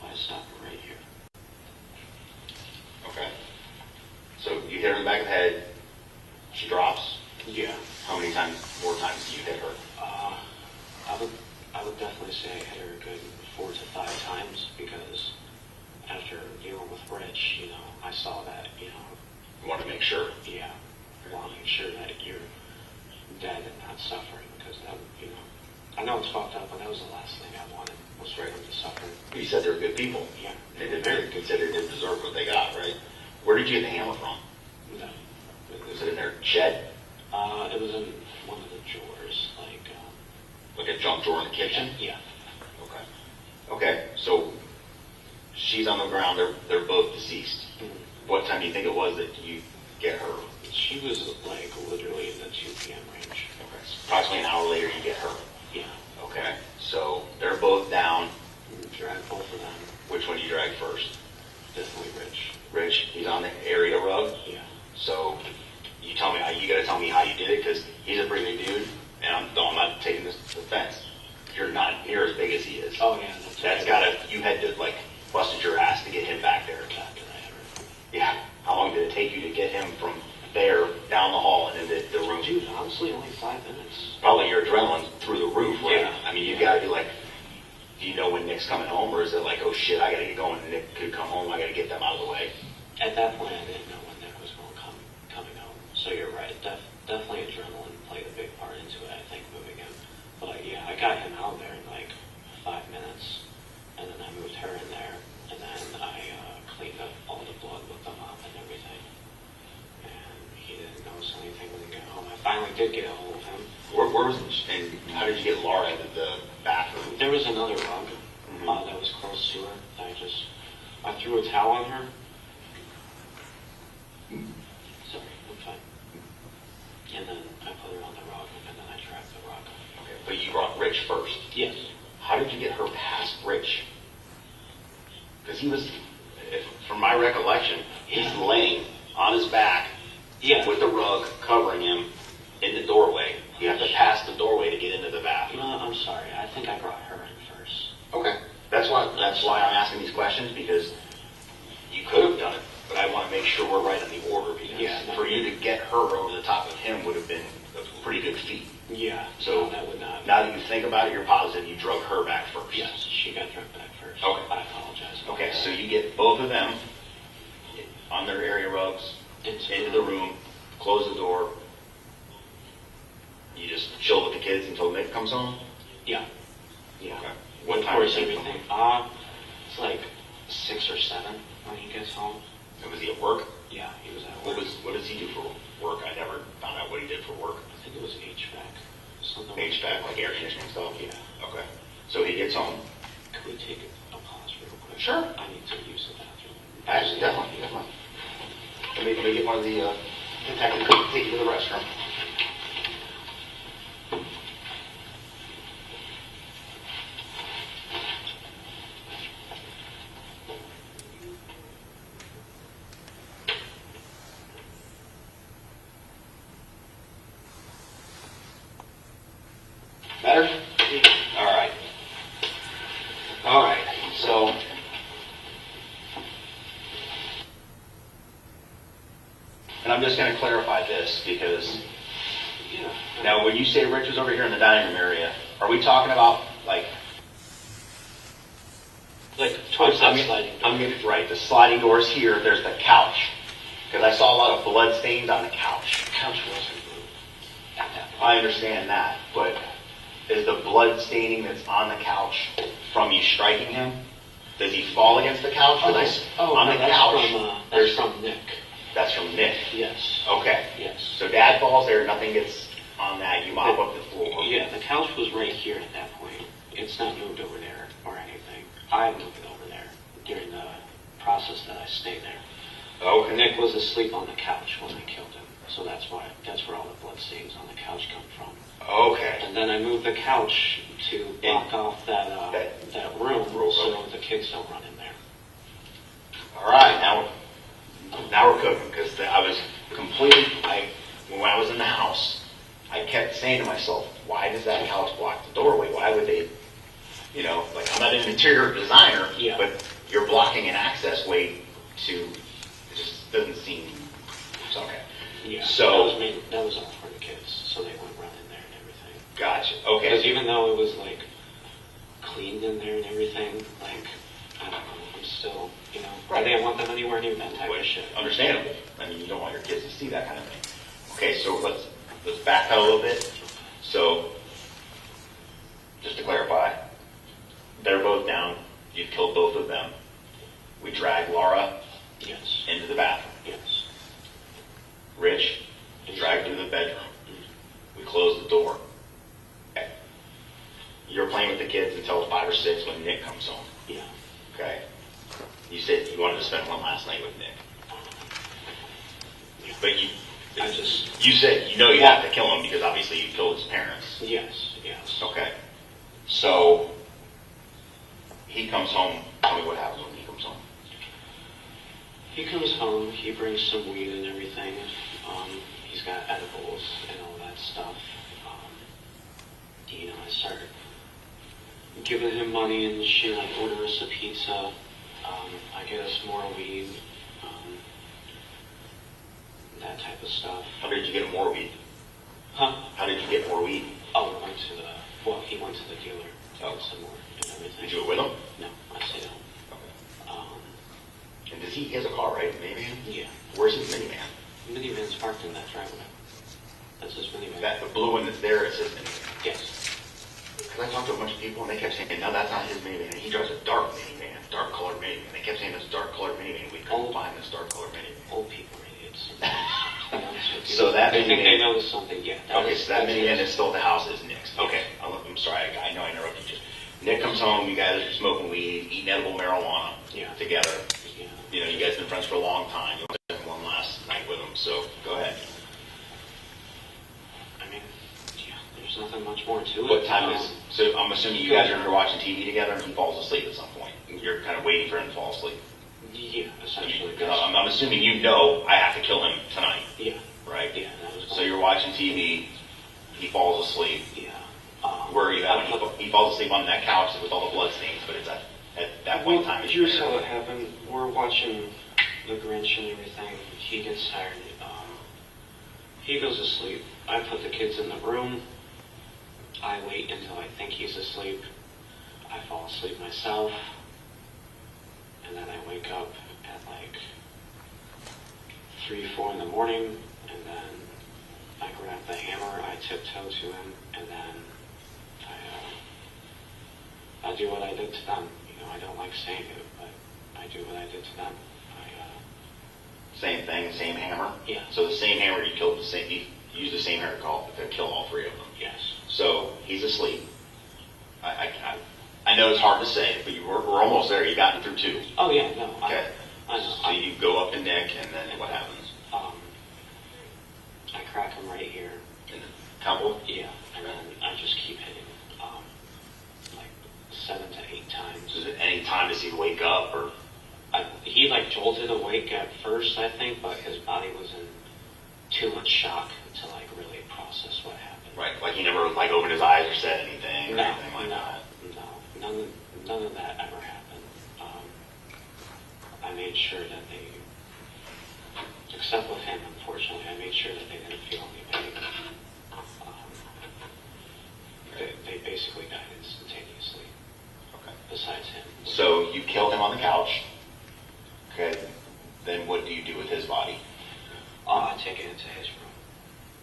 I stop her right here. Okay. So you hit her in the back of the head. She drops. Yeah. How many more times do you hit her? I would definitely say I hit her a good 4 to 5 times because after dealing with Rich, I saw that, You want to make sure. yeah, I want to make sure that you're dead and not suffering because that, I know it's fucked up, but that was the last thing I wanted was for them to suffer. You said they're good people. Yeah. They did consider they deserve what they got, right? Where did you get the hammer from? No. Was it in their shed? It was in one of the drawers, Like a junk drawer in the kitchen? Yeah. Okay. Okay, so she's on the ground. They're both deceased. Mm-hmm. What time do you think it was that you get her? She was like literally in the 2 p.m. range. Okay. So approximately an hour later, you get her. Yeah. Okay. So they're both down. Drag both of them. Which one do you drag first? Definitely Rich. Rich, he's on the area rug. Yeah. So you tell me you got to tell me how you did it because he's a pretty big dude, and I'm not taking this offense. You're not near as big as he is. Oh yeah. That's gotta. You had to like busted your ass to get him back there. Yeah. How long did it take you to get him from there down the hall and into the room? Dude, honestly, only 5 minutes. Probably your adrenaline through the roof, right? Yeah. I mean, you gotta be like, do you know when Nick's coming home, or is it like, oh shit, I gotta get going. Nick could come home. I gotta get them out of the way. At that point, I didn't know when Nick was coming home. So you're right. Definitely adrenaline played a big part into it. I think moving him, but yeah, I got him out there in like 5 minutes, and then I moved her in there, and then I cleaned up all the blood with the mop and everything. And he didn't notice anything when he got home. I finally did get a hold of him. Where was and how did you get Laura into the bathroom? There was another rug that was close to her. I threw a towel on her. Sorry, I'm fine. And then I put her on the rug, and then I dragged the rug. Okay, but you brought Rich first. Yes. How did you get her past Rich? Because he was, from my recollection, he's laying on his back with the rug covering him in the doorway. You have to pass the doorway to get into the bathroom. No, I'm sorry. I think I brought her in first. Okay. That's why I'm asking these questions, because you could have done it, but I want to make sure we're right in the order, because for you to get her over the top of him would have been a pretty good feat. Yeah. So that would not. Now that you think about it, you're positive you drug her back first. Yes, she got drugged back first. Okay. I apologize. Okay, so you get both of them on their area rugs into the room, close the door. You just chill with the kids until Nick comes home? Yeah. Yeah. Okay. What What time is is he everything? It's like 6 or 7 when he gets home. And was he at work? Yeah, he was at work. What does he do for work? I never found out what he did for work. I think it was HVAC. Something HVAC, like air conditioning stuff? Yeah. Okay. So he gets home. Could we take a pause real quick? Sure. I need to use the bathroom. Actually, definitely. Let me get one of the detectives to take you to the restroom. Better? All right. All right. So, and I'm just going to clarify this because, now when you say Rich was over here in the dining room area, are we talking about like towards that sliding door? I'm getting right. The sliding doors here. There's the couch because I saw a lot of blood stains on the couch. The couch wasn't moved at that point. I understand that, but is the blood staining that's on the couch from you striking him? Does he fall against the couch? On the couch. That's from Nick. That's from Nick. Yes. Okay. Yes. So Dad falls there. Nothing gets on that. You mop up the floor. Yeah, the couch was right here at that point. It's not moved over there or anything. I moved it over there during the process that I stayed there. Okay. Nick was asleep on the couch when I killed him, so that's where all the blood stains on the couch come from. Okay. And then I moved the couch to block off that room so the kids don't run in there. All right. Now we're cooking because I was completely. When I was in the house, I kept saying to myself, "Why does that couch block the doorway? Why would they?" Like I'm not an interior designer, but you're blocking an access way to. It just doesn't seem. It's okay. Yeah. So that was all for the kids, so they wouldn't run in there and everything. Gotcha. Okay. Because even though it was like cleaned in there and everything. Like, I don't know, I'm still, I didn't want them anywhere near that type of shit. Understandable. I mean, you don't want your kids to see that kind of thing. Okay, so let's back out a little bit. So, just to clarify, they're both down. You've killed both of them. We drag Laura Yes. into the bathroom. Yes. Rich, dragged into the bedroom. We close the door. Okay. You're playing with the kids until 5 or 6 when Nick comes home. Yeah. Okay. You said you wanted to spend one last night with Nick. But you said you have to kill him because obviously you killed his parents. Yes. Yes. Okay. So he comes home. Tell me what happens when he comes home. He comes home, he brings some weed and everything. He's got edibles and all that stuff. I start giving him money and shit. I order us a pizza. I get us more weed. That type of stuff. How did you get more weed? Huh? How did you get more weed? Oh, he went to the dealer to get some more and everything. Did you do it with him? No, I stayed home. And he has a car, right? Minivan? Yeah. Where's his minivan? Minivan's parked in that driveway. That's his minivan. The blue one that's there, it's his minivan. Yes. Because I talked to a bunch of people and they kept saying, no, that's not his minivan. He drives a dark minivan, dark colored minivan. They kept saying this dark colored minivan. We couldn't find this dark colored minivan. Old people are idiots. So that I think minivan. they noticed something, yeah. Okay, so that minivan is still at the house is Nick's. Okay, I'm sorry, I know I interrupted you. Nick comes home, you guys are smoking weed, eating edible marijuana together. Yeah. You guys have been friends for a long time. You want to spend one last night with him, so go ahead. I mean, there's nothing much more to it. What time is, so I'm assuming you guys are watching TV together and he falls asleep at some point. You're kind of waiting for him to fall asleep. Yeah, essentially. I'm assuming I have to kill him tonight. Yeah. Right? Yeah. So you're watching TV, he falls asleep. Yeah. Where are you at? He falls asleep on that couch with all the blood stains, but it's at that point in time. Here's how it happened. We're watching The Grinch and everything. He gets tired. He goes to sleep. I put the kids in the room. I wait until I think he's asleep. I fall asleep myself. And then I wake up at like 3, 4 in the morning. And then I grab the hammer. I tiptoe to him. And then I do what I did to them. I don't like saying it, but I do what I did to them. Same thing, same hammer? Yeah. So the same hammer you used the same hammer to kill all 3 of them? Yes. So he's asleep. I know it's hard to say, but we're almost there. You've gotten through 2. Oh, yeah, no. Okay. I know. So you go up to Nick, and then what happens? I crack him right here. In the temple? Yeah. And then I just keep hitting 7 to 8 times. Is it any time does he wake up, or? He jolted awake at first, I think, but his body was in too much shock to really process what happened. Right, like he never opened his eyes or said anything or anything like that. No, none of that ever happened. I made sure that they, except with him, unfortunately, I made sure that they didn't feel any pain. They basically died instantaneously. Okay. Besides him. So you killed him on the couch. Okay. Then what do you do with his body? I take it into his room.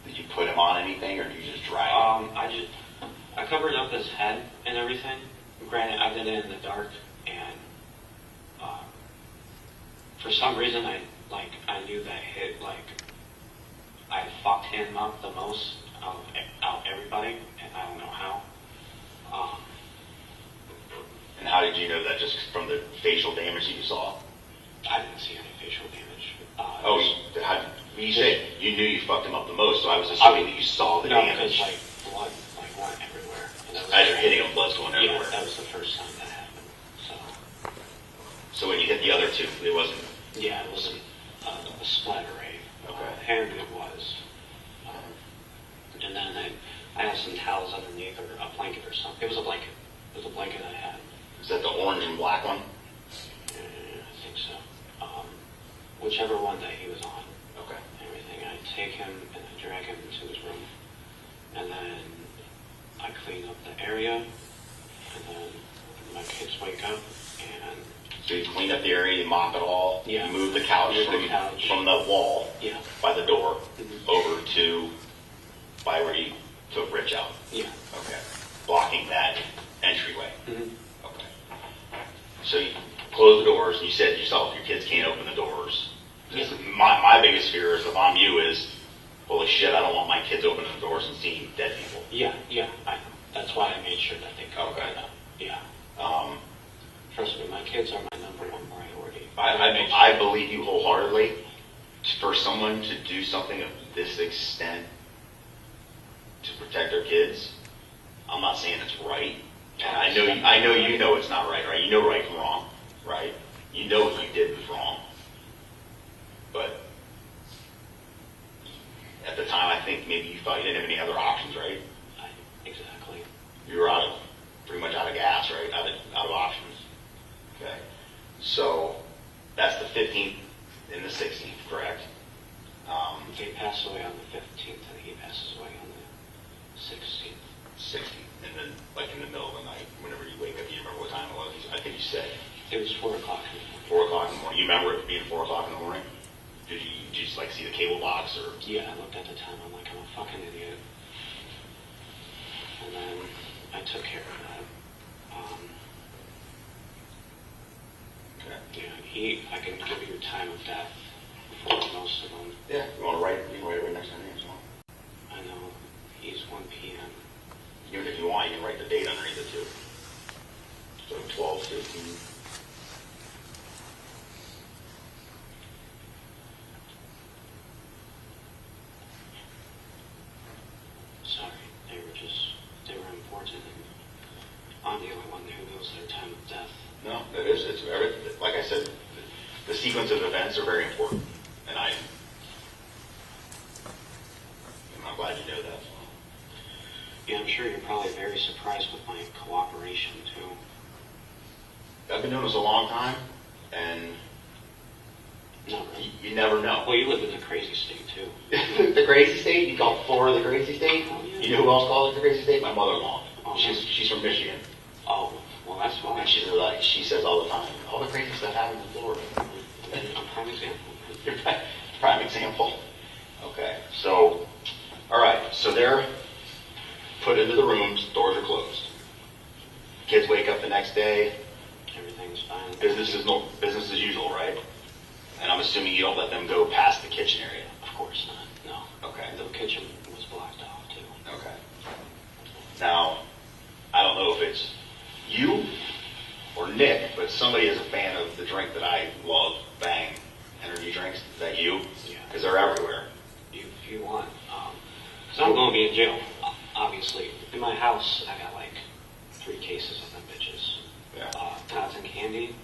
Did you put him on anything, or did you just drag him? I covered up his head and everything. Granted, I did it in the dark, and for some reason, I knew that I fucked him up the most out of everybody, and I don't know how. And how did you know that? Just from the facial damage that you saw? I didn't see any facial damage. You said you knew you fucked him up the most, so I was assuming that you saw the damage. No, because blood went everywhere. As you're hitting him, blood's going everywhere. Yeah, that was the first time that happened. So when you hit the other 2, it wasn't? Yeah, it wasn't a splatter rate. Okay. And it was. And then I had some towels underneath, or a blanket or something. It was a blanket. It was a blanket I had. Is that the orange and black one? I think so. Whichever one that he was on. Okay. Everything. I take him and I drag him into his room. And then I clean up the area. And then my kids wake up and So you clean up the area, you mop it all, Yeah. you move the couch, Move the couch. from the wall yeah, by the door Mhm. over to by where you took Rich out. yeah. Okay. Blocking that entryway. Mhm. Okay. So you close the doors, and you said yourself your kids can't open the doors. Yeah. My biggest fear is if I'm you is, holy shit, I don't want my kids opening the doors and seeing dead people. Yeah, I know. That's why I made sure that they covered Okay. it up. Yeah. Um, Trust me, my kids are my number one priority. I believe you wholeheartedly. For someone to do something of this extent to protect their kids, I'm not saying it's right. And I know you know it's not right, right? You know right from wrong, right? You know what you did was wrong. But at the time, I think maybe you thought you didn't have any other options, right? Exactly. You were pretty much out of gas, right? Out of options. Okay. So that's the 15th and the 16th, correct? They pass away on the 15th, and he passes away on the 16th. 16th, and then like in the middle of the night, whenever you wake up, you remember what time it was? I think you said It was 4 o'clock in the morning. 4 o'clock in the morning. You remember it being 4 o'clock in the morning? Did you just like see the cable box or? Yeah, I looked at the time. I'm like, I'm a fucking idiot. And then I took care of that. Okay. I can give you time of death for most of them. Yeah. You want to write? You can write it right next to the name as well. I know he's 1 p.m. Even if you want, you can write the date underneath it too. So 12/15. Sorry, they were important, and I'm the only one who knows their time of death. No, it's very, like I said, the sequence of events are very important, and I'm glad you know that. Yeah, I'm sure you're probably very surprised with my cooperation too. I've been doing this a long time, and No, really. you never know. Well, you live in the crazy state too. The crazy state? You call Florida the crazy state? Oh, yeah. You know who else calls it the crazy state? My mother-in-law. Oh, She's from Michigan. Oh, well, that's why. And she says all the time, all the crazy stuff happens in Florida. A prime example. Prime example. Okay, so, all right, so they're put into the rooms, doors are closed. Kids wake up the next day, Everything's fine. business as usual, right? And I'm assuming you don't let them go past the kitchen area. Of course not. No. Okay. The kitchen was blocked off too. Okay. Now, I don't know if it's you or Nick, but somebody is a fan of the drink that I love, Bang energy drinks. Is that you? Yeah. Because they're everywhere. If you want. So I'm going to be in jail, obviously. In my house, I got like 3 cases of them bitches. Yeah. Cotton candy,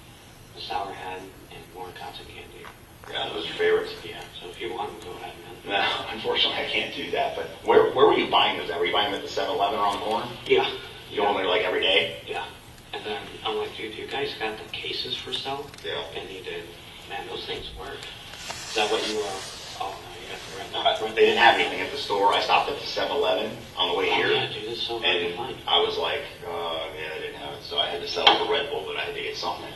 the Sour Head, and more cotton candy. Yeah, those are your favorites. Yeah, so if you want to, go ahead, man. No, unfortunately, I can't do that. But where were you buying those at? Were you buying them at the 7-Eleven on the corner? Yeah. You go in there like every day? Yeah. And then I'm like, dude, you guys got the cases for sale? Yeah. And he did. Man, those things work. Is that what you oh, no, you got the red. They didn't have anything at the store. I stopped at the 7-Eleven on the way here. Yeah, dude, it's so hard to And find. I was like, yeah, they didn't have it. So I had to settle for Red Bull, but I had to get something.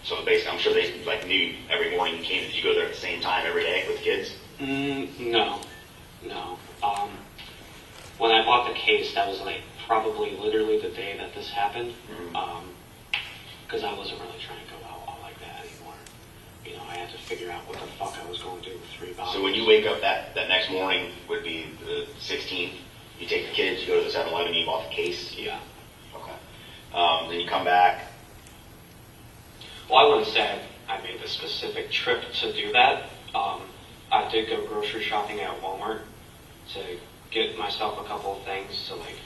So basically, I'm sure they like knew every morning you came. Did you go there at the same time every day with the kids? No. When I bought the case, that was like probably literally the day that this happened. Because I wasn't really trying to go out all like that anymore. You know, I had to figure out what the fuck I was going to do with 3 bottles. So when you wake up that next morning would be the 16th. You take the kids, you go to the 7-Eleven, you bought the case. Yeah. Okay. Then you come back. Well, I wouldn't say I made the specific trip to do that. I did go grocery shopping at Walmart to get myself a couple of things to like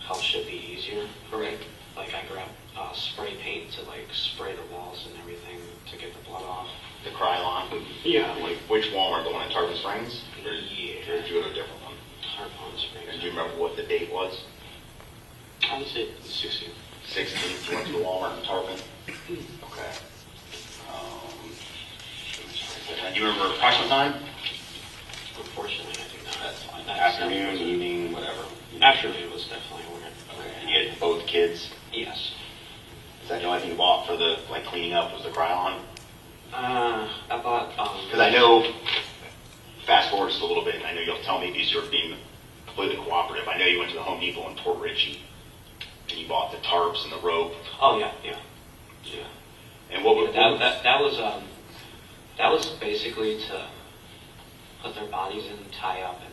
help shit be easier for me. Like I grabbed spray paint to like spray the walls and everything to get the blood off. The Krylon. Yeah. Like which Walmart? The one in Tarpon Springs? Or Yeah. did you go to a different one? Tarpon Springs. And do you remember what the date was? I would say 16. 16th. You went to the Walmart in Tarpon. Okay. And do you remember approximate time? Unfortunately, I do not. That's fine. That's Afternoon, evening, whatever. Afternoon was definitely weird. Okay. And you had both kids Yes. Is that the only thing you bought for the, like, cleaning up was the Krylon? I bought, Because I know, fast forward just a little bit, and I know you'll tell me because you're being completely cooperative. I know you went to the Home Depot in Port Richey, and you bought the tarps and the rope. oh yeah. And what would That was basically to put their bodies in, tie up, and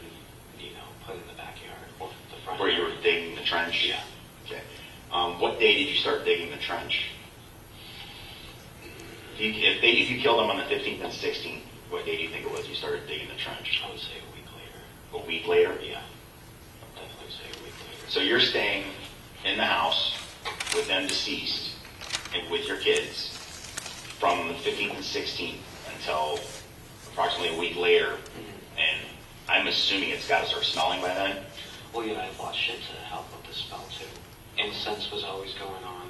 put in the backyard or the front. where you were digging the trench? Yeah. Okay. What day did you start digging the trench? If you killed them on the 15th and 16th, what day do you think it was you started digging the trench? I would say a week later. A week later? Yeah. I'd definitely say a week later. So you're staying in the house with them deceased and with your kids from the 15th and 16th until approximately a week later, and I'm assuming it's got to start smelling by then? Well, yeah, I bought shit to help with the smell too. Incense was always going on.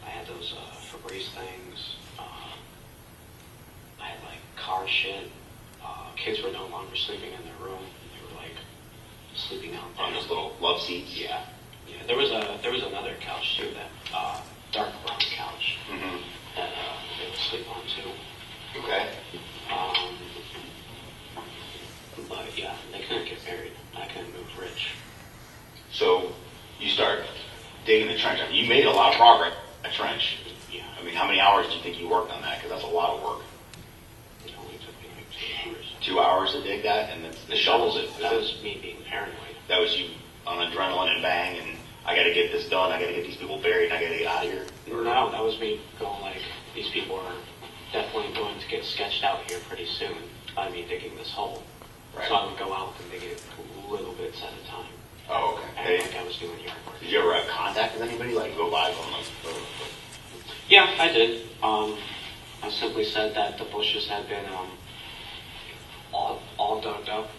I had those Febreze things. I had like car shit. Kids were no longer sleeping in their room. They were like sleeping out there. On those little love seats? Yeah. There was another couch too, that dark brown couch that they would sleep on too. Okay. But yeah, they couldn't get married. I couldn't move rich. So you start digging the trench. I mean, you made a lot of progress in the trench. Yeah. I mean, how many hours do you think you worked on that? Because that's a lot of work. It only took me like 2 hours. 2 hours to dig that, and the shovels. That was me being paranoid. That was you on adrenaline and bang, and I got to get this done. I got to get these people buried. And I got to get out of here. No, that was me going like, these people are definitely going to get sketched out here pretty soon by me digging this hole. Right. So I would go out and dig it little bits at a time. Oh, okay. And like I was doing yard work. Did you ever have contact with anybody? Like go by them? Yeah, I did. I simply said that the bushes had been all dug up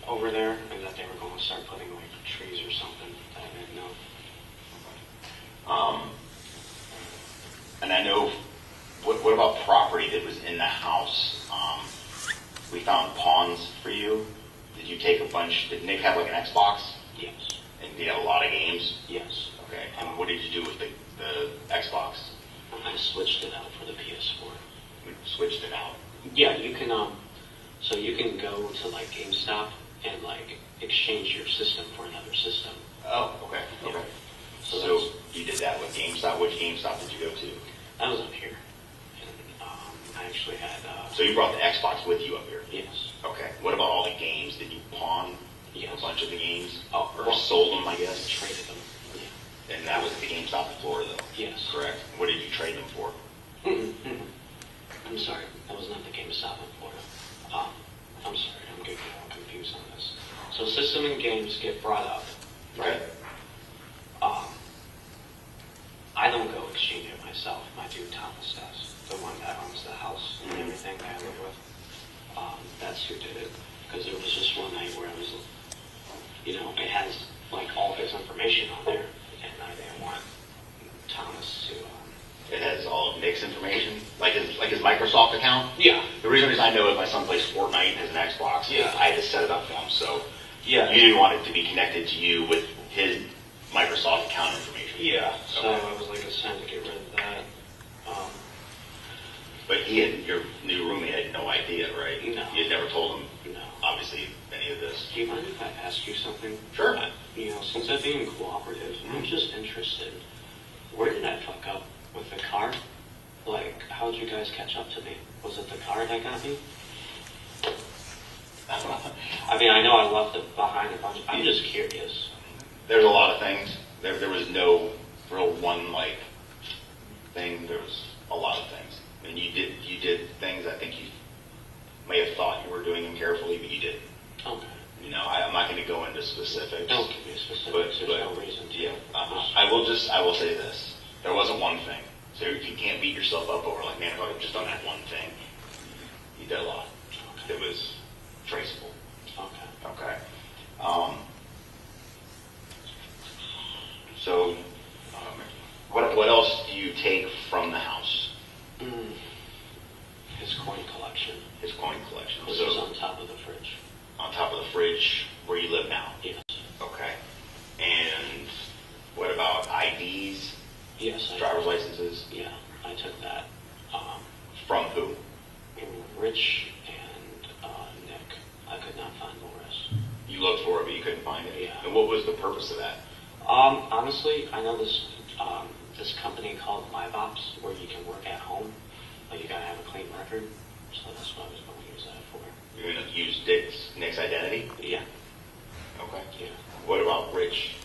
over there, and that they were going to start putting like trees or something that I didn't know. And I know, what about property that was in the house? We found pawns for you. Did you take a bunch? Did Nick have like an Xbox? Yes. And did he have a lot of games? Yes. Okay. And what did you do with the Xbox? I switched it out for the PS4. We switched it out. Yeah, you can. So you can go to like GameStop and like exchange your system for another system. Oh, okay. Yeah. Okay. So you did that with GameStop. Which GameStop did you go to? that was up here, and I actually had. So you brought the Xbox with you up here? Yes. Okay. What about all the games? Did you pawn Yes. a bunch of the games? Oh, Or sold them, I guess? Traded them. Yeah. And that was at the GameStop in Florida, though? Yes. Correct. What did you trade them for? I'm sorry, that was not the GameStop in Florida. I'm sorry, I'm getting confused on this. So system and games get brought up, right? I don't go exchange it myself. My dude Thomas does, the one that owns the house and everything that I live with. That's who did it. Because there was just one night where I was, it has like all his information on there, and I didn't want Thomas to. It has all of Nick's information, like his Microsoft account. Yeah. The reason is I know if my son plays Fortnite and has an Xbox, Yeah. I had to set it up for him. So Yeah. you didn't want it to be connected to you with his Microsoft account information. Yeah. So Okay. I was like, it's time to get rid of that. But your new roommate had no idea, right? No. You had never told him, No. obviously, any of this. Do you mind if I ask you something? Sure. Since I'm being cooperative, I'm just interested. Where did I fuck up with the car? Like, how did you guys catch up to me? Was it the car that got me? I mean, I know I left it behind a bunch. I'm just curious. There's a lot of things. There was no real one thing. There was a lot of things. I mean, you did things. I think you may have thought you were doing them carefully, but you didn't. Okay. I'm not going to go into specifics. Don't give me specifics. There's no reason to. Yeah. I will say this. There wasn't one thing. So you can't beat yourself up over like, man, if I had just done that one thing. You did a lot. Okay. It was traceable. Okay. Okay. So, what else do you take from the house? His coin collection. His coin collection. Which is on top of the fridge. On top of the fridge where you live now? Yes. Okay. And what about IDs? Yes. Driver's licenses? Yeah, I took that. From who? Rich and Nick. I could not find Loris. You looked for it, but you couldn't find it? Yeah. And what was the purpose of that? Honestly, I know this company called LiveOps where you can work at home, but you gotta have a clean record. So that's what I was going to use that for. You're going to use Nick's identity? Yeah. Okay. Yeah. What about Rich?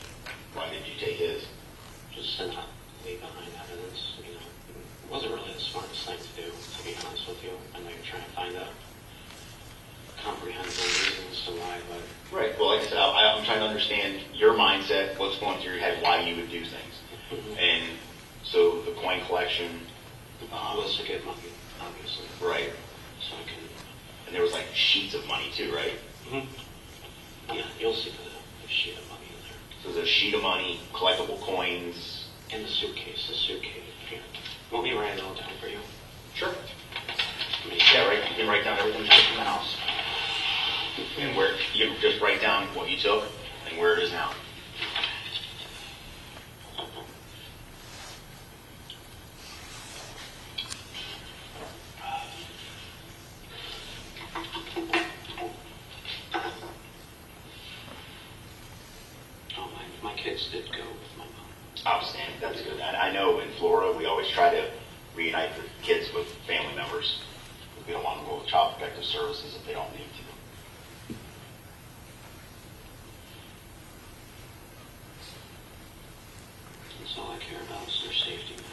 Why did you take his? Just to not leave behind evidence. You know, it wasn't really the smartest thing to do, to be honest with you. I know you're trying to find a comprehensive reason as to why, but Right. Well, like I said, I'm trying to understand your mindset, what's going through your head, why you would do things. And so the coin collection was to get money, obviously. Right. So I can. And there was like sheets of money too, right? Mm-hmm. Yeah, you'll see the sheet of money in there. So there's a sheet of money, collectible coins. In the suitcase. Here. Want me to write it all down for you? Sure. Yeah, right. You can write down everything you took from the house. And where you just write down what you took and where it is now. Oh, my kids did go with my mom. Outstanding. That's good. And I know in Florida we always try to reunite the kids with family members. We don't want them to go with child protective services if they don't need to. That's all I care about is their safety, man.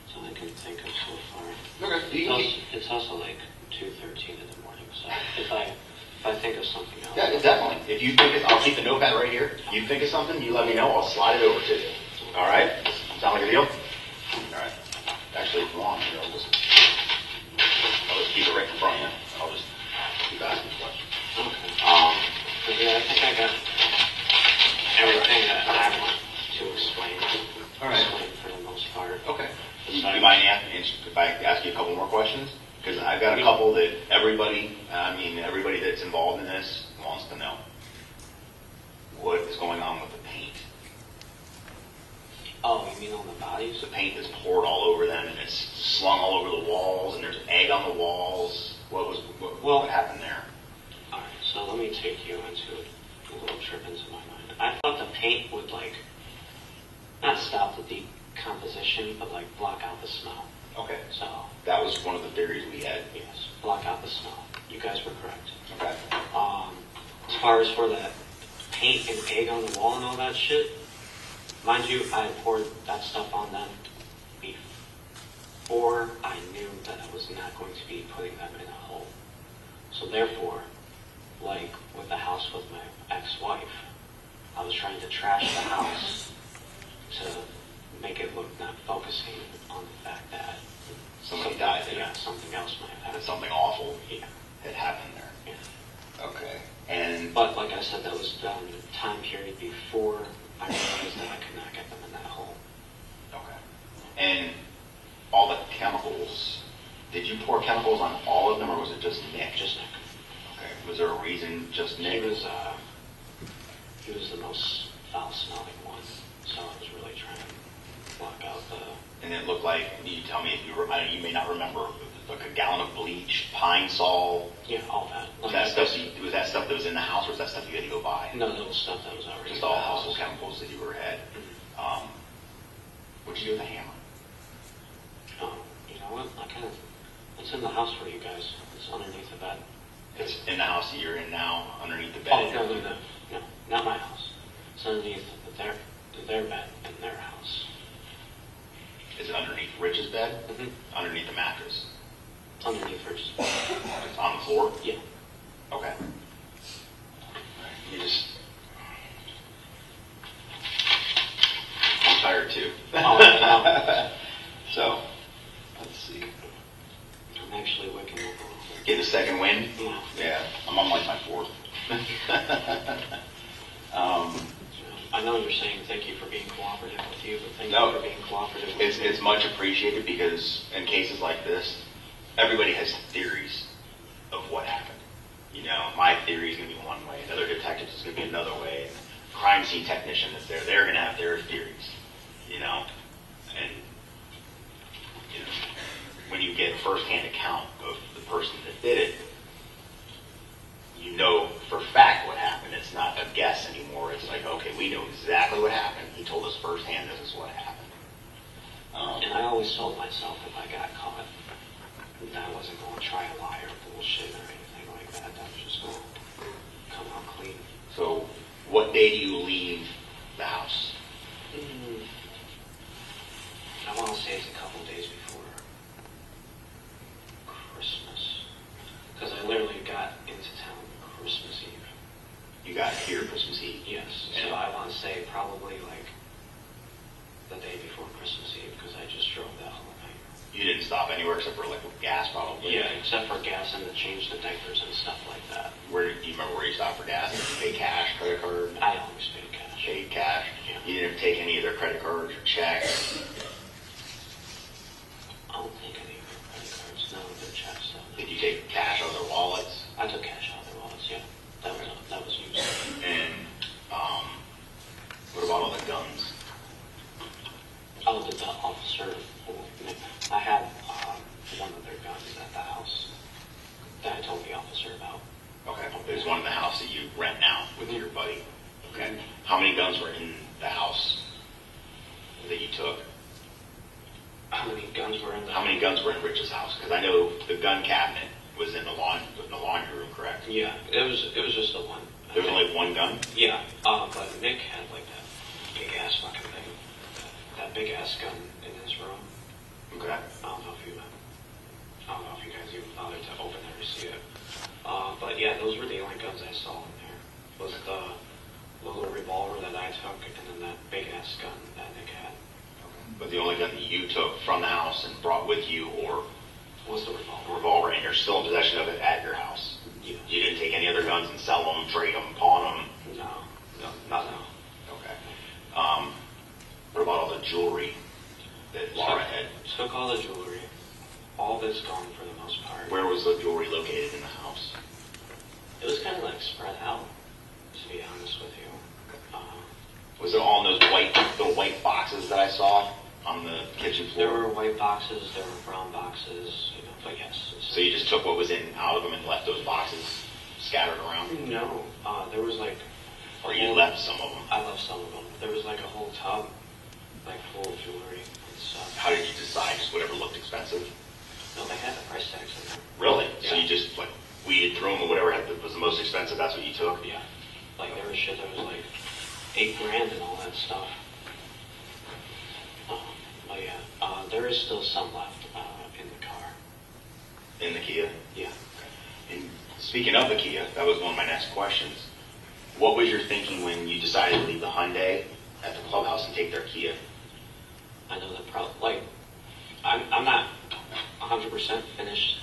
That's all I can think of so far. Okay. It's also like 2:13 in the morning, so if I think of something else. Yeah, definitely. If you think I'll keep the notepad right here. You think of something, you let me know. I'll slide it over to you. All right? Sound like a deal? All right. Actually, if you want, I'll just keep it right in front of you. I'll just keep asking questions. Okay. But yeah, I think I got everything that I want to explain. All right. Explain for the most part. Okay. You mind if I ask you a couple more questions? Because I've got a couple that everybody that's involved in this wants to know. What is going on with the paint? Oh, you mean on the bodies? The paint is poured all over them, and it's slung all over the walls, and there's egg on the walls. What happened there? All right, so let me take you into a little trip into my mind. I thought the paint would not stop the decomposition, but block out the smell. Okay. So that was one of the theories we had. Yes, block out the smell. You guys were correct. Okay. As far as for that paint and egg on the wall and all that shit, mind you, I poured that stuff on them before I knew that I was not going to be putting them in a hole. So therefore, with the house with my ex-wife, I was trying to trash the house to make it look not focusing on the fact that somebody died there. Yeah, something else might have happened. Something awful Yeah. had happened there. Yeah. Okay. But like I said, that was done a time period before I realized that I could not get them in that hole. Okay. And all the chemicals, did you pour chemicals on all of them, or was it just Nick? Just Nick. Okay. Was there a reason just Nick? He was the most foul-smelling one, so I was really trying to block out the... And it looked like, you tell me if you may not remember, like a gallon of bleach, pine sol. Yeah, all that. Was that stuff that was in the house, or was that stuff you had to go buy? No, that was stuff that was already just in all the house. household chemicals that you had. What'd you do with the hammer? kind of, what's in the house for you guys? It's underneath the bed. It's in the house that you're in now, underneath the bed. Oh, no, not my house. It's underneath their bed in their house. Is it underneath Rich's bed? Mm-hmm. Underneath the mattress? Underneath Rich's bed. It's on the floor? Yeah. Okay. You just... I'm tired too. So, let's see. I'm actually waking up a little bit. Get a second wind? Yeah. Yeah, I'm on like my fourth. I know you're saying thank you for being cooperative with you, but thank No, you for being cooperative with me. it's much appreciated because in cases like this, everybody has theories of what happened. You know, my theory is going to be one way, another detective's is going to be another way, and the crime scene technician that's there, they're going to have their theories. You know, and you know, when you get a first-hand account of the person that did it, you know for a fact what happened. It's not a guess anymore. It's like, okay, we know exactly what happened. He told us firsthand this is what happened. And I always told myself if I got caught, that I wasn't going to try to lie or bullshit or anything like that. That was just going to come out clean. So, what day do you leave the house? I want to say it's a couple days before Christmas. Because I literally got into town Christmas Eve. You got here Christmas Eve? Yes. And So I want to say probably like the day before Christmas Eve because I just drove that whole night. you didn't stop anywhere except for like with gas probably? Yeah, except for gas and to change the diapers and stuff like that. Where do you remember where you stopped for gas? Did you pay cash, credit card? I always paid cash. Paid cash? Yeah. You didn't take any of their credit cards or checks? I don't take any of their credit cards. No, their checks. No. Did you take cash out of their wallets? I took cash out of their wallets, yeah. That was used. And what about all the guns? Oh, the officer, I had one of their guns at the house that I told the officer about. Okay, there's one in the house that you rent now with your buddy. Okay. How many guns were in the house that you took? How many guns were in the How many guns were in Rich's house? Because I know the gun cabinet was in the laundry room, correct? Yeah, it was just the one. There was only one gun? Yeah, but Nick had like that big ass fucking thing, that big ass gun in his room. Okay. I don't know if you guys even bothered to open there to see it. But yeah, those were the only guns I saw in there. Was the little revolver that I took, and then that big ass gun that Nick had. But the only gun that you took from the house and brought with you, or Was the revolver. revolver, and you're still in possession of it at your house? Yeah. You didn't take any other guns and sell them, trade them, pawn them? No. Nothing. Okay. What about all the jewelry that Laura had? Took all the jewelry. All of it's gone for the most part. Where was the jewelry located in the house? It was kind of like spread out, to be honest with you. Was it all in those little white boxes that I saw on the kitchen floor? There were white boxes, there were brown boxes, but yes. So you just took what was out of them and left those boxes scattered around? No, there was like... Or you left some of them? I left some of them. There was like a whole tub, like full of jewelry and stuff. How did you decide? Just whatever looked expensive? No, they had the price tags in there. Really? Yeah. So you just weeded through them or whatever was the most expensive, that's what you took? Yeah. Like there was shit that was like $8,000 and all that stuff. But yeah, there is still some left in the car. In the Kia? Yeah. And speaking of the Kia, that was one of my next questions. What was your thinking when you decided to leave the Hyundai at the clubhouse and take their Kia? I know that probably, I'm not 100% finished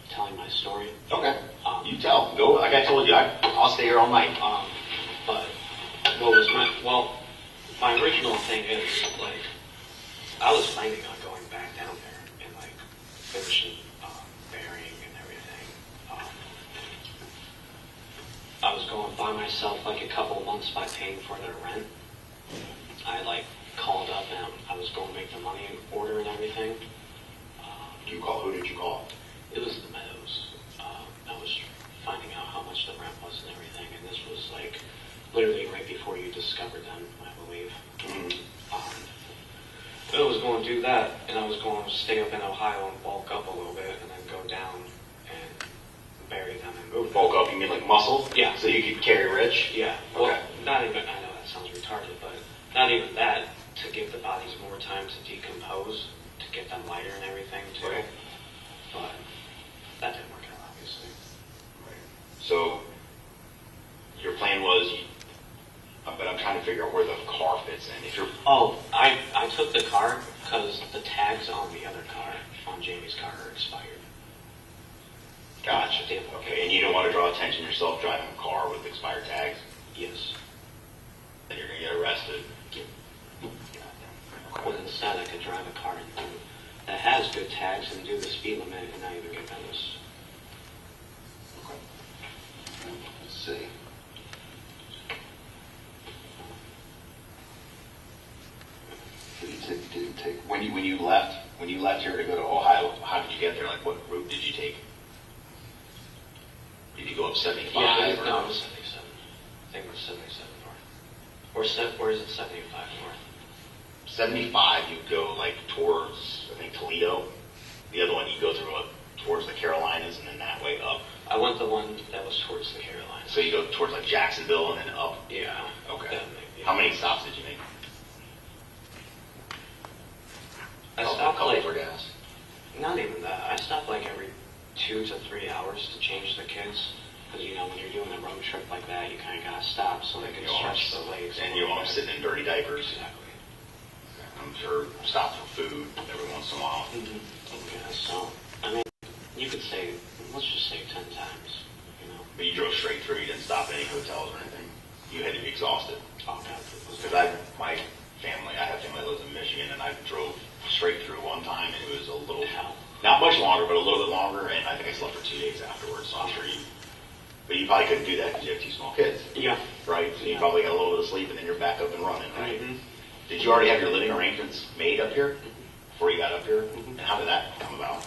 telling my story. Okay. You tell. Go. Like I told you, I'll stay here all night. But what was my original thing is, like, I was planning on going back down there and, like, finishing burying and everything. I was going by myself, like, a couple of months by paying for their rent. I, like, called up and I was going to make the money order and everything. Who did you call? It was the Meadows. I was finding out how much the rent was and everything, and this was, like, literally right before you discovered them, I believe. I was going to do that, and I was going to stay up in Ohio and bulk up a little bit, and then go down and bury them and move them. Bulk up, you mean like muscle? Yeah. So you could carry Rich? Yeah. Well, Okay. not even, I know that sounds retarded, but not even that, to give the bodies more time to decompose, to get them lighter and everything, too. Right. But that didn't work out, obviously. So your plan was, but I'm trying to figure out where the car fits in. If you're, Oh, I took the car because the tags on the other car, on Jamie's car, are expired. gotcha. Okay, and you don't want to draw attention yourself driving a car with expired tags? Yes. Then you're going to get arrested. Well, instead, I could drive a car that has good tags and do the speed limit and not even get noticed. Let's see. Didn't take when you left here to go to Ohio. How did you get there? Like, what route did you take? Did you go up 75? Yeah, or? no, it was 77. I think it was 77 north. Or is it 75 north? 75, you go like towards, I think, Toledo. The other one, you go through towards the Carolinas and then that way up. I went the one that was towards the Carolinas. So you go towards like Jacksonville and then up. Yeah. Okay. That may be- How many stops did you make? I stopped like, for gas. not even that. I stopped like every 2 to 3 hours to change the kids. Because, you know, when you're doing a road trip like that, you kind of got to stop so they can stretch the legs. And you want them sitting in dirty diapers. Exactly. I'm sure stop for food every once in a while. Yeah, so, I mean, you could say, let's just say 10 times, you know. But you drove straight through. You didn't stop at any hotels or anything. You had to be exhausted. Oh, God. Because my family, I have family that lives in Michigan, and I drove straight through one time, and it was a little, not much longer, but a little bit longer, and I think I slept for 2 days afterwards, so I'm sure but you probably couldn't do that because you have 2 small kids. Yeah. Right? So you probably got a little bit of sleep, and then you're back up and running, right? Mm-hmm. Did you already have your living arrangements made up here before you got up here? Mm-hmm. And how did that come about?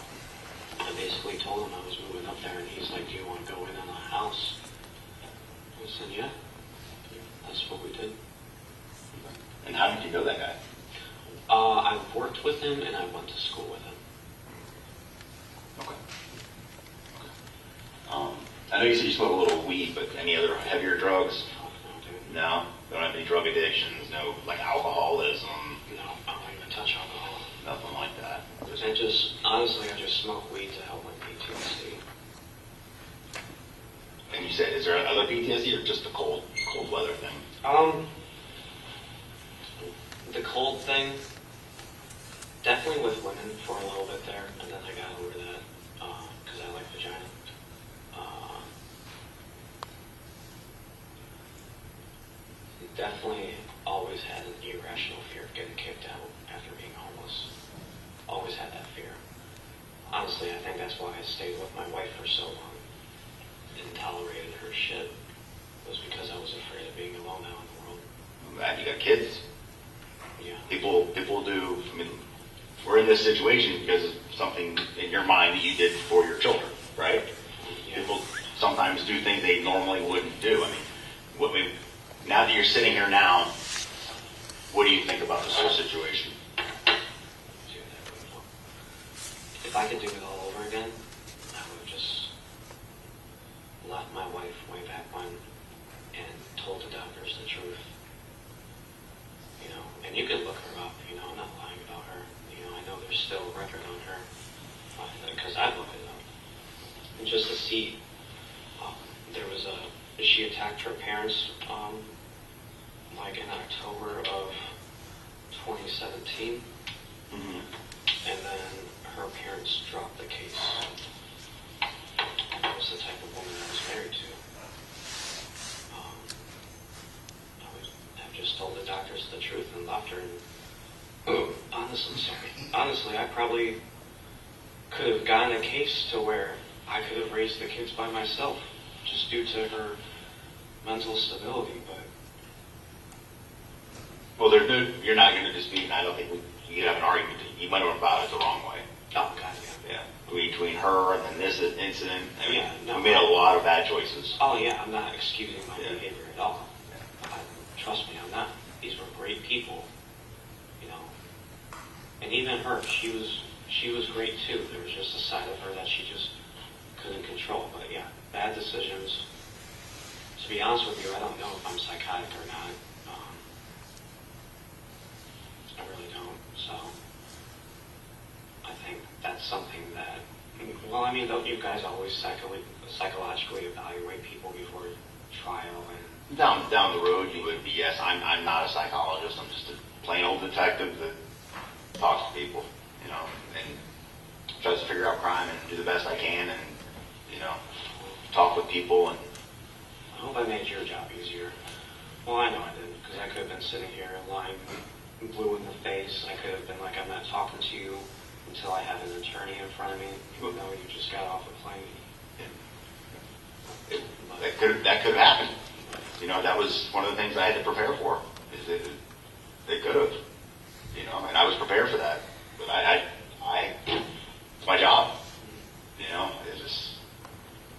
I basically told him I was moving up there, and he's like, do you want to go in on the house? I said, yeah. That's what we did. And how did you know that guy? I worked with him, and I went to school with him. Okay. I know you said you smoked a little weed, but any other heavier drugs? Oh, no, dude. No? Don't have any drug addictions? No, like alcoholism? No, I don't even touch alcohol. Nothing like that? Honestly, I just smoke weed to help my PTSD. And you said, is there other PTSD or just the cold weather thing? The cold thing, definitely with women for a little bit there, and then I got over that because I like vagina. Definitely always had an irrational fear of getting kicked out after being homeless. Always had that fear. Honestly, I think that's why I stayed with my wife for so long and tolerated her shit. Was because I was afraid of being alone out in the world. And you got kids? Yeah. People do, I mean, we're in this situation because of something in your mind that you did for your children, right? Yeah. People sometimes do things they normally wouldn't do. I mean, now that you're sitting here now, what do you think about this whole situation? If I could do it all over again, I would have just left my wife way back when and told the doctors the truth. You know, and you can look her up, you know, I'm not lying about her. You know, I know there's still a record on her because I looked it up. And just to see, she attacked her parents like in October of 2017. Mm-hmm. And then her parents dropped the case. That was the type of woman I was married to. I would have just told the doctors the truth and left her. And honestly, I probably could have gotten a case to where I could have raised the kids by myself, just due to her mental stability. But well, you're not going to dispute, and I don't think you could have an argument. You went about it the wrong way. Oh, God, yeah. Between her and then this incident, I mean, we made a lot of bad choices. Oh, yeah, I'm not excusing my behavior at all. Trust me, I'm not. These were great people, you know. And even her, she was great too. There was just a side of her that she just couldn't control. But yeah, bad decisions. To be honest with you, I don't know if I'm psychotic or not. I really don't. So I think that's something that, well, I mean, don't you guys always psychologically evaluate people before trial? And Down the road, you would be, yes. I'm not a psychologist. I'm just a plain old detective that talks to people, you know, and tries to figure out crime and do the best I can, and you know, talk with people. And I hope I made your job easier. Well, I know I didn't, because I could have been sitting here lying blue in the face. I could have been like, I'm not talking to you until I have an attorney in front of me, even though you just got off a plane. That could have happened. You know, that was one of the things I had to prepare for. Is that it could have, you know, and I was prepared for that. But it's my job. You know, it's just,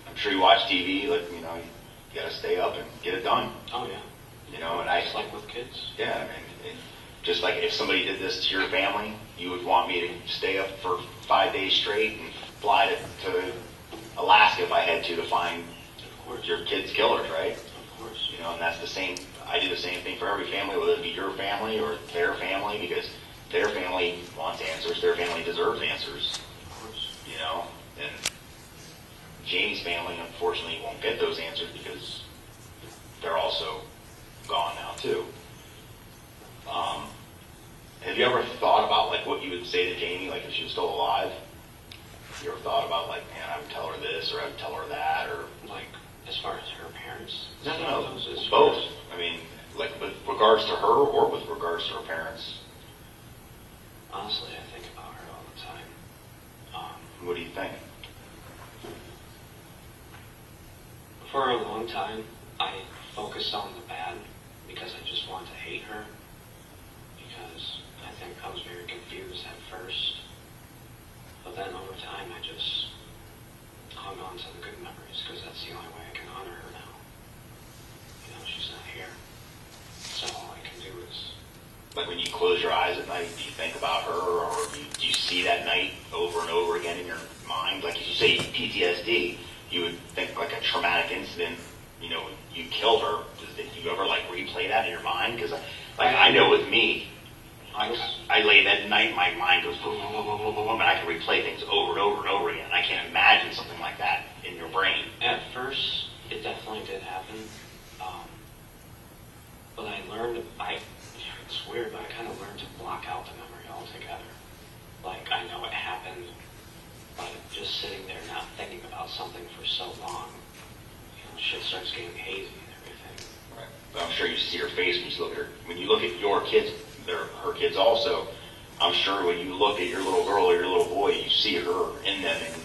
I'm sure you watch TV, like, you know, you got to stay up and get it done. Oh yeah. You know, and just like with kids. Yeah, I mean, just like if somebody did this to your family, you would want me to stay up for 5 days straight and fly to Alaska if I had to find your kid's killers, right? Of course. You know, and that's the same. I do the same thing for every family, whether it be your family or their family, because their family wants answers. Their family deserves answers. Of course. You know, and Jamie's family, unfortunately, won't get those answers because they're also gone now too. Have you ever thought about like what you would say to Jamie, like if she was still alive? Have you ever thought about like, man, I would tell her this or I would tell her that, or like as far as her parents? No, both. I mean, like with regards to her or with regards to her parents. Honestly, I think about her all the time. What do you think? For a long time, I focused on the bad because I just wanted to hate her. Because I think I was very confused at first. But then over time, I just hung on to the good memories because that's the only way I can honor her now. You know, she's not here. So all I can do is... Like when you close your eyes at night, do you think about her, or do you see that night over and over again in your mind? Like if you say PTSD, you would think like a traumatic incident, you know, you killed her. Did you ever like replay that in your mind? Because I know with me, I lay that night, my mind goes boom, boom, boom, boom, boom, and I can replay things over and over and over again. I can't imagine something like that in your brain. At first, it definitely did happen. But I learned, it's weird, but I kind of learned to block out the memory altogether. Like, I know it happened, but just sitting there not thinking about something for so long, you know, shit starts getting hazy and everything. Right. But I'm sure you see her face when you look at her. When you look at your kids, they're her kids also. I'm sure when you look at your little girl or your little boy, you see her in them, and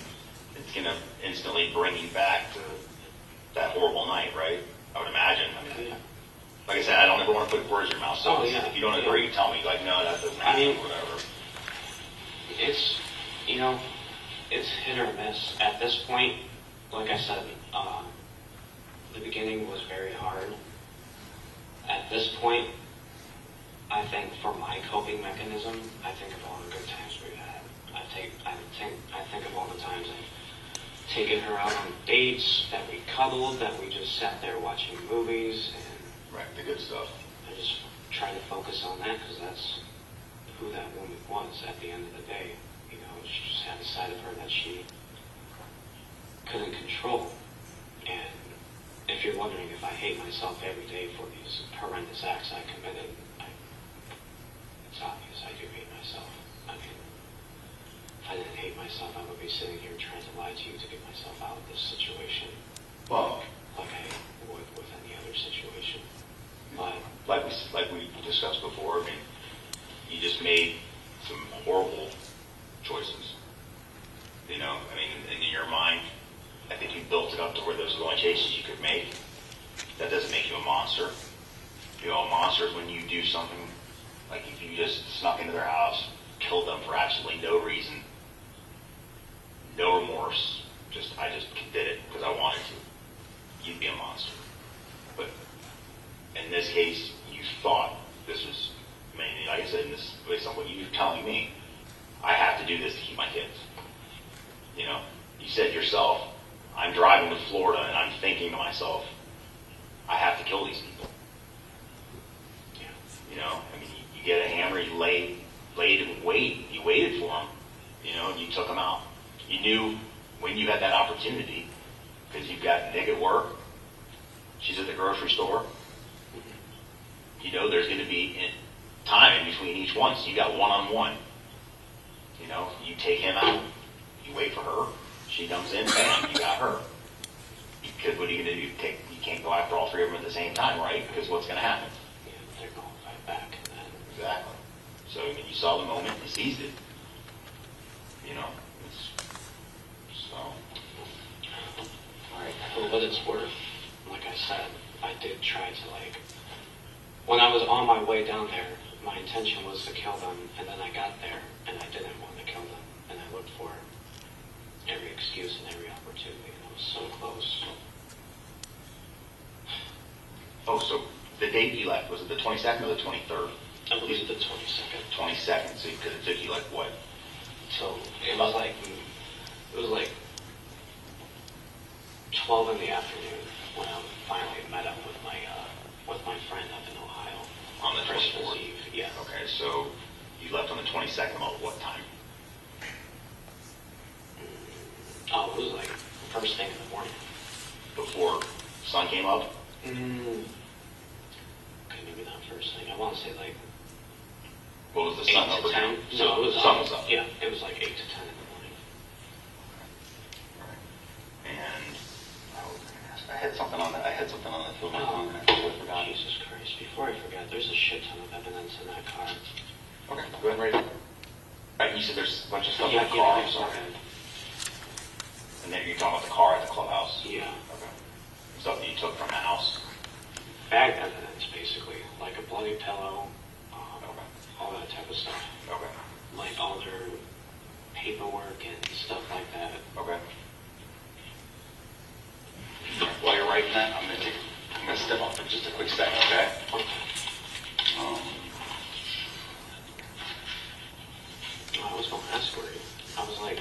it's going to instantly bring you back to that horrible night, right? I would imagine. I mean, like I said, I don't ever want to put words in your mouth. So if you don't agree, tell me. Like, no, that doesn't happen, or whatever. It's, you know, it's hit or miss. At this point, like I said, the beginning was very hard. At this point, I think for my coping mechanism, I think of all the good times we've had. I think of all the times I've taken her out on dates, that we cuddled, that we just sat there watching movies, and right, the good stuff. I just try to focus on that because that's who that woman was at the end of the day. You know, she just had a side of her that she couldn't control. And if you're wondering if I hate myself every day for these horrendous acts I committed, it's obvious I do hate myself. I mean, if I didn't hate myself, I would be sitting here trying to lie to you to get myself out of this situation. Well, like I would with any other situation. But like we discussed before, I mean, you just made some horrible choices. You know, I mean, in your mind, I think you built it up to where those are the only choices you could make. That doesn't make you a monster. You know, a monster is when you do something, like if you just snuck into their house, killed them for absolutely no reason, no remorse, I just did it because I wanted to. You'd be a monster. But in this case, you thought this was, I mean, like I said, based on what you're telling me, do this to keep my kids. You know, you said yourself, I'm driving to Florida and I'm thinking to myself, I have to kill these people. You know, I mean, you get a hammer, you laid and you waited for them, you know, and you took them out. You knew when you had that opportunity, because you've got Nick at work, she's at the grocery store. You know there's going to be time in between each one, so you got one-on-one. You know, you take him out, you wait for her, she comes in, bam, you got her. Because what are you going to do? You can't go after all three of them at the same time, right? Because what's going to happen? Yeah, they're going to fight back. And then, Exactly. So I mean, you saw the moment, you seized it. You know, so. all right, for what it's worth, like I said, I did try to when I was on my way down there, my intention was to kill them, and then I got there, and I didn't want to kill them, and I looked for every excuse and every opportunity, and I was so close. Oh, so the date you left, was it the 22nd or the 23rd? I believe the 22nd. 22nd, so because it took you like what? So it was like 12 in the afternoon when I finally met up with my friend up in Ohio. On the Christmas 24th? Eve, yeah. Okay, so you left on the 22nd about what time? Oh, it was like first thing in the morning. Before sun came up? Okay, maybe not first thing. I want to say like What was the 8 sun to over 10. now? No, So it was the sun was up. Yeah, it was like 8 to 10 in the morning. And I had something on that. I had something on the film. Oh, I totally forgot. Jesus Christ. Before I forget, there's a shit ton of evidence in that car. Okay, go ahead and write it. Right, you said there's a bunch of stuff Yeah, in the car. yeah, I'm sorry. okay. And then you're talking about the car at the clubhouse. Yeah. Okay. Stuff that you took from the house. Bag evidence, basically. Like a bloody pillow, Okay. all that type of stuff. Okay. Like all their paperwork and stuff like that. Okay. While you're writing that, I'm gonna step up for just a quick second, okay? I was going to ask where I was like,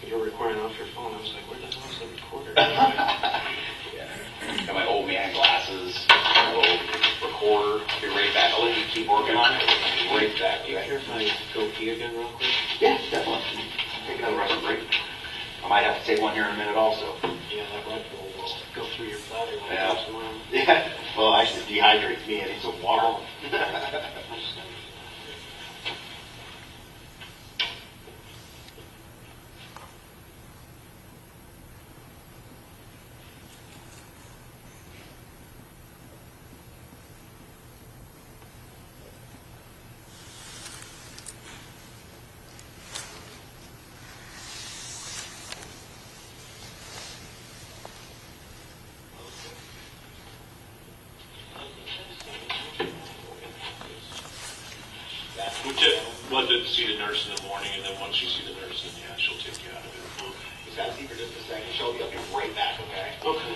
you were recording off your phone. I was like, where the hell is the recorder? Yeah. Got my old man glasses, a little recorder. I'll be right back. I'll let you keep working on it. I'll be right back. Do you care if I go pee again real quick? Yeah, definitely. Take another rest break. I might have to take one here in a minute also. Yeah, that Red Bull will go through your bladder when Yeah. it goes tomorrow. Yeah. Well, actually, it dehydrates me. I need some water. Well, to see the nurse in the morning, and then once you see the nurse, then yeah, she'll take you out of it. Just gotta see for just a second. Shelby, I'll be right back, okay? Okay.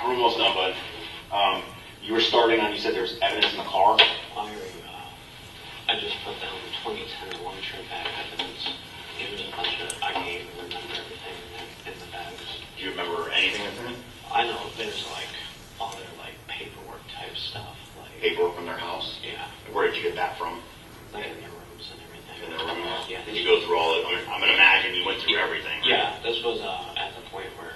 We're almost done, bud. You were starting on, you said there's evidence in the car? I just put down the 2010 long-term bag evidence. It was a bunch of, I can't even remember everything in the bags. Do you remember anything that's in it? I know there's like other like paperwork type stuff. Like Paperwork from their house? Yeah. Where did you get that from? Like in their rooms and everything. In their rooms? Yeah. Did you go through all of it? I'm going to imagine you went through everything. Right? Yeah, this was at the point where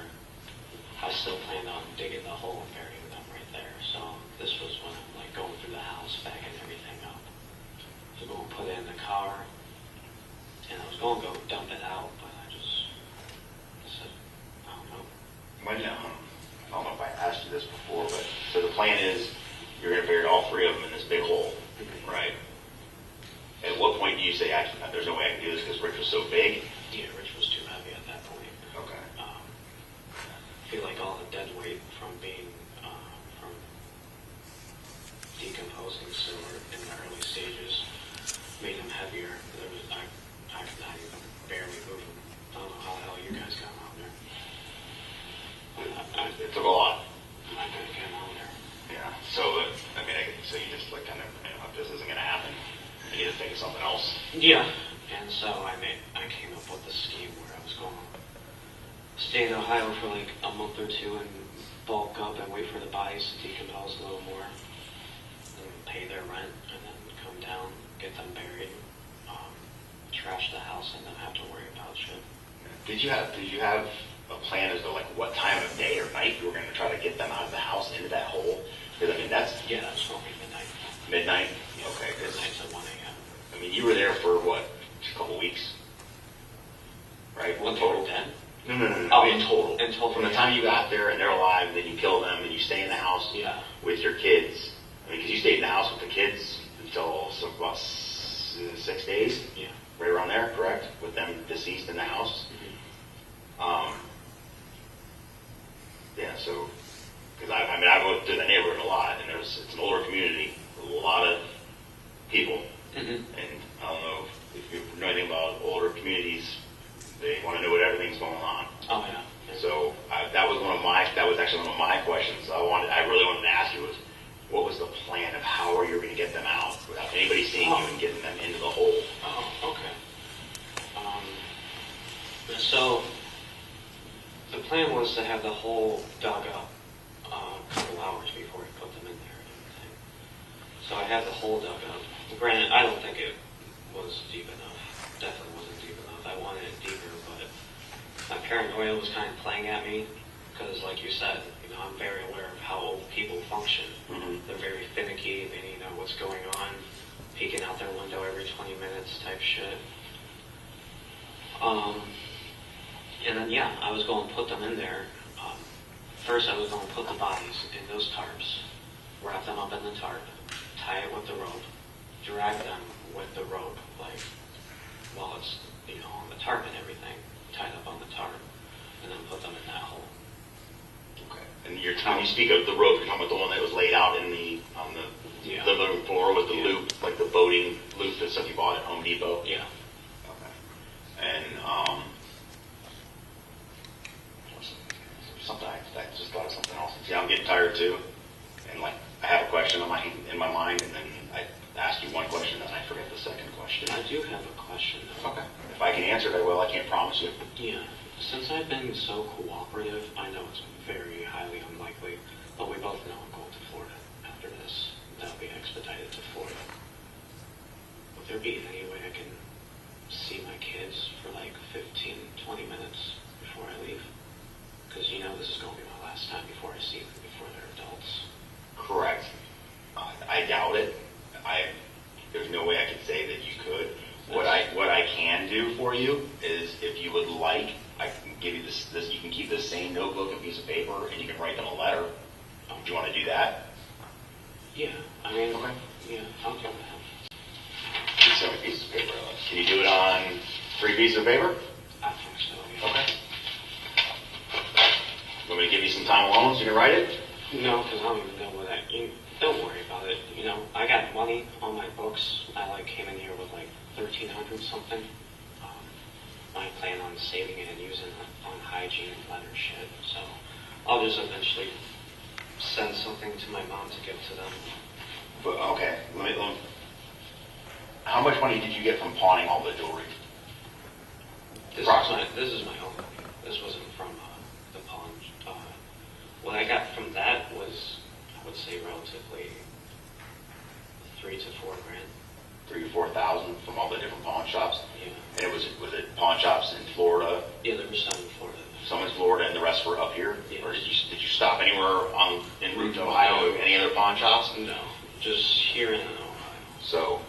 I still planned on digging the hole and burying them right there. So this was when I'm like going through the house, backing everything up. I was going to put it in the car, and I was going to go dump it out, but I said, I don't know. When, I don't know if I asked you this before, but so the plan is you're going to bury all three of them in this big hole, right? At what point do you say, actually, there's no way I can do this because Rich was so big? Yeah, Rich was too heavy at that point. Okay. I feel like all the dead weight from being, from decomposing silver in the early stages made him heavier. I could not even barely move him. I don't know how the hell you guys got him out there. It took a lot. I couldn't get him out there. Yeah. So, so you just like kind of, if this isn't going to happen, you need to think of something else. Yeah. And so I came up with a scheme where I was going to stay in Ohio for like a month or two and bulk up and wait for the bodies to decompose a little more, and pay their rent, and then come down, get them buried, trash the house, and then have to worry about shit. Did you have a plan as to like what time of day or night you were going to try to get them out of the house into that hole? Because that's that's going to be midnight. Midnight. Okay. Midnight's at 1 a.m. I mean, you were there for what? Just a couple weeks, right? What, total 10? No. Oh, in total. In total. From the time you got there and they're alive, and then you kill them, and you stay in the house with your kids. I mean, because you stayed in the house with the kids until about 6 days. Yeah. Right around there, correct? With them deceased in the house. Yeah. So, because I've looked through the neighborhood a lot, and it's an older community, a lot of people, and I don't know if you know anything about older communities. They want to know what everything's going on. Oh yeah. So that was actually one of my questions. I really wanted to ask you was, what was the plan of how you were going to get them out without anybody seeing you and getting them into the hole? Oh, okay. So the plan was to have the hole dug up a couple hours before we put them in there and everything. So I had the hole dug up. Granted, I don't think it was deep enough. Definitely wasn't deep enough. I wanted it deeper, but my paranoia was kind of playing at me because, like you said, I'm very aware of how old people function. They're very finicky. They need to know what's going on, peeking out their window every 20 minutes type shit. And then, I was going to put them in there. First, I was going to put the bodies in those tarps, wrap them up in the tarp, tie it with the rope, drag them with the rope, like, while it's, on the tarp and everything, tied up on the tarp, and then put them in that hole. Okay. And when you speak of the rope, you're talking about the one that was laid out on the living room floor with the loop, like the boating loop that stuff you bought at Home Depot? Yeah. Okay. And I just thought of something else. See, I'm getting tired too, and like I have a question in my mind, and then I ask you one question, and I forget the second question. I do have a question, though. Okay. If I can answer it, I will. I can't promise you. Yeah. Since I've been so cooperative, I know it's very highly unlikely, but we both know I'm going to Florida after this. That'll be expedited to Florida. Would there be any way I can see my kids for like 15, 20 minutes before I leave? Because this is going to be my last time before I see them before they're adults. Correct. I doubt it. There's no way I could say that you could. What I can do for you is, if you would like, I can give you this. You can keep this same notebook and piece of paper, and you can write them a letter. Do you want to do that? Yeah. Okay. Yeah, I'll do that. So many pieces of paper. Can you do it on 3 pieces of paper? I think so. Yeah. Okay. Want me to give you some time alone so you can write it? No, because I don't even know what that. Don't worry about it. I got money on my books. I came in here with like $1,300 something. I plan on saving it and using it on hygiene and leather shit. So I'll just eventually send something to my mom to give to them. But, okay, how much money did you get from pawning all the jewelry? This is my own money. This wasn't from the pawn. What I got from that was, I would say, relatively $3,000 to $4,000. 3,000 to 4,000 from all the different pawn shops? Yeah. And was it pawn shops in Florida? Yeah, there were some in Florida. Some in Florida and the rest were up here? Yeah. Or did you stop anywhere en route to Ohio, any other pawn shops? No, just here in Ohio. So,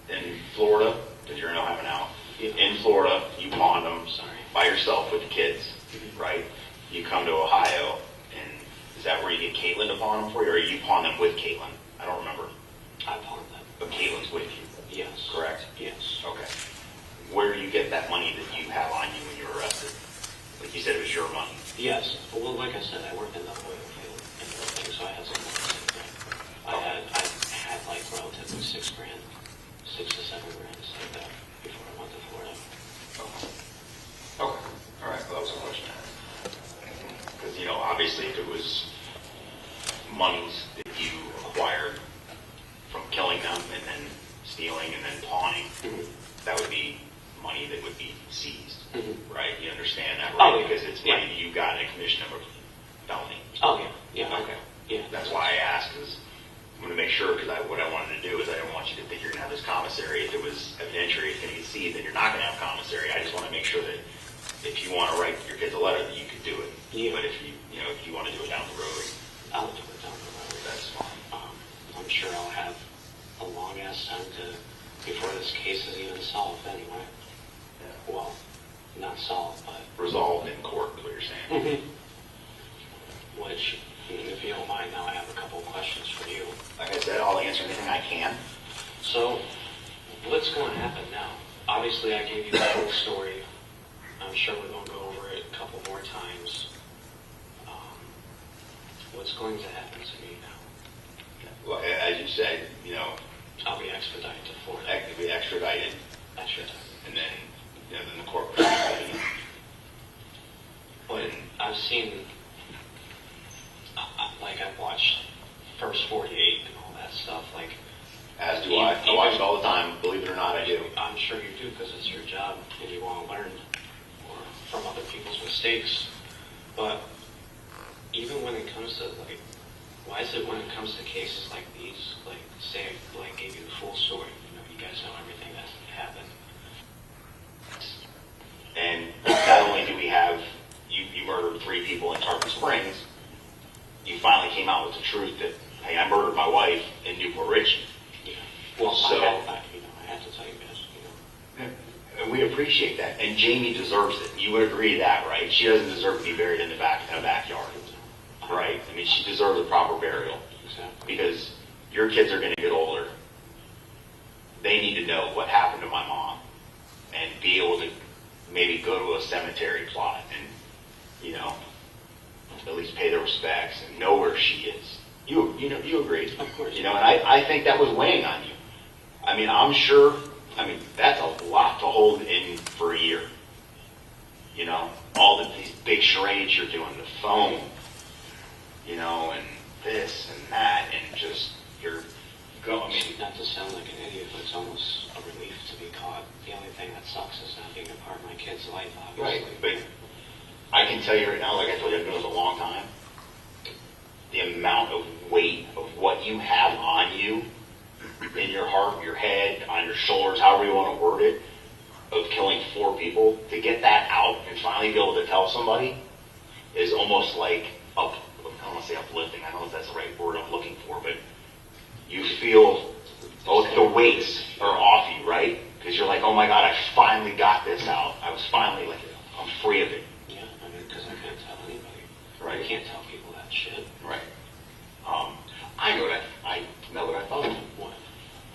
in Florida, because you're in Ohio now, Yeah. in Florida, you pawned them Sorry. by yourself with the kids, right? You come to Ohio, and is that where you get Caitlin to pawn them for you, or you pawn them with Caitlin? I don't remember. I pawned them. But Caitlin's with you, Yes. correct? Yes. Okay. Where do you get that money that you have on you when you were arrested? Like you said, it was your money. Yes. Well, like I said, I worked in the oil field and everything, so I had some money. I had like relatively $6,000, $6,000 to $7,000 saved up before I went to Florida. Okay. All right. Well, that was a question. Because, obviously if it was monies that you acquired from killing them and then stealing and then pawning, that would be money that would be seized, right? You understand that, right? Oh, yeah. Because it's money that you got in a commission of a felony. Oh, yeah. Yeah. Okay. Yeah. That's why I asked, because I'm going to make sure, because what I wanted to do is I didn't want you to think you're going to have this commissary. If it was evidentiary, it's going to get seized, then you're not going to have commissary. I just want to make sure that if you want to write your kids a letter, that you could do it. Yeah. But if you want to do it down the road, I'll do it down the road. that's fine. I'm sure I'll have a long ass time before this case is even solved anyway. Yeah. Well, not solved, but Resolved in court is what you're saying. which, if you don't mind, now I have a couple of questions for you. Like I said, I'll answer anything I can. So, what's going to happen now? Obviously, I gave you the whole story. I'm sure we're going to go over it a couple more times. What's going to happen to me now? Well, as you said, I'll be expedited to Florida. that could be extradited, Extradited. and then, then the court would proceed. But I've seen, like I've watched First 48 and all that stuff. Like, As do I. I watch it all the time. Believe it or not, I do. I'm sure you do because it's your job and you want to learn from other people's mistakes. But even when it comes to why is it when it comes to cases like these, say I gave you the full story, you guys know everything that happened. And not only do we have, you murdered 3 people in Tarpon Springs, you finally came out with the truth that, hey, I murdered my wife in Newport Richie. Yeah. Well, So- I have to tell you guys, And we appreciate that. And Jamie deserves it. You would agree to that, right? She doesn't deserve to be buried in a backyard. Right? I mean, she deserves a proper burial. Exactly. Because your kids are going to get older. They need to know what happened to my mom. And be able to maybe go to a cemetery plot and, at least pay their respects and know where she is. You agree. Of course. And I think that was weighing on you. I mean, I'm sure, that's a lot to hold in for a year. All these big charades you're doing, the phone, and this and that, and just, not to sound like an idiot, but it's almost a relief to be caught. The only thing that sucks is not being a part of my kid's life, obviously. right, but I can tell you right now, like I told you, I've been doing this a long time, the amount of weight of what you have on you, in your heart, your head, on your shoulders, however you want to word it, of killing 4 people, to get that out and finally be able to tell somebody is almost like, I don't want to say uplifting, I don't know if that's the right word I'm looking for, but you feel, the weights are off you, right? Because you're like, oh my God, I finally got this out. I was finally I'm free of it. Yeah, because I can't tell anybody. Right. I can't tell people that shit. Right. I know what I thought. What?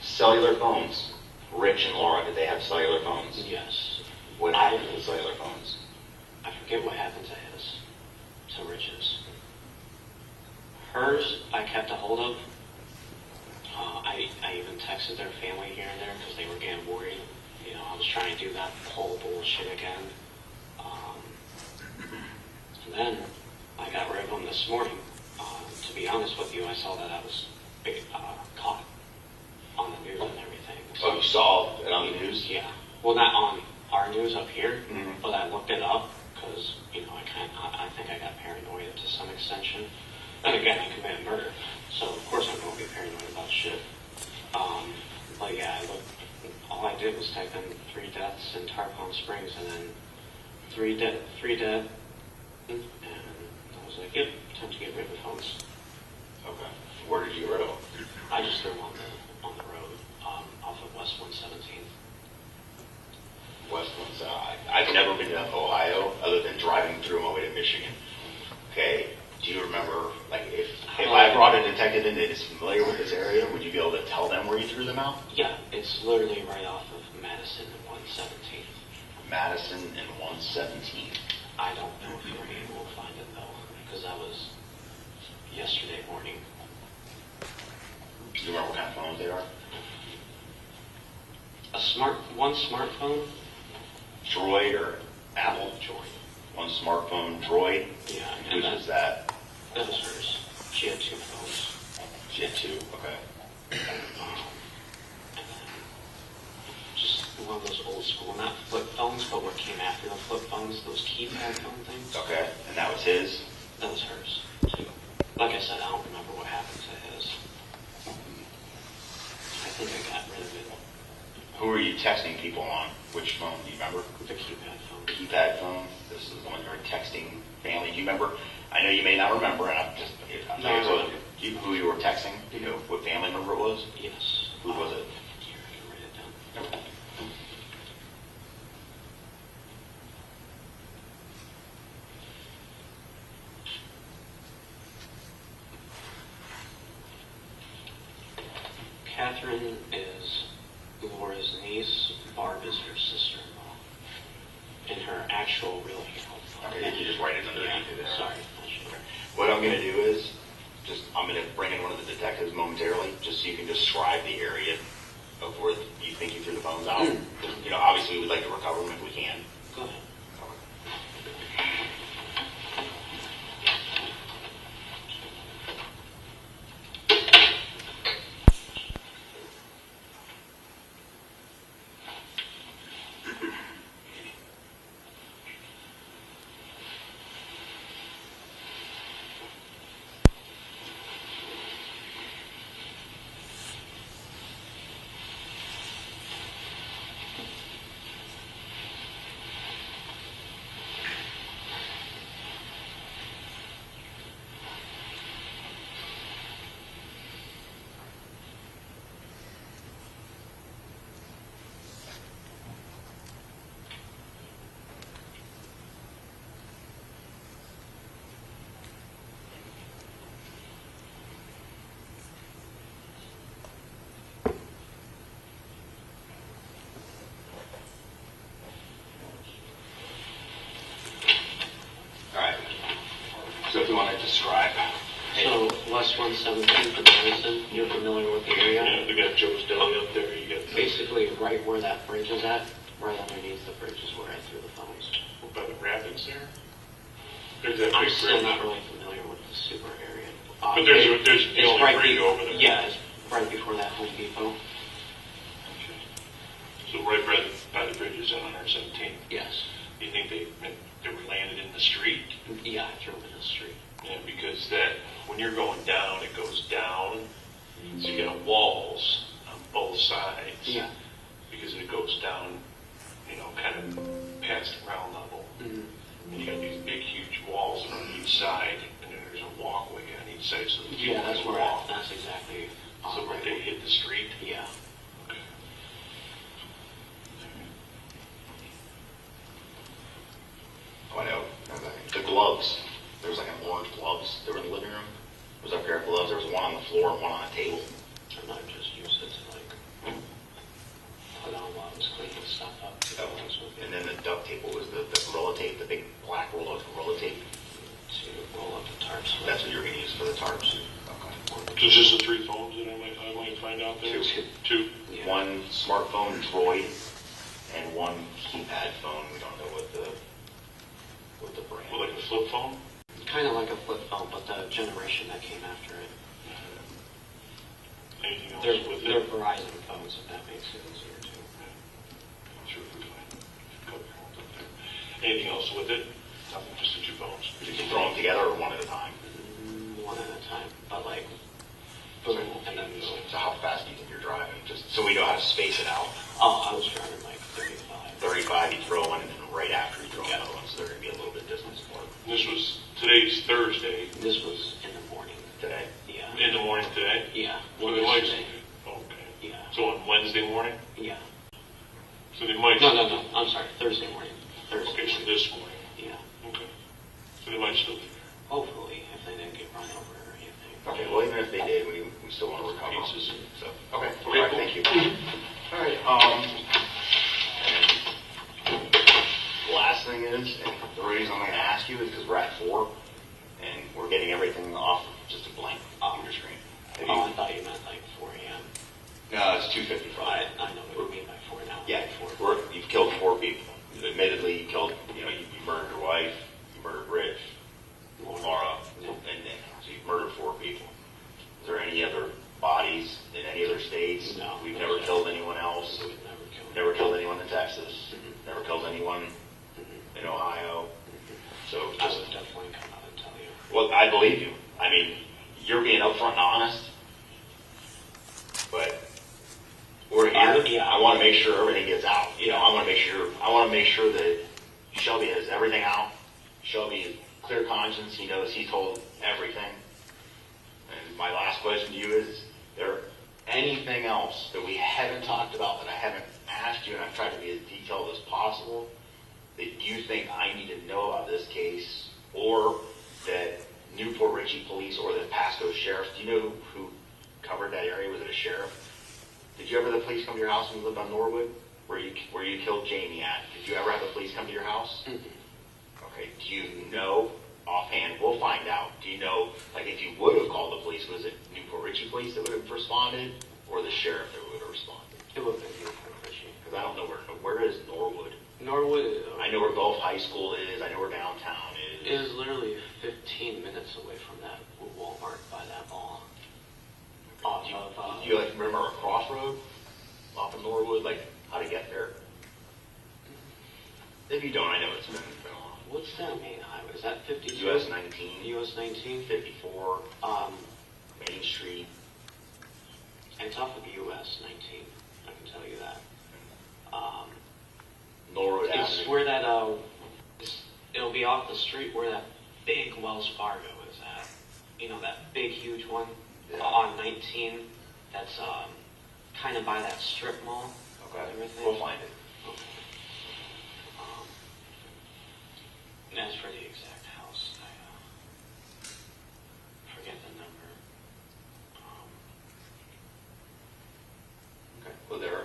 Cellular phones. Rich and Laura, did they have cellular phones? Yes. What happened to the cellular phones? I forget what happened to Rich's. Hers, I kept a hold of. I even texted their family here and there because they were getting worried. I was trying to do that whole bullshit again. And then I got rid of them this morning. saw that I was caught on the news and everything. Oh, you saw it on the news? Yeah. Well, not on our news up here, Mhm. but I looked it up because, I think I got paranoid to some extension. And again, I committed murder, so of course I'm going to be paranoid about shit. But yeah, all I did was type in 3 deaths in Tarpon Springs and then 3 dead, and I was like, yep, time to get rid of the phones. Okay. Where did you get rid of them? I just threw them on the road, off of West 117th. West one's, I've never been to Ohio other than driving through my way to Michigan. Okay, do you remember, like, if I brought a detective in that is familiar with this area, would you be able to tell them where you threw them out? Yeah, it's literally right off of Madison and 117th. Madison and 117th. I don't know if you were able to find it though, because that was yesterday morning. Do you remember what kind of phones they are? One smartphone. Droid or Apple? Droid. One smartphone, Droid? Yeah. Whose was that? That was hers. She had 2 phones. She had 2, okay. And then just one of those old school, not flip phones, but what came after the flip phones, those keypad phone things. Okay, and that was his? That was hers, too. Like I said, I don't remember what happened to his. I think I got rid of it. Who were you texting people on? Which phone? Do you remember? The keypad phone. Keypad phone? This is the one you were texting family. Do you remember? I know you may not remember, and I'm No, I telling you who you were texting? Do you know what family member it was? Yes. Who was it? Here, I can write it down. Catherine is Laura's niece. Barb is her sister-in-law. And her actual real name. Okay, you just write it underneath it there. Sorry. What I'm going to do is, I'm going to bring in one of the detectives momentarily, just so you can describe the area of where you think you threw the phones out. You know, obviously we'd like to recover them if we can. Go ahead. So if you want to describe. So, West 117th and Madison, you're familiar with the area? Yeah, we got Joe's Deli up there. You got Basically, right where that bridge is at, right underneath the bridge is where I threw the phones. by the rapids there. There's that I'm big still bridge. not really familiar with the super area. But there's the it's only right bridge over there. Yeah, it's right before that Home Depot. Okay. So right by the bridge is on 117th. Yes. You think they were landed in the street? Yeah, I drove in the street. Yeah, because when you're going down, it goes down. So you got walls on both sides. Yeah. Because it goes down, kind of past ground level. Mm-hmm. And you got these big, huge walls on each side, and then there's a walkway on each side. So the Yeah, that's people where can walk. that's exactly. So where they hit the street. Yeah. Okay. Oh, I know. The gloves. There was like an orange gloves that were in the living room. There was a pair of gloves. There was one on the floor and one on a table. I might just use it to put on while I was cleaning stuff up. And then the duct tape, what was the gorilla tape, the big black roll of gorilla tape? To roll up the tarps. That's what you're going to use for the tarps. Okay. So it's just the 3 phones that I might find out there? Two. Yeah. One smartphone Droid and one keypad phone. We don't know what the brand. Well, like a flip phone? Kind of like a flip phone, but the generation that came after it. Anything else They're, with they're it? Verizon phones, if that makes it easier too. Sure, we can cover all of that. Anything else with it? Nothing, just the 2 phones. You can throw them together or one at a time. One at a time, but like, boom, and then So how fast do you think you're driving? Just so we know how to space it out. oh, I was driving like 35. 35, you throw one, and then right after you throw another one, so they're going to be a little bit distance apart. Today's Thursday. This was in the morning. Today. Yeah. In the morning today? Yeah. So they might, Yesterday. okay. Yeah. So on Wednesday morning? Yeah. So they might. No, I'm sorry, Thursday morning. Thursday. Okay, so this morning. Yeah. Okay. So they might still be there. Hopefully, if they didn't get run over or anything. Okay, well, even if they did, we still want to recover them. Pieces. So, okay, all Okay, right, cool. thank you. All right, and the last thing is, and the reason I'm going to ask you is because we're at 4, and we're getting everything off of just a blank computer screen. Have Oh, I you- thought you meant like 4 a.m. No, it's 2:55. I know what you mean by 4 now. Yeah, 4. you've killed 4 people. Admittedly, you killed, you murdered your wife, you murdered Rich, Laura, and Nick. So you've murdered 4 people. Is there any other bodies in any other states? No. We've never killed anyone else. We've never killed. Never killed anyone in Texas. Never killed anyone in Ohio. So I just, would definitely come out and tell you. well, I believe you. I mean, you're being upfront and honest. But we're here. Yeah. I want to make sure everything gets out. I want to make sure that Shelby has everything out. Shelby has clear conscience. He knows he told everything. And my last question to you is there anything else that we haven't talked about that I haven't asked you, and I've tried to be as detailed as possible, that you think I need to know about this case, or that Newport Richey Police or the Pasco Sheriff, do you know who covered that area? Was it a sheriff? Did you ever have the police come to your house when you lived on Norwood, where you killed Jamie at? Did you ever have the police come to your house? Okay, do you know offhand? We'll find out. Do you know, like, if you would have called the police, was it Newport Richey Police that would have responded, or the sheriff that would have responded? It would have been Newport Richey. Because I don't know where is Norwood. Norwood I know where Gulf High School is. I know where downtown is. is literally 15 minutes away from that Walmart by that mall. Off of, Do you like remember a crossroad off of Norwood, like how to get there? If you don't, I know it's been a while. what's that main highway? Is that 52? US 19, US 19? 54, Main Street. It's off of US 19. I can tell you that. Norwood It's Avenue. where that it'll be off the street where that big Wells Fargo is at. That big huge one on 19. That's kind of by that strip mall. Okay, Everything. we'll find it. Okay. And as for the exact house, I forget the number. Okay, well,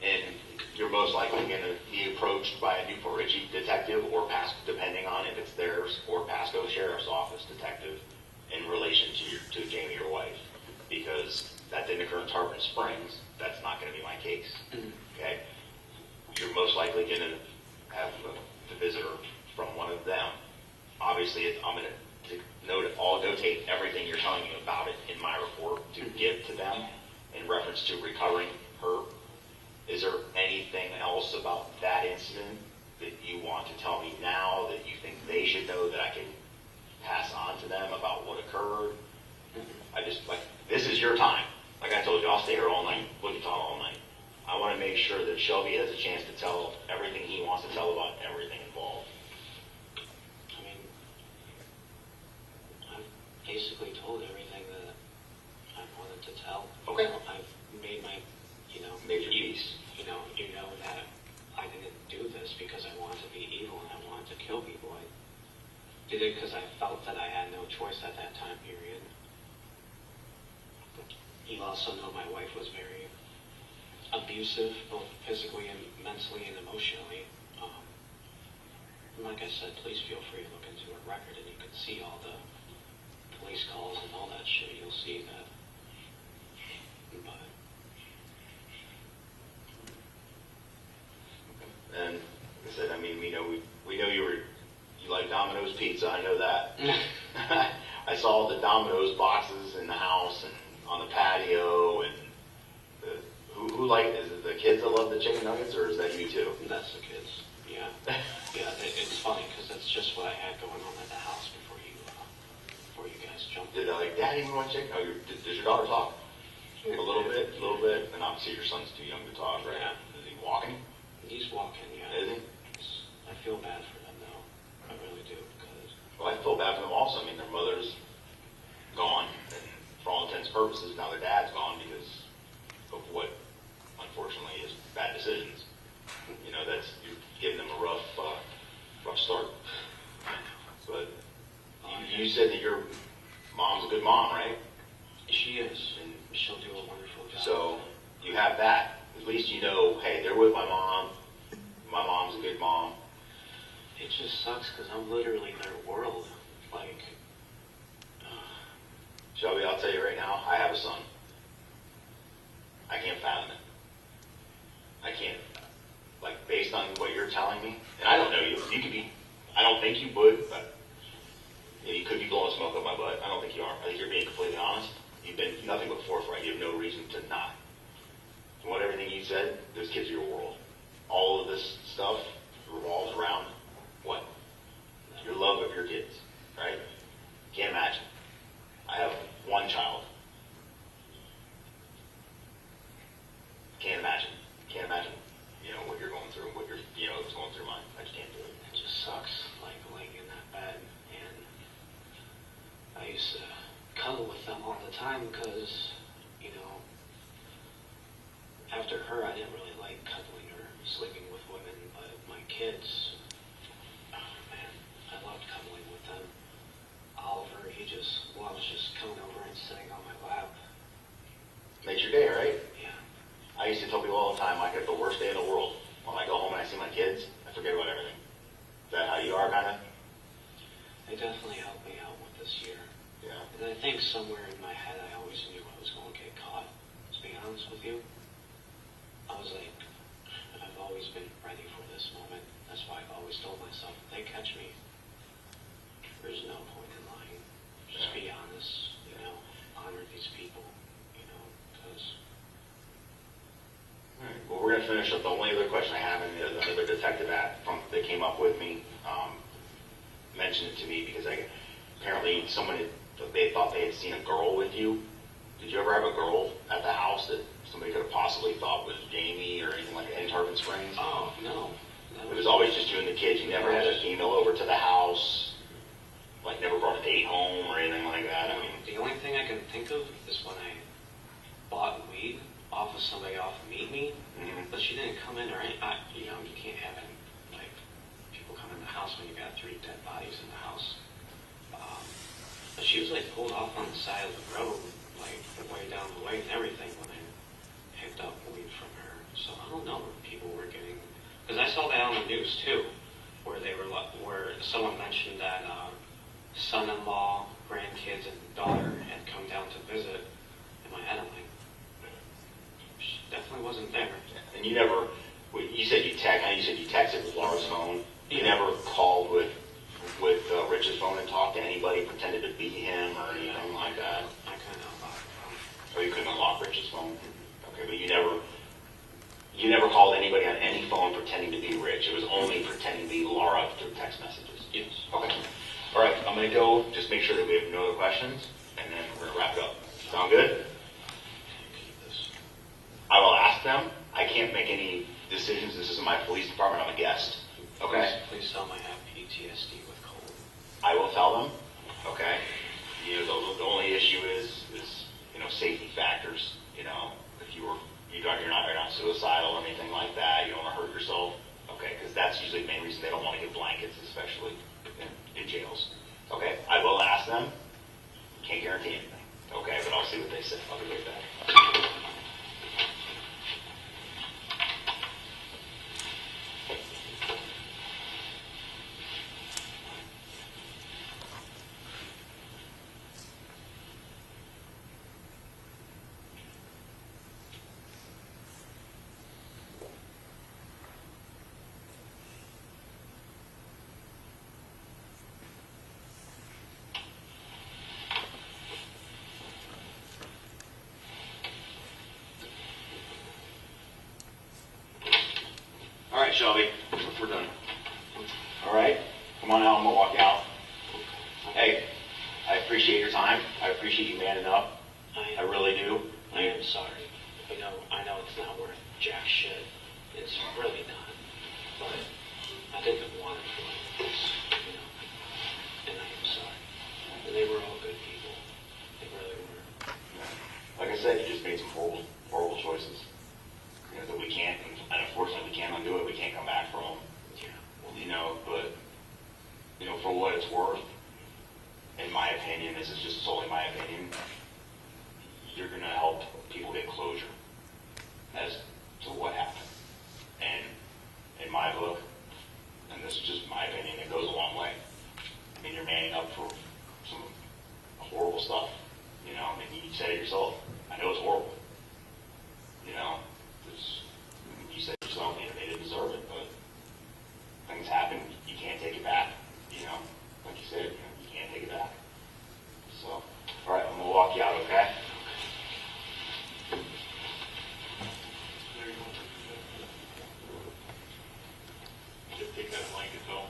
and you're most likely going to be approached by a Newport Richey detective, or depending on if it's theirs, or Pasco Sheriff's Office detective in relation to Jamie, your wife, because that didn't occur in Tarpon Springs. That's not going to be my case. Okay, you're most likely going to have the visitor from one of them. Obviously, I'm going to notate everything you're telling me about it in my report to give to them in reference to recovering her. Is there anything else about that incident that you want to tell me now that you think they should know that I can pass on to them about what occurred? This is your time. Like I told you, I'll stay here all night, we can talk all night. I want to make sure that Shelby has a chance to tell everything he wants to tell about everything involved. I mean, I've basically told everything that I wanted to tell. Okay. I've made my, Major piece. you know that I didn't do this because I wanted to be evil and I wanted to kill people. I did it because I felt that I had no choice at that time period. You also know my wife was very abusive, both physically and mentally and emotionally. Like I said, please feel free to look into her record and you can see all the police calls and all that shit. You'll see that. But And like I said, I mean, we know you like Domino's pizza. I know that. I saw the Domino's boxes in the house and on the patio, and Who is it the kids that love the chicken nuggets, or is that you too? That's the kids. Yeah. Yeah, it's funny because that's just what I had going on at the house before you guys jumped. Did Dad even want chicken? Oh, does your daughter talk? A little bit, and obviously your son's too young to talk, right? Yeah. Is he walking? He's walking, yeah. Is he? I feel bad for them, though. I really do, because... Well, I feel bad for them also. I mean, their mother's gone, and for all intents and purposes, now their dad's gone because of what, unfortunately, is bad decisions. You know, you're giving them a rough start. But you said that your mom's a good mom, right? She is, and she'll do a wonderful job. So you have that. At least you know, hey, they're with my mom. My mom's a good mom. It just sucks because I'm literally their world. Shelby, I'll tell you right now, I have a son. I can't fathom it. I can't. Based on what you're telling me, and I don't know you. You could be, I don't think you would, but you could be blowing smoke up my butt. I don't think you are. I think you're being completely honest. You've been nothing but forthright. You have no reason to not. From everything you said, those kids are your world. All of this stuff revolves around what? Your love of your kids, right? Can't imagine. I have one child. Can't imagine. What you're going through, what what's going through mine. I just can't do it. It just sucks, laying in that bed. And I used to cuddle with them all the time because, after her, I didn't really like cuddling or sleeping with women, but my kids, oh man, I loved cuddling with them. Oliver, he just loves just coming over and sitting on my lap. Makes your day, right? Yeah. I used to tell people all the time, I have the worst day in the world. When I go home and I see my kids, I forget about everything. Is that how you are, kind of? They definitely helped me out with this year. Yeah. And I think somewhere in my head, I always knew I was going to get caught. To be honest with you, I was I've always been ready for this moment. That's why I've always told myself, if they catch me, there's no point in lying. Just be honest, honor these people, because... All right. Well, we're going to finish up. The only other question I have, and another detective that came up with me, mentioned it to me because apparently they thought they had seen a girl with you. Did you ever have a girl at the house that somebody could have possibly thought was Jamie or anything like that in Tarpon Springs? Oh, no. It was always just you and the kids. You never had a female over to the house, never brought a date home or anything like that. I mean, the only thing I can think of is when I bought weed off of somebody off of Meet Me, but she didn't come in or any, you can't have any, people come in the house when you got 3 dead bodies in the house. But she was pulled off on the side of the road, way down the way and everything when I picked up weed from her. So I don't know where people were getting, because I saw that on the news too, where where someone mentioned that son-in-law, grandkids, and daughter had come down to visit. In my head, I'm like, she definitely wasn't there. and you never, you said you texted with Laura's phone. You never called with Rich's phone and talked to anybody, pretended to be him or anything like that. I couldn't unlock the phone. Or you couldn't unlock Rich's phone. Okay, but you never called anybody on any phone pretending to be Rich. It was only pretending to be Laura through text messages. Yes. Okay. All right, I'm going to go just make sure that we have no other questions, and then we're going to wrap it up. Sound good? I will ask them. I can't make any decisions. This isn't my police department. I'm a guest. Okay? Please tell them I have PTSD with cold. I will tell them. Okay? The only issue is safety factors. If you're not suicidal or anything like that, you don't want to hurt yourself. Okay? Because that's usually the main reason they don't want to get blankets, especially in jails. Okay? I will ask them. Can't guarantee anything. Okay? But I'll see what they say. I'll be right back. Shelby, we're done. All right, come on out, I'm gonna walk you out. Hey, I appreciate your time. I appreciate you manning up. I really do. I am sorry. I know it's not worth jack shit. It's really not. But I didn't want it like this, and I am sorry. And they were all good people. They really were. Like I said, you just made some horrible, horrible choices. That we can't, and unfortunately we can't undo it. We can't come back from them. Yeah. But for what it's worth, in my opinion, this is just solely my opinion, you're going to help people get closure as to what happened. And in my book, and this is just my opinion, it goes a long way. I mean, you're manning up for some horrible stuff. I mean, you said it yourself. I know it's horrible. You said it yourself, they didn't deserve it, but things happen. You can't take it back. Like you said, you can't take it back. So, all right, I'm gonna walk you out, okay? Just take that blanket, Phil.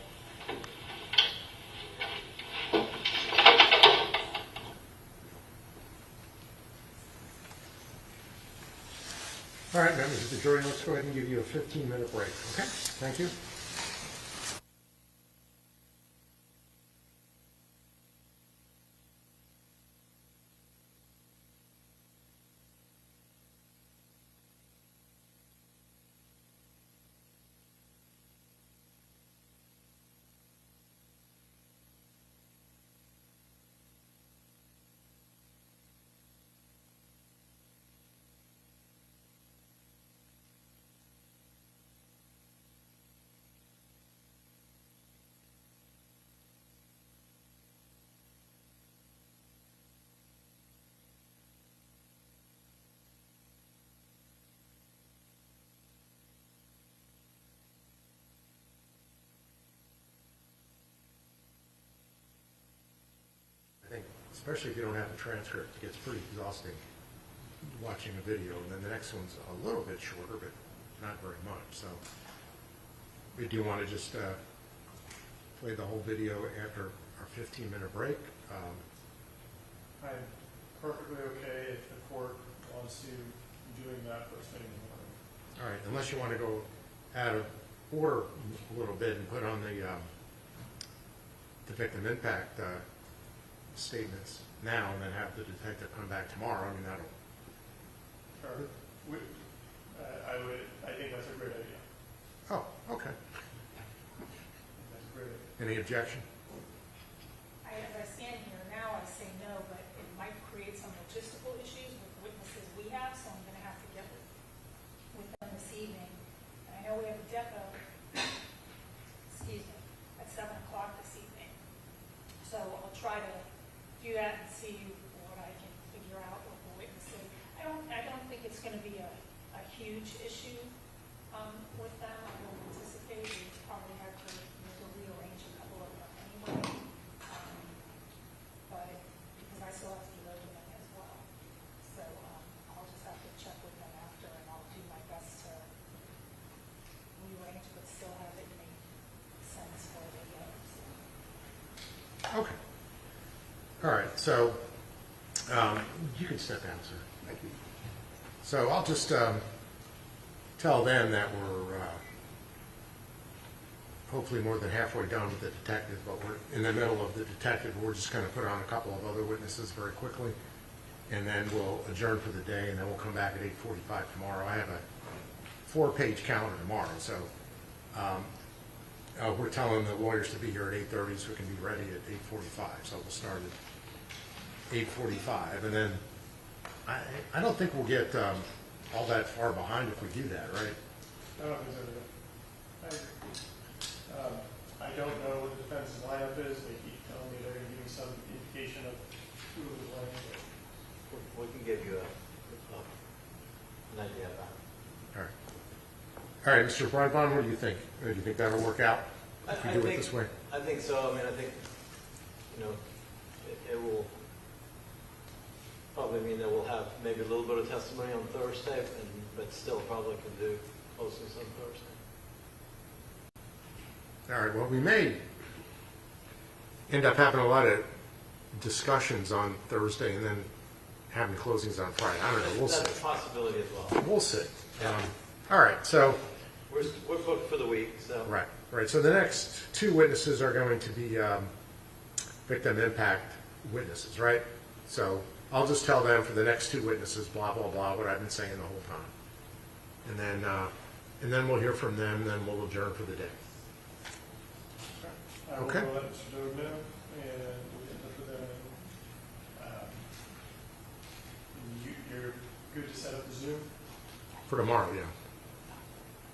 All right, members of the jury, let's go ahead and give you a 15-minute break, okay? Thank you. Especially if you don't have a transcript, it gets pretty exhausting watching a video, and then the next one's a little bit shorter, but not very much. So we do want to just play the whole video after our 15-minute break. I'm perfectly okay if the court wants to doing that first thing in the morning. All right, unless you want to go out of order a little bit and put on the victim impact statements now, and then have the detective come back tomorrow. I mean, that'll. Sure. I think that's a great idea. Oh, okay. That's a great idea. Any objection? As I stand here now, I say no, but it might create some logistical issues with witnesses we have, so I'm going to have to get with them this evening. And I know we have a depo, at 7 o'clock this evening. So I'll try to do that and see what I can figure out with the witnesses. I don't think it's going to be a huge issue with them. I don't anticipate. We probably have to rearrange a couple of them anyway. But because I still have to go to them as well. So I'll just have to check with them after, and I'll do my best to rearrange, but still have it make sense for the others. Okay. All right, so you can step down, sir. Thank you. So I'll just tell them that we're hopefully more than halfway done with the detective, but we're in the middle of the detective. We're just going to put on a couple of other witnesses very quickly, and then we'll adjourn for the day, and then we'll come back at 8:45 tomorrow. I have a 4-page calendar tomorrow, so we're telling the lawyers to be here at 8:30 so we can be ready at 8:45. So we'll start at 8:45, and then I don't think we'll get all that far behind if we do that, right? I don't think so either. I don't know what the defense's lineup is. They keep telling me they're going to give me some indication of who is playing. We can give you an idea of that. All right. All right, Mr. Breitbart, what do you think? Do you think that'll work out if we do it this way? I think so. I mean, I think, it will probably mean that we'll have maybe a little bit of testimony on Thursday, but still probably can do closings on Thursday. All right, well, we may end up having a lot of discussions on Thursday and then having closings on Friday. I don't know, we'll see. That's a possibility as well. We'll see. All right, so, We're booked for the week, so. right. So the next two witnesses are going to be victim impact witnesses, right? So I'll just tell them for the next two witnesses, blah, blah, blah, what I've been saying the whole time. And then we'll hear from them, and then we'll adjourn for the day. I will Okay. let Mr. Doe know, and we'll get in touch with them. You're good to set up the Zoom? For tomorrow, yeah.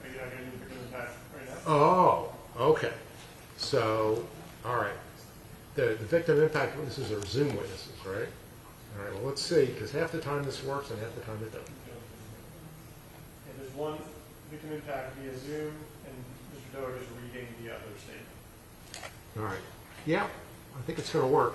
Are you not going to do the victim impact right now? Oh, okay. So, all right. The victim impact witnesses are Zoom witnesses, right? All right, well, let's see, because half the time this works and half the time it doesn't. And there's one victim impact via Zoom, and Mr. Doe is reading the other statement. All right. Yeah, I think it's going to work.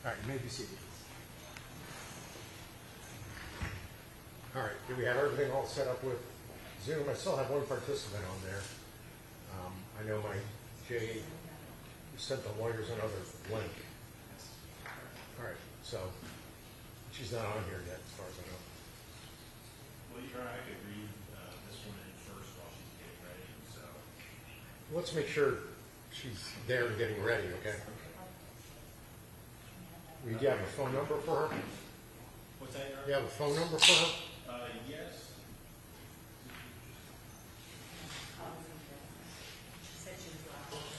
All right, you may be seated. All right, do we have everything all set up with Zoom? I still have one participant on there. I know my Jay sent the lawyers another link. All right, so she's not on here yet, as far as I know. Well, Your Honor, I could read this one in first while she's getting ready, so. Let's make sure she's there and getting ready, okay? Do you have a phone number for her? What's that, Your Honor? You have a phone number for her? Yes.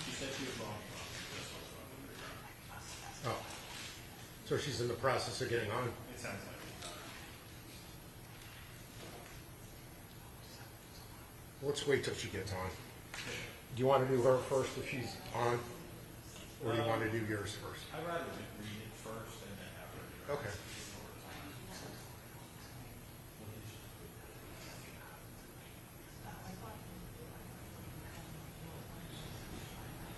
She said she was wrong. Oh, so she's in the process of getting on? It sounds like it. Let's wait till she gets on. Do you want to do her first if she's on? Or do you want to do yours first? I'd rather read it first and then have her. Okay.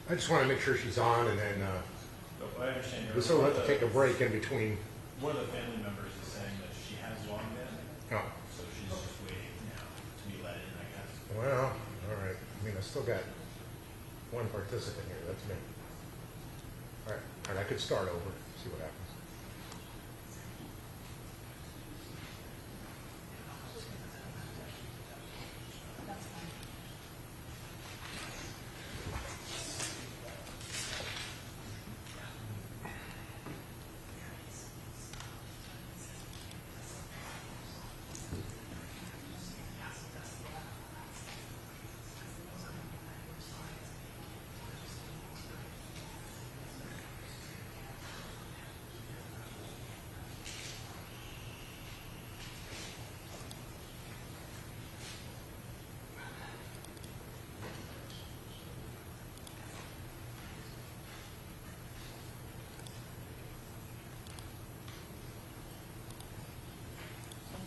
I just want to make sure she's on, and then I understand. we still have to take a break in between. One of the family members is saying that she has long been, Oh, so she's just waiting now to be let in, I guess. well, all right. I mean, I still got one participant here. That's me. All right, I could start over, see what happens.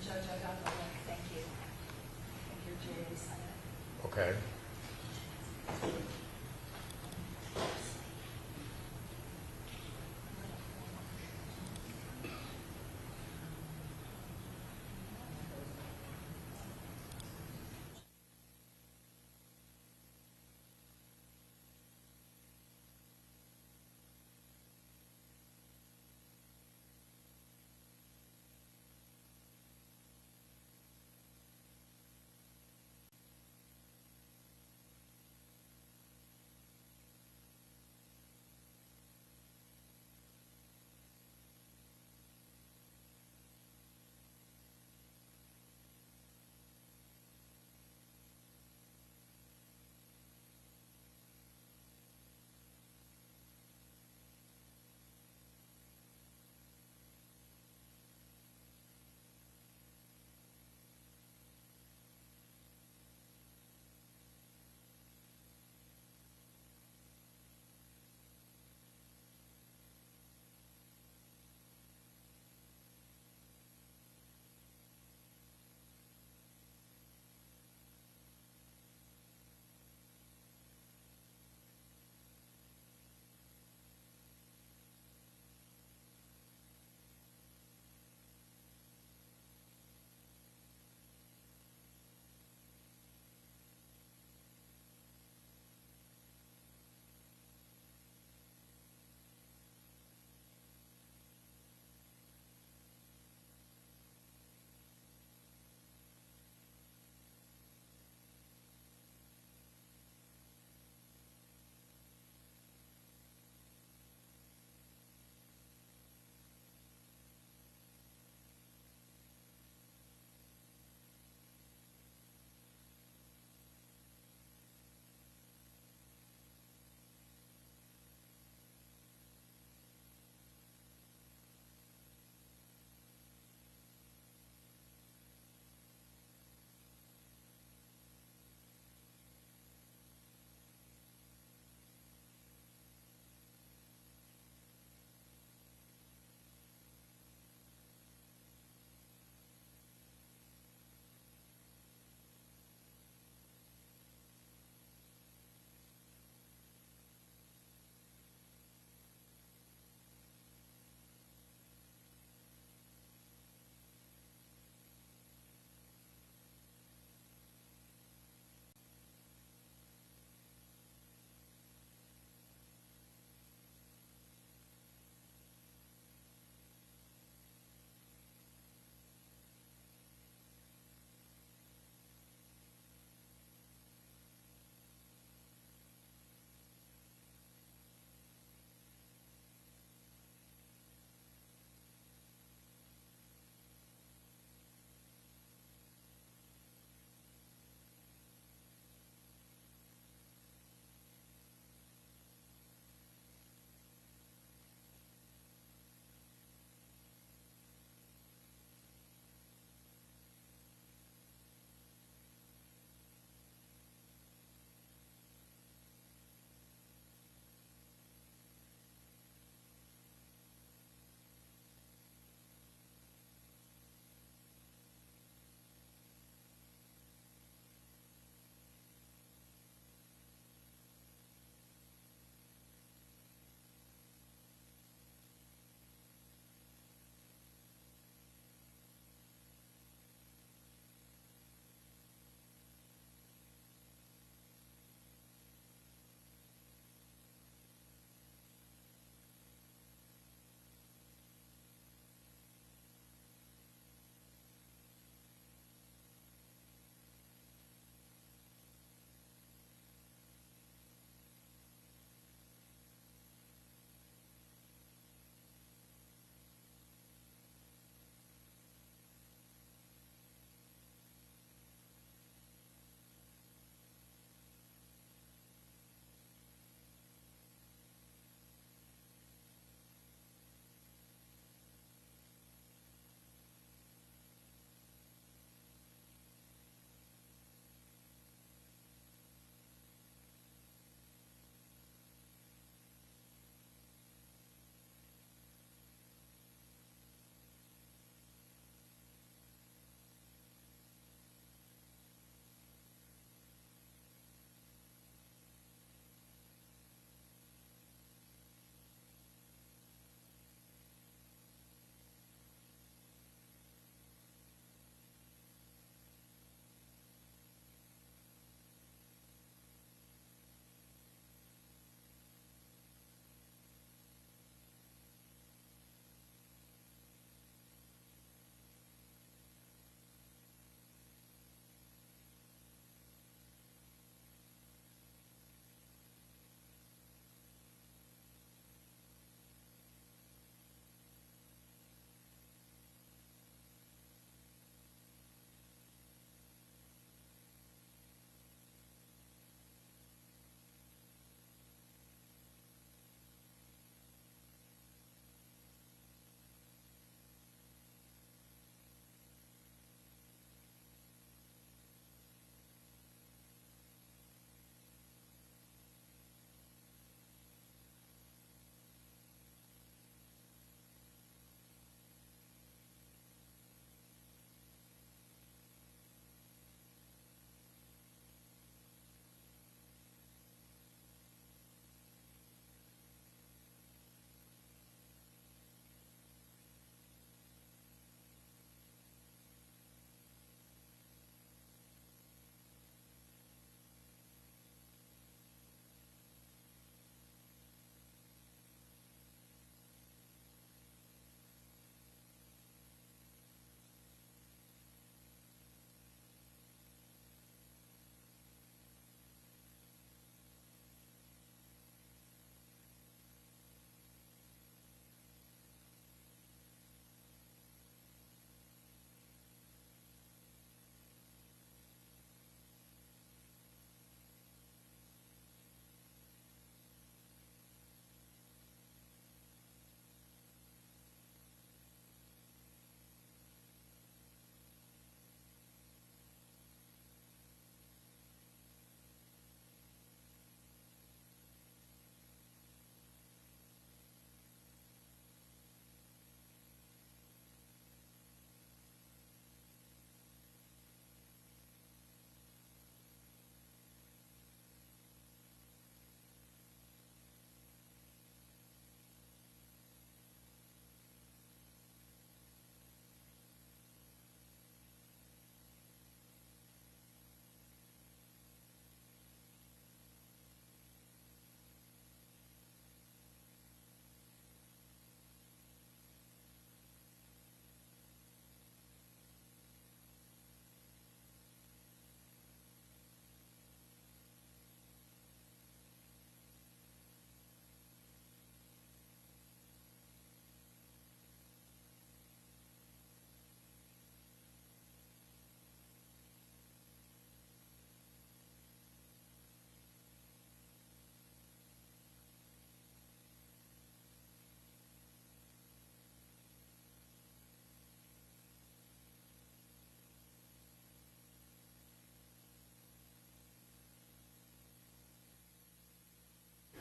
Judge, I got the link, thank you. I think your Jay signed it. Okay.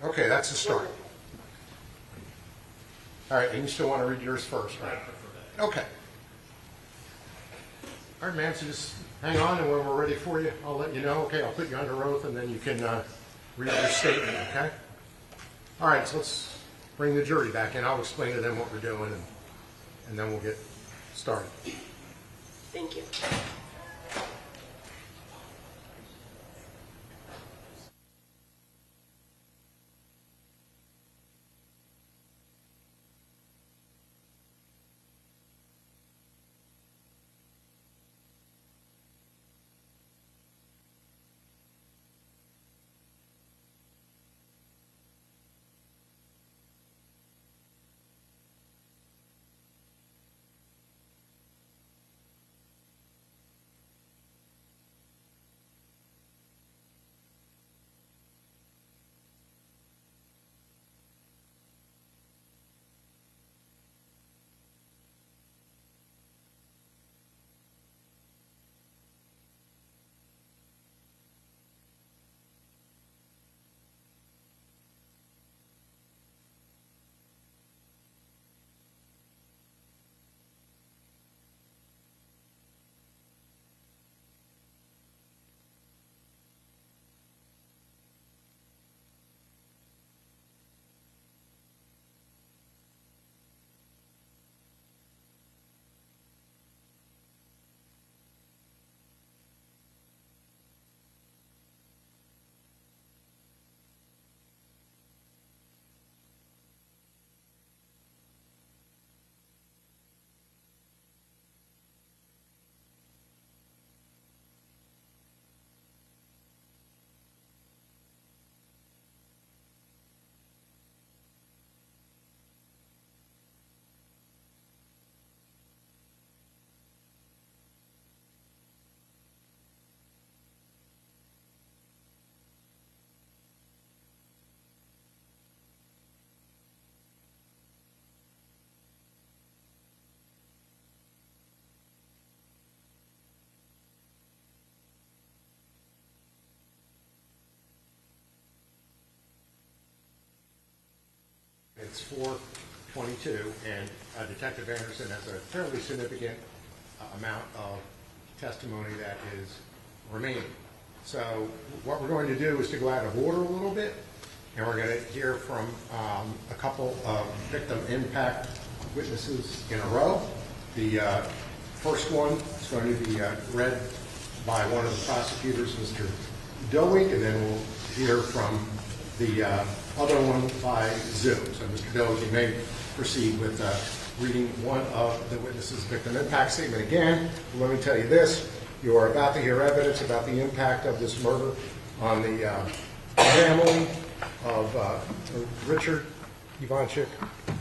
Okay, that's the start. All right, and you still want to read yours first, right? Okay. All right, man, so just hang on, and when we're ready for you, I'll let you know. Okay, I'll put you under oath, and then you can read your statement, okay? All right, so let's bring the jury back in. I'll explain to them what we're doing, and then we'll get started. Thank you. It's 4:22, and Detective Anderson has a fairly significant amount of testimony that is remaining. So what we're going to do is to go out of order a little bit, and we're going to hear from a couple of victim impact witnesses in a row. The first one is going to be read by one of the prosecutors, Mr. Doig, and then we'll hear from the other one by Zoom. So, Mr. Doig, you may proceed with reading one of the witnesses' victim impact statement again. Let me tell you this. You are about to hear evidence about the impact of this murder on the family of Richard Ivancic,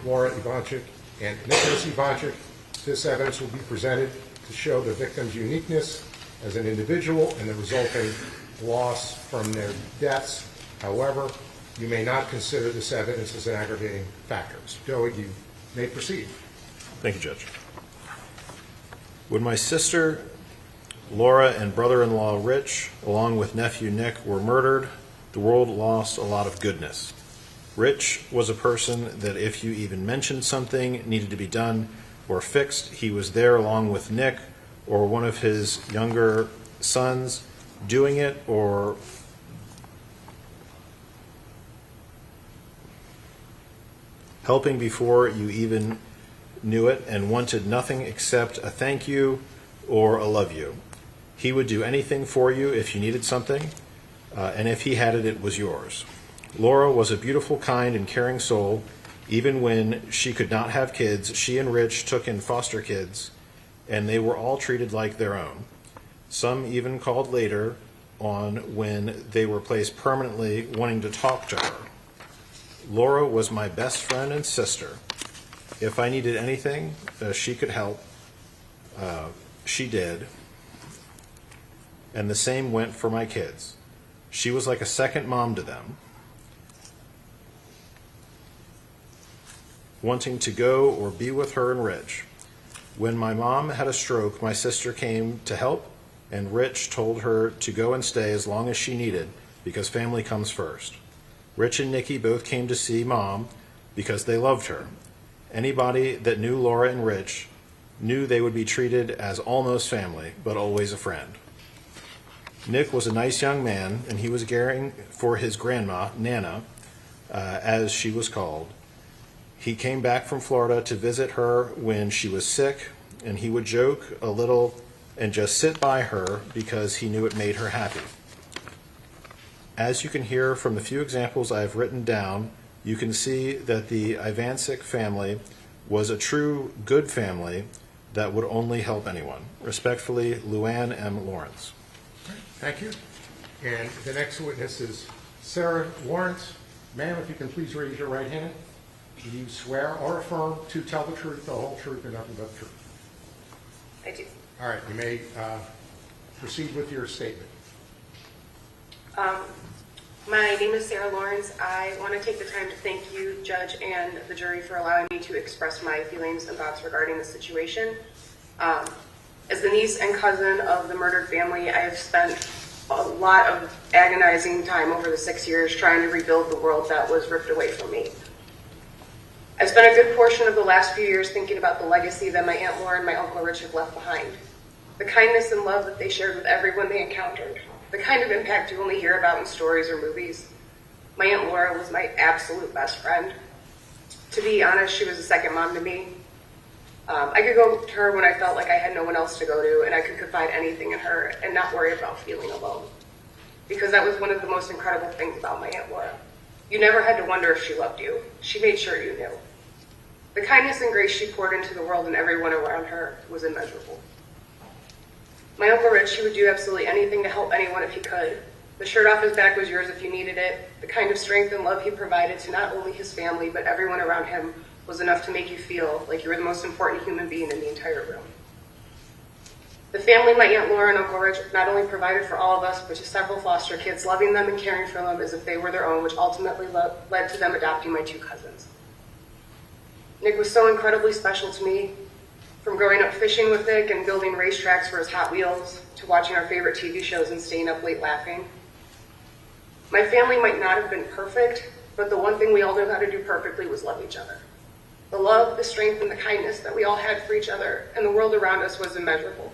Laura Ivancic, and Nicholas Ivancic. This evidence will be presented to show the victim's uniqueness as an individual and the resulting loss from their deaths. However, you may not consider this evidence as an aggravating factor. Mr. Doig, you may proceed. Thank you, Judge. When my sister Laura and brother-in-law Rich, along with nephew Nick, were murdered, the world lost a lot of goodness. Rich was a person that if you even mentioned something needed to be done or fixed, he was there along with Nick or one of his younger sons doing it, or helping before you even knew it, and wanted nothing except a thank you or a love you. He would do anything for you if you needed something, and if he had it, it was yours. Laura was a beautiful, kind, and caring soul. Even when she could not have kids, she and Rich took in foster kids, and they were all treated like their own. Some even called later on when they were placed permanently, wanting to talk to her. Laura was my best friend and sister. If I needed anything, she could help. She did. And the same went for my kids. She was like a second mom to them. Wanting to go or be with her and Rich. When my mom had a stroke, my sister came to help, and Rich told her to go and stay as long as she needed, because family comes first. Rich and Nikki both came to see Mom because they loved her. Anybody that knew Laura and Rich knew they would be treated as almost family, but always a friend. Nick was a nice young man, and he was caring for his grandma, Nana, as she was called. He came back from Florida to visit her when she was sick, and he would joke a little and just sit by her because he knew it made her happy. As you can hear from the few examples I have written down, you can see that the Ivancic family was a true good family that would only help anyone. Respectfully, Luann M. Lawrence. Thank you. And the next witness is Sarah Lawrence. Ma'am, if you can please raise your right hand. Do you swear or affirm to tell the truth, the whole truth, and nothing but the truth? I do. All right, you may proceed with your statement. My name is Sarah Lawrence. I want to take the time to thank you, Judge, and the jury for allowing me to express my feelings and thoughts regarding the situation. As the niece and cousin of the murdered family, I have spent a lot of agonizing time over the 6 years trying to rebuild the world that was ripped away from me. I've spent a good portion of the last few years thinking about the legacy that my Aunt Laura and my Uncle Rich have left behind. The kindness and love that they shared with everyone they encountered. The kind of impact you only hear about in stories or movies. My Aunt Laura was my absolute best friend. To be honest, she was a second mom to me. I could go to her when I felt like I had no one else to go to, and I could confide anything in her and not worry about feeling alone. Because that was one of the most incredible things about my Aunt Laura. You never had to wonder if she loved you. She made sure you knew. The kindness and grace she poured into the world and everyone around her was immeasurable. My Uncle Rich, he would do absolutely anything to help anyone if he could. The shirt off his back was yours if you needed it. The kind of strength and love he provided to not only his family, but everyone around him was enough to make you feel like you were the most important human being in the entire room. The family my Aunt Laura and Uncle Rich not only provided for all of us, but to several foster kids, loving them and caring for them as if they were their own, which ultimately led to them adopting my two cousins. Nick was so incredibly special to me. From growing up fishing with Nick and building racetracks for his Hot Wheels, to watching our favorite TV shows and staying up late laughing. My family might not have been perfect, but the one thing we all knew how to do perfectly was love each other. The love, the strength, and the kindness that we all had for each other and the world around us was immeasurable.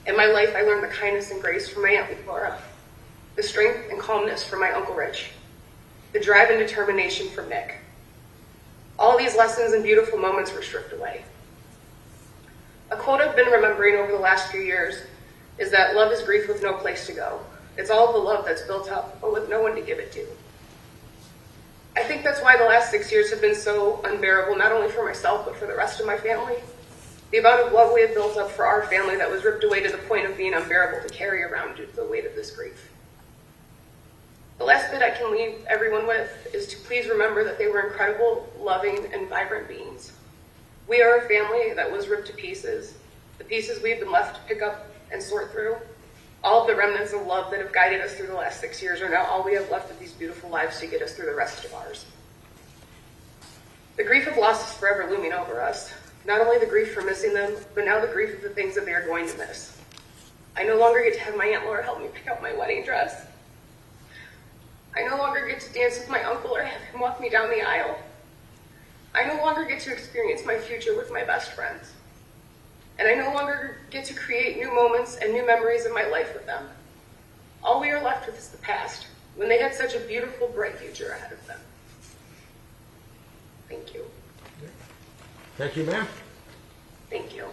In my life, I learned the kindness and grace from my Aunt Laura, the strength and calmness from my Uncle Rich, the drive and determination from Nick. All these lessons and beautiful moments were stripped away. A quote I've been remembering over the last few years is that love is grief with no place to go. It's all the love that's built up, but with no one to give it to. I think that's why the last 6 years have been so unbearable, not only for myself, but for the rest of my family. The amount of love we have built up for our family that was ripped away to the point of being unbearable to carry around due to the weight of this grief. The last bit I can leave everyone with is to please remember that they were incredible, loving, and vibrant beings. We are a family that was ripped to pieces, the pieces we've been left to pick up and sort through. All of the remnants of love that have guided us through the last 6 years are now all we have left of these beautiful lives to get us through the rest of ours. The grief of loss is forever looming over us. Not only the grief for missing them, but now the grief of the things that they are going to miss. I no longer get to have my Aunt Laura help me pick out my wedding dress. I no longer get to dance with my uncle or have him walk me down the aisle. I no longer get to experience my future with my best friends. And I no longer get to create new moments and new memories of my life with them. All we are left with is the past, when they had such a beautiful, bright future ahead of them. Thank you. Thank you, ma'am. Thank you.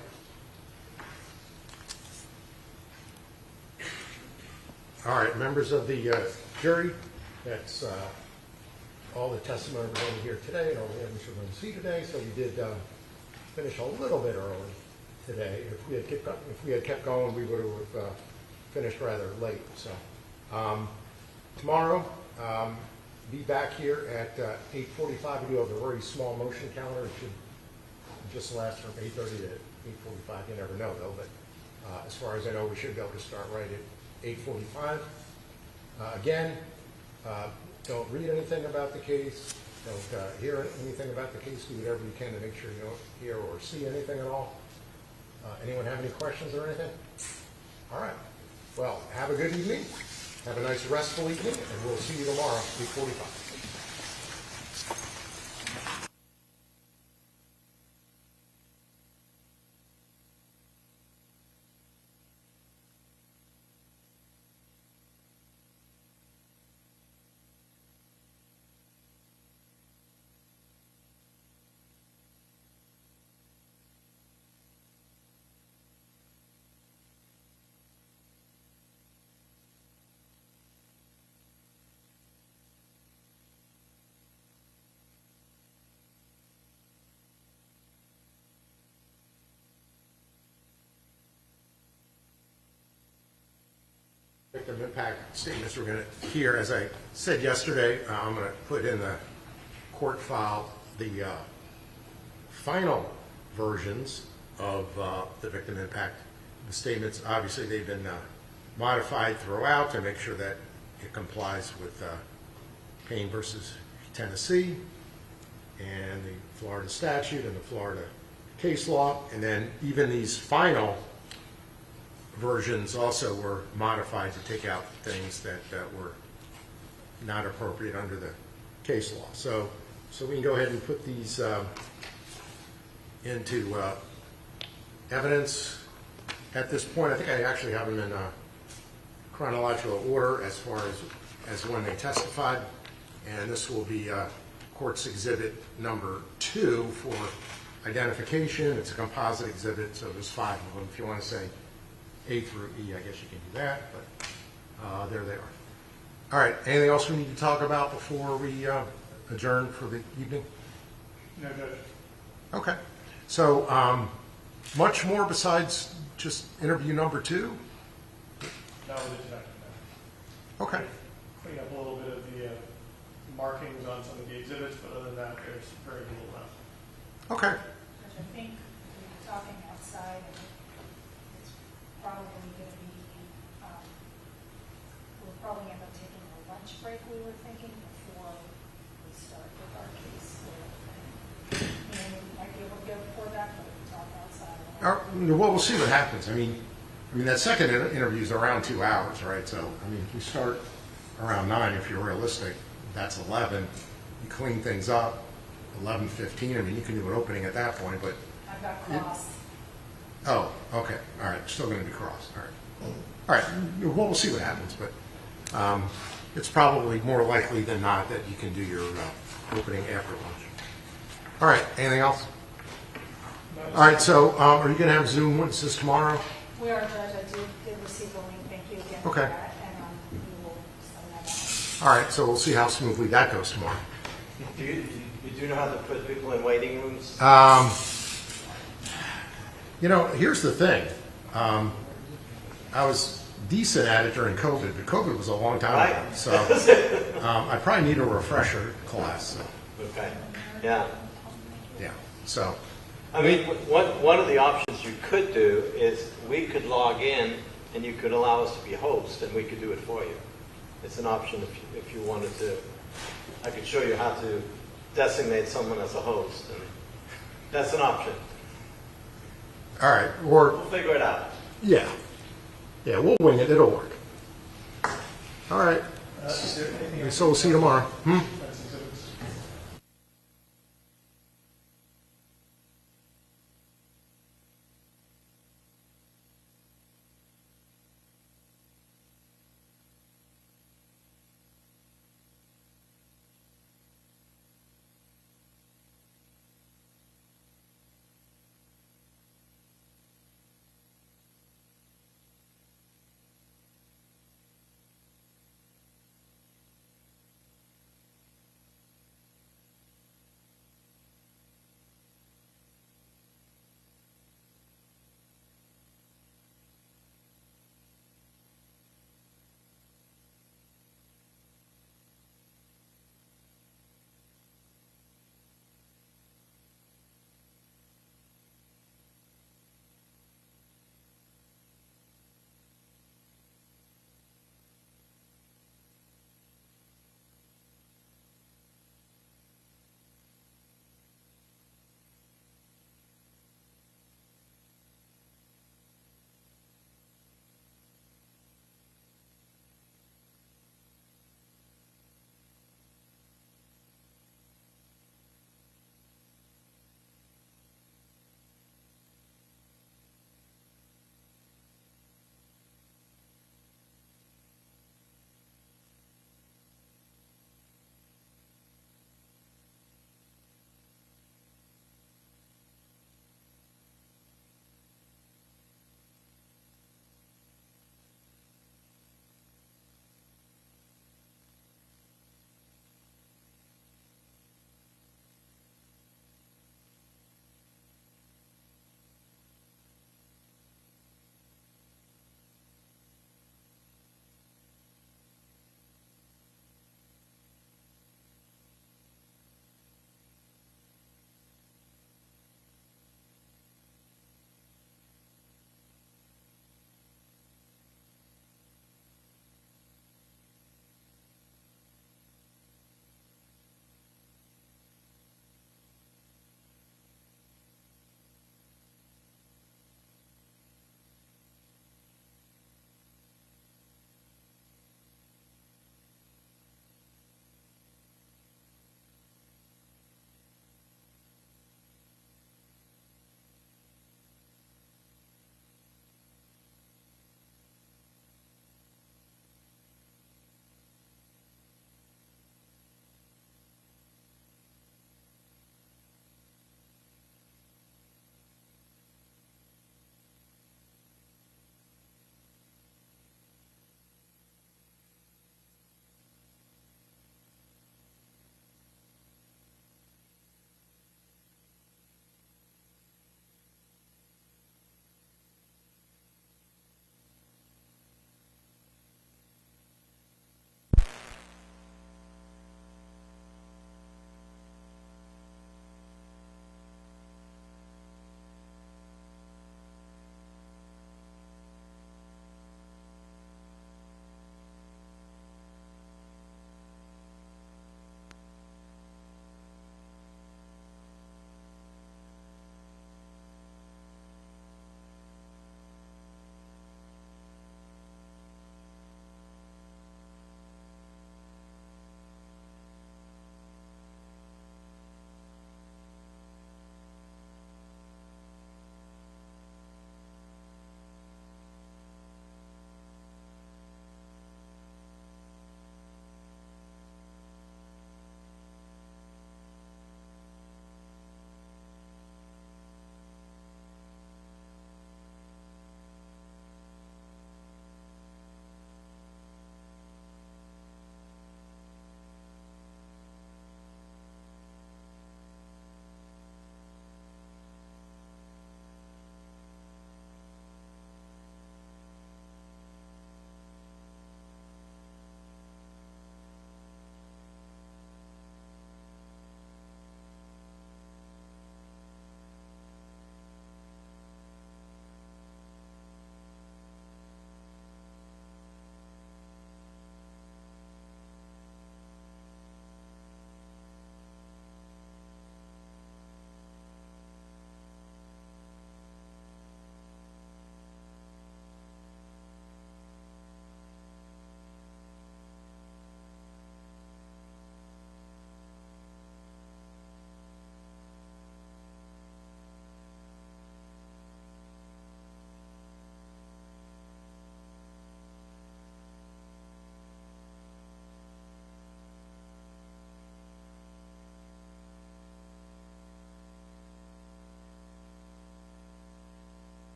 All right, members of the jury, that's all the testimony we're going to hear today and all the evidence we're going to see today. So we did finish a little bit early today. If we had kept going, we would have finished rather late. So tomorrow, be back here at 8:45. We do have a very small motion calendar. It should just last from 8:30 to 8:45. You never know, though. But as far as I know, we should be able to start right at 8:45. Again, don't read anything about the case. Don't hear anything about the case. Do whatever you can to make sure you don't hear or see anything at all. Anyone have any questions or anything? All right. Well, have a good evening. Have a nice restful evening, and we'll see you tomorrow at 8:45. victim impact statements we're going to hear. As I said yesterday, I'm going to put in the court file the final versions of the victim impact statements. Obviously, they've been modified throughout to make sure that it complies with Payne versus Tennessee and the Florida statute and the Florida case law. And then even these final versions also were modified to take out things that were not appropriate under the case law. So we can go ahead and put these into evidence. At this point, I think I actually have them in chronological order as far as when they testified. And this will be Court's Exhibit number 2 for identification. It's a composite exhibit, so there's 5 of them. If you want to say A through E, I guess you can do that, but there they are. All right, anything else we need to talk about before we adjourn for the evening? No, Judge. Okay. So much more besides just interview number 2? That was it. Okay. Clean up a little bit of the markings on some of the exhibits, but other than that, there's very little left. Okay. Which I think we're talking outside, and it's probably going to be, we'll probably end up taking a lunch break, we were thinking, before we start with our case. And we might be able to go before that, but we can talk outside. Well, we'll see what happens. I mean, that second interview is around 2 hours, right? So, I mean, if you start around 9, if you're realistic, that's 11. You clean things up, 11:15. I mean, you can do an opening at that point, but... I've got cross. Oh, okay. All right. Still going to be cross. All right. All right. Well, we'll see what happens, but it's probably more likely than not that you can do your opening after lunch. All right. Anything else? All right. So are you going to have Zoom witnesses tomorrow? We are, Judge. I did receive the link. Thank you again for Okay. that, and we will send that out. All right. So we'll see how smoothly that goes tomorrow. Do you do know how to put people in waiting rooms? Here's the thing. I was decent at it during COVID, but COVID was a long time ago. Right. So I probably need a refresher class. So. Okay. Yeah. Yeah. So. I mean, one of the options you could do is we could log in and you could allow us to be host and we could do it for you. It's an option if you wanted to. I could show you how to designate someone as a host. And that's an option. All right. Or we'll figure it out. Yeah. Yeah, we'll wing it. It'll work. All right. So we'll see you tomorrow.